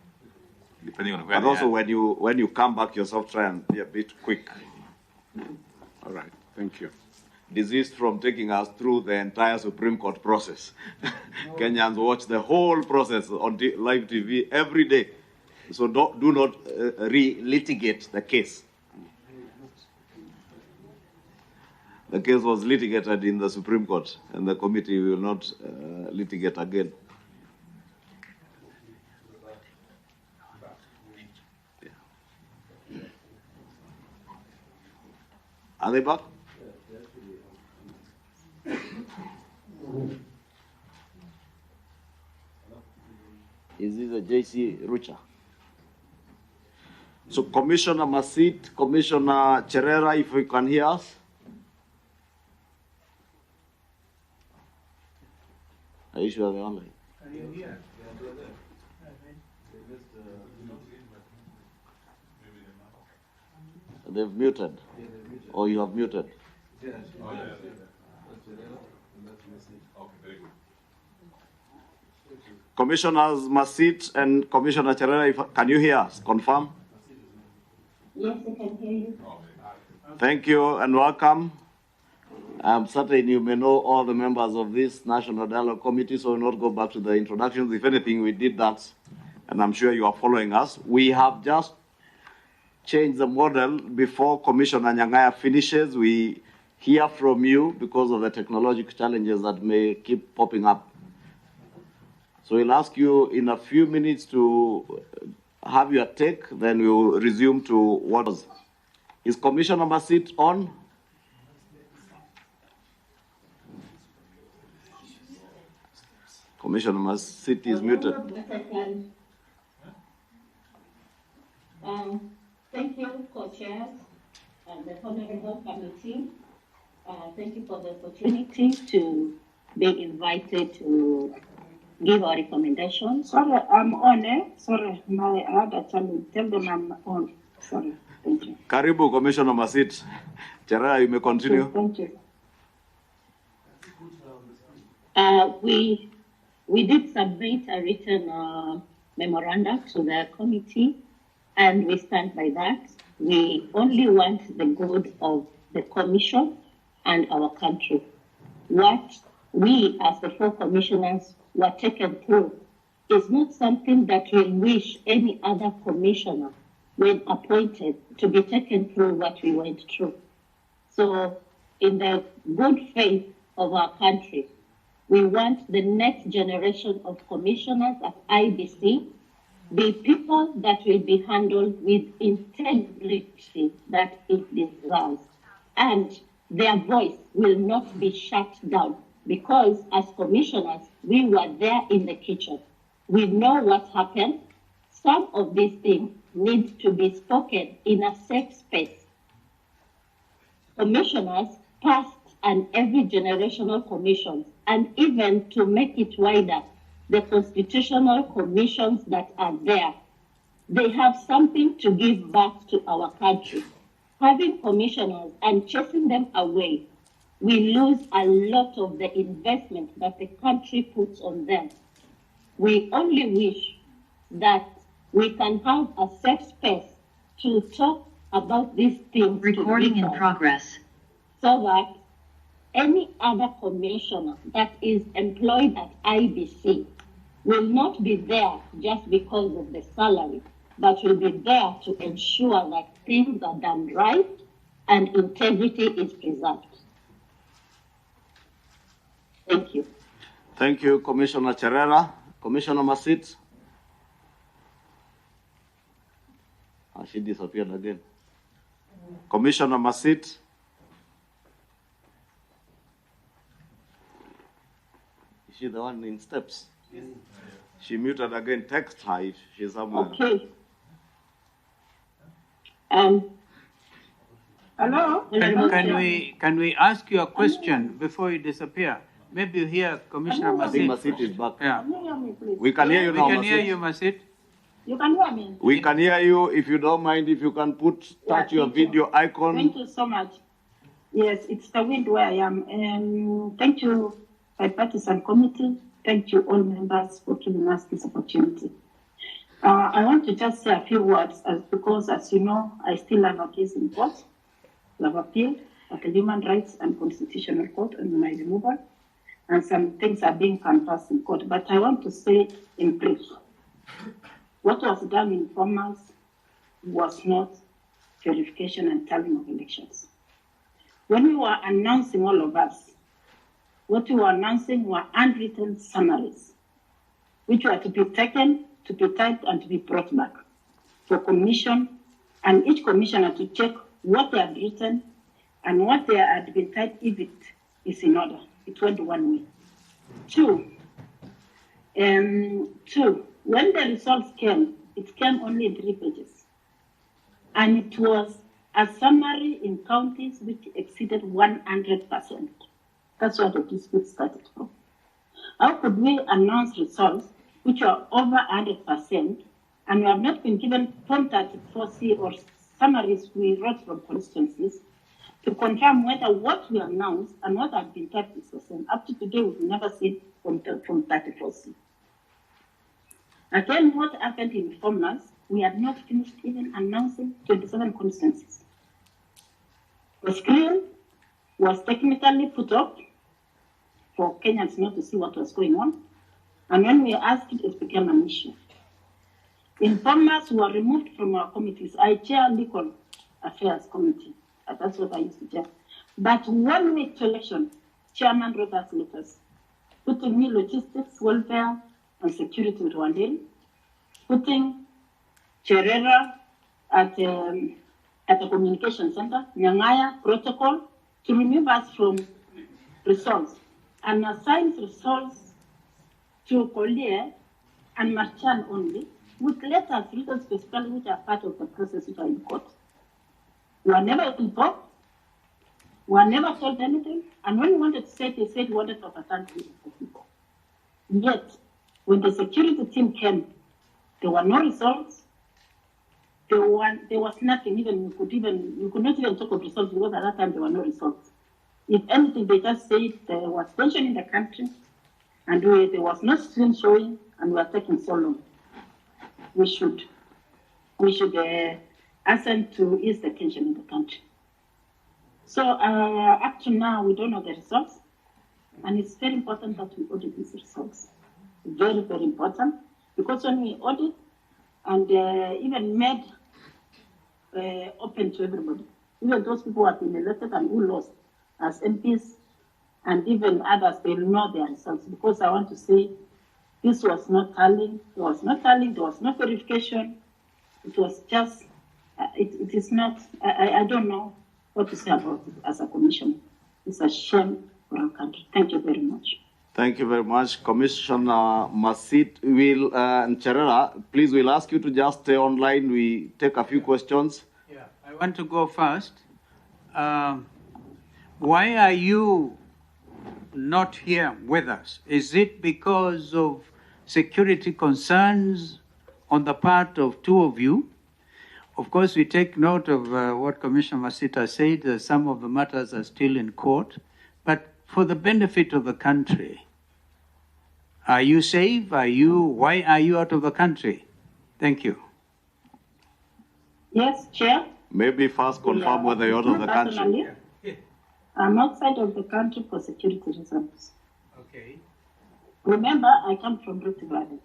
Depending on where But also when you come back yourself, try and be a bit quick. All right, thank you. Desist from taking us through the entire Supreme Court process. Kenyans watch the whole process on live TV every day. So do not re-litigate the case. The case was litigated in the Supreme Court, and the committee will not litigate again. Are they back? Is this a JC Rucha? So Commissioner Masit, Commissioner Cherera, if you can hear us. Are you sure they're online? Are you here? They've muted. Or you have muted. Yes. Oh, yes. Okay, very good. Commissioners Masit and Commissioner Cherera, can you hear us? Confirm? Yes, I can hear you. Thank you and welcome. I'm certain you may know all the members of this National Dialogue Committee, so we'll not go back to the introductions. If anything, we did that, and I'm sure you are following us. We have just changed the model. Before Commissioner Nyang'aya finishes, we hear from you because of the technological challenges that may keep popping up. So we'll ask you in a few minutes to have your take, then we'll resume to what was. Is Commissioner Masit on? Commissioner Masit is muted. Thank you, co-chairs and the Honorable Committee. Thank you for the opportunity to be invited to give our recommendations. Sorry, I'm on, eh? Sorry, my other channel. Tell them I'm on. Sorry, thank you. Karibu, Commissioner Masit. Cherera, you may continue. Thank you. We did submit a written memorandum to the committee, and we stand by that. We only want the good of the commission and our country. What we, as the 4 commissioners, were taken through is not something that we wish any other commissioner, when appointed, to be taken through what we went through. So, in the good faith of our country, we want the next generation of commissioners at IBC be people that will be handled with integrity that it deserves. And their voice will not be shut down because as commissioners, we were there in the kitchen. We know what happened. Some of these things need to be spoken in a safe space. Commissioners, past and every generational commissions, and even to make it wider, the constitutional commissions that are there, they have something to give back to our country. Having commissioners and chasing them away, we lose a lot of the investment that the country puts on them. We only wish that we can have a safe space to talk about these things. Recording in progress. So that any other commissioner that is employed at IBC will not be there just because of the salary, but will be there to ensure that things are done right and integrity is preserved. Thank you. Thank you, Commissioner Cherera. Commissioner Masit. She disappeared again. Commissioner Masit. Is she the one in steps? Yes. She muted again. Text her if she's somewhere. Okay. Hello? Can we ask you a question before you disappear? Maybe you hear Commissioner Masit. I think Masit is back. Yeah. Can you hear me, please? We can hear you now, We can hear Masit. you, Masit. You can hear me? We can hear you. If you don't mind, if you can touch your video icon. Thank you so much. Yes, it's the wind where I am. Thank you, bipartisan committee. Thank you, all members, for giving us this opportunity. I want to just say a few words because, as you know, I still have a case in court. I have appealed at the Human Rights and Constitutional Court on my removal, and some things are being canvassed in court. But I want to say in brief, what was done in Bomas was not verification and tallying of elections. When we were announcing, all of us, what we were announcing were unwritten summaries, which were to be taken, to be typed, and to be brought back for commission, and each commissioner to check what they had written and what they had been typed, if it is in order. It went one way. Two, when the results came, it came only in 3 pages. And it was a summary in counties which exceeded 100%. That's where the dispute started from. How could we announce results which are over 100% and we have not been given Form 34C or summaries we wrote from constituencies to confirm whether what we announced and what had been typed is the same? Up to today, we've never seen from 34C. Again, what happened in Bomas, we had not finished even announcing 27 constituencies. The screen was technically put up for Kenyans not to see what was going on. And when we asked it, it became an issue. Informers were removed from our committees. I chair Legal Affairs Committee. That's what I used to chair. But 1 week to election, chairman wrote us letters, putting me logistics, welfare, and security with Wandeli, putting Cherera at the communication center, Nyangaya protocol, to remove us from results, and assign results to Collier and Marchand only, with letters written specifically which are part of the process which are in court. We were never involved, we were never told anything, and when we wanted to say it, they said we wanted to overturn the people. Yet, when the security team came, there were no results, there was nothing, you could not even talk of results because at that time there were no results. If anything, they just said there was tension in the country, and there was no screen showing, and we were taking so long. We should ascend to ease the tension in the country. So up to now, we don't know the results, and it's very important that we audit these results. Very, very important, because when we audit and even made open to everybody, even those people who have been elected and who lost as MPs, and even others, they will know their results. Because I want to say, this was not tallying, there was no tallying, there was no verification. It was just, it is not, I don't know what to say about it as a commission. It's a shame for our country. Thank you very much. Thank you very much, Commissioner Masit. And Cherera, please, we'll ask you to just stay online. We take a few questions. Yeah, I want to go first. Why are you not here with us? Is it because of security concerns on the part of two of you? Of course, we take note of what Commissioner Masita said. Some of the matters are still in court. But for the benefit of the country, are you safe? Why are you out of the country? Thank you. Yes, Chair. Maybe first confirm whether you're out of the country. I'm outside of the country for security reasons. Okay. Remember, I come from Rift Valley.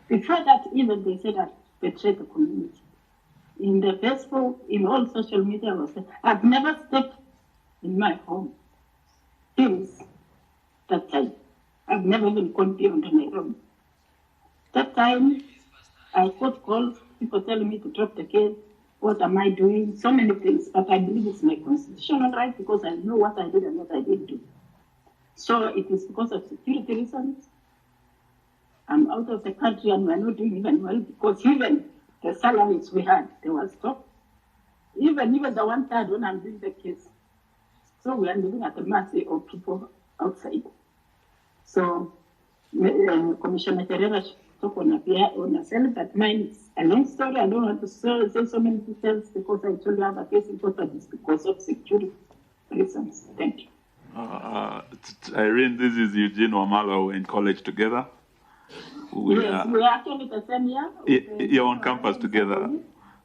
Before that, even they said I betrayed the community. in the Facebook, in all social media, was I've never stepped in my home since that time. I've never even gone beyond Nairobi. That time, I got calls, people telling me to drop the case. What am I doing? So many things, but I believe it's my constitutional right because I know what I did and what I didn't do. So it is because of security reasons. I'm out of the country and we're not doing even well because even the salaries we had, they were stopped. Even the 1/3 when I'm doing the case. So we are living at the mercy of people outside. So Commissioner Terera talk on herself, but mine is a long story. I don't want to say so many details because I told you I have a case in court, but it's because of security reasons. Thank you. Irene, this is Eugene Wamala. We're in college together. We are actually the same year. You're on campus together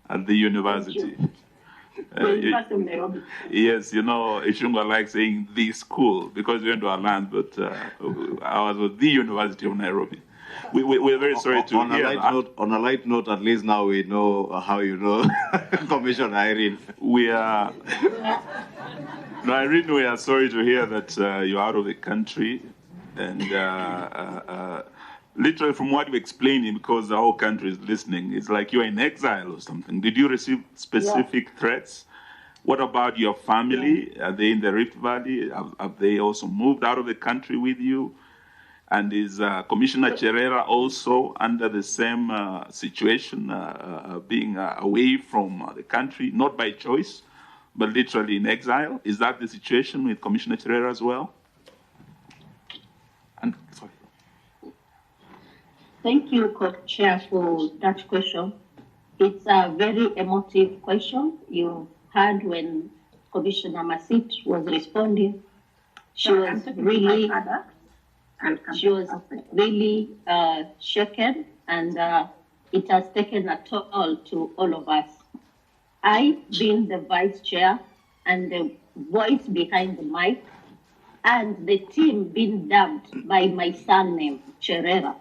at the university. Yes, you know, Ishunga likes saying the school because we went to our land, but I was at the University of Nairobi. We're very sorry to hear that. On a light note, at least now we know how you know Commissioner Irene. We are... No, Irene, we are sorry to hear that you're out of the country. And literally from what you're explaining, because the whole country is listening, it's like you're in exile or something. Did you receive specific threats? What about your family? Are they in the Rift Valley? Have they also moved out of the country with you? And is Commissioner Cherera also under the same situation, being away from the country, not by choice, but literally in exile? Is that the situation with Commissioner Cherera as well? And sorry. Thank you, Co-Chair, for that question. It's a very emotive question. You heard when Commissioner Masit was responding. She was really shaken, and it has taken a toll to all of us. I, being the vice chair and the voice behind the mic, and the team being dubbed by my surname, Cherera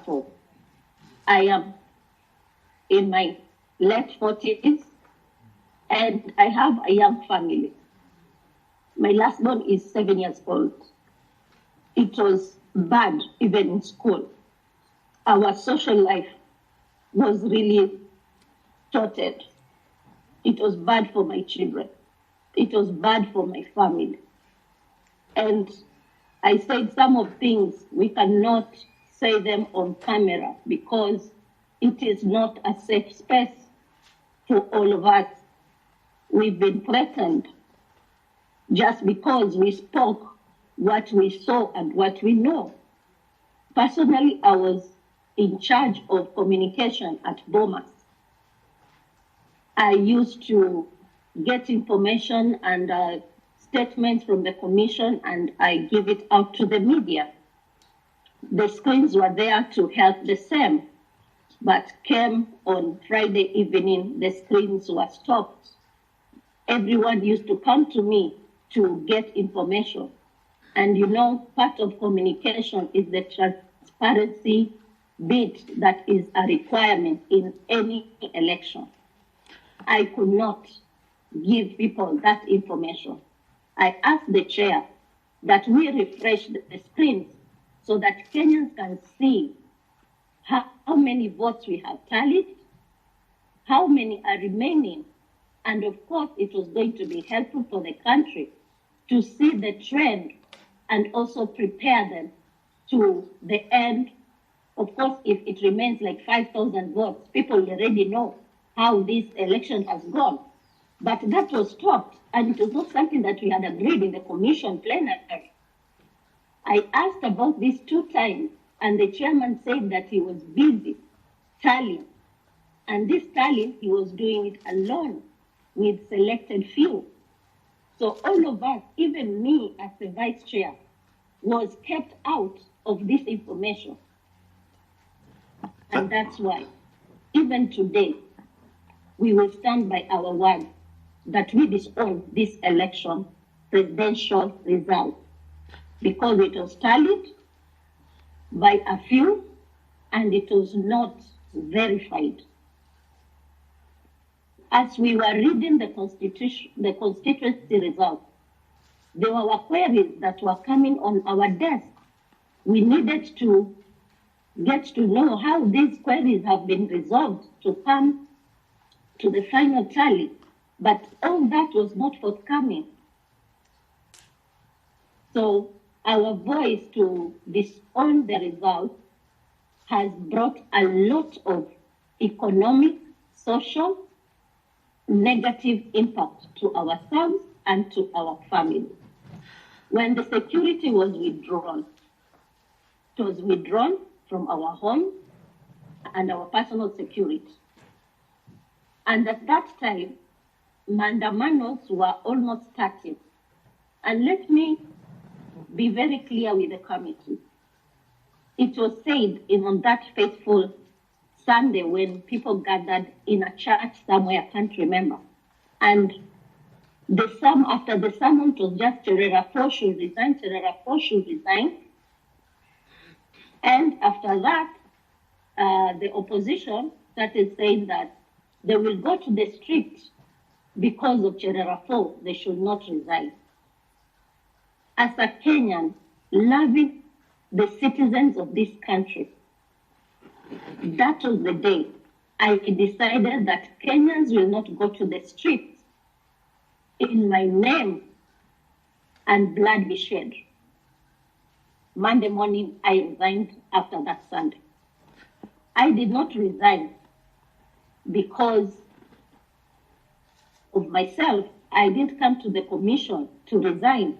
4. I am in my late 40s, and I have a young family. My last born is 7 years old. It was bad, even in school. Our social life was really thwarted. It was bad for my children. It was bad for my family. And I said some of things, we cannot say them on camera because it is not a safe space for all of us. We've been threatened just because we spoke what we saw and what we know. Personally, I was in charge of communication at Bomas. I used to get information and statements from the commission, and I give it out to the media. The screens were there to help the same, but came on Friday evening, the screens were stopped. Everyone used to come to me to get information. And you know, part of communication is the transparency bit that is a requirement in any election. I could not give people that information. I asked the chair that we refresh the screens so that Kenyans can see how many votes we have tallied, how many are remaining, and of course it was going to be helpful for the country to see the trend and also prepare them to the end. Of course, if it remains like 5,000 votes, people already know how this election has gone. But that was stopped, and it was not something that we had agreed in the commission plenary. I asked about this 2 times, and the chairman said that he was busy tallying. And this tallying, he was doing it alone with selected few. So all of us, even me as the vice chair, was kept out of this information. And that's why, even today, we will stand by our word that we disown this election presidential result because it was tallied by a few and it was not verified. as we were reading the constituency results, there were queries that were coming on our desk. We needed to get to know how these queries have been resolved to come to the final tally, but all that was not forthcoming. So our voice to disown the results has brought a lot of economic, social, negative impact to ourselves and to our families. When the security was withdrawn, it was withdrawn from our homes and our personal security. And at that time, mandamanos were almost starting. And let me be very clear with the committee. It was said on that faithful Sunday when people gathered in a church somewhere, I can't remember, and after the sermon was just Cherera 4 should resign, Cherera 4 should resign. And after that, the opposition started saying that they will go to the street because of Cherera 4, they should not resign. As a Kenyan, loving the citizens of this country, that was the day I decided that Kenyans will not go to the streets in my name and blood be shed. Monday morning, I resigned after that Sunday. I did not resign because of myself. I didn't come to the commission to resign.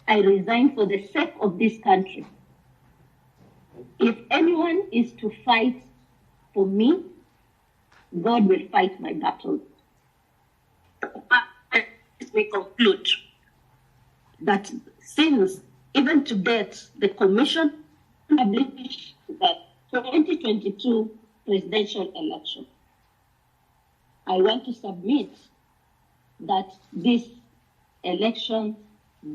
I resigned for the sake of this country. If anyone is to fight for me, God will fight my battles. We conclude that since even to date, the commission published the 2022 presidential election, I want to submit that this election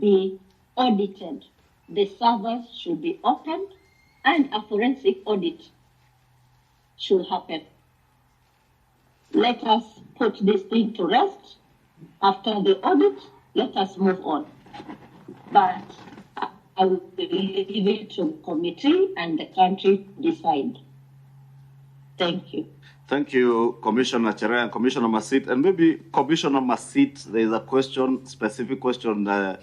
be audited. The servers should be opened and a forensic audit should happen. Let us put this thing to rest. After the audit, let us move on. But I will leave it to the committee and the country to decide. Thank you. Thank you, Commissioner Chere and Commissioner Masit. And maybe Commissioner Masit, there is a question, specific question that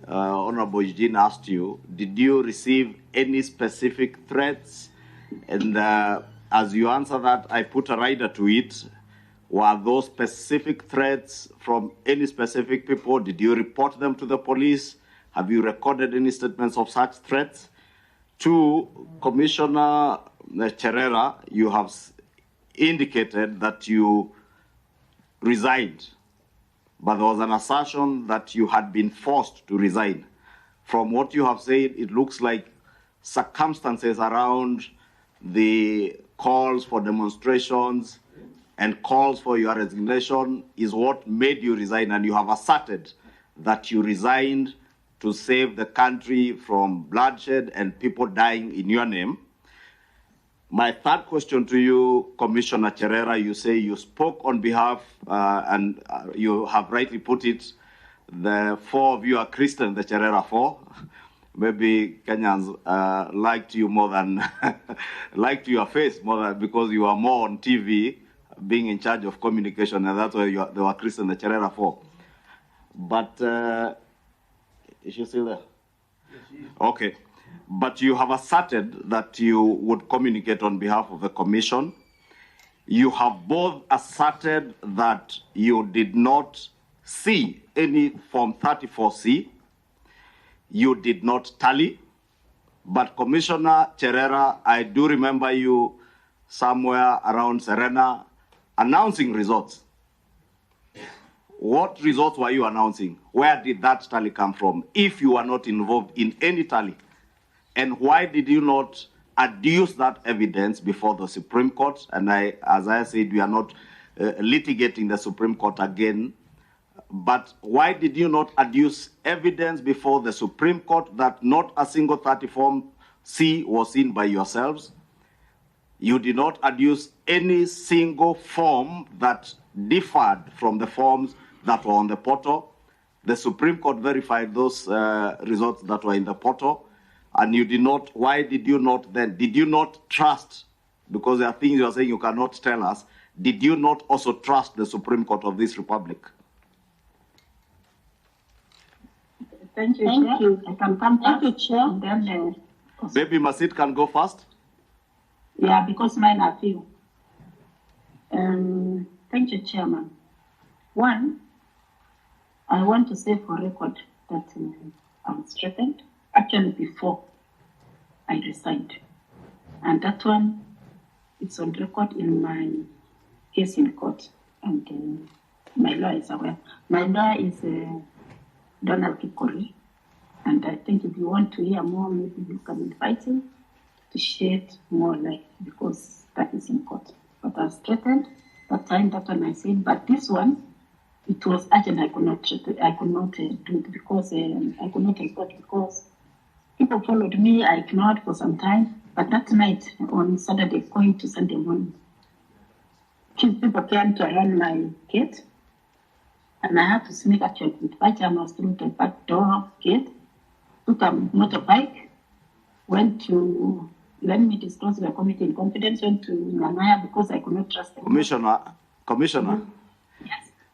Honorable Eugene asked you. Did you receive any specific threats? And as you answer that, I put a rider to it. Were those specific threats from any specific people? Did you report them to the police? Have you recorded any statements of such threats? To Commissioner Cherera, you have indicated that you resigned, but there was an assertion that you had been forced to resign. From what you have said, it looks like circumstances around the calls for demonstrations and calls for your resignation is what made you resign, and you have asserted that you resigned to save the country from bloodshed and people dying in your name. My third question to you, Commissioner Cherera, you say you spoke on behalf, and you have rightly put it, the 4 of you are Christian, the Cherera 4. Maybe Kenyans liked you more than, liked your face more than, because you are more on TV, being in charge of communication, and that's why they were Christian, the Cherera 4. But, is she still there? Yes, she is. Okay. But you have asserted that you would communicate on behalf of the commission. You have both asserted that you did not see any Form 34C. You did not tally. But Commissioner Cherera, I do remember you somewhere around Serena announcing results. What results were you announcing? Where did that tally come from, if you were not involved in any tally? And why did you not adduce that evidence before the Supreme Court? And as I said, we are not litigating the Supreme Court again. But why did you not adduce evidence before the Supreme Court that not a single 34C was seen by yourselves? You did not adduce any single form that differed from the forms that were on the portal. The Supreme Court verified those results that were in the portal, and you did not. Why did you not then? Did you not trust? Because there are things you are saying you cannot tell us. Did you not also trust the Supreme Court of this republic? Thank you, Chair. I can come back. Thank you, Chair. And then, Baby Masit can go first. yeah, because mine are few. Thank you, Chairman. One, I want to say for record that I'm strengthened, actually before I resigned. And that one, it's on record in my case in court. And my lawyer is aware. My lawyer is Donald Kikori. And I think if you want to hear more, maybe you can invite him to shed more light, because that is in court. But I was threatened that time, that one I said, but this one, it was urgent. I could not do it because I could not report because people followed me. I ignored for some time. But that night on Saturday, going to Sunday morning, people came to around my gate, and I had to sneak actually with pajamas through the back door gate, took a motorbike, went to, let me disclose the committee in confidence, went to Nanaya because I could not trust them. Commissioner.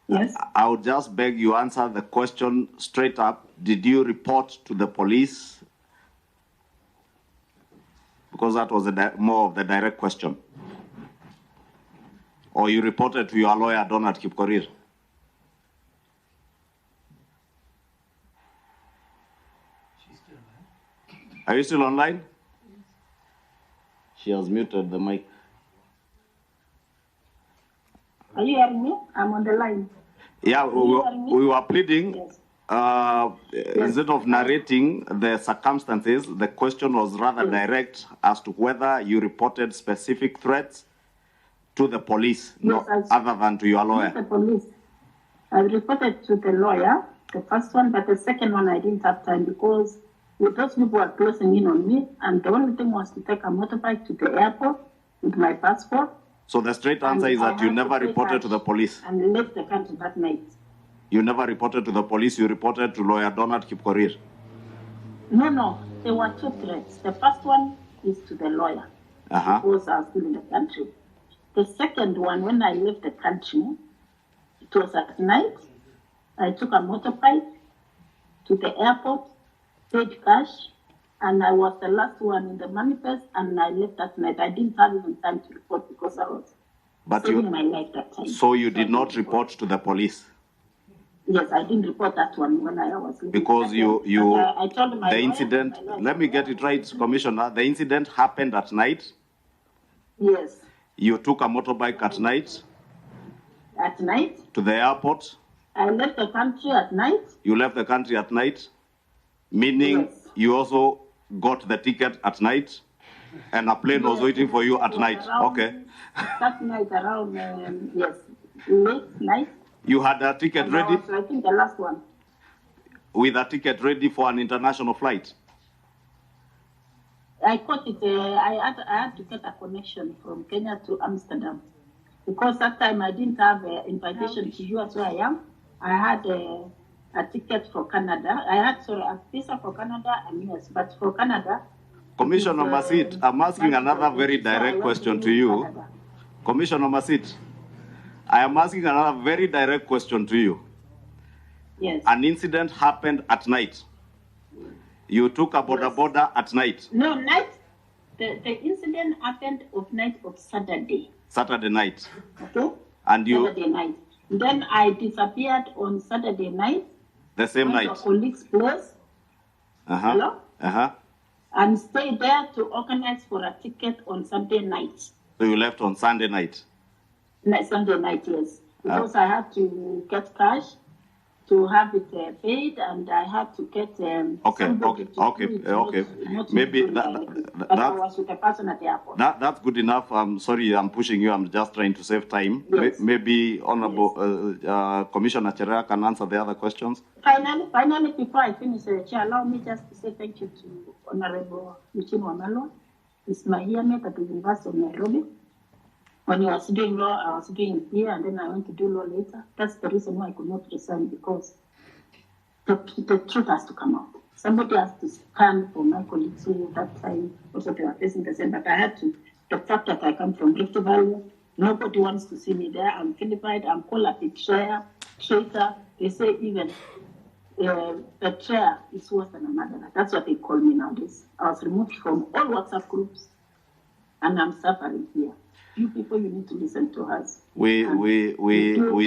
Yes. I would just beg you answer the question straight up. Did you report to the police? Because that was more of the direct question. Or you reported to your lawyer, Donald Kipkorir? Are you still online? She has muted the mic. Are you hearing me? I'm on the line. Yeah, we were pleading. Yes. Instead of narrating the circumstances, the question was rather direct as to whether you reported specific threats to the police, other than to your lawyer. The police. I reported to the lawyer, the first one, but the second one I didn't have time because those people were closing in on me, and the only thing was to take a motorbike to the airport with my passport. So the straight answer is that you never reported to the police. And left the country that night. You never reported to the police, you reported to lawyer Donald Kipkorir. No, there were two threats. The first one is to the lawyer, because I was still in the country. The second one, when I left the country, it was at night. I took a motorbike to the airport, paid cash, and I was the last one in the manifest, and I left that night. I didn't have even time to report because I was saving my life that time. So you did not report to the police? Yes, I didn't report that one when I was leaving. Because I told my the lawyer, incident, let me get it right, Commissioner, the incident happened at night? Yes. You took a motorbike at night? At night? To the airport? I left the country at night. You left the country at night? Meaning you also got the ticket at night? And a plane was waiting for you at night? Okay. That night around, yes, late night. You had a ticket ready? I think the last one. With a ticket ready for an international flight? I caught it. I had to get a connection from Kenya to Amsterdam. Because that time I didn't have an invitation to US where I am. I had a ticket for Canada. I had, a visa for Canada and US. But for Canada... Commissioner Masit, I'm asking another very direct question to you. Canada. Commissioner Masit, I am asking another very direct question to you. Yes. An incident happened at night. You took a border at night. No, night. The incident happened of night of Saturday. Saturday night. Okay. And you. Saturday night. Then I disappeared on Saturday night. The same night. To a colleague's place. Hello. And stayed there to organize for a ticket on Sunday night. So you left on Sunday night. Sunday night, yes. Because I had to get cash to have it paid, and I had to get okay. Maybe I was with a person at the airport. That's good enough. I'm sorry, I'm pushing you. I'm just trying to save time. Yes. Maybe Honorable Commissioner Cherera can answer the other questions. Finally, before I finish, Chair, allow me just to say thank you to Honorable Eugene Wamalo It's my yearmate at the University of Nairobi. When I was doing law, I was doing here, and then I went to do law later. That's the reason why I could not resign, because the truth has to come out. Somebody has to stand for my colleagues who at that time also they were facing the same, but I had to. The fact that I come from Rift Valley, nobody wants to see me there. I'm vilified, I'm called a betrayer, traitor. They say even betrayer is worse than a murderer. That's what they call me nowadays. I was removed from all WhatsApp groups, and I'm suffering here. You people, you need to listen to us. We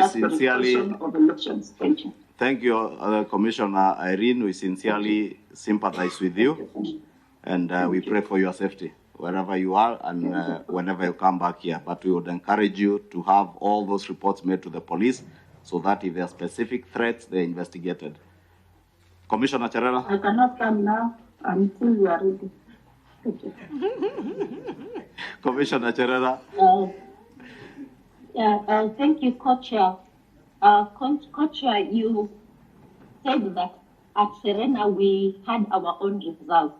sincerely of elections. Thank you. Thank you, Commissioner Irene. We sincerely sympathize with you, and we pray for your safety wherever you are and whenever you come back here. But we would encourage you to have all those reports made to the police so that if there are specific threats, they're investigated. Commissioner Cherera? I cannot come now until you are ready. Thank you. Commissioner Cherera? Thank you, Co-Chair. Co-Chair, you said that at Serena we had our own results.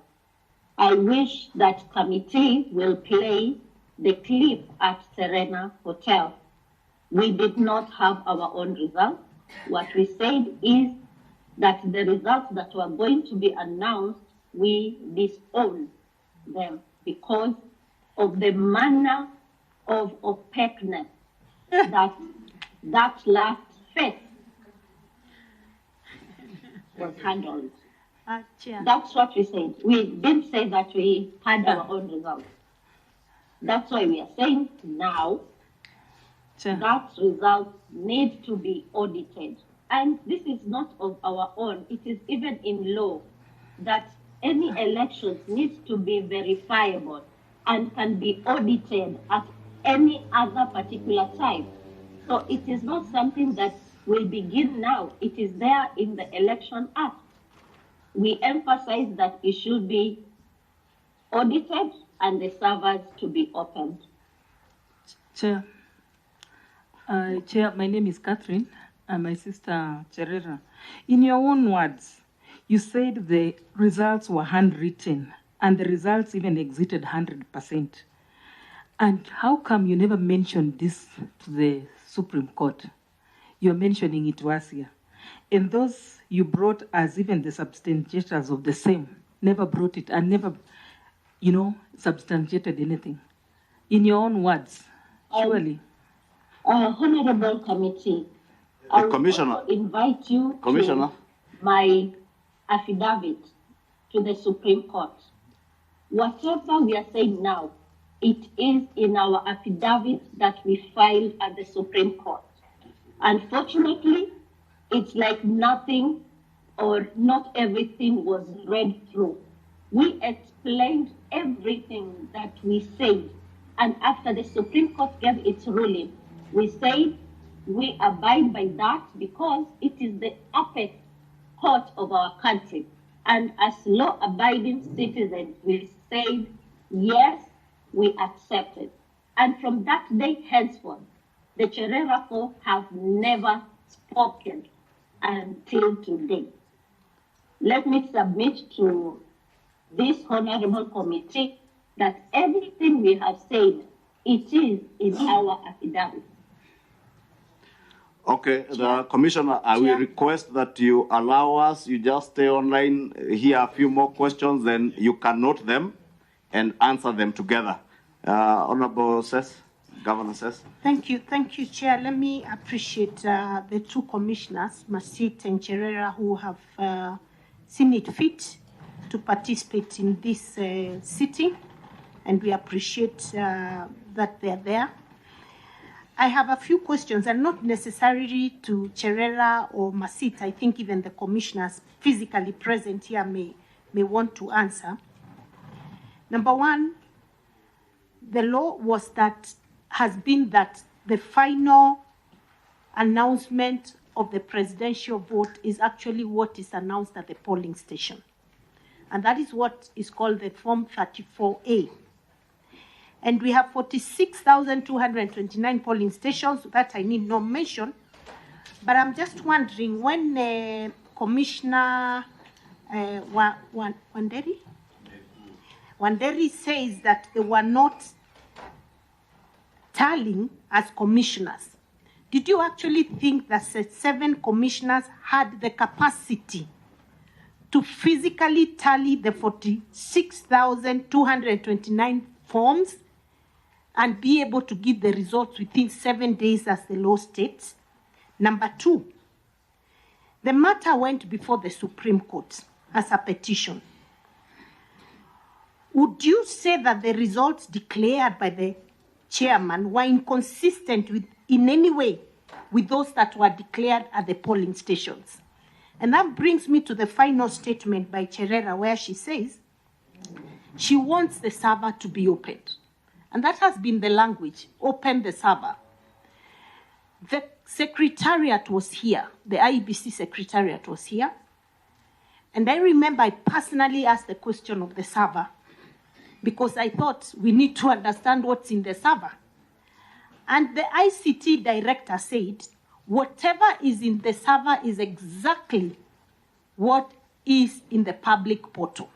I wish that committee will play the clip at Serena Hotel. We did not have our own results. What we said is that the results that were going to be announced, we disown them because of the manner of opaqueness that last phase was handled. That's what we said. We didn't say that we had our own results. That's why we are saying now that results need to be audited. And this is not of our own. It is even in law that any elections needs to be verifiable and can be audited at any other particular time. So it is not something that will begin now. It is there in the Election Act. We emphasize that it should be audited and the servers to be opened. Chair, my name is Catherine, and my sister Cherera. In your own words, you said the results were handwritten, and the results even exceeded 100%. And how come you never mentioned this to the Supreme Court? You're mentioning it to us here. And those you brought as even the substantiators of the same never brought it and never, substantiated anything. In your own words, surely. Honorable Committee, I will also invite you to my affidavit to the Supreme Court. Whatever we are saying now, it is in our affidavit that we filed at the Supreme Court. Unfortunately, it's like nothing or not everything was read through. We explained everything that we said, and after the Supreme Court gave its ruling, we said we abide by that because it is the apex court of our country. And as law-abiding citizens, we said, yes, we accept it. And from that day henceforth, the Cherera folk have never spoken until today. Let me submit to this honorable committee that everything we have said, it is in our affidavit. Okay, the Commissioner, I will request that you allow us, you just stay online, hear a few more questions, then you can note them and answer them together. Honorable Governor says. Thank you, Chair. Let me appreciate the two commissioners, Masit and Cherera, who have seen it fit to participate in this sitting, and we appreciate that they're there. I have a few questions, and not necessarily to Cherera or Masit. I think even the commissioners physically present here may want to answer. Number one, the law has been that the final announcement of the presidential vote is actually what is announced at the polling station. And that is what is called the Form 34A. And we have 46,229 polling stations, that I need no mention. But I'm just wondering, when Commissioner Wanderi, Wanderi says that they were not tallying as commissioners. Did you actually think that the 7 commissioners had the capacity to physically tally the 46,229 forms and be able to give the results within 7 days as the law states? Number 2, the matter went before the Supreme Court as a petition. Would you say that the results declared by the chairman were inconsistent in any way with those that were declared at the polling stations? And that brings me to the final statement by Cherera, where she says she wants the server to be opened. And that has been the language, open the server. The secretariat was here, the IEBC secretariat was here. And I remember I personally asked the question of the server because I thought we need to understand what's in the server. And the ICT director said, whatever is in the server is exactly what is in the public portal.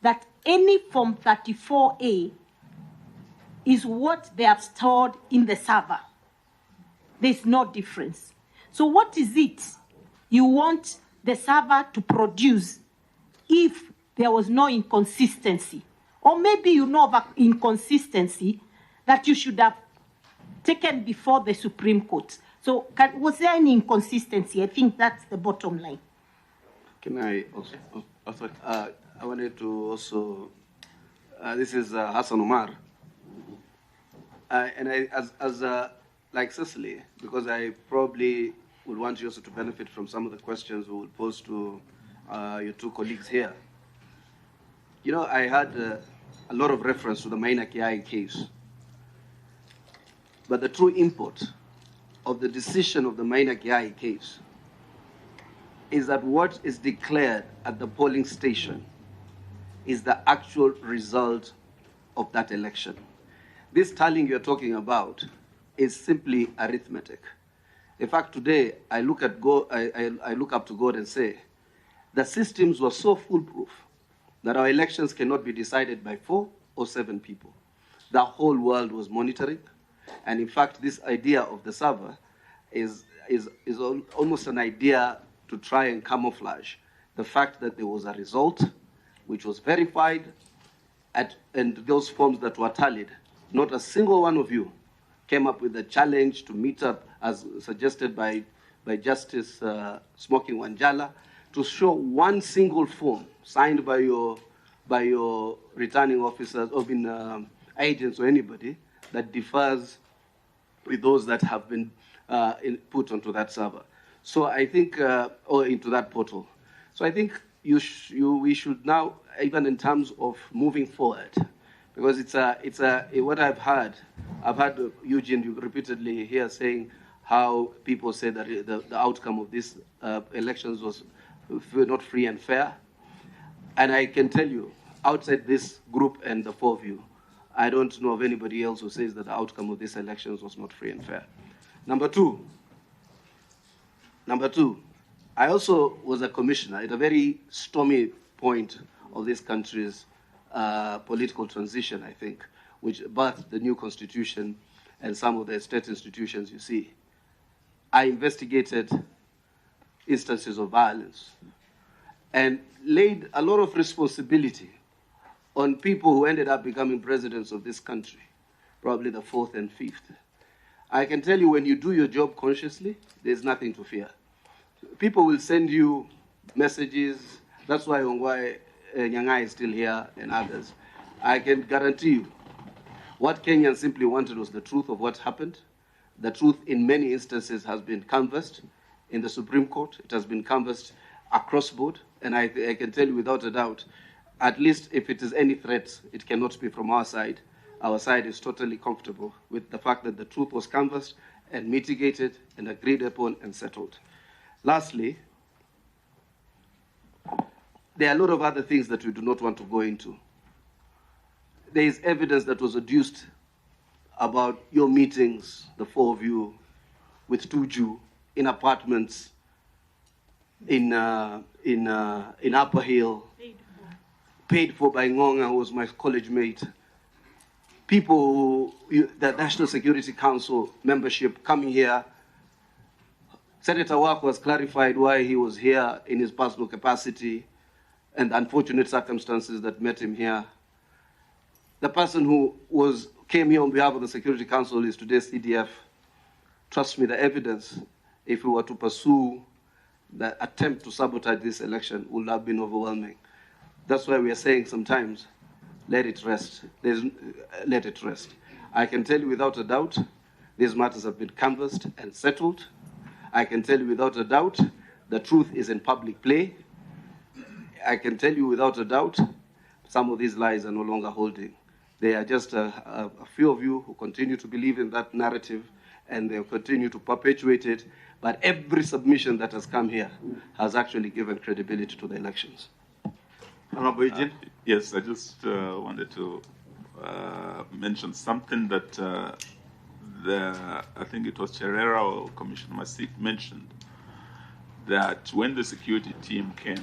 That any Form 34A is what they have stored in the server. There's no difference. So what is it you want the server to produce if there was no inconsistency? Or maybe you know of an inconsistency that you should have taken before the Supreme Court. So was there any inconsistency? I think that's the bottom line. Can I also? I wanted to also, this is Hassan Omar. And I, like Cecily, because I probably would want you also to benefit from some of the questions we will pose to your 2 colleagues here. You know, I had a lot of reference to the Maina Kiai case. But the true import of the decision of the Maina Kiai case is that what is declared at the polling station is the actual result of that election. This tallying you're talking about is simply arithmetic. In fact, today I look up to God and say, the systems were so foolproof that our elections cannot be decided by 4 or 7 people. The whole world was monitoring. And in fact, this idea of the server is almost an idea to try and camouflage the fact that there was a result which was verified and those forms that were tallied. Not a single one of you came up with a challenge to meet up, as suggested by Justice Smoking Wanjala, to show one single form signed by your returning officers or agents or anybody that differs with those that have been put onto that server. So I think, or into that portal. So I think we should now, even in terms of moving forward, because what I've heard Eugene repeatedly here saying how people say that the outcome of these elections was not free and fair. And I can tell you, outside this group and the 4 of you, I don't know of anybody else who says that the outcome of these elections was not free and fair. Number two, I also was a commissioner at a very stormy point of this country's political transition, I think, which birthed the new constitution and some of the state institutions you see. I investigated instances of violence and laid a lot of responsibility on people who ended up becoming presidents of this country, probably the 4th and 5th. I can tell you, when you do your job consciously, there's nothing to fear. People will send you messages. That's why Ongwae Nyangai is still here and others. I can guarantee you, what Kenyans simply wanted was the truth of what happened. The truth in many instances has been canvassed in the Supreme Court. It has been canvassed across board. And I can tell you without a doubt, at least if it is any threat, it cannot be from our side. Our side is totally comfortable with the fact that the truth was canvassed and mitigated and agreed upon and settled. Lastly, there are a lot of other things that we do not want to go into. There is evidence that was adduced about your meetings, the 4 of you, with Tuju in apartments in Upper Hill. paid for by Ngonga, who was my college mate. People, the National Security Council membership coming here. Senator Wako has clarified why he was here in his personal capacity and the unfortunate circumstances that met him here. The person who came here on behalf of the Security Council is today's CDF. Trust me, the evidence, if we were to pursue the attempt to sabotage this election, would have been overwhelming. That's why we are saying sometimes, let it rest. Let it rest. I can tell you without a doubt, these matters have been canvassed and settled. I can tell you without a doubt, the truth is in public play. I can tell you without a doubt, some of these lies are no longer holding. They are just a few of you who continue to believe in that narrative, and they'll continue to perpetuate it. But every submission that has come here has actually given credibility to the elections. Honorable Eugene? Yes, I just wanted to mention something that I think it was Cherera or Commissioner Masik mentioned, that when the security team came,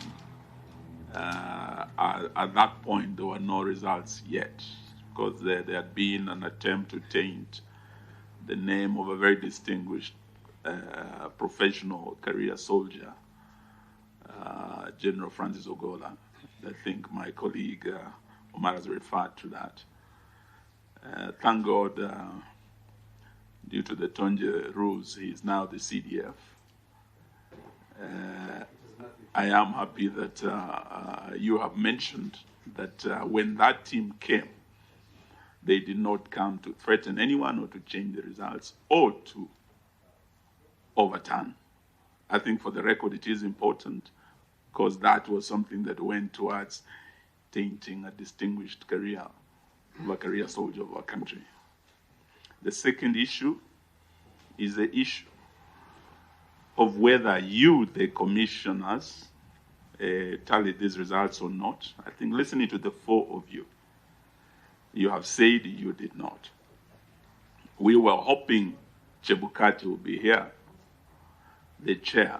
at that point there were no results yet, because there had been an attempt to taint the name of a very distinguished professional career soldier, General Francis Ogola. I think my colleague Omar has referred to that. Thank God, due to the Tonje rules, he is now the CDF. I am happy that you have mentioned that when that team came, they did not come to threaten anyone or to change the results or to overturn. I think for the record it is important, because that was something that went towards tainting a distinguished career of a career soldier of our country. The second issue is the issue of whether you, the commissioners, tallied these results or not. I think listening to the four of you, you have said you did not. We were hoping Chebukati would be here, the chair,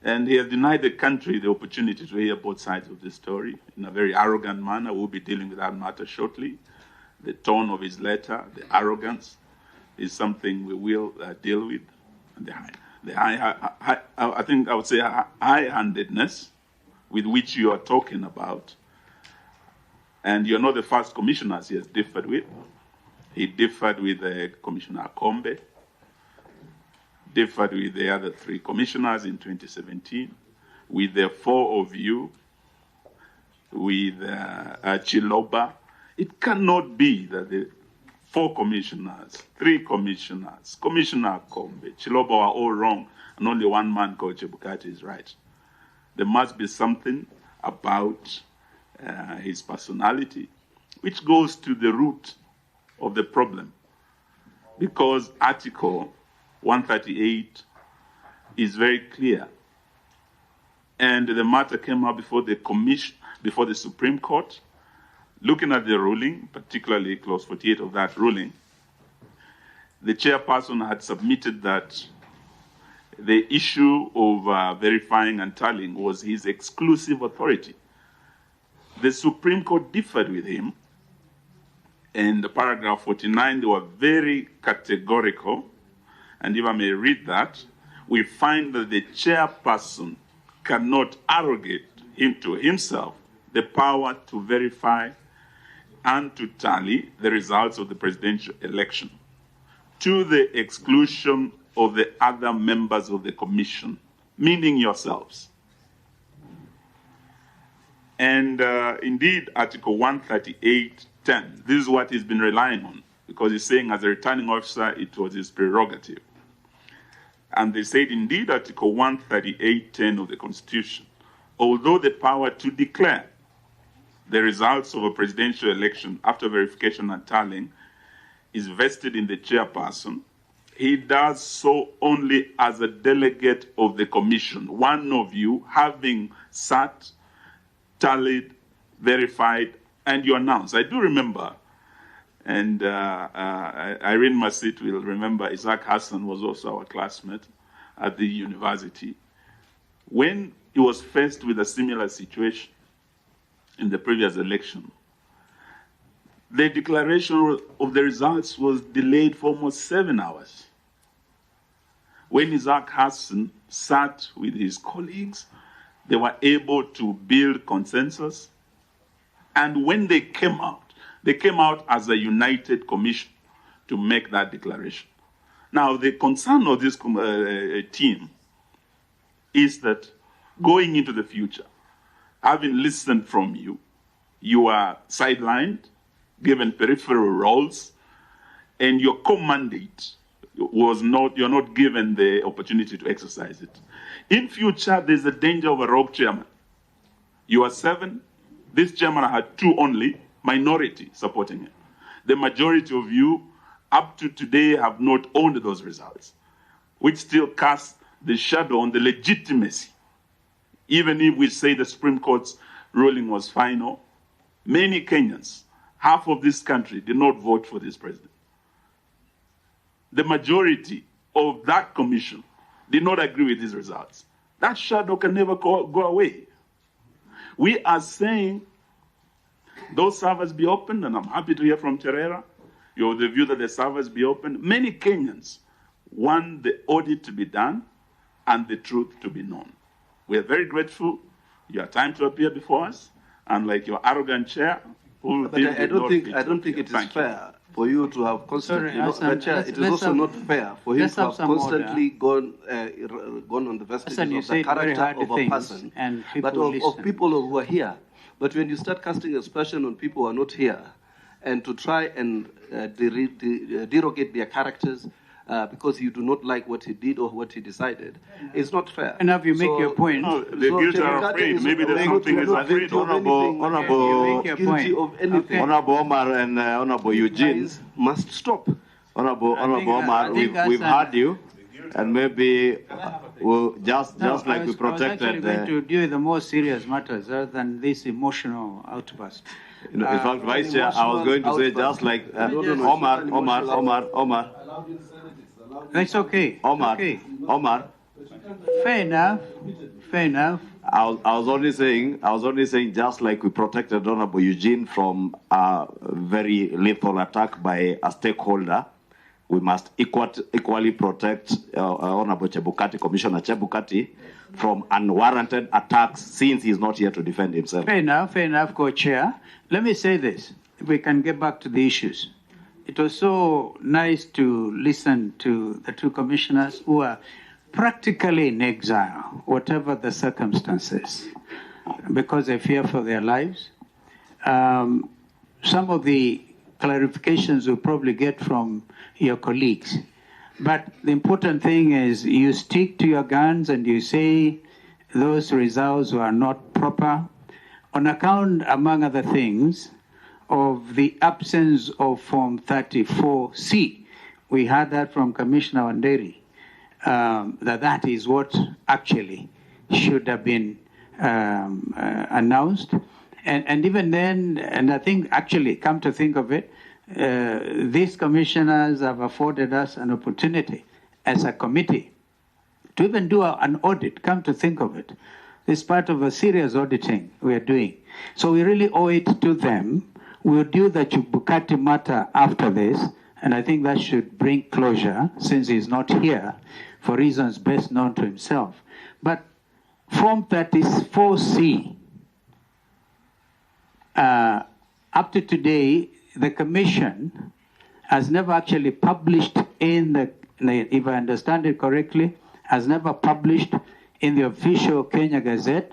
and he has denied the country the opportunity to hear both sides of the story in a very arrogant manner. We'll be dealing with that matter shortly. The tone of his letter, the arrogance, is something we will deal with. And I think I would say high-handedness with which you are talking about. And you're not the first commissioners he has differed with. He differed with Commissioner Kombe, differed with the other three commissioners in 2017, with the four of you, with Chiloba. It cannot be that the four commissioners, three commissioners, Commissioner Kombe, Chiloba are all wrong, and only one man called Chebukati is right. There must be something about his personality which goes to the root of the problem, because Article 138 is very clear, and the matter came up before the commission, before the Supreme Court. Looking at the ruling, particularly clause 48 of that ruling, the chairperson had submitted that the issue of verifying and tallying was his exclusive authority. The Supreme Court differed with him. In the paragraph 49, they were very categorical, and if I may read that, we find that the chairperson cannot arrogate to himself the power to verify and to tally the results of the presidential election to the exclusion of the other members of the commission, meaning yourselves. And indeed, Article 138.10, this is what he's been relying on, because he's saying as a returning officer, it was his prerogative. And they said, indeed, Article 138.10 of the Constitution, although the power to declare the results of a presidential election after verification and tallying is vested in the chairperson, he does so only as a delegate of the commission, one of you having sat, tallied, verified, and you announced. I do remember, and Irene Masit will remember, Isaac Hassan was also our classmate at the university. When he was faced with a similar situation, in the previous election, the declaration of the results was delayed for almost 7 hours. When Isaac Hassan sat with his colleagues, they were able to build consensus. And when they came out as a united commission to make that declaration. Now, the concern of this team is that going into the future, having listened from you, you are sidelined, given peripheral roles, and your co-mandate you're not given the opportunity to exercise it. In future, there's a danger of a rogue chairman. You are 7, this chairman had 2 only, minority supporting him. The majority of you, up to today, have not owned those results, which still casts the shadow on the legitimacy. Even if we say the Supreme Court's ruling was final, many Kenyans, half of this country, did not vote for this president. The majority of that commission did not agree with these results. That shadow can never go away. We are saying those servers be opened, and I'm happy to hear from Terera, you have the view that the servers be opened. Many Kenyans want the audit to be done and the truth to be known. We are very grateful. You have time to appear before us, and like your arrogant chair, who but I don't think it is fair for you to have constantly. It is also not fair for him to have constantly gone on the vestiges of the character of a person, but of people who are here. But when you start casting aspersion on people who are not here, and to try and derogate their characters because you do not like what he did or what he decided, it's not fair. And if you make your point, no, the guilty are afraid. Maybe there's something is afraid. Honorable Omar and Honorable Eugene must stop. Honorable Omar, we've heard you, and maybe we'll just like we protected. I was actually going to deal with the more serious matters rather than this emotional outburst. In fact, Vice Chair, I was going to say just like Omar. It's okay. Omar. Fair enough. I was only saying just like we protected Honorable Eugene from a very lethal attack by a stakeholder, we must equally protect Honorable Chebukati, Commissioner Chebukati, from unwarranted attacks since he's not here to defend himself. Fair enough, Co-Chair. Let me say this, if we can get back to the issues. It was so nice to listen to the 2 commissioners who are practically in exile, whatever the circumstances, because they fear for their lives. Some of the clarifications we'll probably get from your colleagues. But the important thing is you stick to your guns and you say those results were not proper on account, among other things, of the absence of Form 34C. We heard that from Commissioner Wanderi, that is what actually should have been announced. And even then, and I think actually, come to think of it, these commissioners have afforded us an opportunity as a committee to even do an audit, come to think of it. It's part of a serious auditing we are doing. So we really owe it to them. We'll do the Chebukati matter after this, and I think that should bring closure since he's not here for reasons best known to himself. But Form 34C, up to today, the Commission has never actually published if I understand it correctly, has never published in the official Kenya Gazette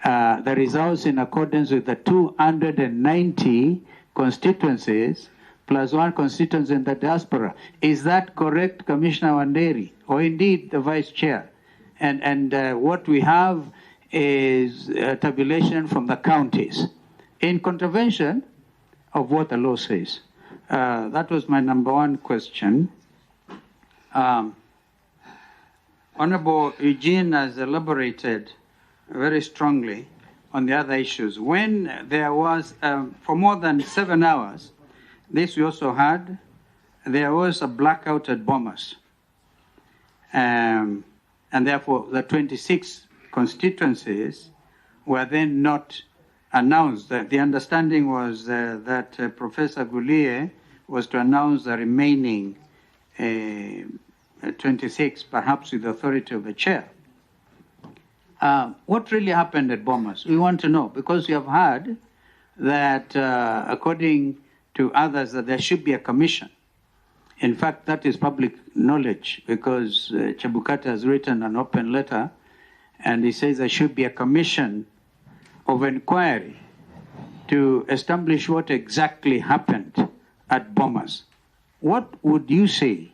the results in accordance with the 290 constituencies plus 1 constituency in the diaspora. Is that correct, Commissioner Wanderi, or indeed the Vice Chair? And what we have is a tabulation from the counties in contravention of what the law says. That was my number 1 question. Honorable Eugene has elaborated very strongly on the other issues. When there was, for more than 7 hours, this we also had, there was a blackout at Bomas. And therefore, the 26 constituencies were then not announced that the understanding was that Professor Gulie was to announce the remaining 26, perhaps with the authority of the chair. What really happened at Bomas? We want to know, because we have heard that according to others that there should be a commission. In fact, that is public knowledge because Chebukati has written an open letter and he says there should be a commission of inquiry to establish what exactly happened at Bomas. What would you say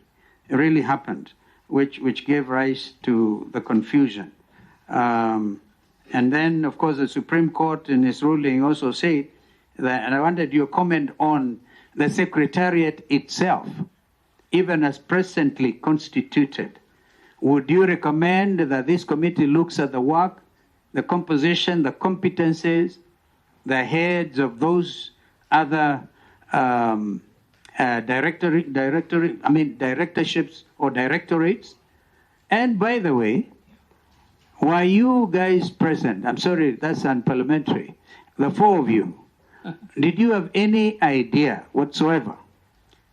really happened, which gave rise to the confusion? And then, of course, the Supreme Court in its ruling also said that, and I wanted your comment on the Secretariat itself, even as presently constituted. Would you recommend that this committee looks at the work, the composition, the competences, the heads of those other directorships or directorates? And by the way, were you guys present? I'm sorry, that's unparliamentary. The four of you, did you have any idea whatsoever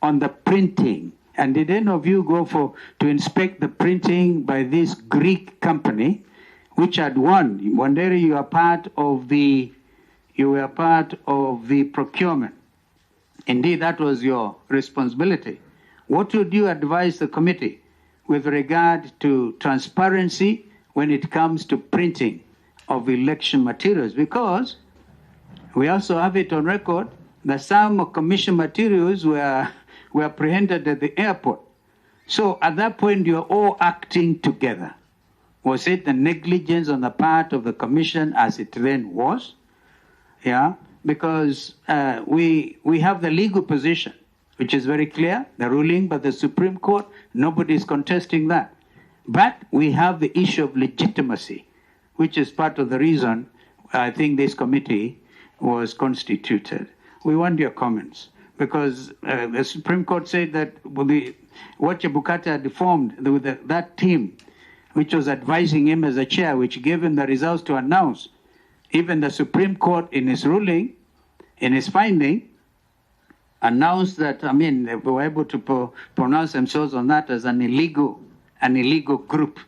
on the printing? And did any of you go to inspect the printing by this Greek company, which had won? One day you were part of the procurement. Indeed, that was your responsibility. What would you advise the committee with regard to transparency when it comes to printing of election materials? Because we also have it on record that some commission materials were apprehended at the airport. So at that point, you're all acting together. Was it the negligence on the part of the commission as it then was? Yeah, because we have the legal position, which is very clear, the ruling by the Supreme Court, nobody is contesting that. But we have the issue of legitimacy, which is part of the reason I think this committee was constituted. We want your comments, because the Supreme Court said that what Chebukati had formed with that team, which was advising him as a chair, which gave him the results to announce, even the Supreme Court in its ruling, in its finding, announced that, they were able to pronounce themselves on that as an illegal group.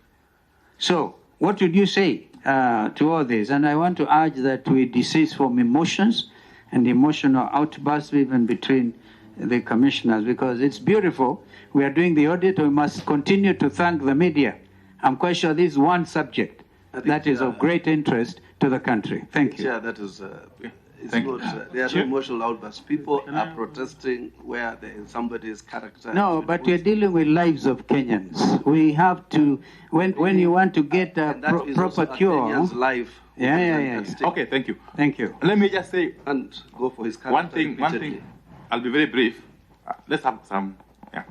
So what would you say to all this? And I want to urge that we desist from emotions and emotional outbursts even between the commissioners, because it's beautiful. We are doing the audit. We must continue to thank the media. I'm quite sure this is one subject that is of great interest to the country. Thank you. Yeah, that is. It's not. There are no emotional outbursts. People are protesting where there is somebody's character. No, but we're dealing with lives of Kenyans. We have to, when you want to get a proper cure. Kenyan's life. Yeah. Okay, thank you. Thank you. Let me just say and go for his character. One thing. I'll be very brief. Let's have some. Yeah,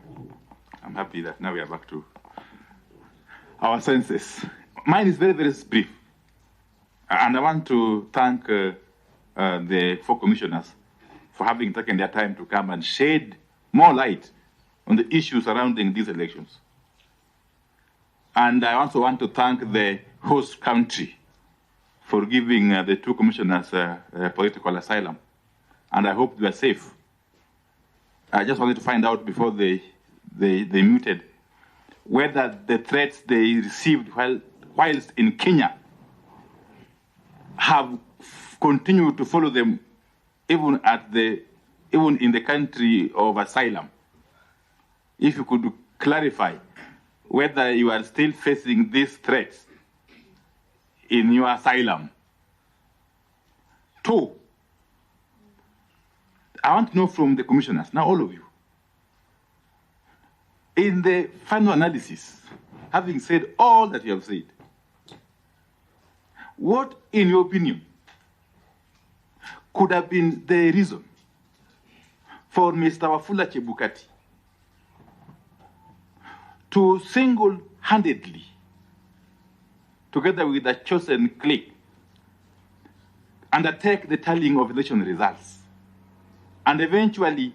I'm happy that now we are back to our senses. Mine is very, very brief, and I want to thank the four commissioners for having taken their time to come and shed more light on the issues surrounding these elections. And I also want to thank the host country for giving the two commissioners political asylum. And I hope they are safe. I just wanted to find out before they muted whether the threats they received whilst in Kenya have continued to follow them even in the country of asylum. If you could clarify whether you are still facing these threats in your asylum. 2, I want to know from the commissioners, now all of you, in the final analysis, having said all that you have said, what, in your opinion, could have been the reason for Mr. Wafula Chebukati to single-handedly, together with a chosen clique, undertake the tallying of election results and eventually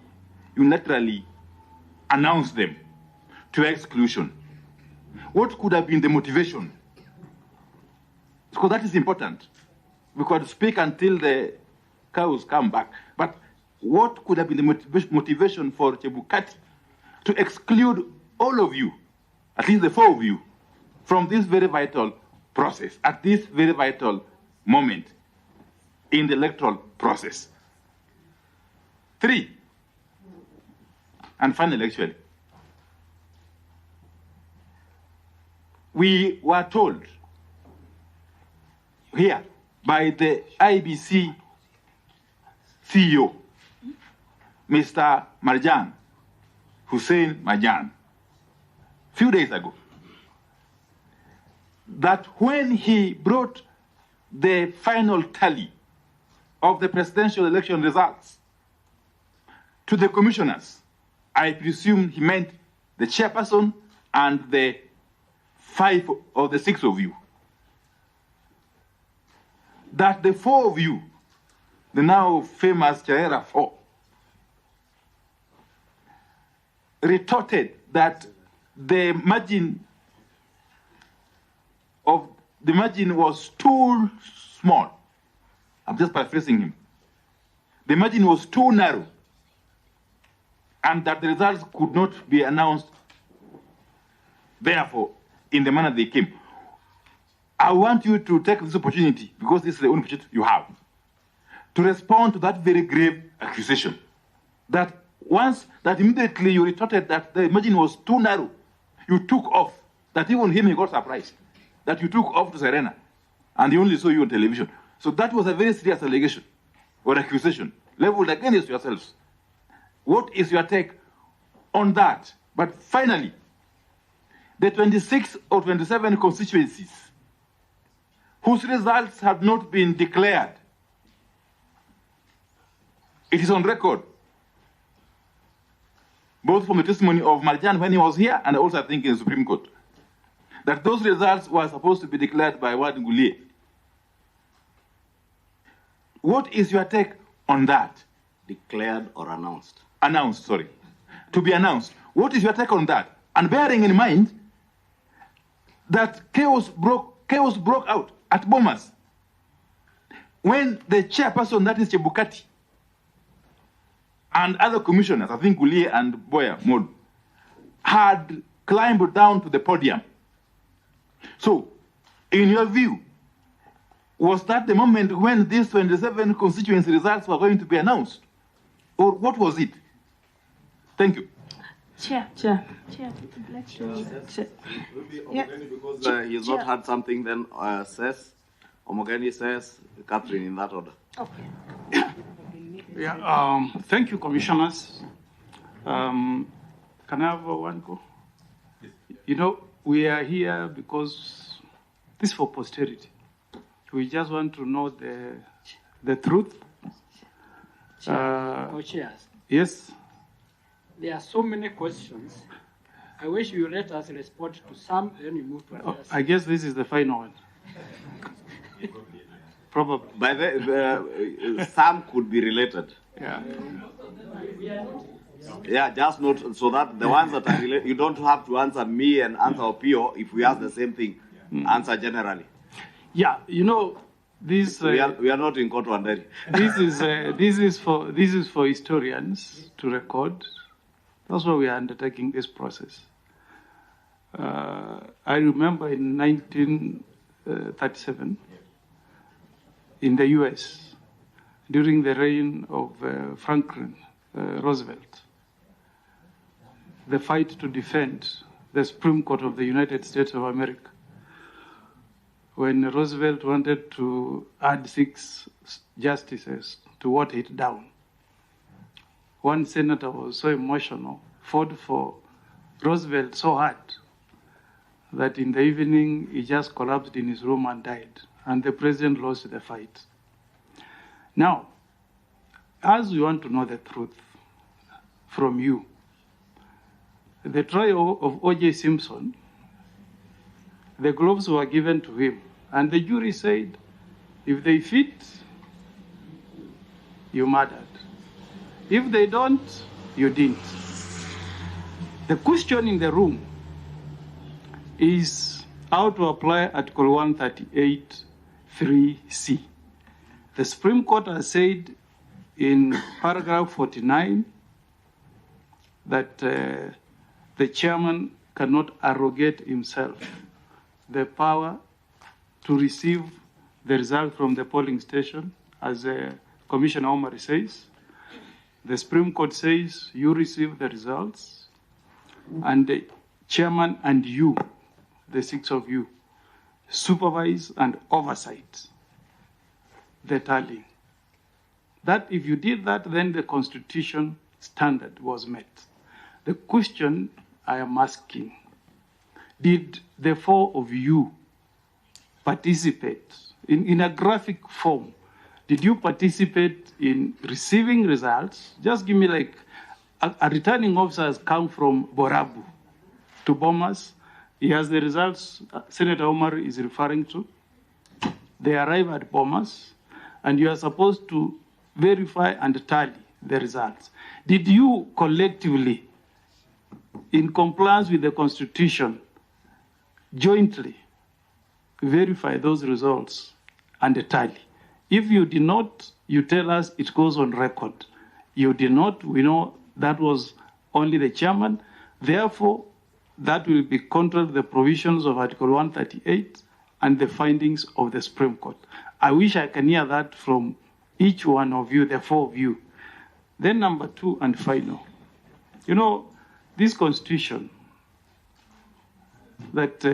unilaterally announce them to exclusion? What could have been the motivation? Because that is important. We could speak until the cows come back. But what could have been the motivation for Chebukati to exclude all of you, at least the four of you, from this very vital process, at this very vital moment in the electoral process? 3, and finally, actually, we were told here by the IBC CEO, Mr. Marjan, Hussein Marjan, a few days ago, that when he brought the final tally of the presidential election results to the commissioners, I presume he meant the chairperson and the 5 or the 6 of you, that the 4 of you, the now famous Chaera 4, retorted that the margin was too small. I'm just paraphrasing him. The margin was too narrow, and that the results could not be announced, therefore, in the manner they came. I want you to take this opportunity, because this is the only opportunity you have, to respond to that very grave accusation. That immediately you retorted that the margin was too narrow, you took off. That even him, he got surprised. That you took off to Serena, and he only saw you on television. So that was a very serious allegation or accusation leveled against yourselves. What is your take on that? But finally, the 26 or 27 constituencies whose results have not been declared, it is on record, both from the testimony of Marjan when he was here and also I think in the Supreme Court, that those results were supposed to be declared by Ward Ngulie. What is your take on that? Declared or announced? Announced, sorry. To be announced. What is your take on that? And bearing in mind that chaos broke out at Bomas when the chairperson, that is Chebukati, and other commissioners, I think Ngulie and Boya Mod, had climbed down to the podium. So, in your view, was that the moment when these 27 constituency results were going to be announced? Or what was it? Thank you. Chair, I'd like to... Yeah. Because he's not had something, then says, Omogeni says, Catherine, in that order. Okay. Yeah, thank you, commissioners. Can I have one go? You know, we are here because this is for posterity. We just want to know the truth. Chairs. Yes. There are so many questions. I wish you let us respond to some, then we move to others. I guess this is the final one. Probably. By the some could be related. Yeah. Yeah, just not so that the ones that are related, you don't have to answer me and answer Opio if we ask the same thing. Answer generally. Yeah, you know, this we are not in court one day. This is for historians to record. That's why we are undertaking this process. I remember in 1937 in the U.S. during the reign of Franklin Roosevelt, the fight to defend the Supreme Court of the United States of America. When Roosevelt wanted to add 6 justices to water it down, one senator was so emotional, fought for Roosevelt so hard that in the evening he just collapsed in his room and died, and the president lost the fight. Now, as we want to know the truth from you, the trial of O.J. Simpson, the gloves were given to him, and the jury said, if they fit, you murdered. If they don't, you didn't. The question in the room is how to apply Article 138(3)(c). The Supreme Court has said in paragraph 49 that the chairman cannot arrogate himself the power to receive the result from the polling station, as Commissioner Omar says. The Supreme Court says you receive the results, and the chairman and you, the six of you, supervise and oversight the tallying. That if you did that, then the constitution standard was met. The question I am asking, did the four of you participate in a graphic form? Did you participate in receiving results? Just give me like a returning officer has come from Borabu to Bomas. He has the results Senator Omar is referring to. They arrive at Bomas, and you are supposed to verify and tally the results. Did you collectively, in compliance with the Constitution, jointly verify those results and tally? If you did not, you tell us it goes on record. You did not, we know that was only the chairman. Therefore, that will be contrary to the provisions of Article 138 and the findings of the Supreme Court. I wish I can hear that from each one of you, the four of you. Then number two and final. You know, this Constitution that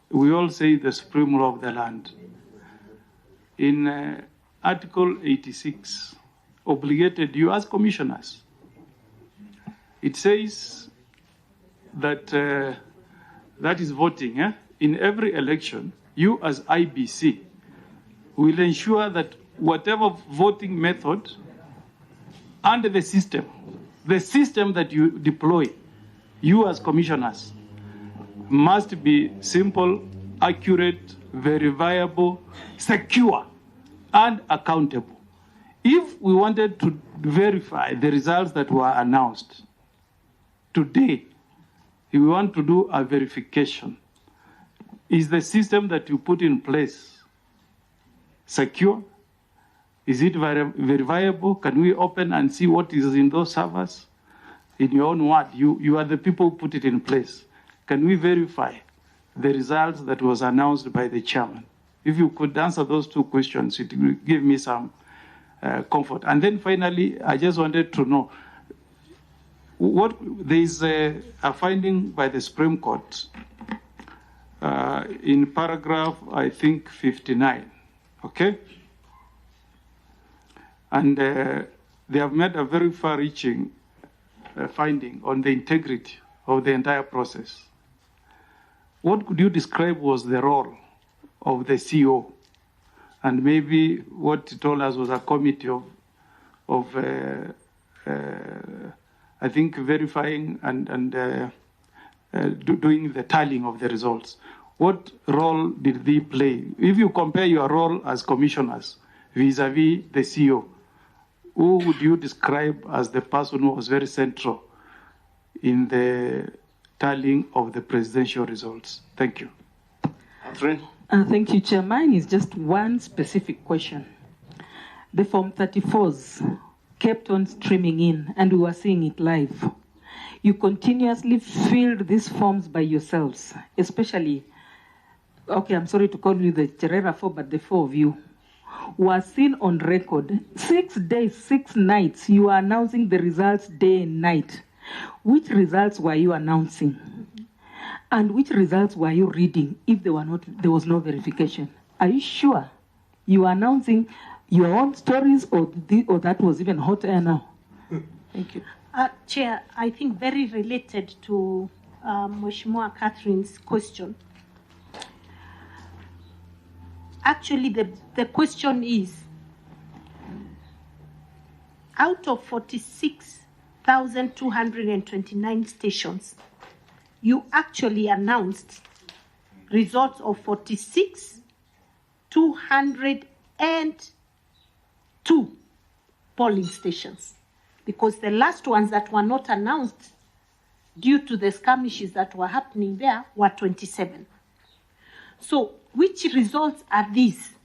we all say the supreme law of the land, in Article 86, obligated you as commissioners. It says that that is voting. In every election, you as IBC will ensure that whatever voting method and the system that you deploy, you as commissioners, must be simple, accurate, verifiable, secure, and accountable. If we wanted to verify the results that were announced today, if we want to do a verification, is the system that you put in place secure? Is it verifiable? Can we open and see what is in those servers? In your own word, you are the people who put it in place. Can we verify the results that was announced by the chairman? If you could answer those two questions, it will give me some comfort. And then finally, I just wanted to know, there is a finding by the Supreme Court in paragraph, I think, 59, okay? And they have made a very far-reaching finding on the integrity of the entire process. What could you describe was the role of the CEO? And maybe what he told us was a committee of I think, verifying and doing the tallying of the results. What role did they play? If you compare your role as commissioners vis-a-vis the CEO, who would you describe as the person who was very central in the tallying of the presidential results? Thank you. Catherine? Thank you, Chair. Mine is just one specific question. The Form 34s kept on streaming in, and we were seeing it live. You continuously filled these forms by yourselves, especially, okay, I'm sorry to call you the Cherera 4, but the four of you were seen on record. 6 days, 6 nights, you are announcing the results day and night. Which results were you announcing? And which results were you reading if there was no verification? Are you sure you are announcing your own stories, or that was even hot air now? Thank you. Chair, I think very related to Mheshimiwa Catherine's question. Actually, the question is, out of 46,229 stations, you actually announced results of 46,202 polling stations, because the last ones that were not announced due to the skirmishes that were happening there were 27. So which results are these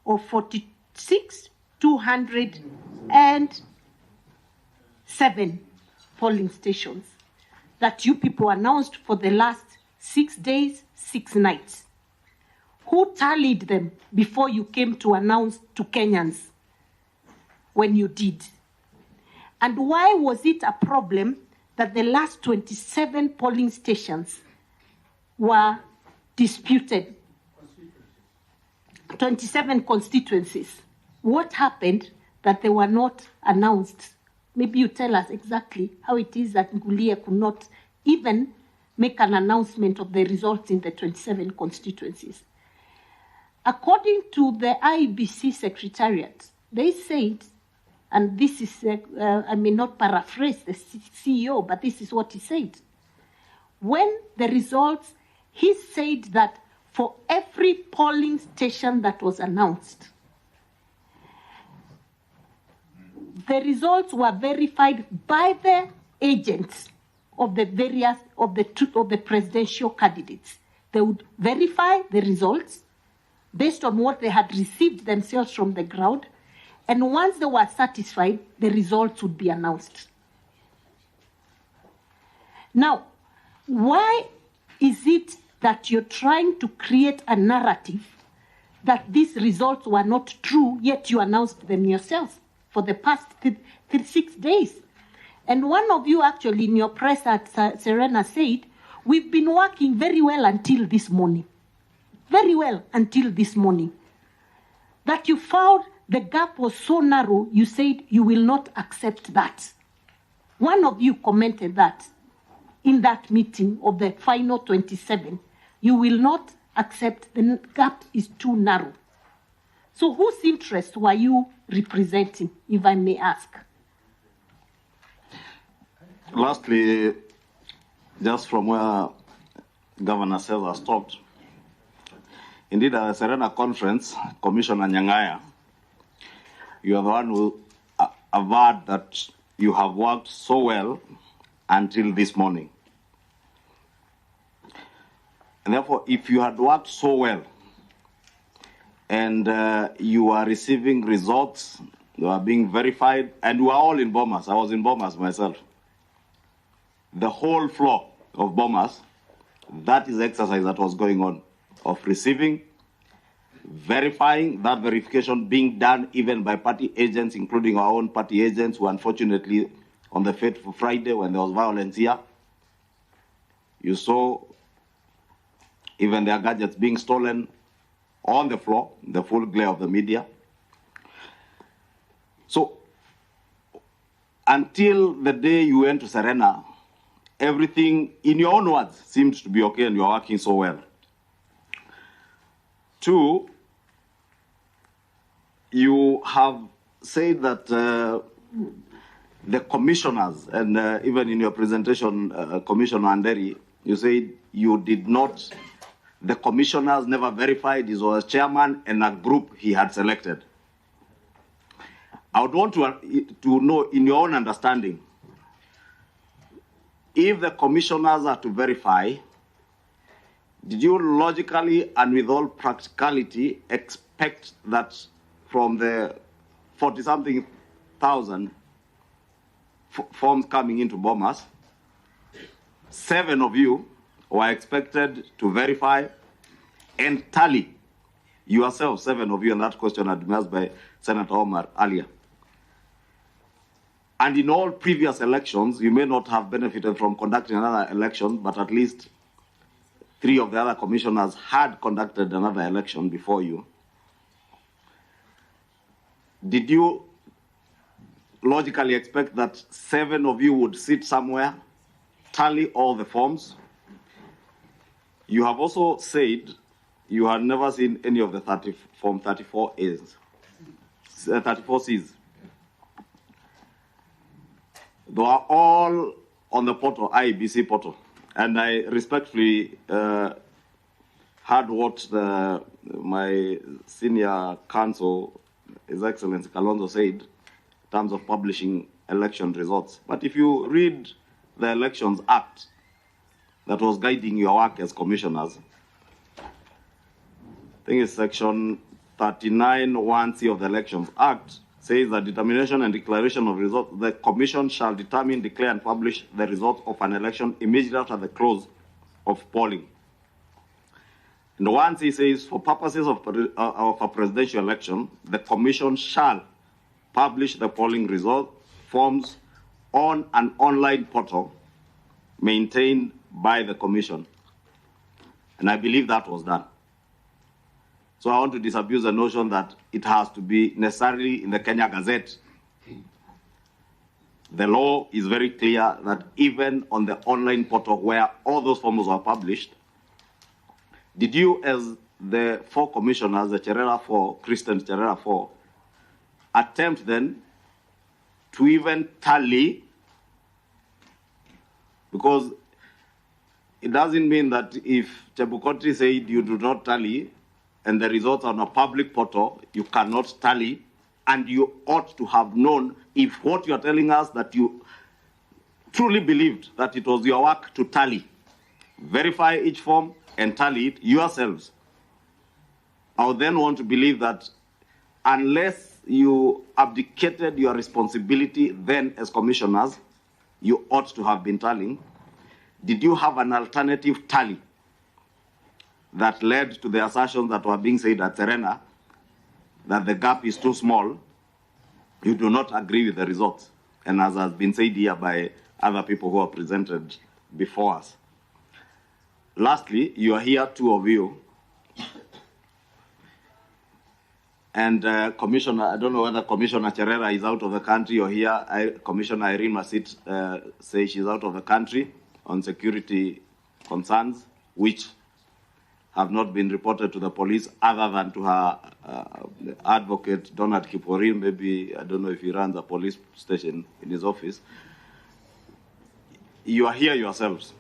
of 46 207 polling stations that you people announced for the last 6 days, 6 nights. Who tallied them before you came to announce to Kenyans when you did? And why was it a problem that the last 27 polling stations were disputed? 27 constituencies. What happened that they were not announced? Maybe you tell us exactly how it is that Ngulia could not even make an announcement of the results in the 27 constituencies. According to the IEBC Secretariat, they said, and this is, I may not paraphrase the CEO, but this is what he said. When the results, he said that for every polling station that was announced, the results were verified by the agents of the various, of the presidential candidates. They would verify the results based on what they had received themselves from the ground, and once they were satisfied, the results would be announced. Now, why is it that you're trying to create a narrative that these results were not true, yet you announced them yourself for the past 6 days? And one of you actually in your press at Serena said, we've been working very well until this morning. Very well until this morning. That you found the gap was so narrow, you said you will not accept that. One of you commented that in that meeting of the final 27. You will not accept, the gap is too narrow. So whose interest were you representing, if I may ask? Lastly, just from where Governor Cesar stopped, indeed at the Serena conference, Commissioner Nyang'aya, you are the one who averred that you have worked so well until this morning. And therefore, if you had worked so well and you are receiving results, they are being verified, and we are all in Bomas. I was in Bomas myself. The whole floor of Bomas, that is the exercise that was going on, of receiving, verifying, that verification being done even by party agents, including our own party agents, who unfortunately, on the fateful Friday when there was violence here, you saw even their gadgets being stolen on the floor, the full glare of the media. So, until the day you went to Serena, everything, in your own words, seemed to be okay and you're working so well. 2, you have said that the commissioners, and even in your presentation, Commissioner Anderi, you said you did not, the commissioners never verified he was chairman and a group he had selected. I would want to know, in your own understanding, if the commissioners are to verify, did you logically and with all practicality expect that from the 40-something thousand forms coming into Bomas, 7 of you were expected to verify and tally yourself, 7 of you, and that question had been asked by Senator Omar earlier. And in all previous elections, you may not have benefited from conducting another election, but at least 3 of the other commissioners had conducted another election before you. Did you logically expect that 7 of you would sit somewhere, tally all the forms? You have also said you had never seen any of the Form 34As, 34Cs. They are all on the portal, IEBC portal. And I respectfully heard what my senior counsel, His Excellency Kalonzo, said in terms of publishing election results. But if you read the Elections Act that was guiding your work as commissioners, I think it's section 39(1)(c) of the Elections Act, says that determination and declaration of results, the commission shall determine, declare, and publish the results of an election immediately after the close of polling. And once he says, for purposes of a presidential election, the commission shall publish the polling result forms on an online portal maintained by the commission. And I believe that was done. So I want to disabuse the notion that it has to be necessarily in the Kenya Gazette. The law is very clear that even on the online portal where all those forms were published, did you, as the four commissioners, the Cherera 4, Christian Cherera 4, attempt then to even tally? Because it doesn't mean that if Chebukati said you do not tally and the results are on a public portal, you cannot tally, and you ought to have known if what you are telling us that you truly believed that it was your work to tally. Verify each form and tally it yourselves. I would then want to believe that unless you abdicated your responsibility then as commissioners, you ought to have been tallying. Did you have an alternative tally that led to the assertions that were being said at Serena, that the gap is too small? You do not agree with the results. And as has been said here by other people who are presented before us. Lastly, you are here, two of you. And Commissioner, I don't know whether Commissioner Cherera is out of the country or here. Commissioner Irene Masit says she's out of the country on security concerns, which have not been reported to the police other than to her advocate, Donald Kiporin. Maybe, I don't know if he runs a police station in his office. You are here yourselves.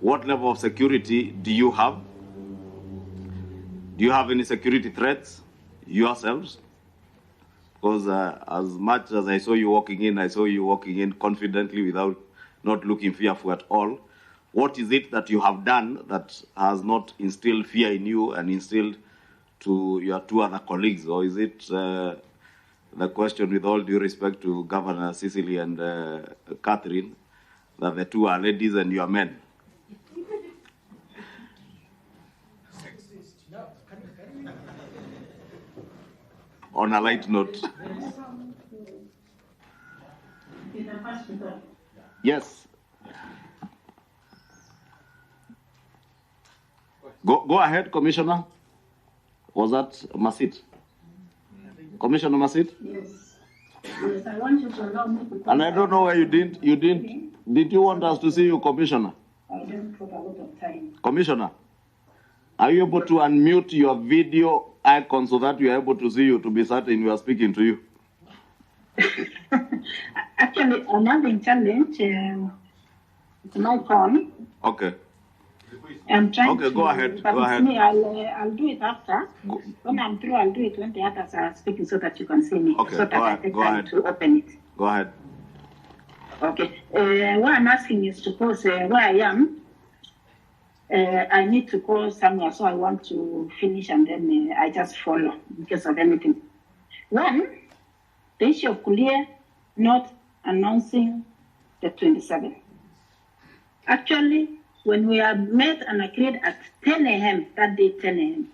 What level of security do you have? Do you have any security threats yourselves? Because as much as I saw you walking in confidently without not looking fearful at all. What is it that you have done that has not instilled fear in you and instilled to your two other colleagues? Or is it the question, with all due respect to Governor Cicely and Catherine, that the two are ladies and you are men? On a light note. Yes. Go ahead, Commissioner. Was that Masit? Commissioner Masit? Yes. Yes, I want you to allow me to. And I don't know why you didn't. Did you want us to see you, Commissioner? I don't put a lot of time. Commissioner, are you able to unmute your video icon so that we are able to see you, to be certain we are speaking to you? Actually, I'm having challenge. It's my phone. Okay. I'm trying okay, go ahead. But go ahead. Me, I'll do it after. When I'm through, I'll do it when the others are speaking so that you can see me. Okay, so that I take time to open it. Go ahead. Okay. What I'm asking is to pause where I am. I need to go somewhere, so I want to finish and then I just follow because of anything. One, the issue of Kulia not announcing the 27th. Actually, when we had met and agreed at 10 a.m., that day 10 a.m.,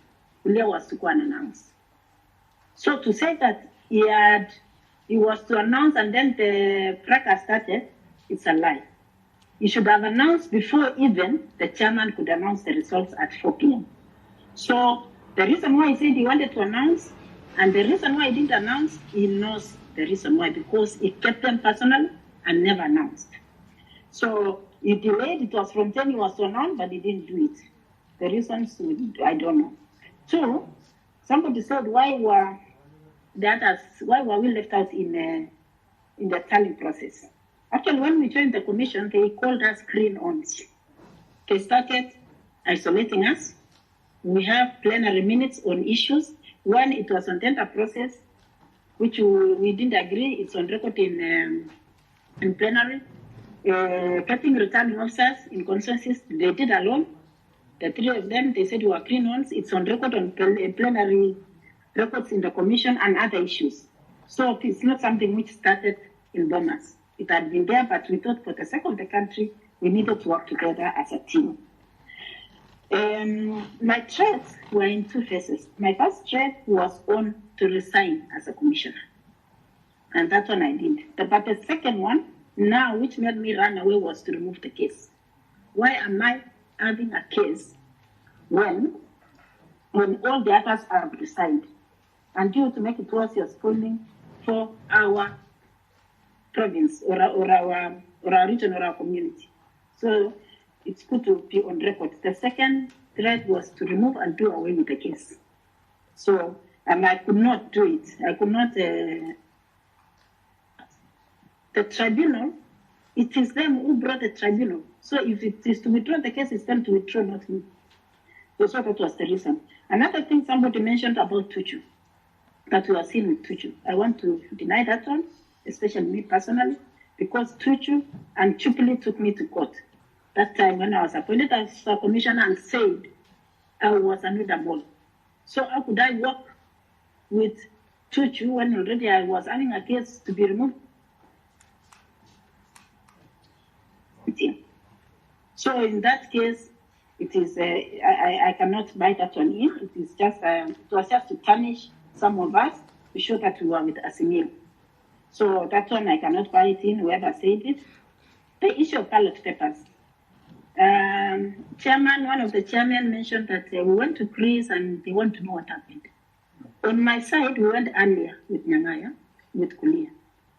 Kulia was to go and announce. So to say that he was to announce and then the fracas started, it's a lie. He should have announced before even the chairman could announce the results at 4 p.m. So the reason why he said he wanted to announce and the reason why he didn't announce, he knows the reason why, because he kept them personal and never announced. So he delayed, it was from 10 he was to announce, but he didn't do it. The reasons, I don't know. Two, somebody said, why were we left out in the tallying process? Actually, when we joined the commission, they called us green-ons. They started isolating us. We have plenary minutes on issues. One, it was on tender process, which we didn't agree. It's on record in plenary. Cutting returning officers in consensus, they did alone. The three of them, they said we were green-ons. It's on record on plenary records in the commission and other issues. So it's not something which started in Bomas. It had been there, but we thought for the sake of the country, we needed to work together as a team. My threats were in two phases. My first threat was on to resign as a commissioner. And that one I did. But the second one, now, which made me run away, was to remove the case. Why am I having a case when all the others have resigned? And due to make it worse, you're spoiling for our province or our region or our community. So it's good to be on record. The second threat was to remove and do away with the case. So, and I could not do it. I could not. The tribunal, it is them who brought the tribunal. So if it is to withdraw the case, it's them to withdraw, not me. So that was the reason. Another thing somebody mentioned about Tuchu, that we are seeing with Tuchu. I want to deny that one, especially me personally, because Tuchu and Chupili took me to court. That time when I was appointed as a commissioner and said I was unreadable. So how could I work with Tuchu when already I was having a case to be removed? So in that case, it is I cannot buy that one in. It is just it was just to tarnish some of us to show that we were with Asimil. So that one I cannot buy it in. Whoever said it. The issue of ballot papers. One of the chairmen mentioned that we went to Greece and they want to know what happened. On my side, we went earlier with Nyangaya, with Kulia.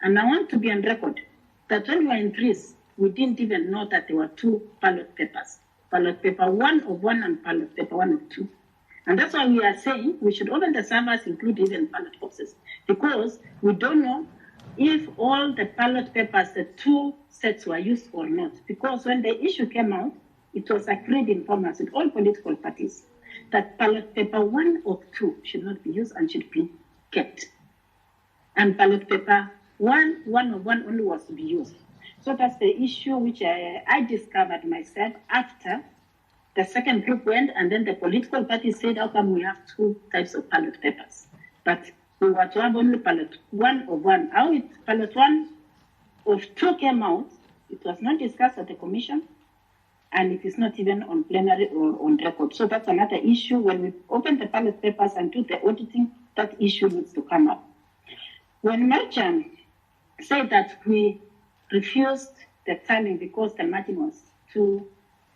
And I want to be on record that when we were in Greece, we didn't even know that there were two ballot papers. Ballot paper 1 of 1 and ballot paper 1 of 2. And that's why we are saying we should open the servers, include even ballot boxes, because we don't know if all the ballot papers, the two sets were used or not. Because when the issue came out, it was agreed in Bomas with all political parties that ballot paper 1 of 2 should not be used and should be kept. And ballot paper 1 of 1 only was to be used. So that's the issue which I discovered myself after the second group went, and then the political party said, how come we have two types of ballot papers? But we were to have only ballot 1 of 1. How ballot 1 of 2 came out, it was not discussed at the commission, and it is not even on plenary or on record. So that's another issue. When we open the ballot papers and do the auditing, that issue needs to come up. When Merchant said that we refused the tallying because the margin was too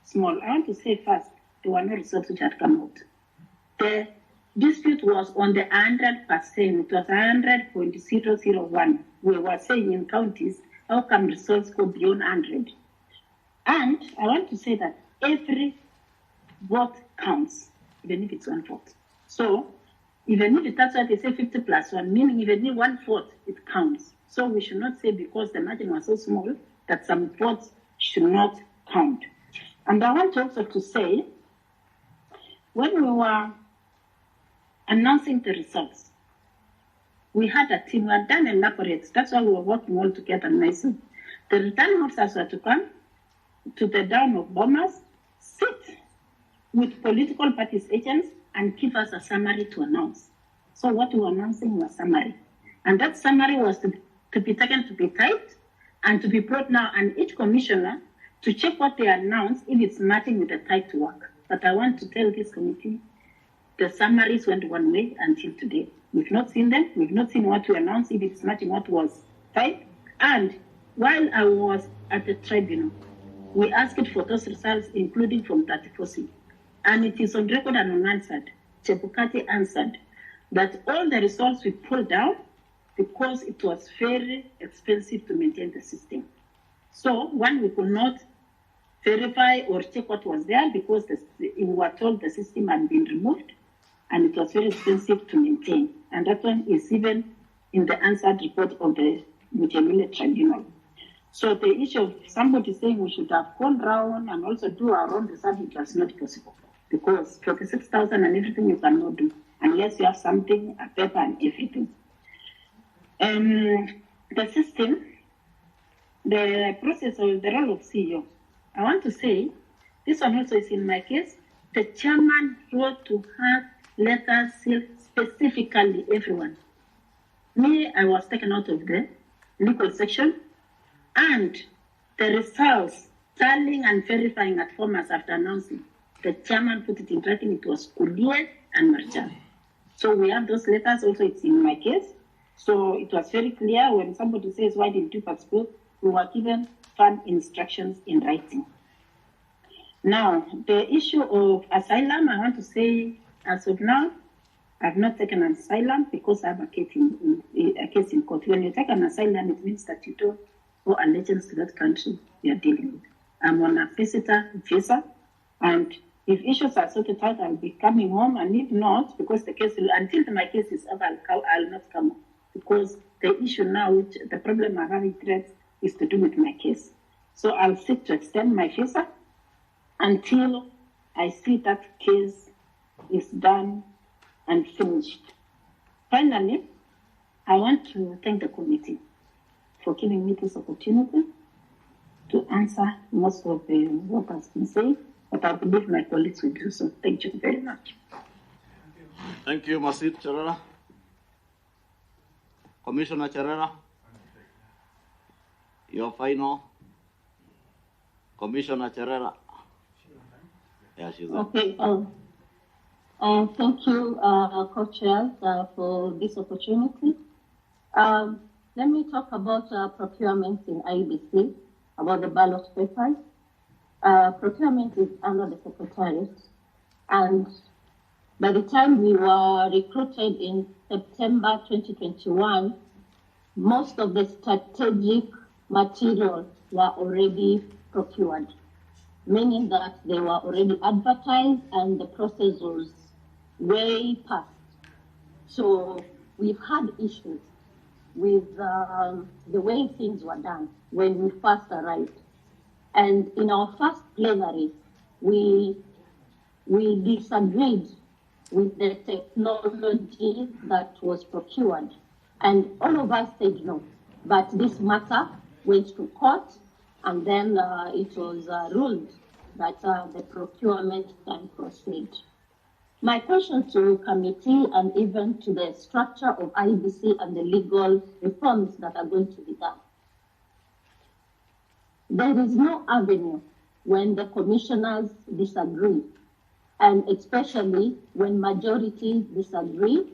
small, I want to say first, there were no results which had come out. The dispute was on the 100%. It was 100.001. We were saying in counties, how come results go beyond 100? And I want to say that every vote counts, even if it's 1 vote. So even if that's why they say 50 plus 1, meaning even if 1 vote, it counts. So we should not say because the margin was so small that some votes should not count. And I want also to say, when we were announcing the results, we had a team, we had done elaborate, that's why we were working all together nicely. The returning officers were to come to the down of Bomas, sit with political parties agents and give us a summary to announce. So what we were announcing was summary. And that summary was to be taken to be typed and to be brought now, and each commissioner to check what they announced if it's matching with the typed work. But I want to tell this committee, the summaries went one way until today. We've not seen them. We've not seen what we announced, if it's matching what was typed. And while I was at the tribunal, we asked for those results, including from 34C. And it is on record and unanswered. Chebukati answered that all the results we pulled down because it was very expensive to maintain the system. So, one, we could not verify or check what was there because we were told the system had been removed and it was very expensive to maintain. And that one is even in the answered report of the Mujamile Tribunal. So the issue of somebody saying we should have gone round and also do our own research, it was not possible because 26,000 and everything you cannot do unless you have something, a paper and everything. The system, the process of the role of CEO, I want to say, this one also is in my case, the chairman wrote to have letters sealed specifically everyone. Me, I was taken out of the legal section, and the results, tallying and verifying at Bomas after announcing, the chairman put it in writing, it was Kulie and Marchal. So we have those letters, also it's in my case. So it was very clear when somebody says, why didn't you participate? We were given firm instructions in writing. Now, the issue of asylum, I want to say, as of now, I've not taken an asylum because I have a case in court. When you take an asylum, it means that you don't owe allegiance to that country you're dealing with. I'm on a visitor visa, and if issues are sorted out, I'll be coming home, and if not, because the case, until my case is over, I'll not come home. Because the issue now, which the problem I have with is to do with my case. So I'll seek to extend my visa until I see that case is done and finished. Finally, I want to thank the committee for giving me this opportunity to answer most of what has been said, but I believe my colleagues will do so. Thank you very much. Thank you, Masit Charera. Commissioner Charera, your final. Commissioner Charera. Yeah, she's there. Okay. Thank you, co-chairs, for this opportunity. Let me talk about procurement in IBC, about the ballot papers. Procurement is under the Secretariat, and by the time we were recruited in September 2021, most of the strategic materials were already procured, meaning that they were already advertised and the process was way past. So we've had issues with the way things were done when we first arrived. And in our first plenary, we disagreed with the technology that was procured. And all of us said no. But this matter went to court, and then it was ruled that the procurement can proceed. My question to committee and even to the structure of IBC and the legal reforms that are going to be done. There is no avenue when the commissioners disagree, and especially when majority disagree,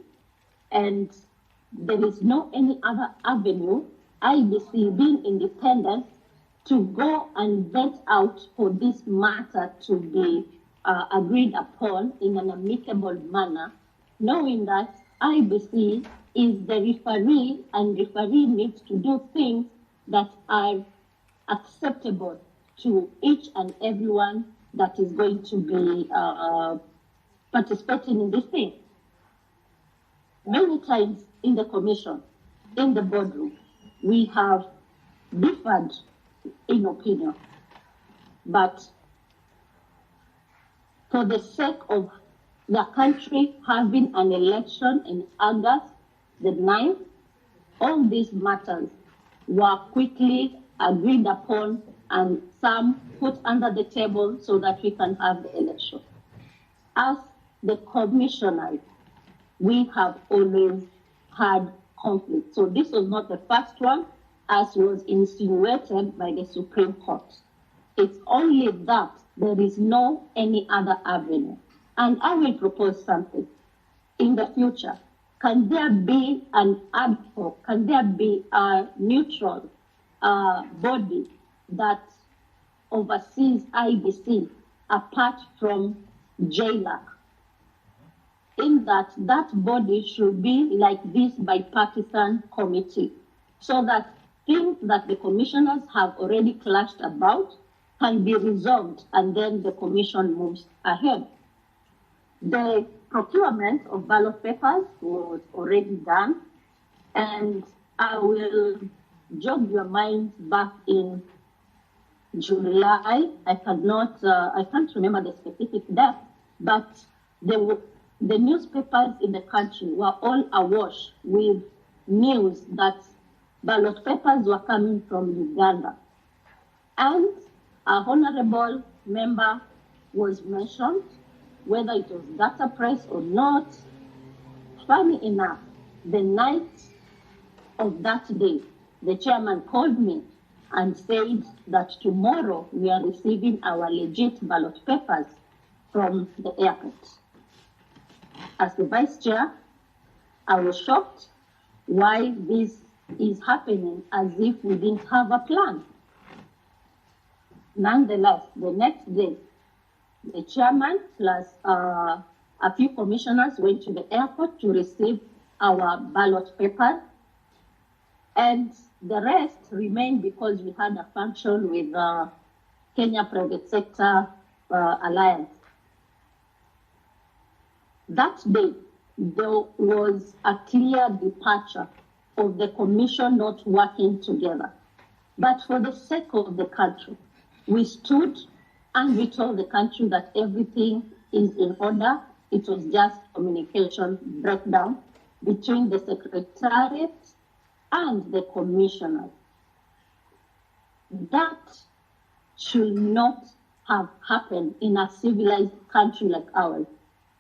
and there is no any other avenue, IBC being independent, to go and vet out for this matter to be agreed upon in an amicable manner, knowing that IBC is the referee, and referee needs to do things that are acceptable to each and everyone that is going to be participating in this thing. Many times in the commission, in the boardroom, we have differed in opinion, but for the sake of the country having an election in August the 9th, all these matters were quickly agreed upon and some put under the table so that we can have the election. As the commissioners, we have always had conflict. So this was not the first one, as was insinuated by the Supreme Court. It's only that there is no any other avenue. And I will propose something. In the future, can there be an ad hoc, can there be a neutral body that oversees IBC apart from JLAC? In that body should be like this bipartisan committee, so that things that the commissioners have already clashed about can be resolved, and then the commission moves ahead. The procurement of ballot papers was already done, and I will jog your minds back in July. I can't remember the specific date, but the newspapers in the country were all awash with news that ballot papers were coming from Uganda. And a honorable member was mentioned, whether it was data press or not. Funny enough, the night of that day, the chairman called me and said that tomorrow we are receiving our legit ballot papers from the airport. As the vice chair, I was shocked why this is happening as if we didn't have a plan. Nonetheless, the next day, the chairman plus a few commissioners went to the airport to receive our ballot papers, and the rest remained because we had a function with Kenya Private Sector Alliance. That day, there was a clear departure of the commission not working together. But for the sake of the country, we stood and we told the country that everything is in order. It was just communication breakdown between the secretariat and the commissioners. That should not have happened in a civilized country like ours.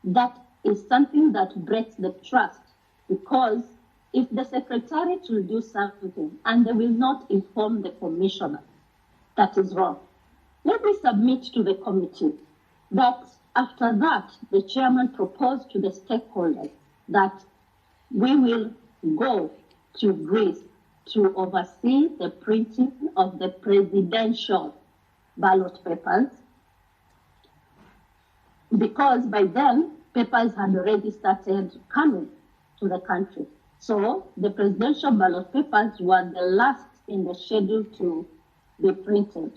That is something that breaks the trust, because if the secretariat will do something and they will not inform the commissioner, that is wrong. Let me submit to the committee that after that, the chairman proposed to the stakeholders that we will go to Greece to oversee the printing of the presidential ballot papers, because by then, papers had already started coming to the country. So the presidential ballot papers were the last in the schedule to be printed.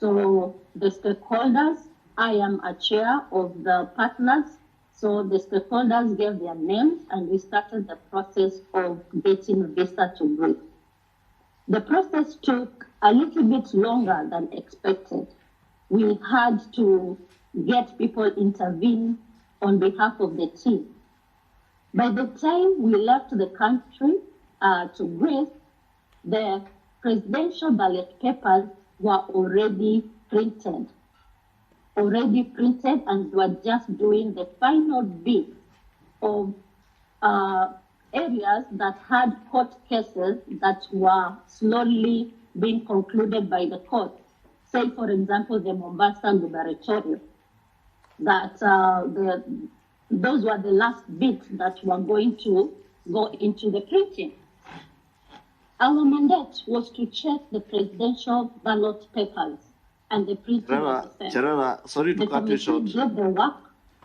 So the stakeholders, I am a chair of the partners, so the stakeholders gave their names and we started the process of getting visa to Greece. The process took a little bit longer than expected. We had to get people intervene on behalf of the team. By the time we left the country to Greece, the presidential ballot papers were already printed, and were just doing the final bit of areas that had court cases that were slowly being concluded by the court. Say, for example, the Mombasa gubernatorial, that those were the last bits that were going to go into the printing. Our mandate was to check the presidential ballot papers and the printing of the same. Cherera, sorry to cut you short. Did the work.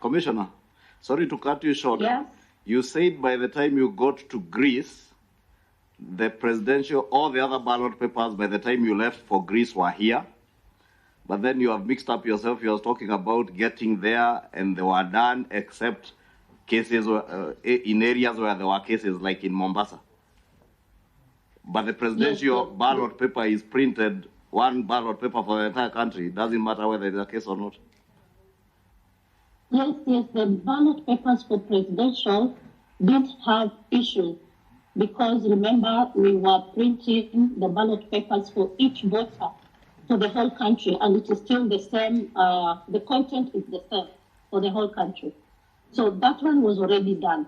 Commissioner, sorry to cut you short. Yes. You said by the time you got to Greece, the presidential, all the other ballot papers by the time you left for Greece were here. But then you have mixed up yourself. You were talking about getting there and they were done, except cases in areas where there were cases like in Mombasa. But the presidential ballot paper is printed, one ballot paper for the entire country. It doesn't matter whether it's a case or not. Yes, the ballot papers for presidential did have issues, because remember, we were printing the ballot papers for each voter for the whole country, and it is still the same, the content is the same for the whole country. So that one was already done.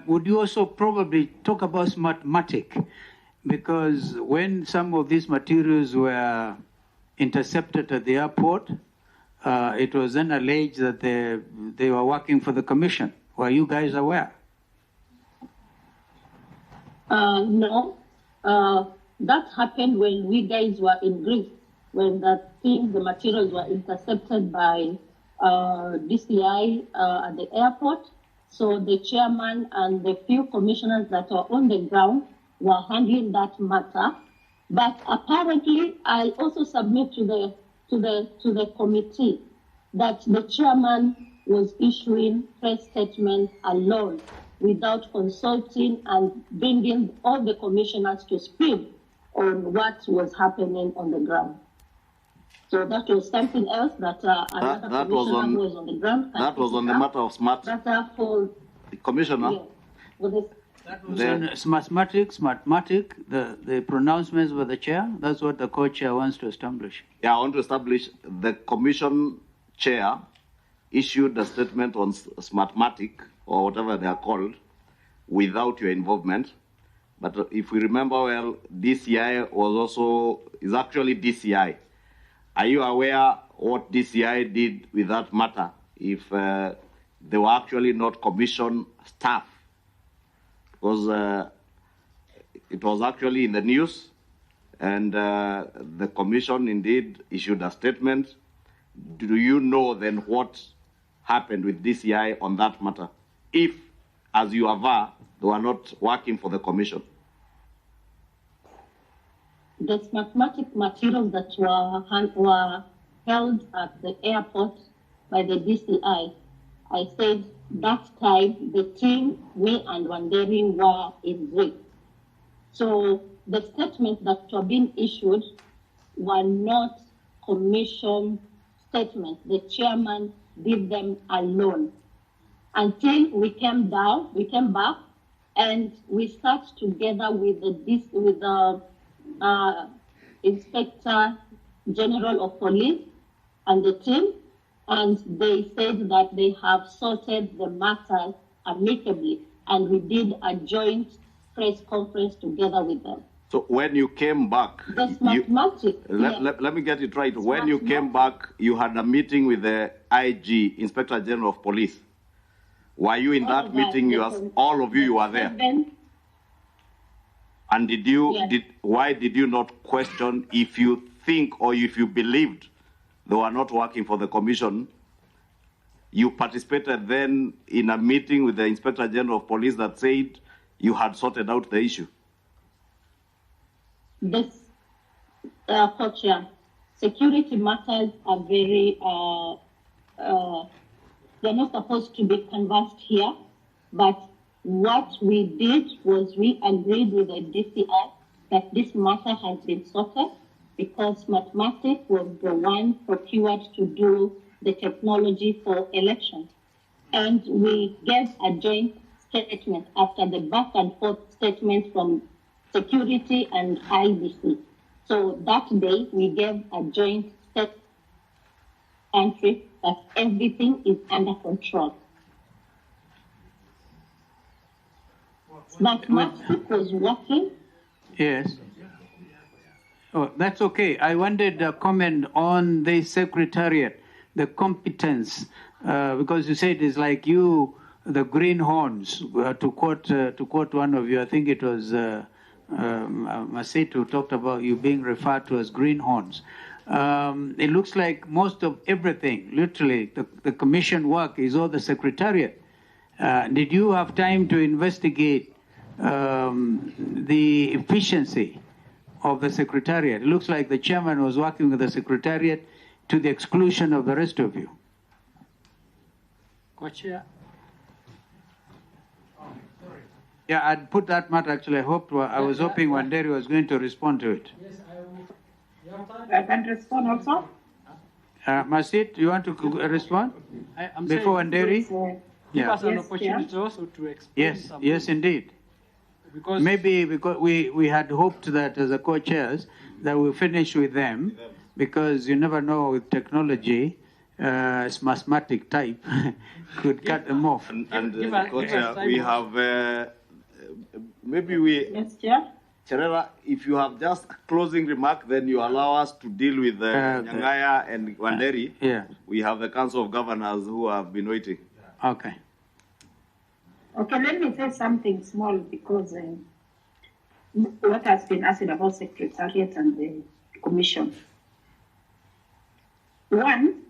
Would you also probably talk about Smartmatic? Because when some of these materials were intercepted at the airport, it was then alleged that they were working for the commission. Were you guys aware? No. That happened when we guys were in Greece, when the materials were intercepted by DCI at the airport. So the chairman and the few commissioners that were on the ground were handling that matter. But apparently, I also submit to the committee that the chairman was issuing press statements alone, without consulting and bringing all the commissioners to speed on what was happening on the ground. So that was something else that another commissioner was on the ground. That was on the matter of smart. For Commissioner. Yeah. That was on Smartmatic, the pronouncements by the chair. That's what the co-chair wants to establish. Yeah, I want to establish the commission chair issued a statement on Smartmatic, or whatever they are called, without your involvement. But if we remember well, DCI is actually DCI. Are you aware what DCI did with that matter if they were actually not commission staff? Because it was actually in the news, and the commission indeed issued a statement. Do you know then what happened with DCI on that matter? If, as you aver, they were not working for the commission. The mathematic materials that were held at the airport by the DCI, I said that time the team, me and Wanderi were in break. So the statements that were being issued were not commission statements. The chairman did them alone. Until we came back, and we sat together with the Inspector General of Police and the team, and they said that they have sorted the matters amicably, and we did a joint press conference together with them. So when you came back, That's mathematics. let me get it right. When you came back, you had a meeting with the IG, Inspector General of Police. Were you in that meeting? All of you were there. And why did you not question if you think or if you believed they were not working for the commission? You participated then in a meeting with the Inspector General of Police that said you had sorted out the issue. This, Co-Chair, security matters are very, they're not supposed to be conversed here, but what we did was we agreed with the DCI that this matter has been sorted because mathematics was the one procured to do the technology for elections. And we gave a joint statement after the back and forth statement from security and IBC. So that day we gave a joint entry that everything is under control. Mathematics was working. Yes. Oh, that's okay. I wanted a comment on the secretariat, the competence, because you said it's like you, the greenhorns. To quote one of you, I think it was Masit who talked about you being referred to as greenhorns. It looks like most of everything, literally, the commission work is all the secretariat. Did you have time to investigate the efficiency of the secretariat? It looks like the chairman was working with the secretariat to the exclusion of the rest of you. Co-Chair. Yeah, I'd put that matter actually. I was hoping Wanderi was going to respond to it. Yes, I can respond also. Masit, you want to respond before Wanderi? Give us an opportunity also to explain. Yes, yes, indeed. Because maybe because we had hoped that as a co-chairs that we'll finish with them, because you never know with technology, it's mathematic type could cut them off. And co-chair, we have maybe we. Yes, Chair. Cherera, if you have just a closing remark, then you allow us to deal with Nyangaya and Wanderi. Yeah. We have the Council of Governors who have been waiting. Okay. Okay, let me say something small because what has been asked about Secretariat and the Commission. One,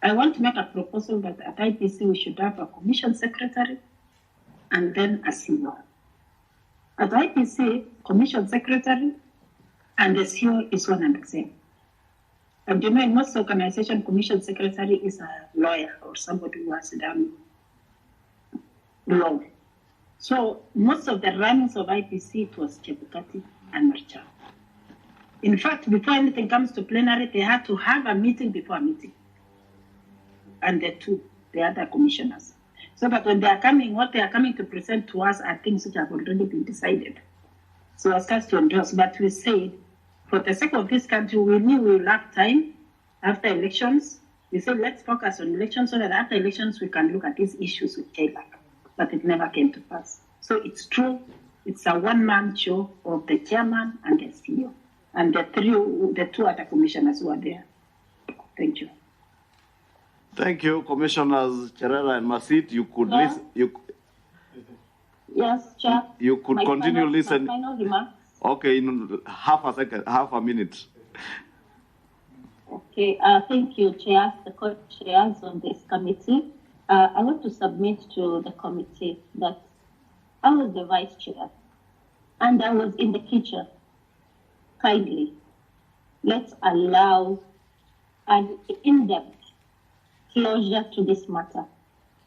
I want to make a proposal that at IPC we should have a Commission Secretary and then a CEO. At IPC, Commission Secretary and the CEO is one and the same. And you know, in most organizations, Commission Secretary is a lawyer or somebody who has done law. So most of the runnings of IPC, it was Chebukati and Marchal. In fact, before anything comes to plenary, they had to have a meeting before a meeting. And the other commissioners. So that when they are coming, what they are coming to present to us are things which have already been decided. So as us to endorse, but we said, for the sake of this country, we knew we will have time after elections. We said, let's focus on elections so that after elections we can look at these issues with Taylor. But it never came to pass. So it's true It's a one-man show of the chairman and the CEO, and the two other commissioners who are there. Thank you. Thank you, Commissioners Cherera and Masit. You could Yeah. listen. Yes, Chair. You could continue listening. My final remarks. Okay, in half a minute. Okay, thank you, Chairs, the co-chairs of this committee. I want to submit to the committee that I was the vice chair and I was in the kitchen. Kindly, let's allow an in-depth closure to this matter,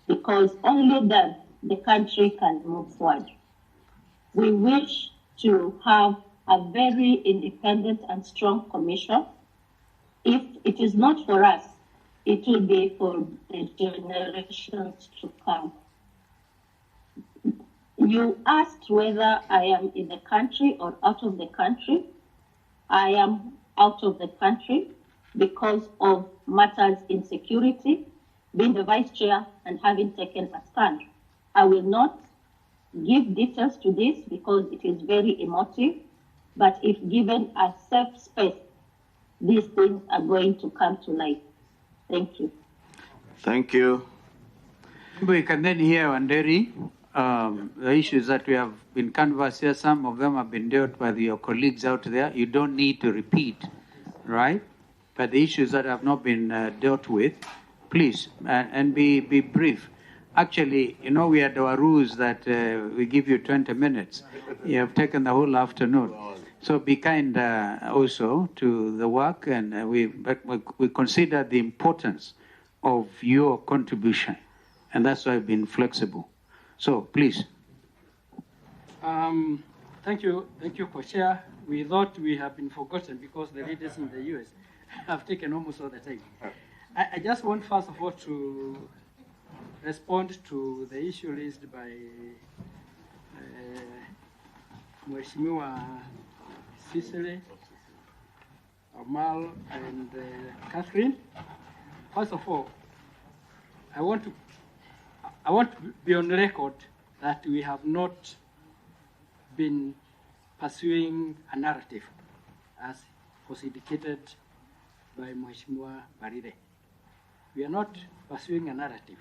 because only then the country can move forward. We wish to have a very independent and strong commission. If it is not for us, it will be for the generations to come. You asked whether I am in the country or out of the country. I am out of the country because of matters in security, being the vice chair and having taken a stand. I will not give details to this because it is very emotive, but if given a safe space, these things are going to come to light. Thank you. Thank you. We can then hear, Wanderi, the issues that we have been canvassed here. Some of them have been dealt by your colleagues out there. You don't need to repeat, right? But the issues that have not been dealt with, please, and be brief. Actually, you know, we had our rules that we give you 20 minutes. You have taken the whole afternoon. So be kind also to the work, and we consider the importance of your contribution, and that's why I've been flexible. So please. Thank you, Co-Chair. We thought we have been forgotten because the leaders in the US have taken almost all the time. I just want, first of all, to respond to the issue raised by Mheshimiwa Cicely, Amal, and Catherine. First of all, I want to be on record that we have not been pursuing a narrative as was indicated by Mheshimiwa Barire. We are not pursuing a narrative.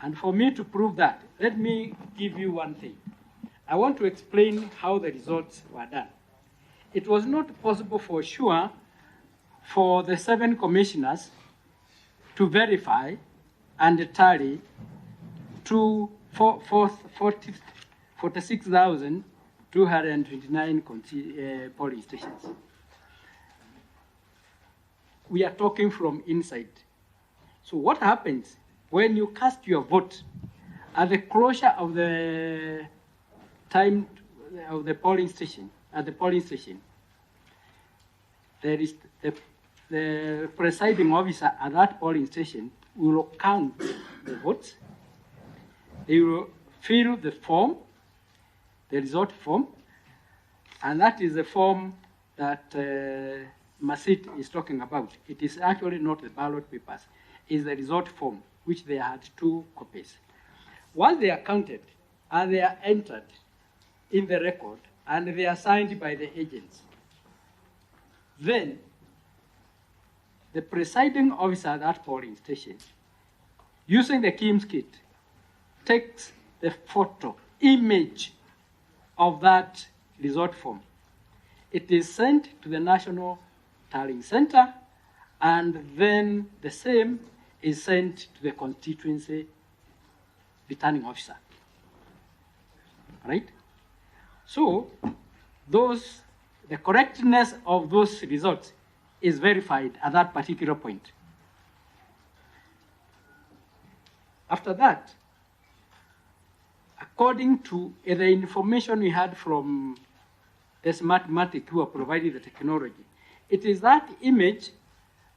And for me to prove that, let me give you one thing. I want to explain how the results were done. It was not possible for sure for the 7 commissioners to verify and tally 46,229 polling stations. We are talking from inside. So what happens when you cast your vote at the closure of the time of the polling station, there is the presiding officer at that polling station will count the votes. They will fill the form, the result form, and that is the form that Masit is talking about. It is actually not the ballot papers. It's the result form, which they had 2 copies. Once they are counted and they are entered in the record and they are signed by the agents, then the presiding officer at that polling station, using the KIMS kit, takes the photo, image of that result form. It is sent to the National Tallying Center, and then the same is sent to the constituency returning officer. Right? So, the correctness of those results is verified at that particular point. After that, according to the information we had from the Smartmatic who are providing the technology, it is that image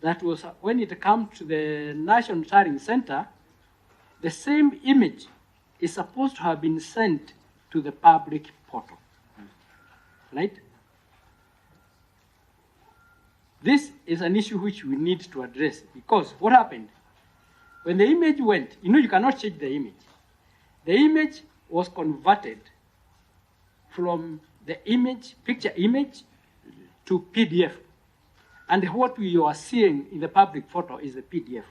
that was, when it comes to the National Tallying Center, the same image is supposed to have been sent to the public portal, right? This is an issue which we need to address, because what happened? When the image went, you know, you cannot change the image. The image was converted from the image, picture image, to PDF. And what you are seeing in the public photo is the PDF.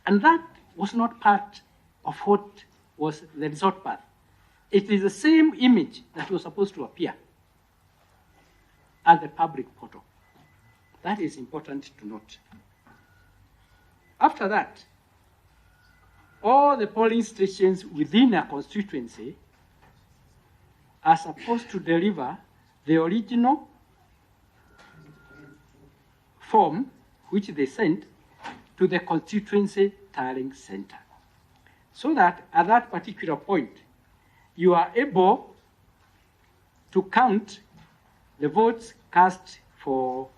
And that was not part of what was the result path. It is the same image that was supposed to appear as the public photo. That is important to note. After that, all the polling stations within a constituency are supposed to deliver the original form which they sent to the constituency tallying center, so that at that particular point, you are able to count the votes cast for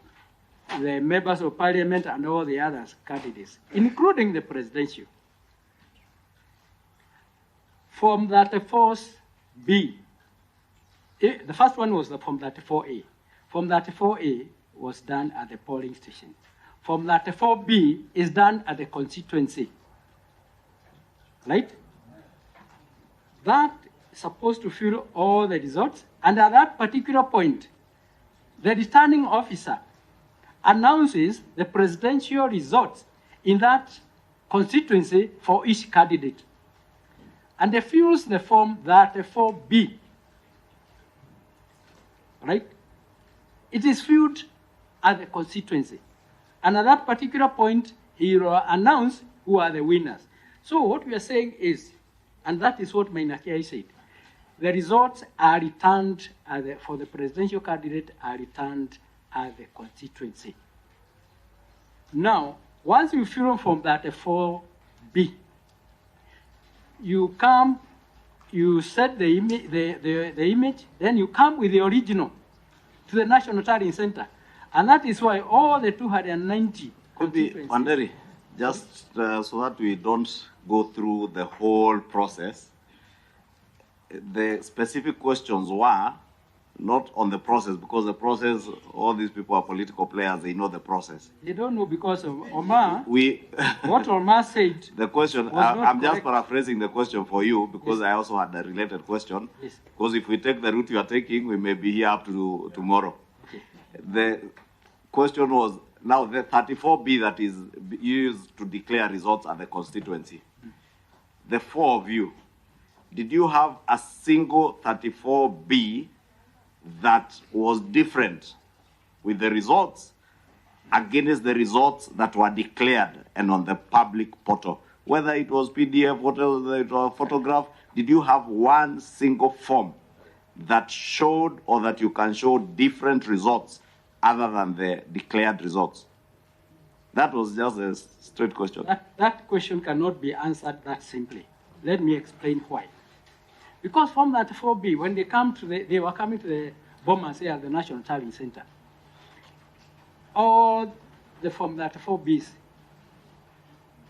the members of parliament and all the other candidates, including the presidential. Form 34B, the first one was the Form 34A. Form 34A was done at the polling station. Form 34B is done at the constituency, right? That is supposed to fill all the results, and at that particular point, the returning officer announces the presidential results in that constituency for each candidate. And they fills the form 34B, right? It is filled at the constituency. And at that particular point, he will announce who are the winners. So what we are saying is, and that is what Mainakia said, the results are returned for the presidential candidate are returned at the constituency. Now, once you fill Form 34B, you come, you set the image, then you come with the original to the National Tallying Center. And that is why all the 290 constituencies... Wanderi, just so that we don't go through the whole process, the specific questions were not on the process, because the process, all these people are political players, they know the process. They don't know because of Omar. What Omar said. The question, I'm just paraphrasing the question for you, because yes. I also had a related question. Yes. Because if we take the route you are taking, we may be here up to tomorrow. Okay. The question was, now the 34B that is used to declare results at the constituency, the four of you, did you have a single 34B that was different with the results against the results that were declared and on the public portal? Whether it was PDF, whether it was photograph, did you have one single form that showed or that you can show different results other than the declared results? That was just a straight question. That question cannot be answered that simply. Let me explain why. Because Form 34B, when they were coming to the Bomas here at the National Tallying Center, all the Form 34Bs,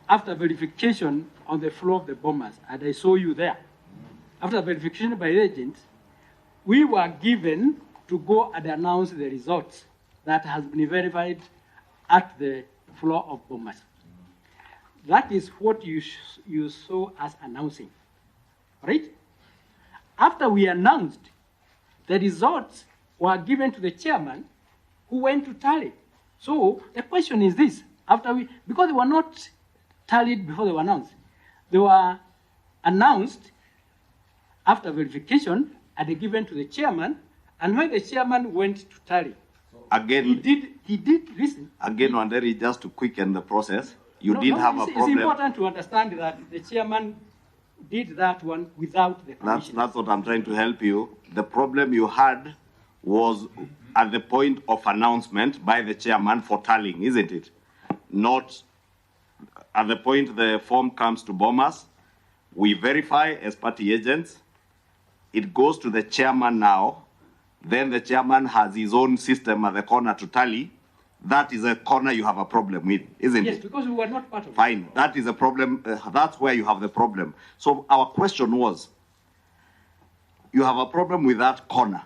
after verification on the floor of the Bomas, and I saw you there, after verification by the agents, we were given to go and announce the results that has been verified at the floor of Bomas. That is what you saw us announcing, right? After we announced, the results were given to the chairman who went to tally. So the question is this, because they were not tallied before they were announced, they were announced after verification and they given to the chairman, and when the chairman went to tally, again, he did listen. Again, Wanderi, just to quicken the process, you did have a problem. It's important to understand that the chairman did that one without the commissioners. That's what I'm trying to help you. The problem you had was at the point of announcement by the chairman for tallying, isn't it? Not at the point the form comes to Bomas, we verify as party agents, it goes to the chairman now, then the chairman has his own system at the corner to tally. That is a corner you have a problem with, isn't it? Yes, because we were not part of it. Fine, that is a problem, that's where you have the problem. So our question was, you have a problem with that corner.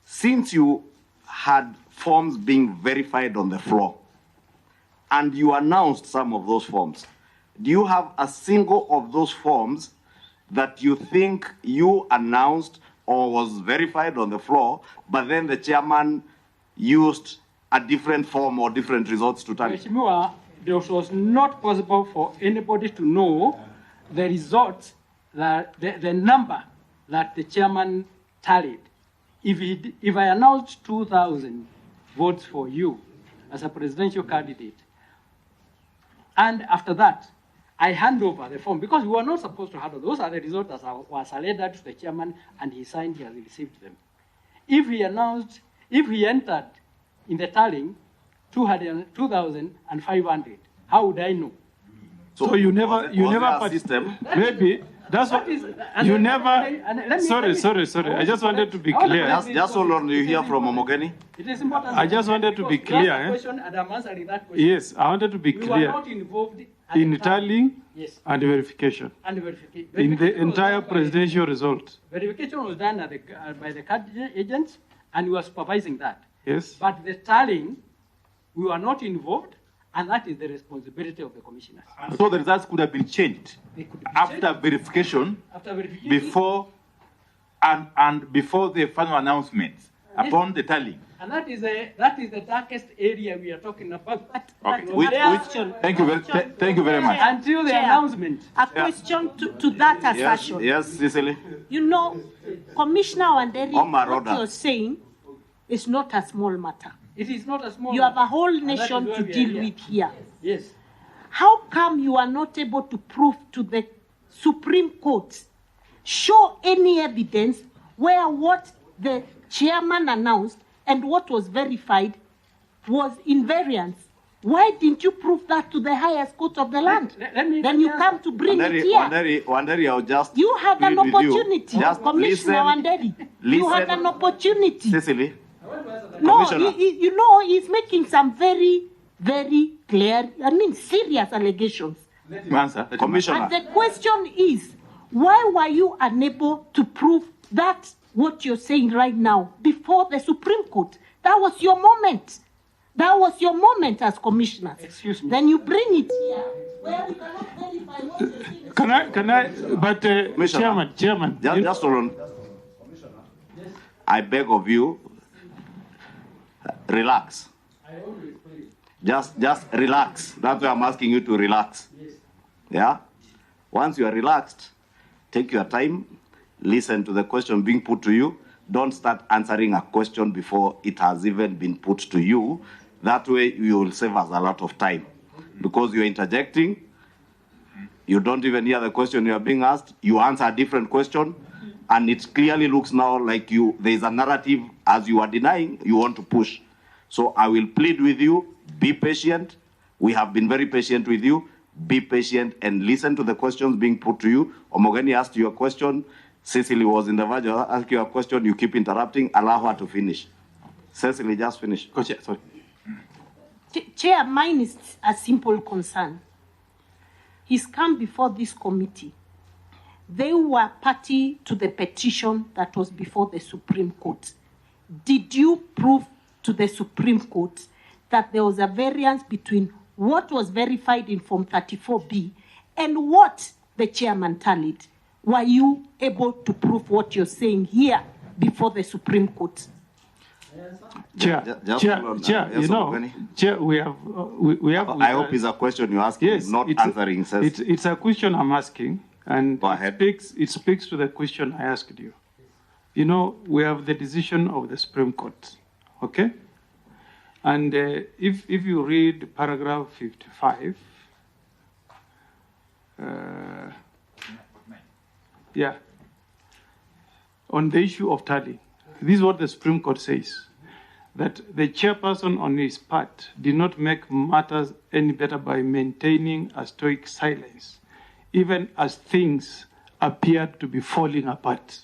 Since you had forms being verified on the floor, and you announced some of those forms, do you have a single of those forms that you think you announced or was verified on the floor, but then the chairman used a different form or different results to tally? Mheshimiwa, it was not possible for anybody to know the results, that the number that the chairman tallied. If I announced 2,000 votes for you as a presidential candidate, and after that, I hand over the form, because we were not supposed to handle. Those are the results that was surrendered to the chairman, and he signed, he has received them. If he entered in the tallying 2,500, how would I know? So you never system. Maybe that's what you never. Sorry. I just wanted to be clear. Just hold on. You hear from Omogeni? It is important. I just wanted to be clear. You asked a question and I'm answering that question. Yes, I wanted to be We were clear. not involved In tallying and verification. And verification. In the entire presidential result. Verification was done by the card agents, and we were supervising that. Yes. But the tallying, we were not involved, and that is the responsibility of the commissioners. So the results could have been changed after verification, before and before the final announcement upon the tallying. And that is the darkest area we are talking about. Thank you very much. Until the announcement. A question to that assertion. Yes, Cicely. You know, Commissioner Wanderi, Omar, what order. you're saying is not a small matter. It is not a small You have a matter. whole And that is nation why to we are deal here. with here. Yes. How come you are not able to prove to the Supreme Court, show any evidence where what the chairman announced and what was verified was invariance? Why didn't you prove that to the highest court of the land? Then you come to bring it here. Wanderi, I'll just You had an plead with you. opportunity, Just Commissioner Wanderi. You had listen. an opportunity. Cicely. No, Commissioner. you know, he's making some very, very clear, serious allegations. Commissioner. And the question is, why were you unable to prove that what you're saying right now before the Supreme Court? That was your moment. That was your moment as commissioners. Excuse me. Then you bring it here where we cannot verify what you're saying. Can I, but Chairman. Just hold on. I beg of you, relax. Just relax. That's why I'm asking you to relax. Yeah? Once you are relaxed, take your time, listen to the question being put to you. Don't start answering a question before it has even been put to you. That way you will save us a lot of time. Because you're interjecting, you don't even hear the question you are being asked, you answer a different question, and it clearly looks now like there is a narrative, as you are denying, you want to push. So I will plead with you, be patient. We have been very patient with you. Be patient and listen to the questions being put to you. Omogeni asked you a question. Cecily was in the verge of asking you a question. You keep interrupting. Allow her to finish. Cecily, just finish. Sorry. Chair, mine is a simple concern. He's come before this committee. They were party to the petition that was before the Supreme Court. Did you prove to the Supreme Court that there was a variance between what was verified in Form 34B and what the chairman tallied? Were you able to prove what you're saying here before the Supreme Court? Chair, you know, Chair, we have. I hope it's a question you're asking, yes, not answering. It's a question I'm asking, and it speaks to the question I asked you. You know, we have the decision of the Supreme Court, okay? And if you read paragraph 55, on the issue of tally, this is what the Supreme Court says, that the chairperson on his part did not make matters any better by maintaining a stoic silence, even as things appeared to be falling apart.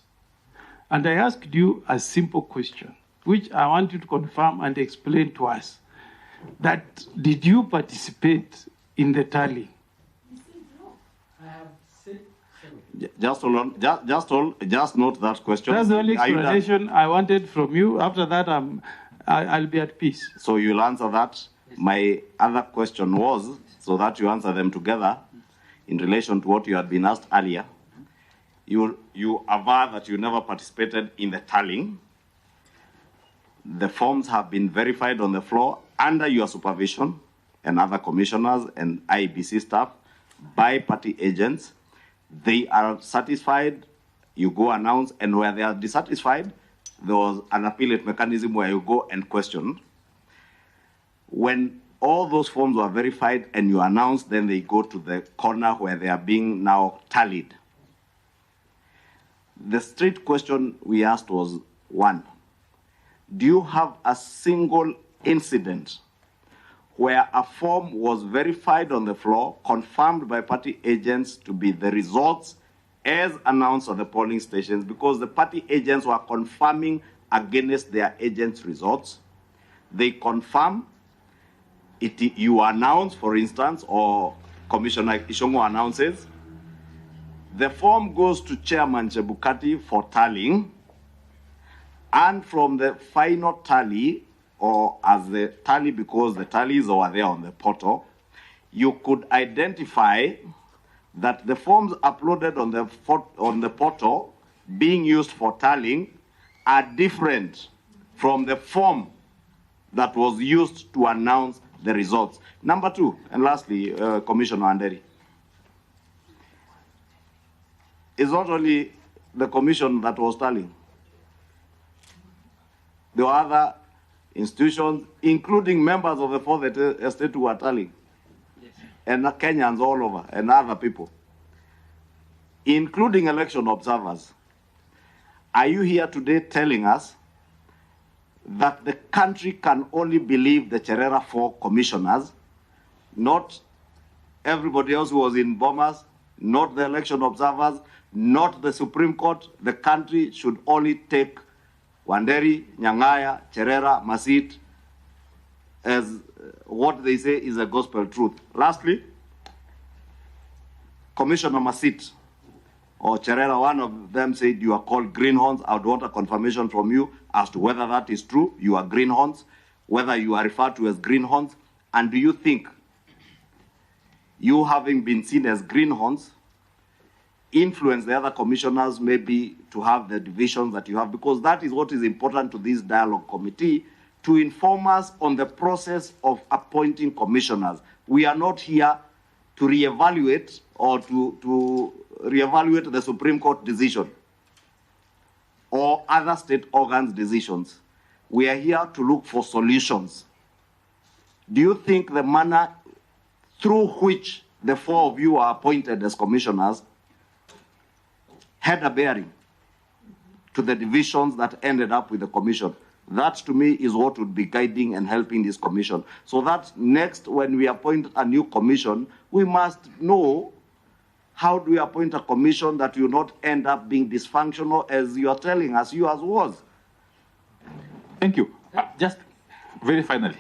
And I asked you a simple question, which I want you to confirm and explain to us, that did you participate in the tally? Just note that question. That's the only explanation I wanted from you. After that, I'll be at peace. So you'll answer that. My other question was, so that you answer them together, in relation to what you had been asked earlier. you aver that you never participated in the tallying. The forms have been verified on the floor under your supervision and other commissioners and IEBC staff by party agents. They are satisfied, you go announce, and where they are dissatisfied, there was an appellate mechanism where you go and question. When all those forms were verified and you announce, then they go to the corner where they are being now tallied. The straight question we asked was, one, do you have a single incident where a form was verified on the floor, confirmed by party agents to be the results as announced at the polling stations, because the party agents were confirming against their agents' results? They confirm it, you announce, for instance, or Commissioner Ishongo announces, the form goes to Chairman Chebukati for tallying, and from the final tally, or as the tally, because the tallies are there on the portal, you could identify that the forms uploaded on the portal being used for tallying are different from the form that was used to announce the results. Number two, and lastly, Commissioner Anderi, it's not only the commission that was tallying. There were other institutions, including members of the Fourth Estate, who were tallying, and Kenyans all over, and other people, including election observers. Are you here today telling us that the country can only believe the Cherera 4 commissioners, not everybody else who was in Bomas, not the election observers, not the Supreme Court? The country should only take Wanderi, Nyang'aya, Cherera, Masit as what they say is a gospel truth. Lastly, Commissioner Masit or Cherera, one of them said you are called greenhorns. I would want a confirmation from you as to whether that is true. You are greenhorns, whether you are referred to as greenhorns, and do you think you, having been seen as greenhorns, influence the other commissioners maybe to have the divisions that you have? Because that is what is important to this dialogue committee, to inform us on the process of appointing commissioners. We are not here to reevaluate or to reevaluate the Supreme Court decision or other state organs' decisions. We are here to look for solutions. Do you think the manner through which the four of you are appointed as commissioners had a bearing to the divisions that ended up with the commission? That, to me, is what would be guiding and helping this commission. So that next, when we appoint a new commission, we must know how do we appoint a commission that will not end up being dysfunctional, as you are telling us yours was. Thank you. Just very finally,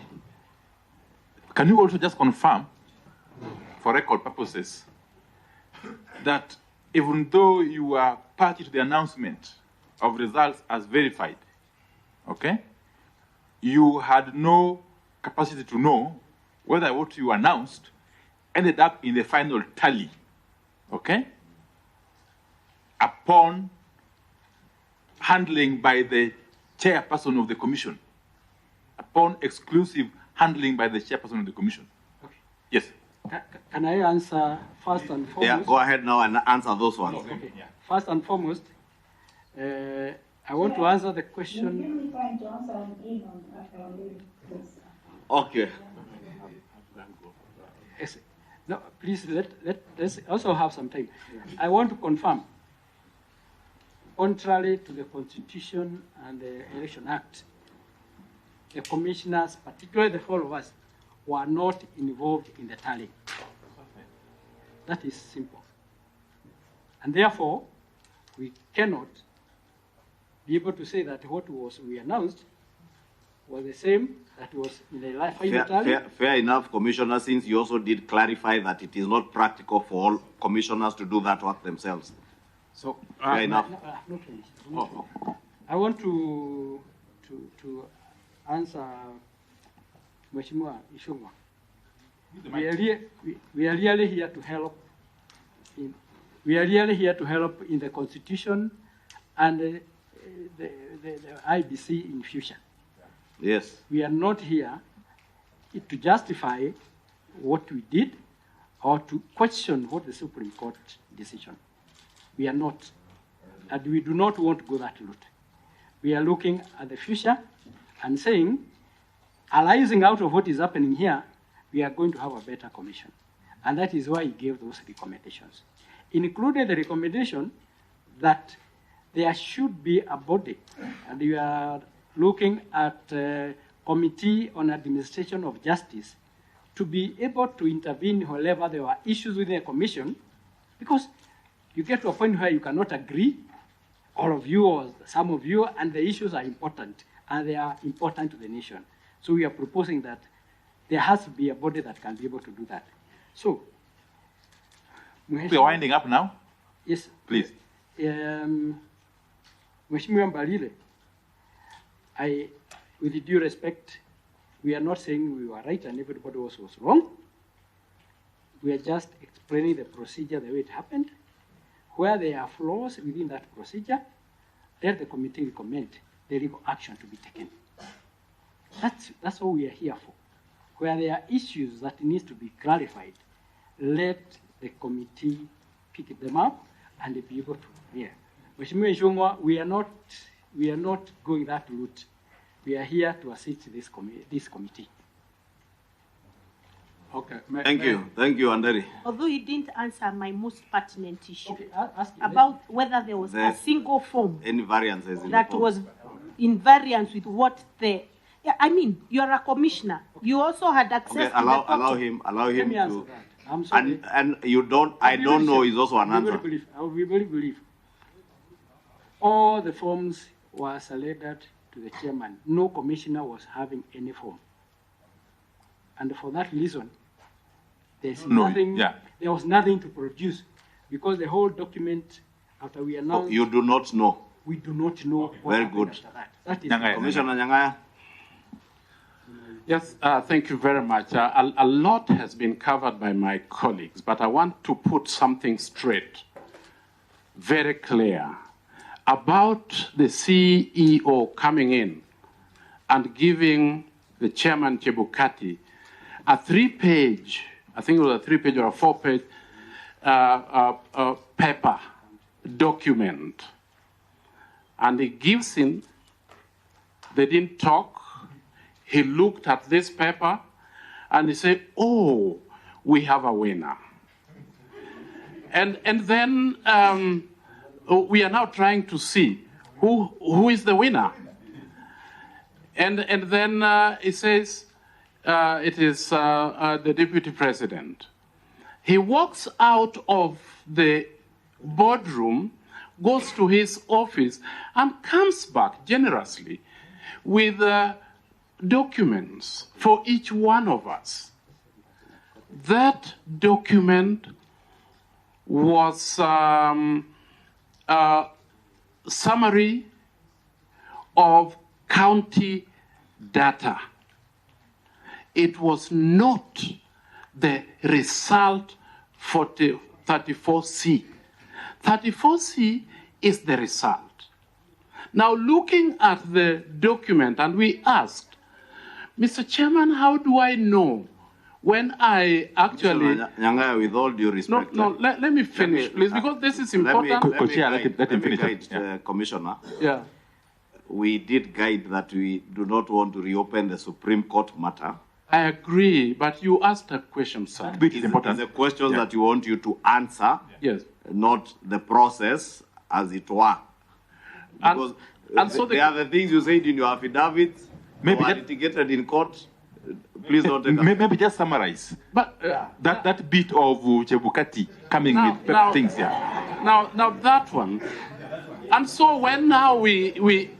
can you also just confirm, for record purposes, that even though you are party to the announcement of results as verified, okay, you had no capacity to know whether what you announced ended up in the final tally, okay, upon handling by the chairperson of the commission, upon exclusive handling by the chairperson of the commission? Okay. Yes. Can I answer first and foremost? Yeah, go ahead now and answer those ones. Okay. Yeah. First and foremost, I want to answer the question. Okay. Yes. No, please let's also have some time. I want to confirm, contrary to the Constitution and the Election Act, the commissioners, particularly the four of us, were not involved in the tally. That is simple. And therefore, we cannot be able to say that what we announced was the same that was in the final tally. Fair enough, Commissioner, since you also did clarify that it is not practical for all commissioners to do that work themselves. So, fair enough. Not finished. I want to answer Mheshimiwa Ishungwa. We are really here to help in We are really here to help in the Constitution and the IBC in future. Yes. We are not here to justify what we did or to question what the Supreme Court decision. We are not, and we do not want to go that route. We are looking at the future and saying, arising out of what is happening here, we are going to have a better commission. And that is why he gave those recommendations. Included the recommendation that there should be a body, and we are looking at a Committee on Administration of Justice to be able to intervene wherever there are issues within a commission, because you get to a point where you cannot agree, all of you or some of you, and the issues are important, and they are important to the nation. So we are proposing that there has to be a body that can be able to do that. So, we are winding up now? Yes. Please. Mheshimiwa Mbalile, with due respect, we are not saying we were right and everybody else was wrong. We are just explaining the procedure the way it happened. Where there are flaws within that procedure, let the committee recommend the legal action to be taken. That's what we are here for. Where there are issues that need to be clarified, let the committee pick them up and be able to hear. Mheshimiwa Nshungwa, we are not going that route. We are here to assist this committee. Okay. Thank you, Anderi. Although he didn't answer my most pertinent issue about whether there was a single form any variances in that the form was in variance with what the. Yeah, I mean, you are a commissioner. You also had access okay, to the portal. allow him to. I'm sorry. And you don't. I don't know. Is also an answer. I will be very brief. All the forms were surrendered to the chairman. No commissioner was having any form, and for that reason, there's nothing. Yeah. There was nothing to produce because the whole document, after we announced, you do not know. We do not know. What very good. After that. That is Commissioner Nyangaya. Yes, thank you very much. A lot has been covered by my colleagues, but I want to put something straight, very clear, about the CEO coming in and giving the chairman Chebukati a 3-page, I think it was a 3-page or a 4-page paper document. And he gives him, they didn't talk. He looked at this paper and he said, oh, we have a winner. And then we are now trying to see who is the winner. And then he says it is the deputy president. He walks out of the boardroom, goes to his office, and comes back generously with documents for each one of us. That document was a summary of county data. It was not the result for 34C. 34C is the result. Now, looking at the document, and we asked, Mr. Chairman, how do I know when I actually... Nyangaya, with all due respect... No, let me finish, please, because this is important. Let me guide Commissioner. Yeah. We did guide that we do not want to reopen the Supreme Court matter. I agree, but you asked a question, sir. It's a question that you want you to answer, yes, not the process as it were. Because so there are the things you said in your affidavit, maybe litigated in court. Please don't take maybe just summarize. But that bit of Chebukati coming with things here. Now that one. And so when now we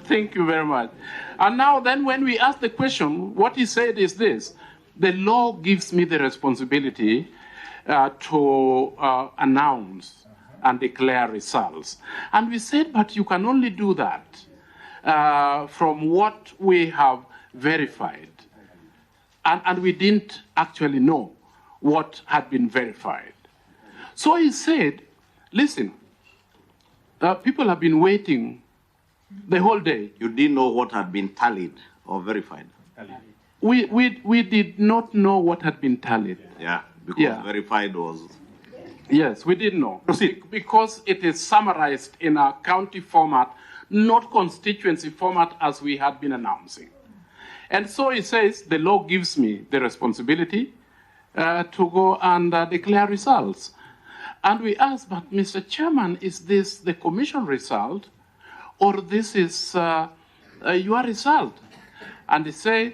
thank you very much. And now then when we ask the question, what he said is this: the law gives me the responsibility to announce and declare results. And we said, but you can only do that from what we have verified. And we didn't actually know what had been verified. So he said, listen, people have been waiting the whole day. You didn't know what had been tallied or verified? We did not know what had been tallied. Yeah, because verified was... Yes, we didn't know. Because it is summarized in a county format, not constituency format as we had been announcing. And so he says, the law gives me the responsibility to go and declare results. And we asked, but Mr. Chairman, is this the commission result or this is your result? And he said,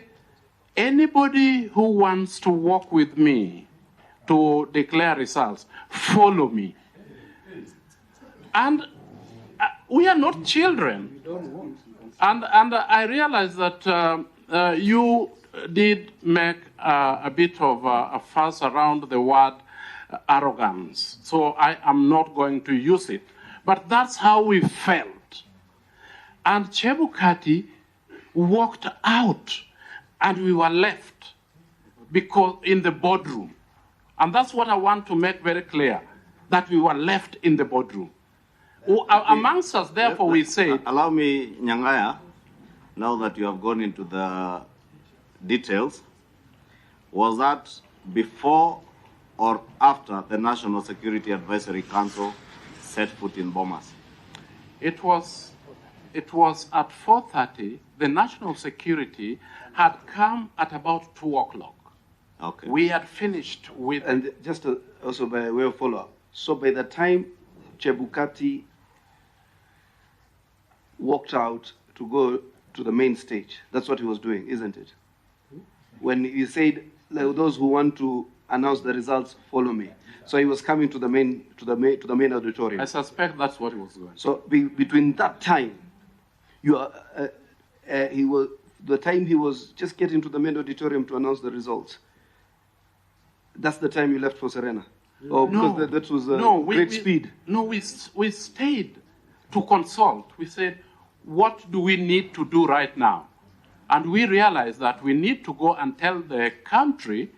anybody who wants to work with me to declare results, follow me. And we are not children. And I realize that you did make a bit of a fuss around the word arrogance. So I am not going to use it. But that's how we felt. And Chebukati walked out and we were left because in the boardroom. And that's what I want to make very clear, that we were left in the boardroom. Amongst us, therefore, we say... Allow me, Nyangaya, now that you have gone into the details, was that before or after the National Security Advisory Council set foot in Bomas? It was at 4:30. The National Security had come at about 2 o'clock. Okay. We had finished with... And just also by way of follow-up, so by the time Chebukati walked out to go to the main stage, that's what he was doing, isn't it? When he said, like, those who want to announce the results, follow me. So he was coming to the main auditorium. I suspect that's what he was doing. So between that time, the time he was just getting to the main auditorium to announce the results, that's the time you left for Serena? Or because that was great speed? No, we stayed to consult. We said, what do we need to do right now? And we realized that we need to go and tell the country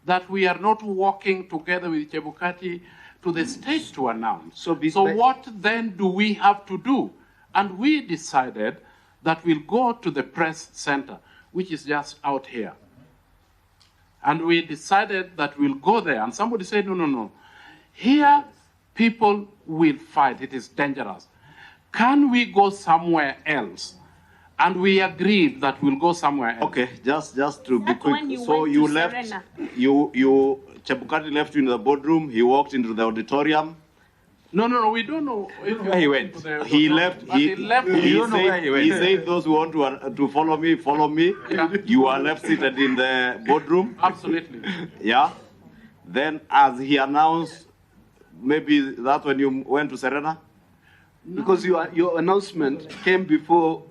that we are not working together with Chebukati to the state to announce. So what then do we have to do? And we decided that we'll go to the press center, which is just out here. And we decided that we'll go there. And somebody said, no. Here, people will fight. It is dangerous. Can we go somewhere else? And we agreed that we'll go somewhere else. Okay, just to be quick. So you left, Chebukati left you in the boardroom, he walked into the auditorium. No, we don't know where he went. He left. He said, those who want to follow me. Yeah. You are left seated in the boardroom. Absolutely. Yeah. Then as he announced, maybe that's when you went to Serena? No. Because your announcement came before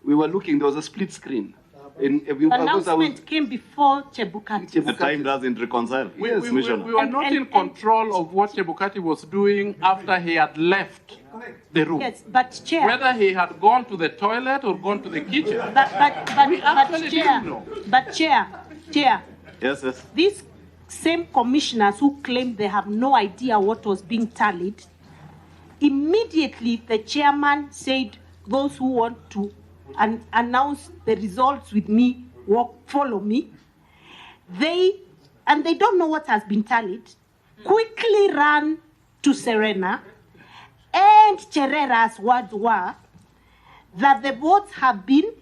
we were looking, there was a split screen. The announcement came before Chebukati. The time doesn't reconcile. We were not in control of what Chebukati was doing after he had left the room. Yes, but Chair. Whether he had gone to the toilet or gone to the kitchen. But Chair. Yes. These same commissioners who claim they have no idea what was being tallied, immediately the chairman said, those who want to announce the results with me, follow me. They don't know what has been tallied, quickly ran to Serena, and Cherera's words were that the votes have been,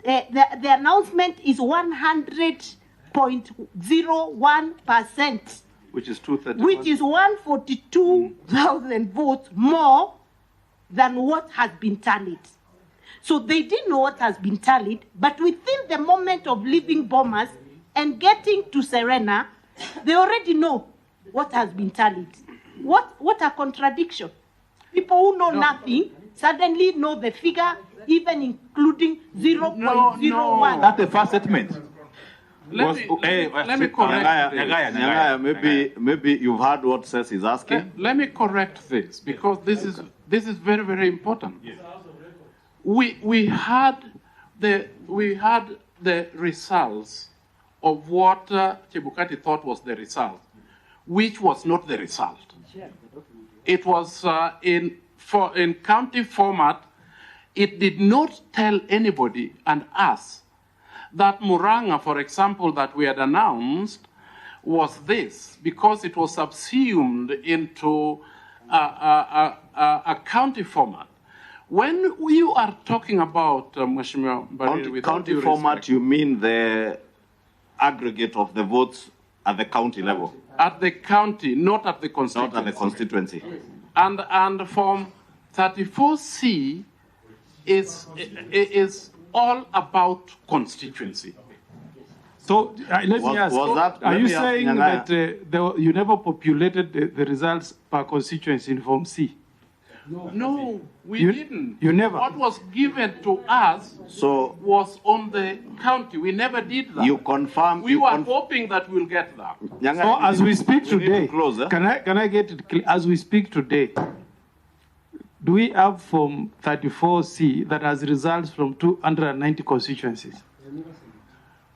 the announcement is 100.01%. Which is 231. Which is 142,000 votes more than what has been tallied. So they didn't know what has been tallied, but within the moment of leaving Bomas and getting to Serena, they already know what has been tallied. What a contradiction. People who know nothing suddenly know the figure, even including 0.01. That's the first statement. Let me correct Nyangaya, maybe you've heard what Seth is asking. Let me correct this, because this is very, very important. Yes. We had the results of what Chebukati thought was the result. which was not the result. It was in county format. It did not tell anybody and us that Muranga, for example, that we had announced was this, because it was subsumed into a county format. When you are talking about Mheshimiwa Mbarire, county format, you mean the aggregate of the votes at the county level? At the county, not at the constituency. Not at the constituency. And Form 34C is all about constituency. So let me ask, are you saying that you never populated the results per constituency in Form C? No, we didn't. You never? What was given to us was on the county. We never did that. You confirm. We were hoping that we'll get that. So as we speak today, can I get it clear? As we speak today, do we have Form 34C that has results from 290 constituencies?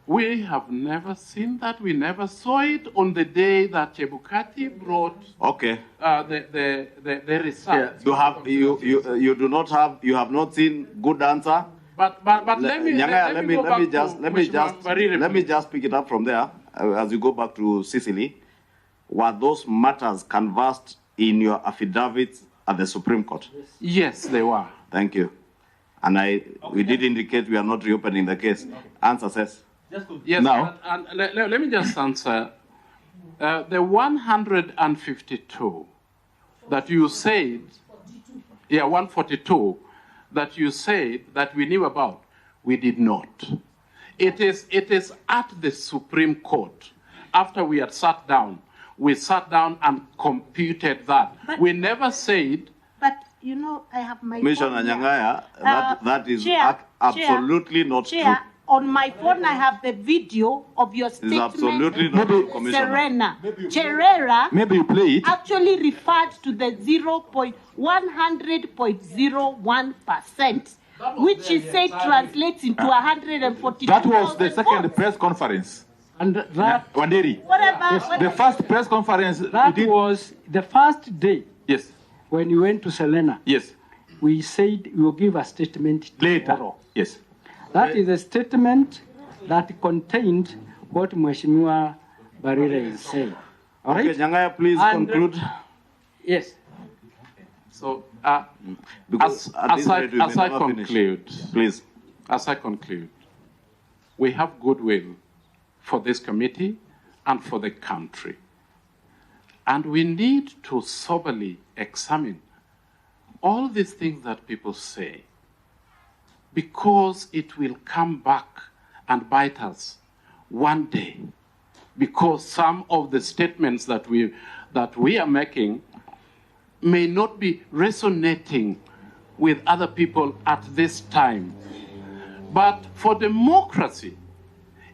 We have never seen that. We never saw it on the day that Chebukati brought the results. You do not have. You have not seen good answer. But let me just pick it up from there as you go back to Sicily. Were those matters canvassed in your affidavits at the Supreme Court? Yes, they were. Thank you. And we did indicate we are not reopening the case. Answer says. Yes, now, let me just answer. The 152 that you said, 142 that you said that we knew about, we did not. It is at the Supreme Court. After we had sat down, we sat down and computed that. We never said. But you know, I have my. Commissioner Nyangaya, that is absolutely not true. On my phone, I have the video of your statement. It's absolutely not true, Commissioner. Serena. Cherera maybe you play it. Actually referred to the 100.01%, which he said translates into 142. That was the second press conference. And that, Wanderi. The first press conference. That was the first day. Yes. When you went to Selena. Yes. We said we will give a statement later. Tomorrow. Yes. That is a statement that contained what Mheshimiwa Mbarire is saying. All right? Okay, Nyangaya, please conclude. Yes. So, as I conclude, please. As I conclude, we have goodwill for this committee and for the country. And we need to soberly examine all these things that people say, because it will come back and bite us one day. Because some of the statements that we are making may not be resonating with other people at this time. But for democracy,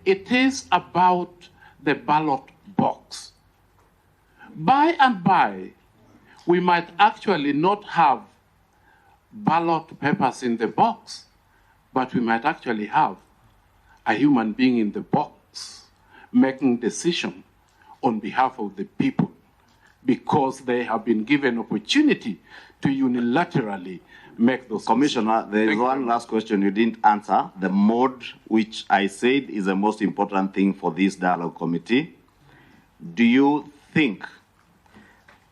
it is about the ballot box. By and by, we might actually not have ballot papers in the box, but we might actually have a human being in the box making decision on behalf of the people, because they have been given opportunity to unilaterally make those. Commissioner, there is one last question you didn't answer. The mode, which I said is the most important thing for this dialogue committee. Do you think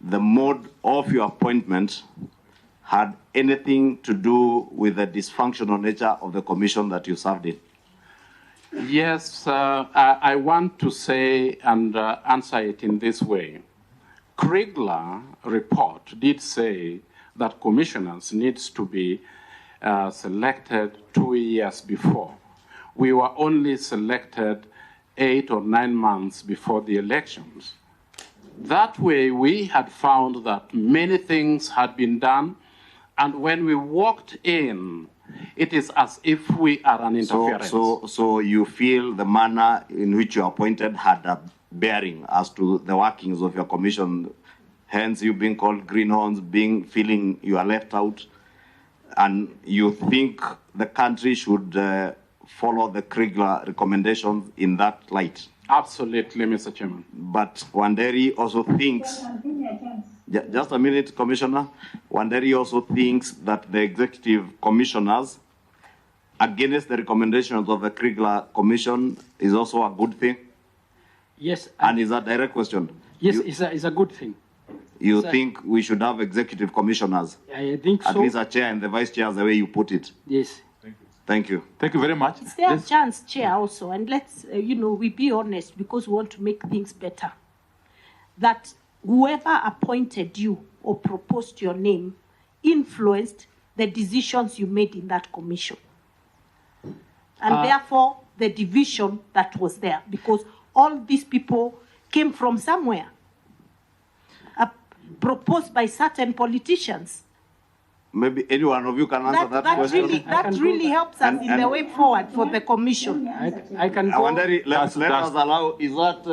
the mode of your appointment had anything to do with the dysfunctional nature of the commission that you served in? Yes, I want to say and answer it in this way. Kriegler report did say that commissioners needs to be selected 2 years before. We were only selected 8 or 9 months before the elections. That way, we had found that many things had been done, and when we walked in, it is as if we are an interference. So you feel the manner in which you are appointed had a bearing as to the workings of your commission, hence you being called greenhorns, feeling you are left out, and you think the country should follow the Kriegler recommendations in that light? Absolutely, Mr. Chairman. But Wanderi also thinks, just a minute, Commissioner. Wanderi also thinks that the executive commissioners, against the recommendations of the Kriegler Commission, is also a good thing? Yes. And is that a direct question? Yes, it's a good thing. You think we should have executive commissioners? I think so. At least a chair and the vice chair, the way you put it. Yes. Thank you. Thank you very much. Is there a chance, Chair, also, and let's, we be honest because we want to make things better, that whoever appointed you or proposed your name influenced the decisions you made in that commission? And therefore, the division that was there, because all these people came from somewhere, proposed by certain politicians. Maybe any one of you can answer that question. That really helps us in the way forward for the commission. I can. I wonder, let us allow, is that...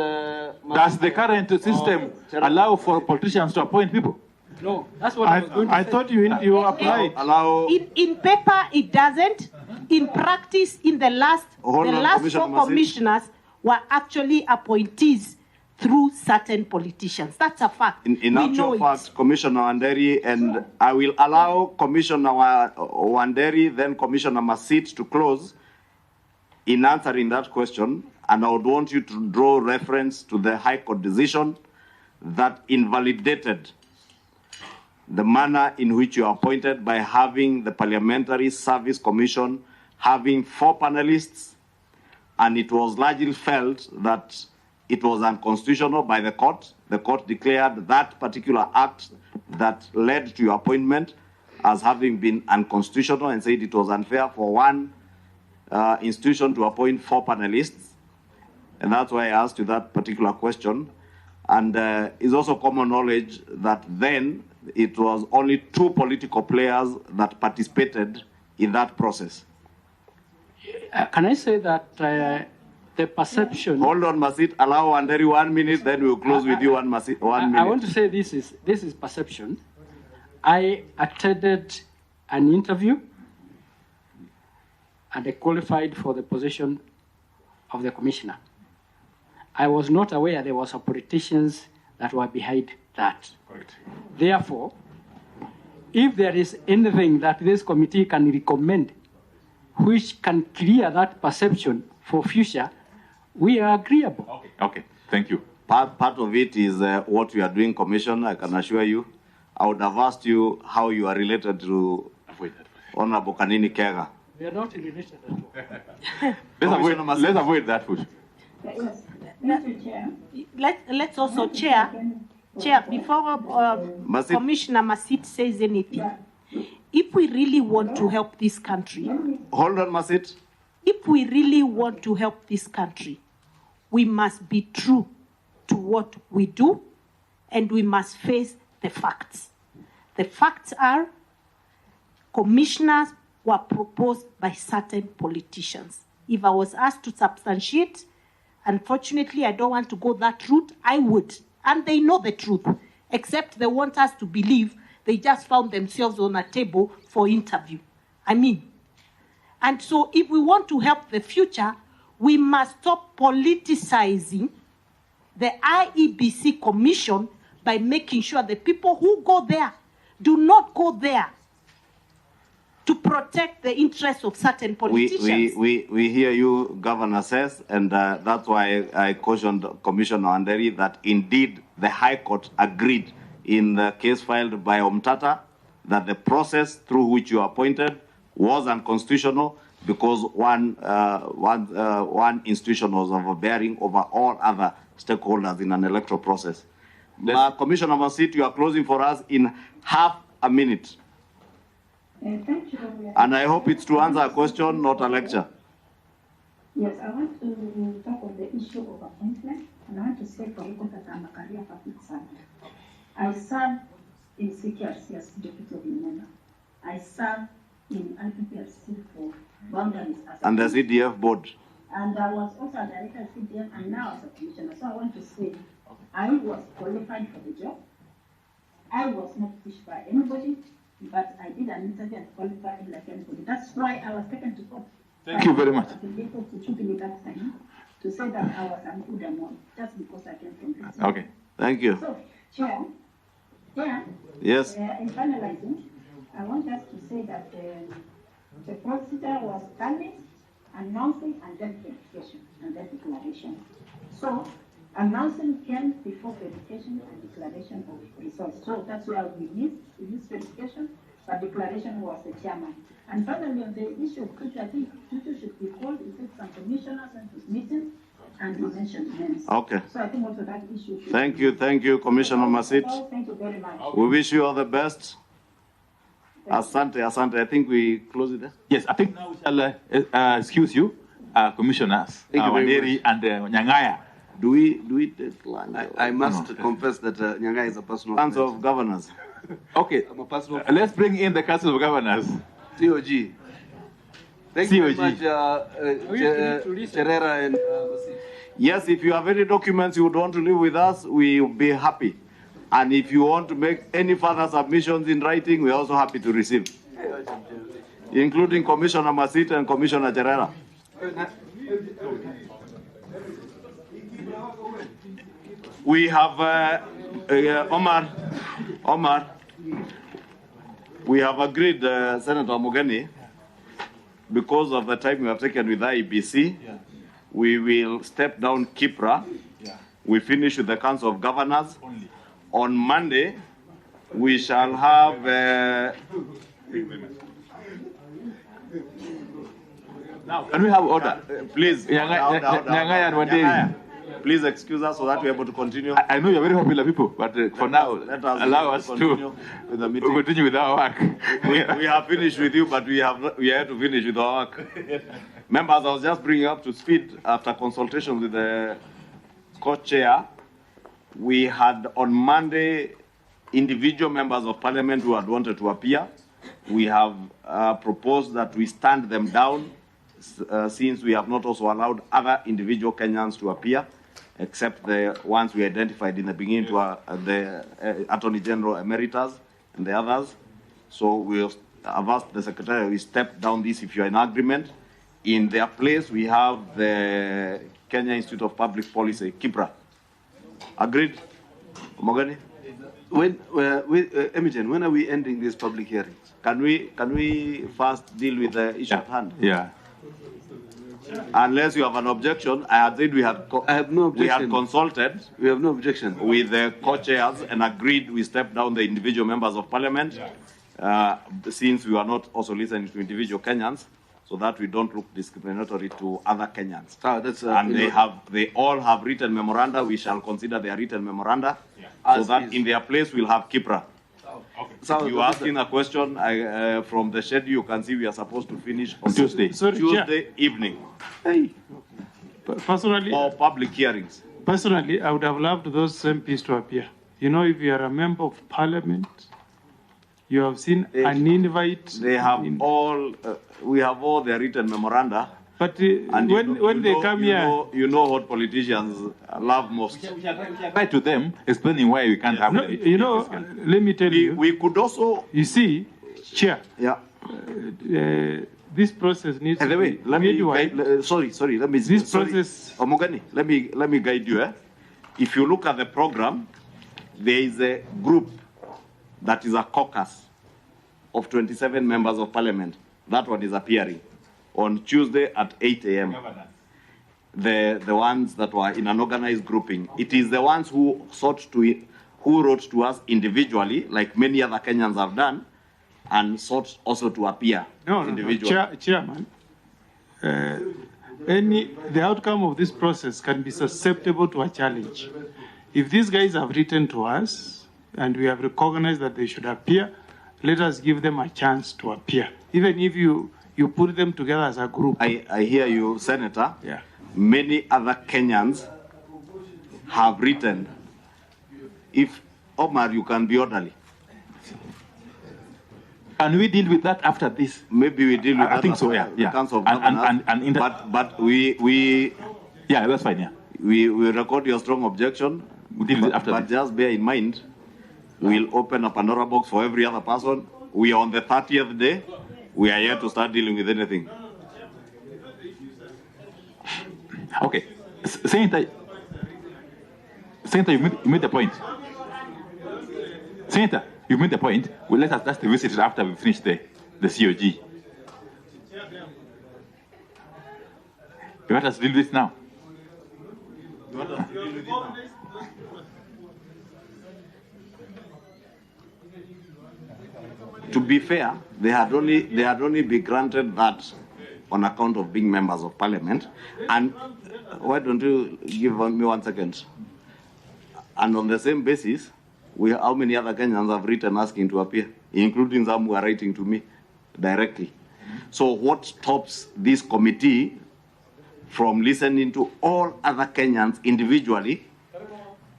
Does the current system allow for politicians to appoint people? No, that's what I was going to say. I thought you applied. In paper, it doesn't. In practice, in the last four commissioners were actually appointees through certain politicians. That's a fact. In actual fact, Commissioner Wanderi, and I will allow Commissioner Wanderi, then Commissioner Masit to close in answering that question, and I would want you to draw reference to the High Court decision that invalidated the manner in which you are appointed by having the Parliamentary Service Commission having 4 panelists, and it was largely felt that it was unconstitutional by the court. The court declared that particular act that led to your appointment as having been unconstitutional and said it was unfair for one institution to appoint 4 panelists. And that's why I asked you that particular question. And it's also common knowledge that then it was only 2 political players that participated in that process. Can I say that the perception... Hold on, Masit. Allow Wanderi 1 minute, then we'll close with you 1 minute. I want to say this is perception. I attended an interview and I qualified for the position of the commissioner. I was not aware there was politicians that were behind that. Correct. Therefore, if there is anything that this committee can recommend which can clear that perception for future, we are agreeable. Okay. Thank you. Part of it is what we are doing, Commissioner, I can assure you. I would have asked you how you are related to Honorable Kanini Kega. We are not related at all. Let's avoid that push. Let's also, Chair, before Commissioner Masit says anything, if we really want to help this country... Hold on, Masit. If we really want to help this country, we must be true to what we do, and we must face the facts. The facts are commissioners were proposed by certain politicians. If I was asked to substantiate, unfortunately, I don't want to go that route, I would. And they know the truth, except they want us to believe they just found themselves on a table for interview. And so if we want to help the future, we must stop politicizing the IEBC Commission by making sure the people who go there do not go there to protect the interests of certain politicians. We hear you, Governor says, and that's why I cautioned Commissioner Wanderi that indeed the High Court agreed in the case filed by Omtata that the process through which you are appointed was unconstitutional because one institution was overbearing over all other stakeholders in an electoral process. Commissioner Masit, you are closing for us in half a minute. Thank you. And I hope it's to answer a question, not a lecture. Yes, I want to talk on the issue of appointment, and I want to say for record that I'm a career public servant. I served in CKRC as deputy of the member. I served in IPPRC for boundaries. And the CDF board. And I was also a director of CDF and now as a commissioner. So I want to say I was qualified for the job. I was not pushed by anybody, but I did an interview and qualified like anybody. That's why I was taken to court. Thank you very much. to say that I was an Udamon just because I came from this. Okay. Thank you. So, Chair, Yes. In finalizing, I want us to say that the procedure was canvassed, announcing, and then verification, and then declaration. So, announcing came before verification and declaration of results. So that's where we missed verification, but declaration was the chairman. And finally, on the issue of Tutu, I think Tutu should be called. He said some commissioners went to meetings, and he mentioned names. Okay. So I think also that issue should Thank you, Commissioner Masit. Thank you very much. We wish you all the best. Asante, asante. I think we close it there. Yes, I think now we shall excuse you, commissioners, Wanderi and Nyangaya. Do we take lunch? I must confess that Nyangaya is a personal friend. Council of Governors. Okay, I'm a personal let's bring in the Council of Governors. COG. Thank you very much, COG. Cherera and Yes, if you have any documents you would want to leave with us, we will be happy. And if you want to make any further submissions in writing, we're also happy to receive, including Commissioner Masit and Commissioner Cherera. We have Omar. We have agreed, Senator Mogeni, because of the time we have taken with IEBC, we will step down Kipra. We finish with the Council of Governors. On Monday, we shall have now, can we have order? Please, Nyangaya and Wanderi. Please excuse us so that we're able to continue. I know you're very popular people, but for now, allow us to continue with the meeting. Continue with our work. We have finished with you, but we are here to finish with our work. Members, I was just bringing up to speed after consultation with the co-chair. We had on Monday individual members of parliament who had wanted to appear. We have proposed that we stand them down since we have not also allowed other individual Kenyans to appear, except the ones we identified in the beginning, to the Attorney General Emeritus and the others. So we have asked the Secretary, we step down this if you are in agreement. In their place, we have the Kenya Institute of Public Policy, KIPRA. Agreed? Mogani? Imogen, when are we ending these public hearings? Can we first deal with the issue at hand? Yeah. Unless you have an objection, I had said I have no objection. We had consulted. We have no objection with the co-chairs and agreed we step down the individual members of parliament, since we are not also listening to individual Kenyans, so that we don't look discriminatory to other Kenyans. And they all have written memoranda. We shall consider their written memoranda, so that in their place we'll have Kipra. So you asking a question from the schedule, you can see we are supposed to finish on Tuesday. Tuesday evening. Hey, personally, or public hearings. Personally, I would have loved those MPs to appear. You know, if you are a member of parliament, you have seen an invite. They have all. We have all their written memoranda. But when they come here, you know what politicians love most. Reply to them, explaining why we can't have it. You know, let me tell you. We could also. You see, Chair. Yeah. This process needs. By the way, let me. Sorry. Let me. This process. Omogani, let me guide you. If you look at the program, there is a group that is a caucus of 27 members of parliament. That one is appearing on Tuesday at 8 a.m. The ones that were in an organized grouping. It is the ones who wrote to us individually, like many other Kenyans have done, and sought also to appear individually. Chairman, the outcome of this process can be susceptible to a challenge. If these guys have written to us and we have recognized that they should appear, let us give them a chance to appear. Even if you put them together as a group. I hear you, Senator. Yeah. Many other Kenyans have written. If Omar, you can be orderly. Can we deal with that after this? Maybe we deal with that. I think so. Yeah. The Council of Governors. But we. Yeah, that's fine. Yeah. We record your strong objection. We deal with it after. But just bear in mind, we'll open a Pandora box for every other person. We are on the 30th day. We are here to start dealing with anything. Okay. Senator, you made the point. Senator, you made the point. Well, let us revisit it after we finish the COG. You want us to deal with this now? You want us to deal with this now? To be fair, they had only been granted that on account of being members of parliament. And why don't you give me 1 second? And on the same basis, how many other Kenyans have written asking to appear, including some who are writing to me directly. So what stops this committee from listening to all other Kenyans individually,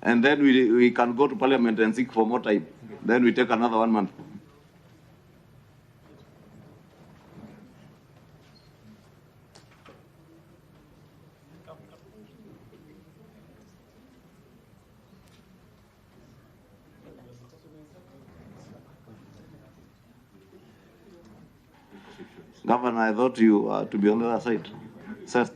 and then we can go to parliament and seek for more time? Then we take another 1 month. Governor, I thought you were to be on the other side. Sir.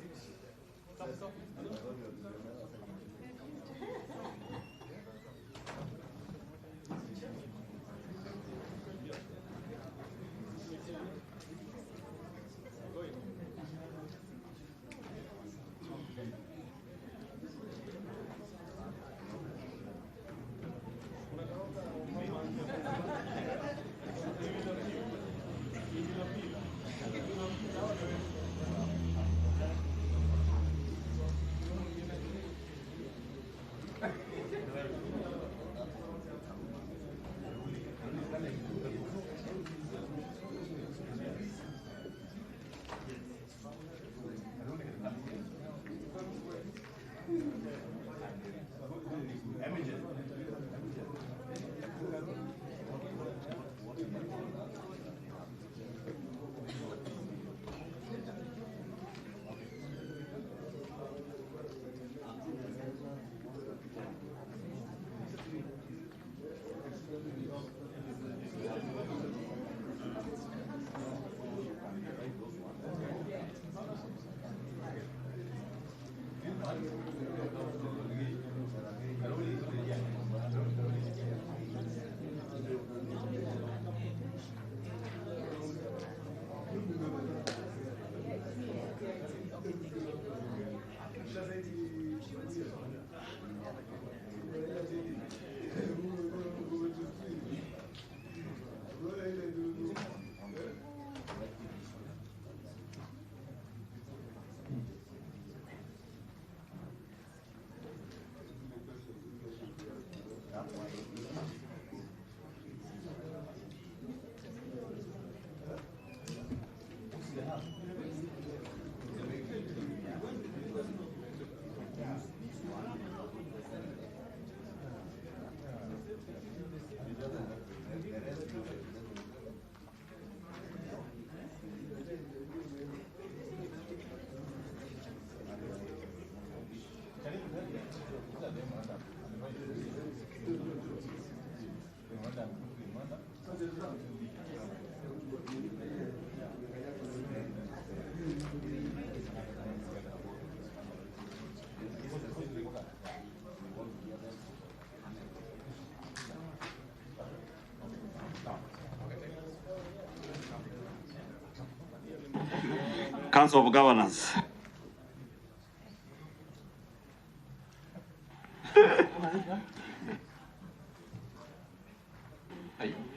Council of Governors.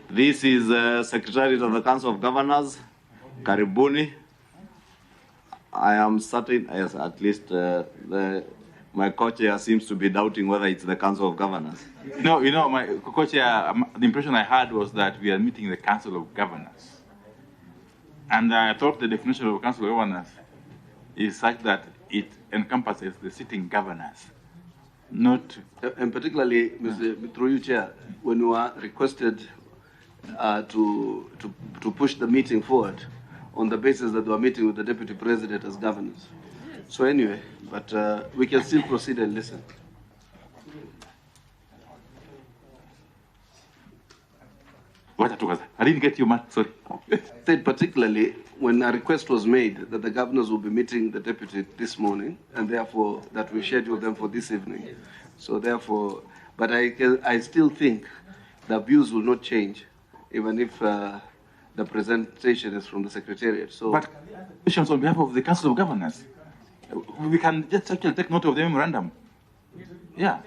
This is Secretariat of the Council of Governors, Karibuni. I am certain, yes, at least my co-chair seems to be doubting whether it's the Council of Governors. No, you know, my co-chair, the impression I had was that we are meeting the Council of Governors. And I thought the definition of Council of Governors is such that it encompasses the sitting governors, not... And particularly, through you, Chair, when you are requested to push the meeting forward on the basis that we are meeting with the Deputy President as governors. So anyway, but we can still proceed and listen. I didn't get you, Matt. Sorry. Said particularly when a request was made that the governors will be meeting the deputy this morning, and therefore that we schedule them for this evening. So therefore, but I still think the views will not change, even if the presentation is from the Secretariat. So, But questions on behalf of the Council of Governors. We can just actually take note of the memorandum. Yeah.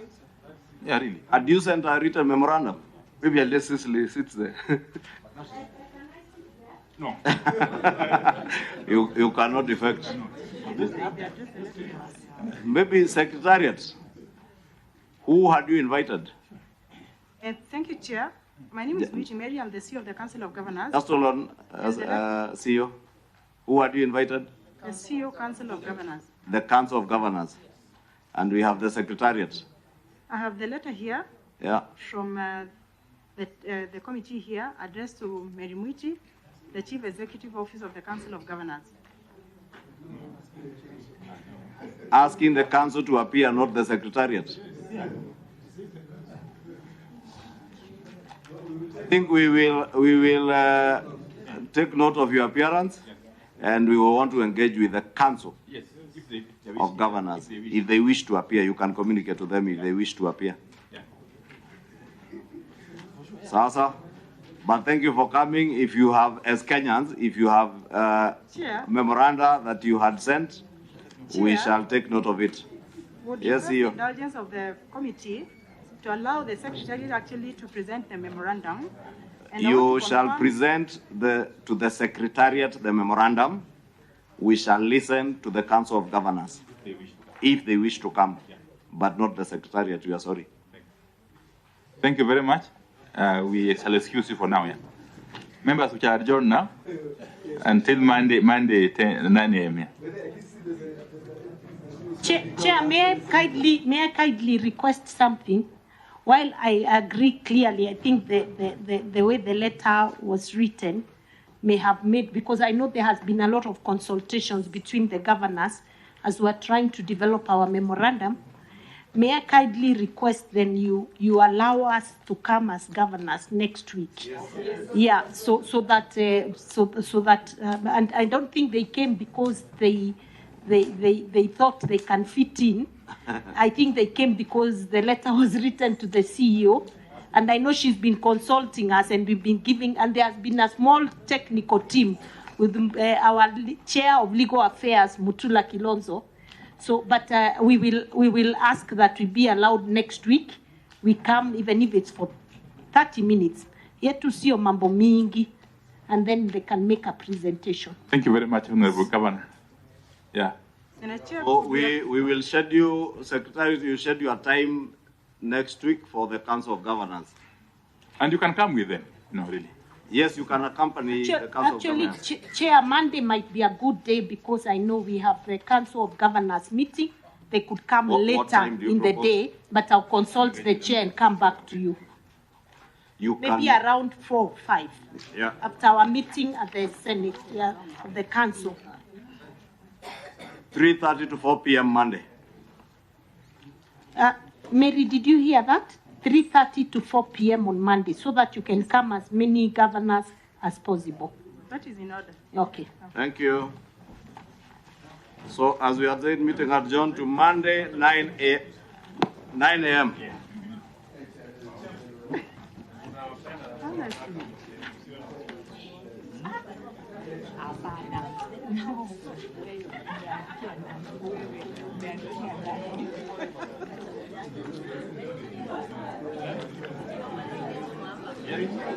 Yeah, really. Had you sent a written memorandum? Maybe unless Cecily sits there. No. You cannot effect. Maybe Secretariat. Who had you invited? Thank you, Chair. My name is Beauty Mary. I'm the CEO of the Council of Governors. Just hold on, CEO. Who had you invited? The CEO Council of Governors. The Council of Governors. And we have the Secretariat. I have the letter here Yeah. from the committee here addressed to Mary Mwiti, the Chief Executive Officer of the Council of Governors. Asking the Council to appear, not the Secretariat. I think we will take note of your appearance, and we will want to engage with the Council of Governors. If they wish to appear, you can communicate to them if they wish to appear. Sasa, but thank you for coming. If you have, as Kenyans, if you have memoranda that you had sent, we shall take note of it. Would Yes, request the CEO. indulgence of the committee to allow the Secretary actually to present the memorandum. And I You want to shall confirm- present to the Secretariat the memorandum. We shall listen to the Council of Governors if they wish to come, but not the Secretariat. We are sorry. Thank you very much. We shall excuse you for now. Yeah. Members, which are adjourned now until Monday 9 a.m. Yeah. Chair, may I kindly request something? While I agree clearly, I think the way the letter was written may have made, because I know there has been a lot of consultations between the governors as we're trying to develop our memorandum. May I kindly request then you allow us to come as governors next week? Yes. Yeah, so that and I don't think they came because they thought they can fit in. I think they came because the letter was written to the CEO, and I know she's been consulting us, and we've been giving, and there has been a small technical team with our Chair of Legal Affairs, Mutula Kilonzo. So, but we will ask that we be allowed next week. We come, even if it's for 30 minutes, yet to see mambo mingi, and then they can make a presentation. Thank you very much, Honorable Governor. Yeah. So we will schedule, Secretary, you schedule a time next week for the Council of Governors. And you can come with them, really. Yes, you can accompany the Council of Governors. Chair, Monday might be a good day because I know we have the Council of Governors meeting. They could come What later time do you in the propose? day, but I'll consult the chair and come back to you. Maybe can- around 4 or 5. Yeah. After our meeting at the Senate, of the Council. 3:30 to 4 p.m. Monday. Mary, did you hear that? 3:30 to 4 p.m. on Monday, so that you can come as many governors as possible. That is in order. Okay. Thank you. So as we are saying, meeting adjourned to Monday, 9 a.m.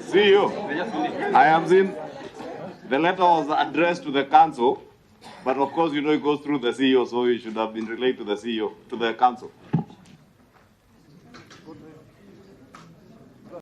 See you. I have seen the letter was addressed to the council, but of course, it goes through the CEO, so it should have been relayed to the CEO, to the council.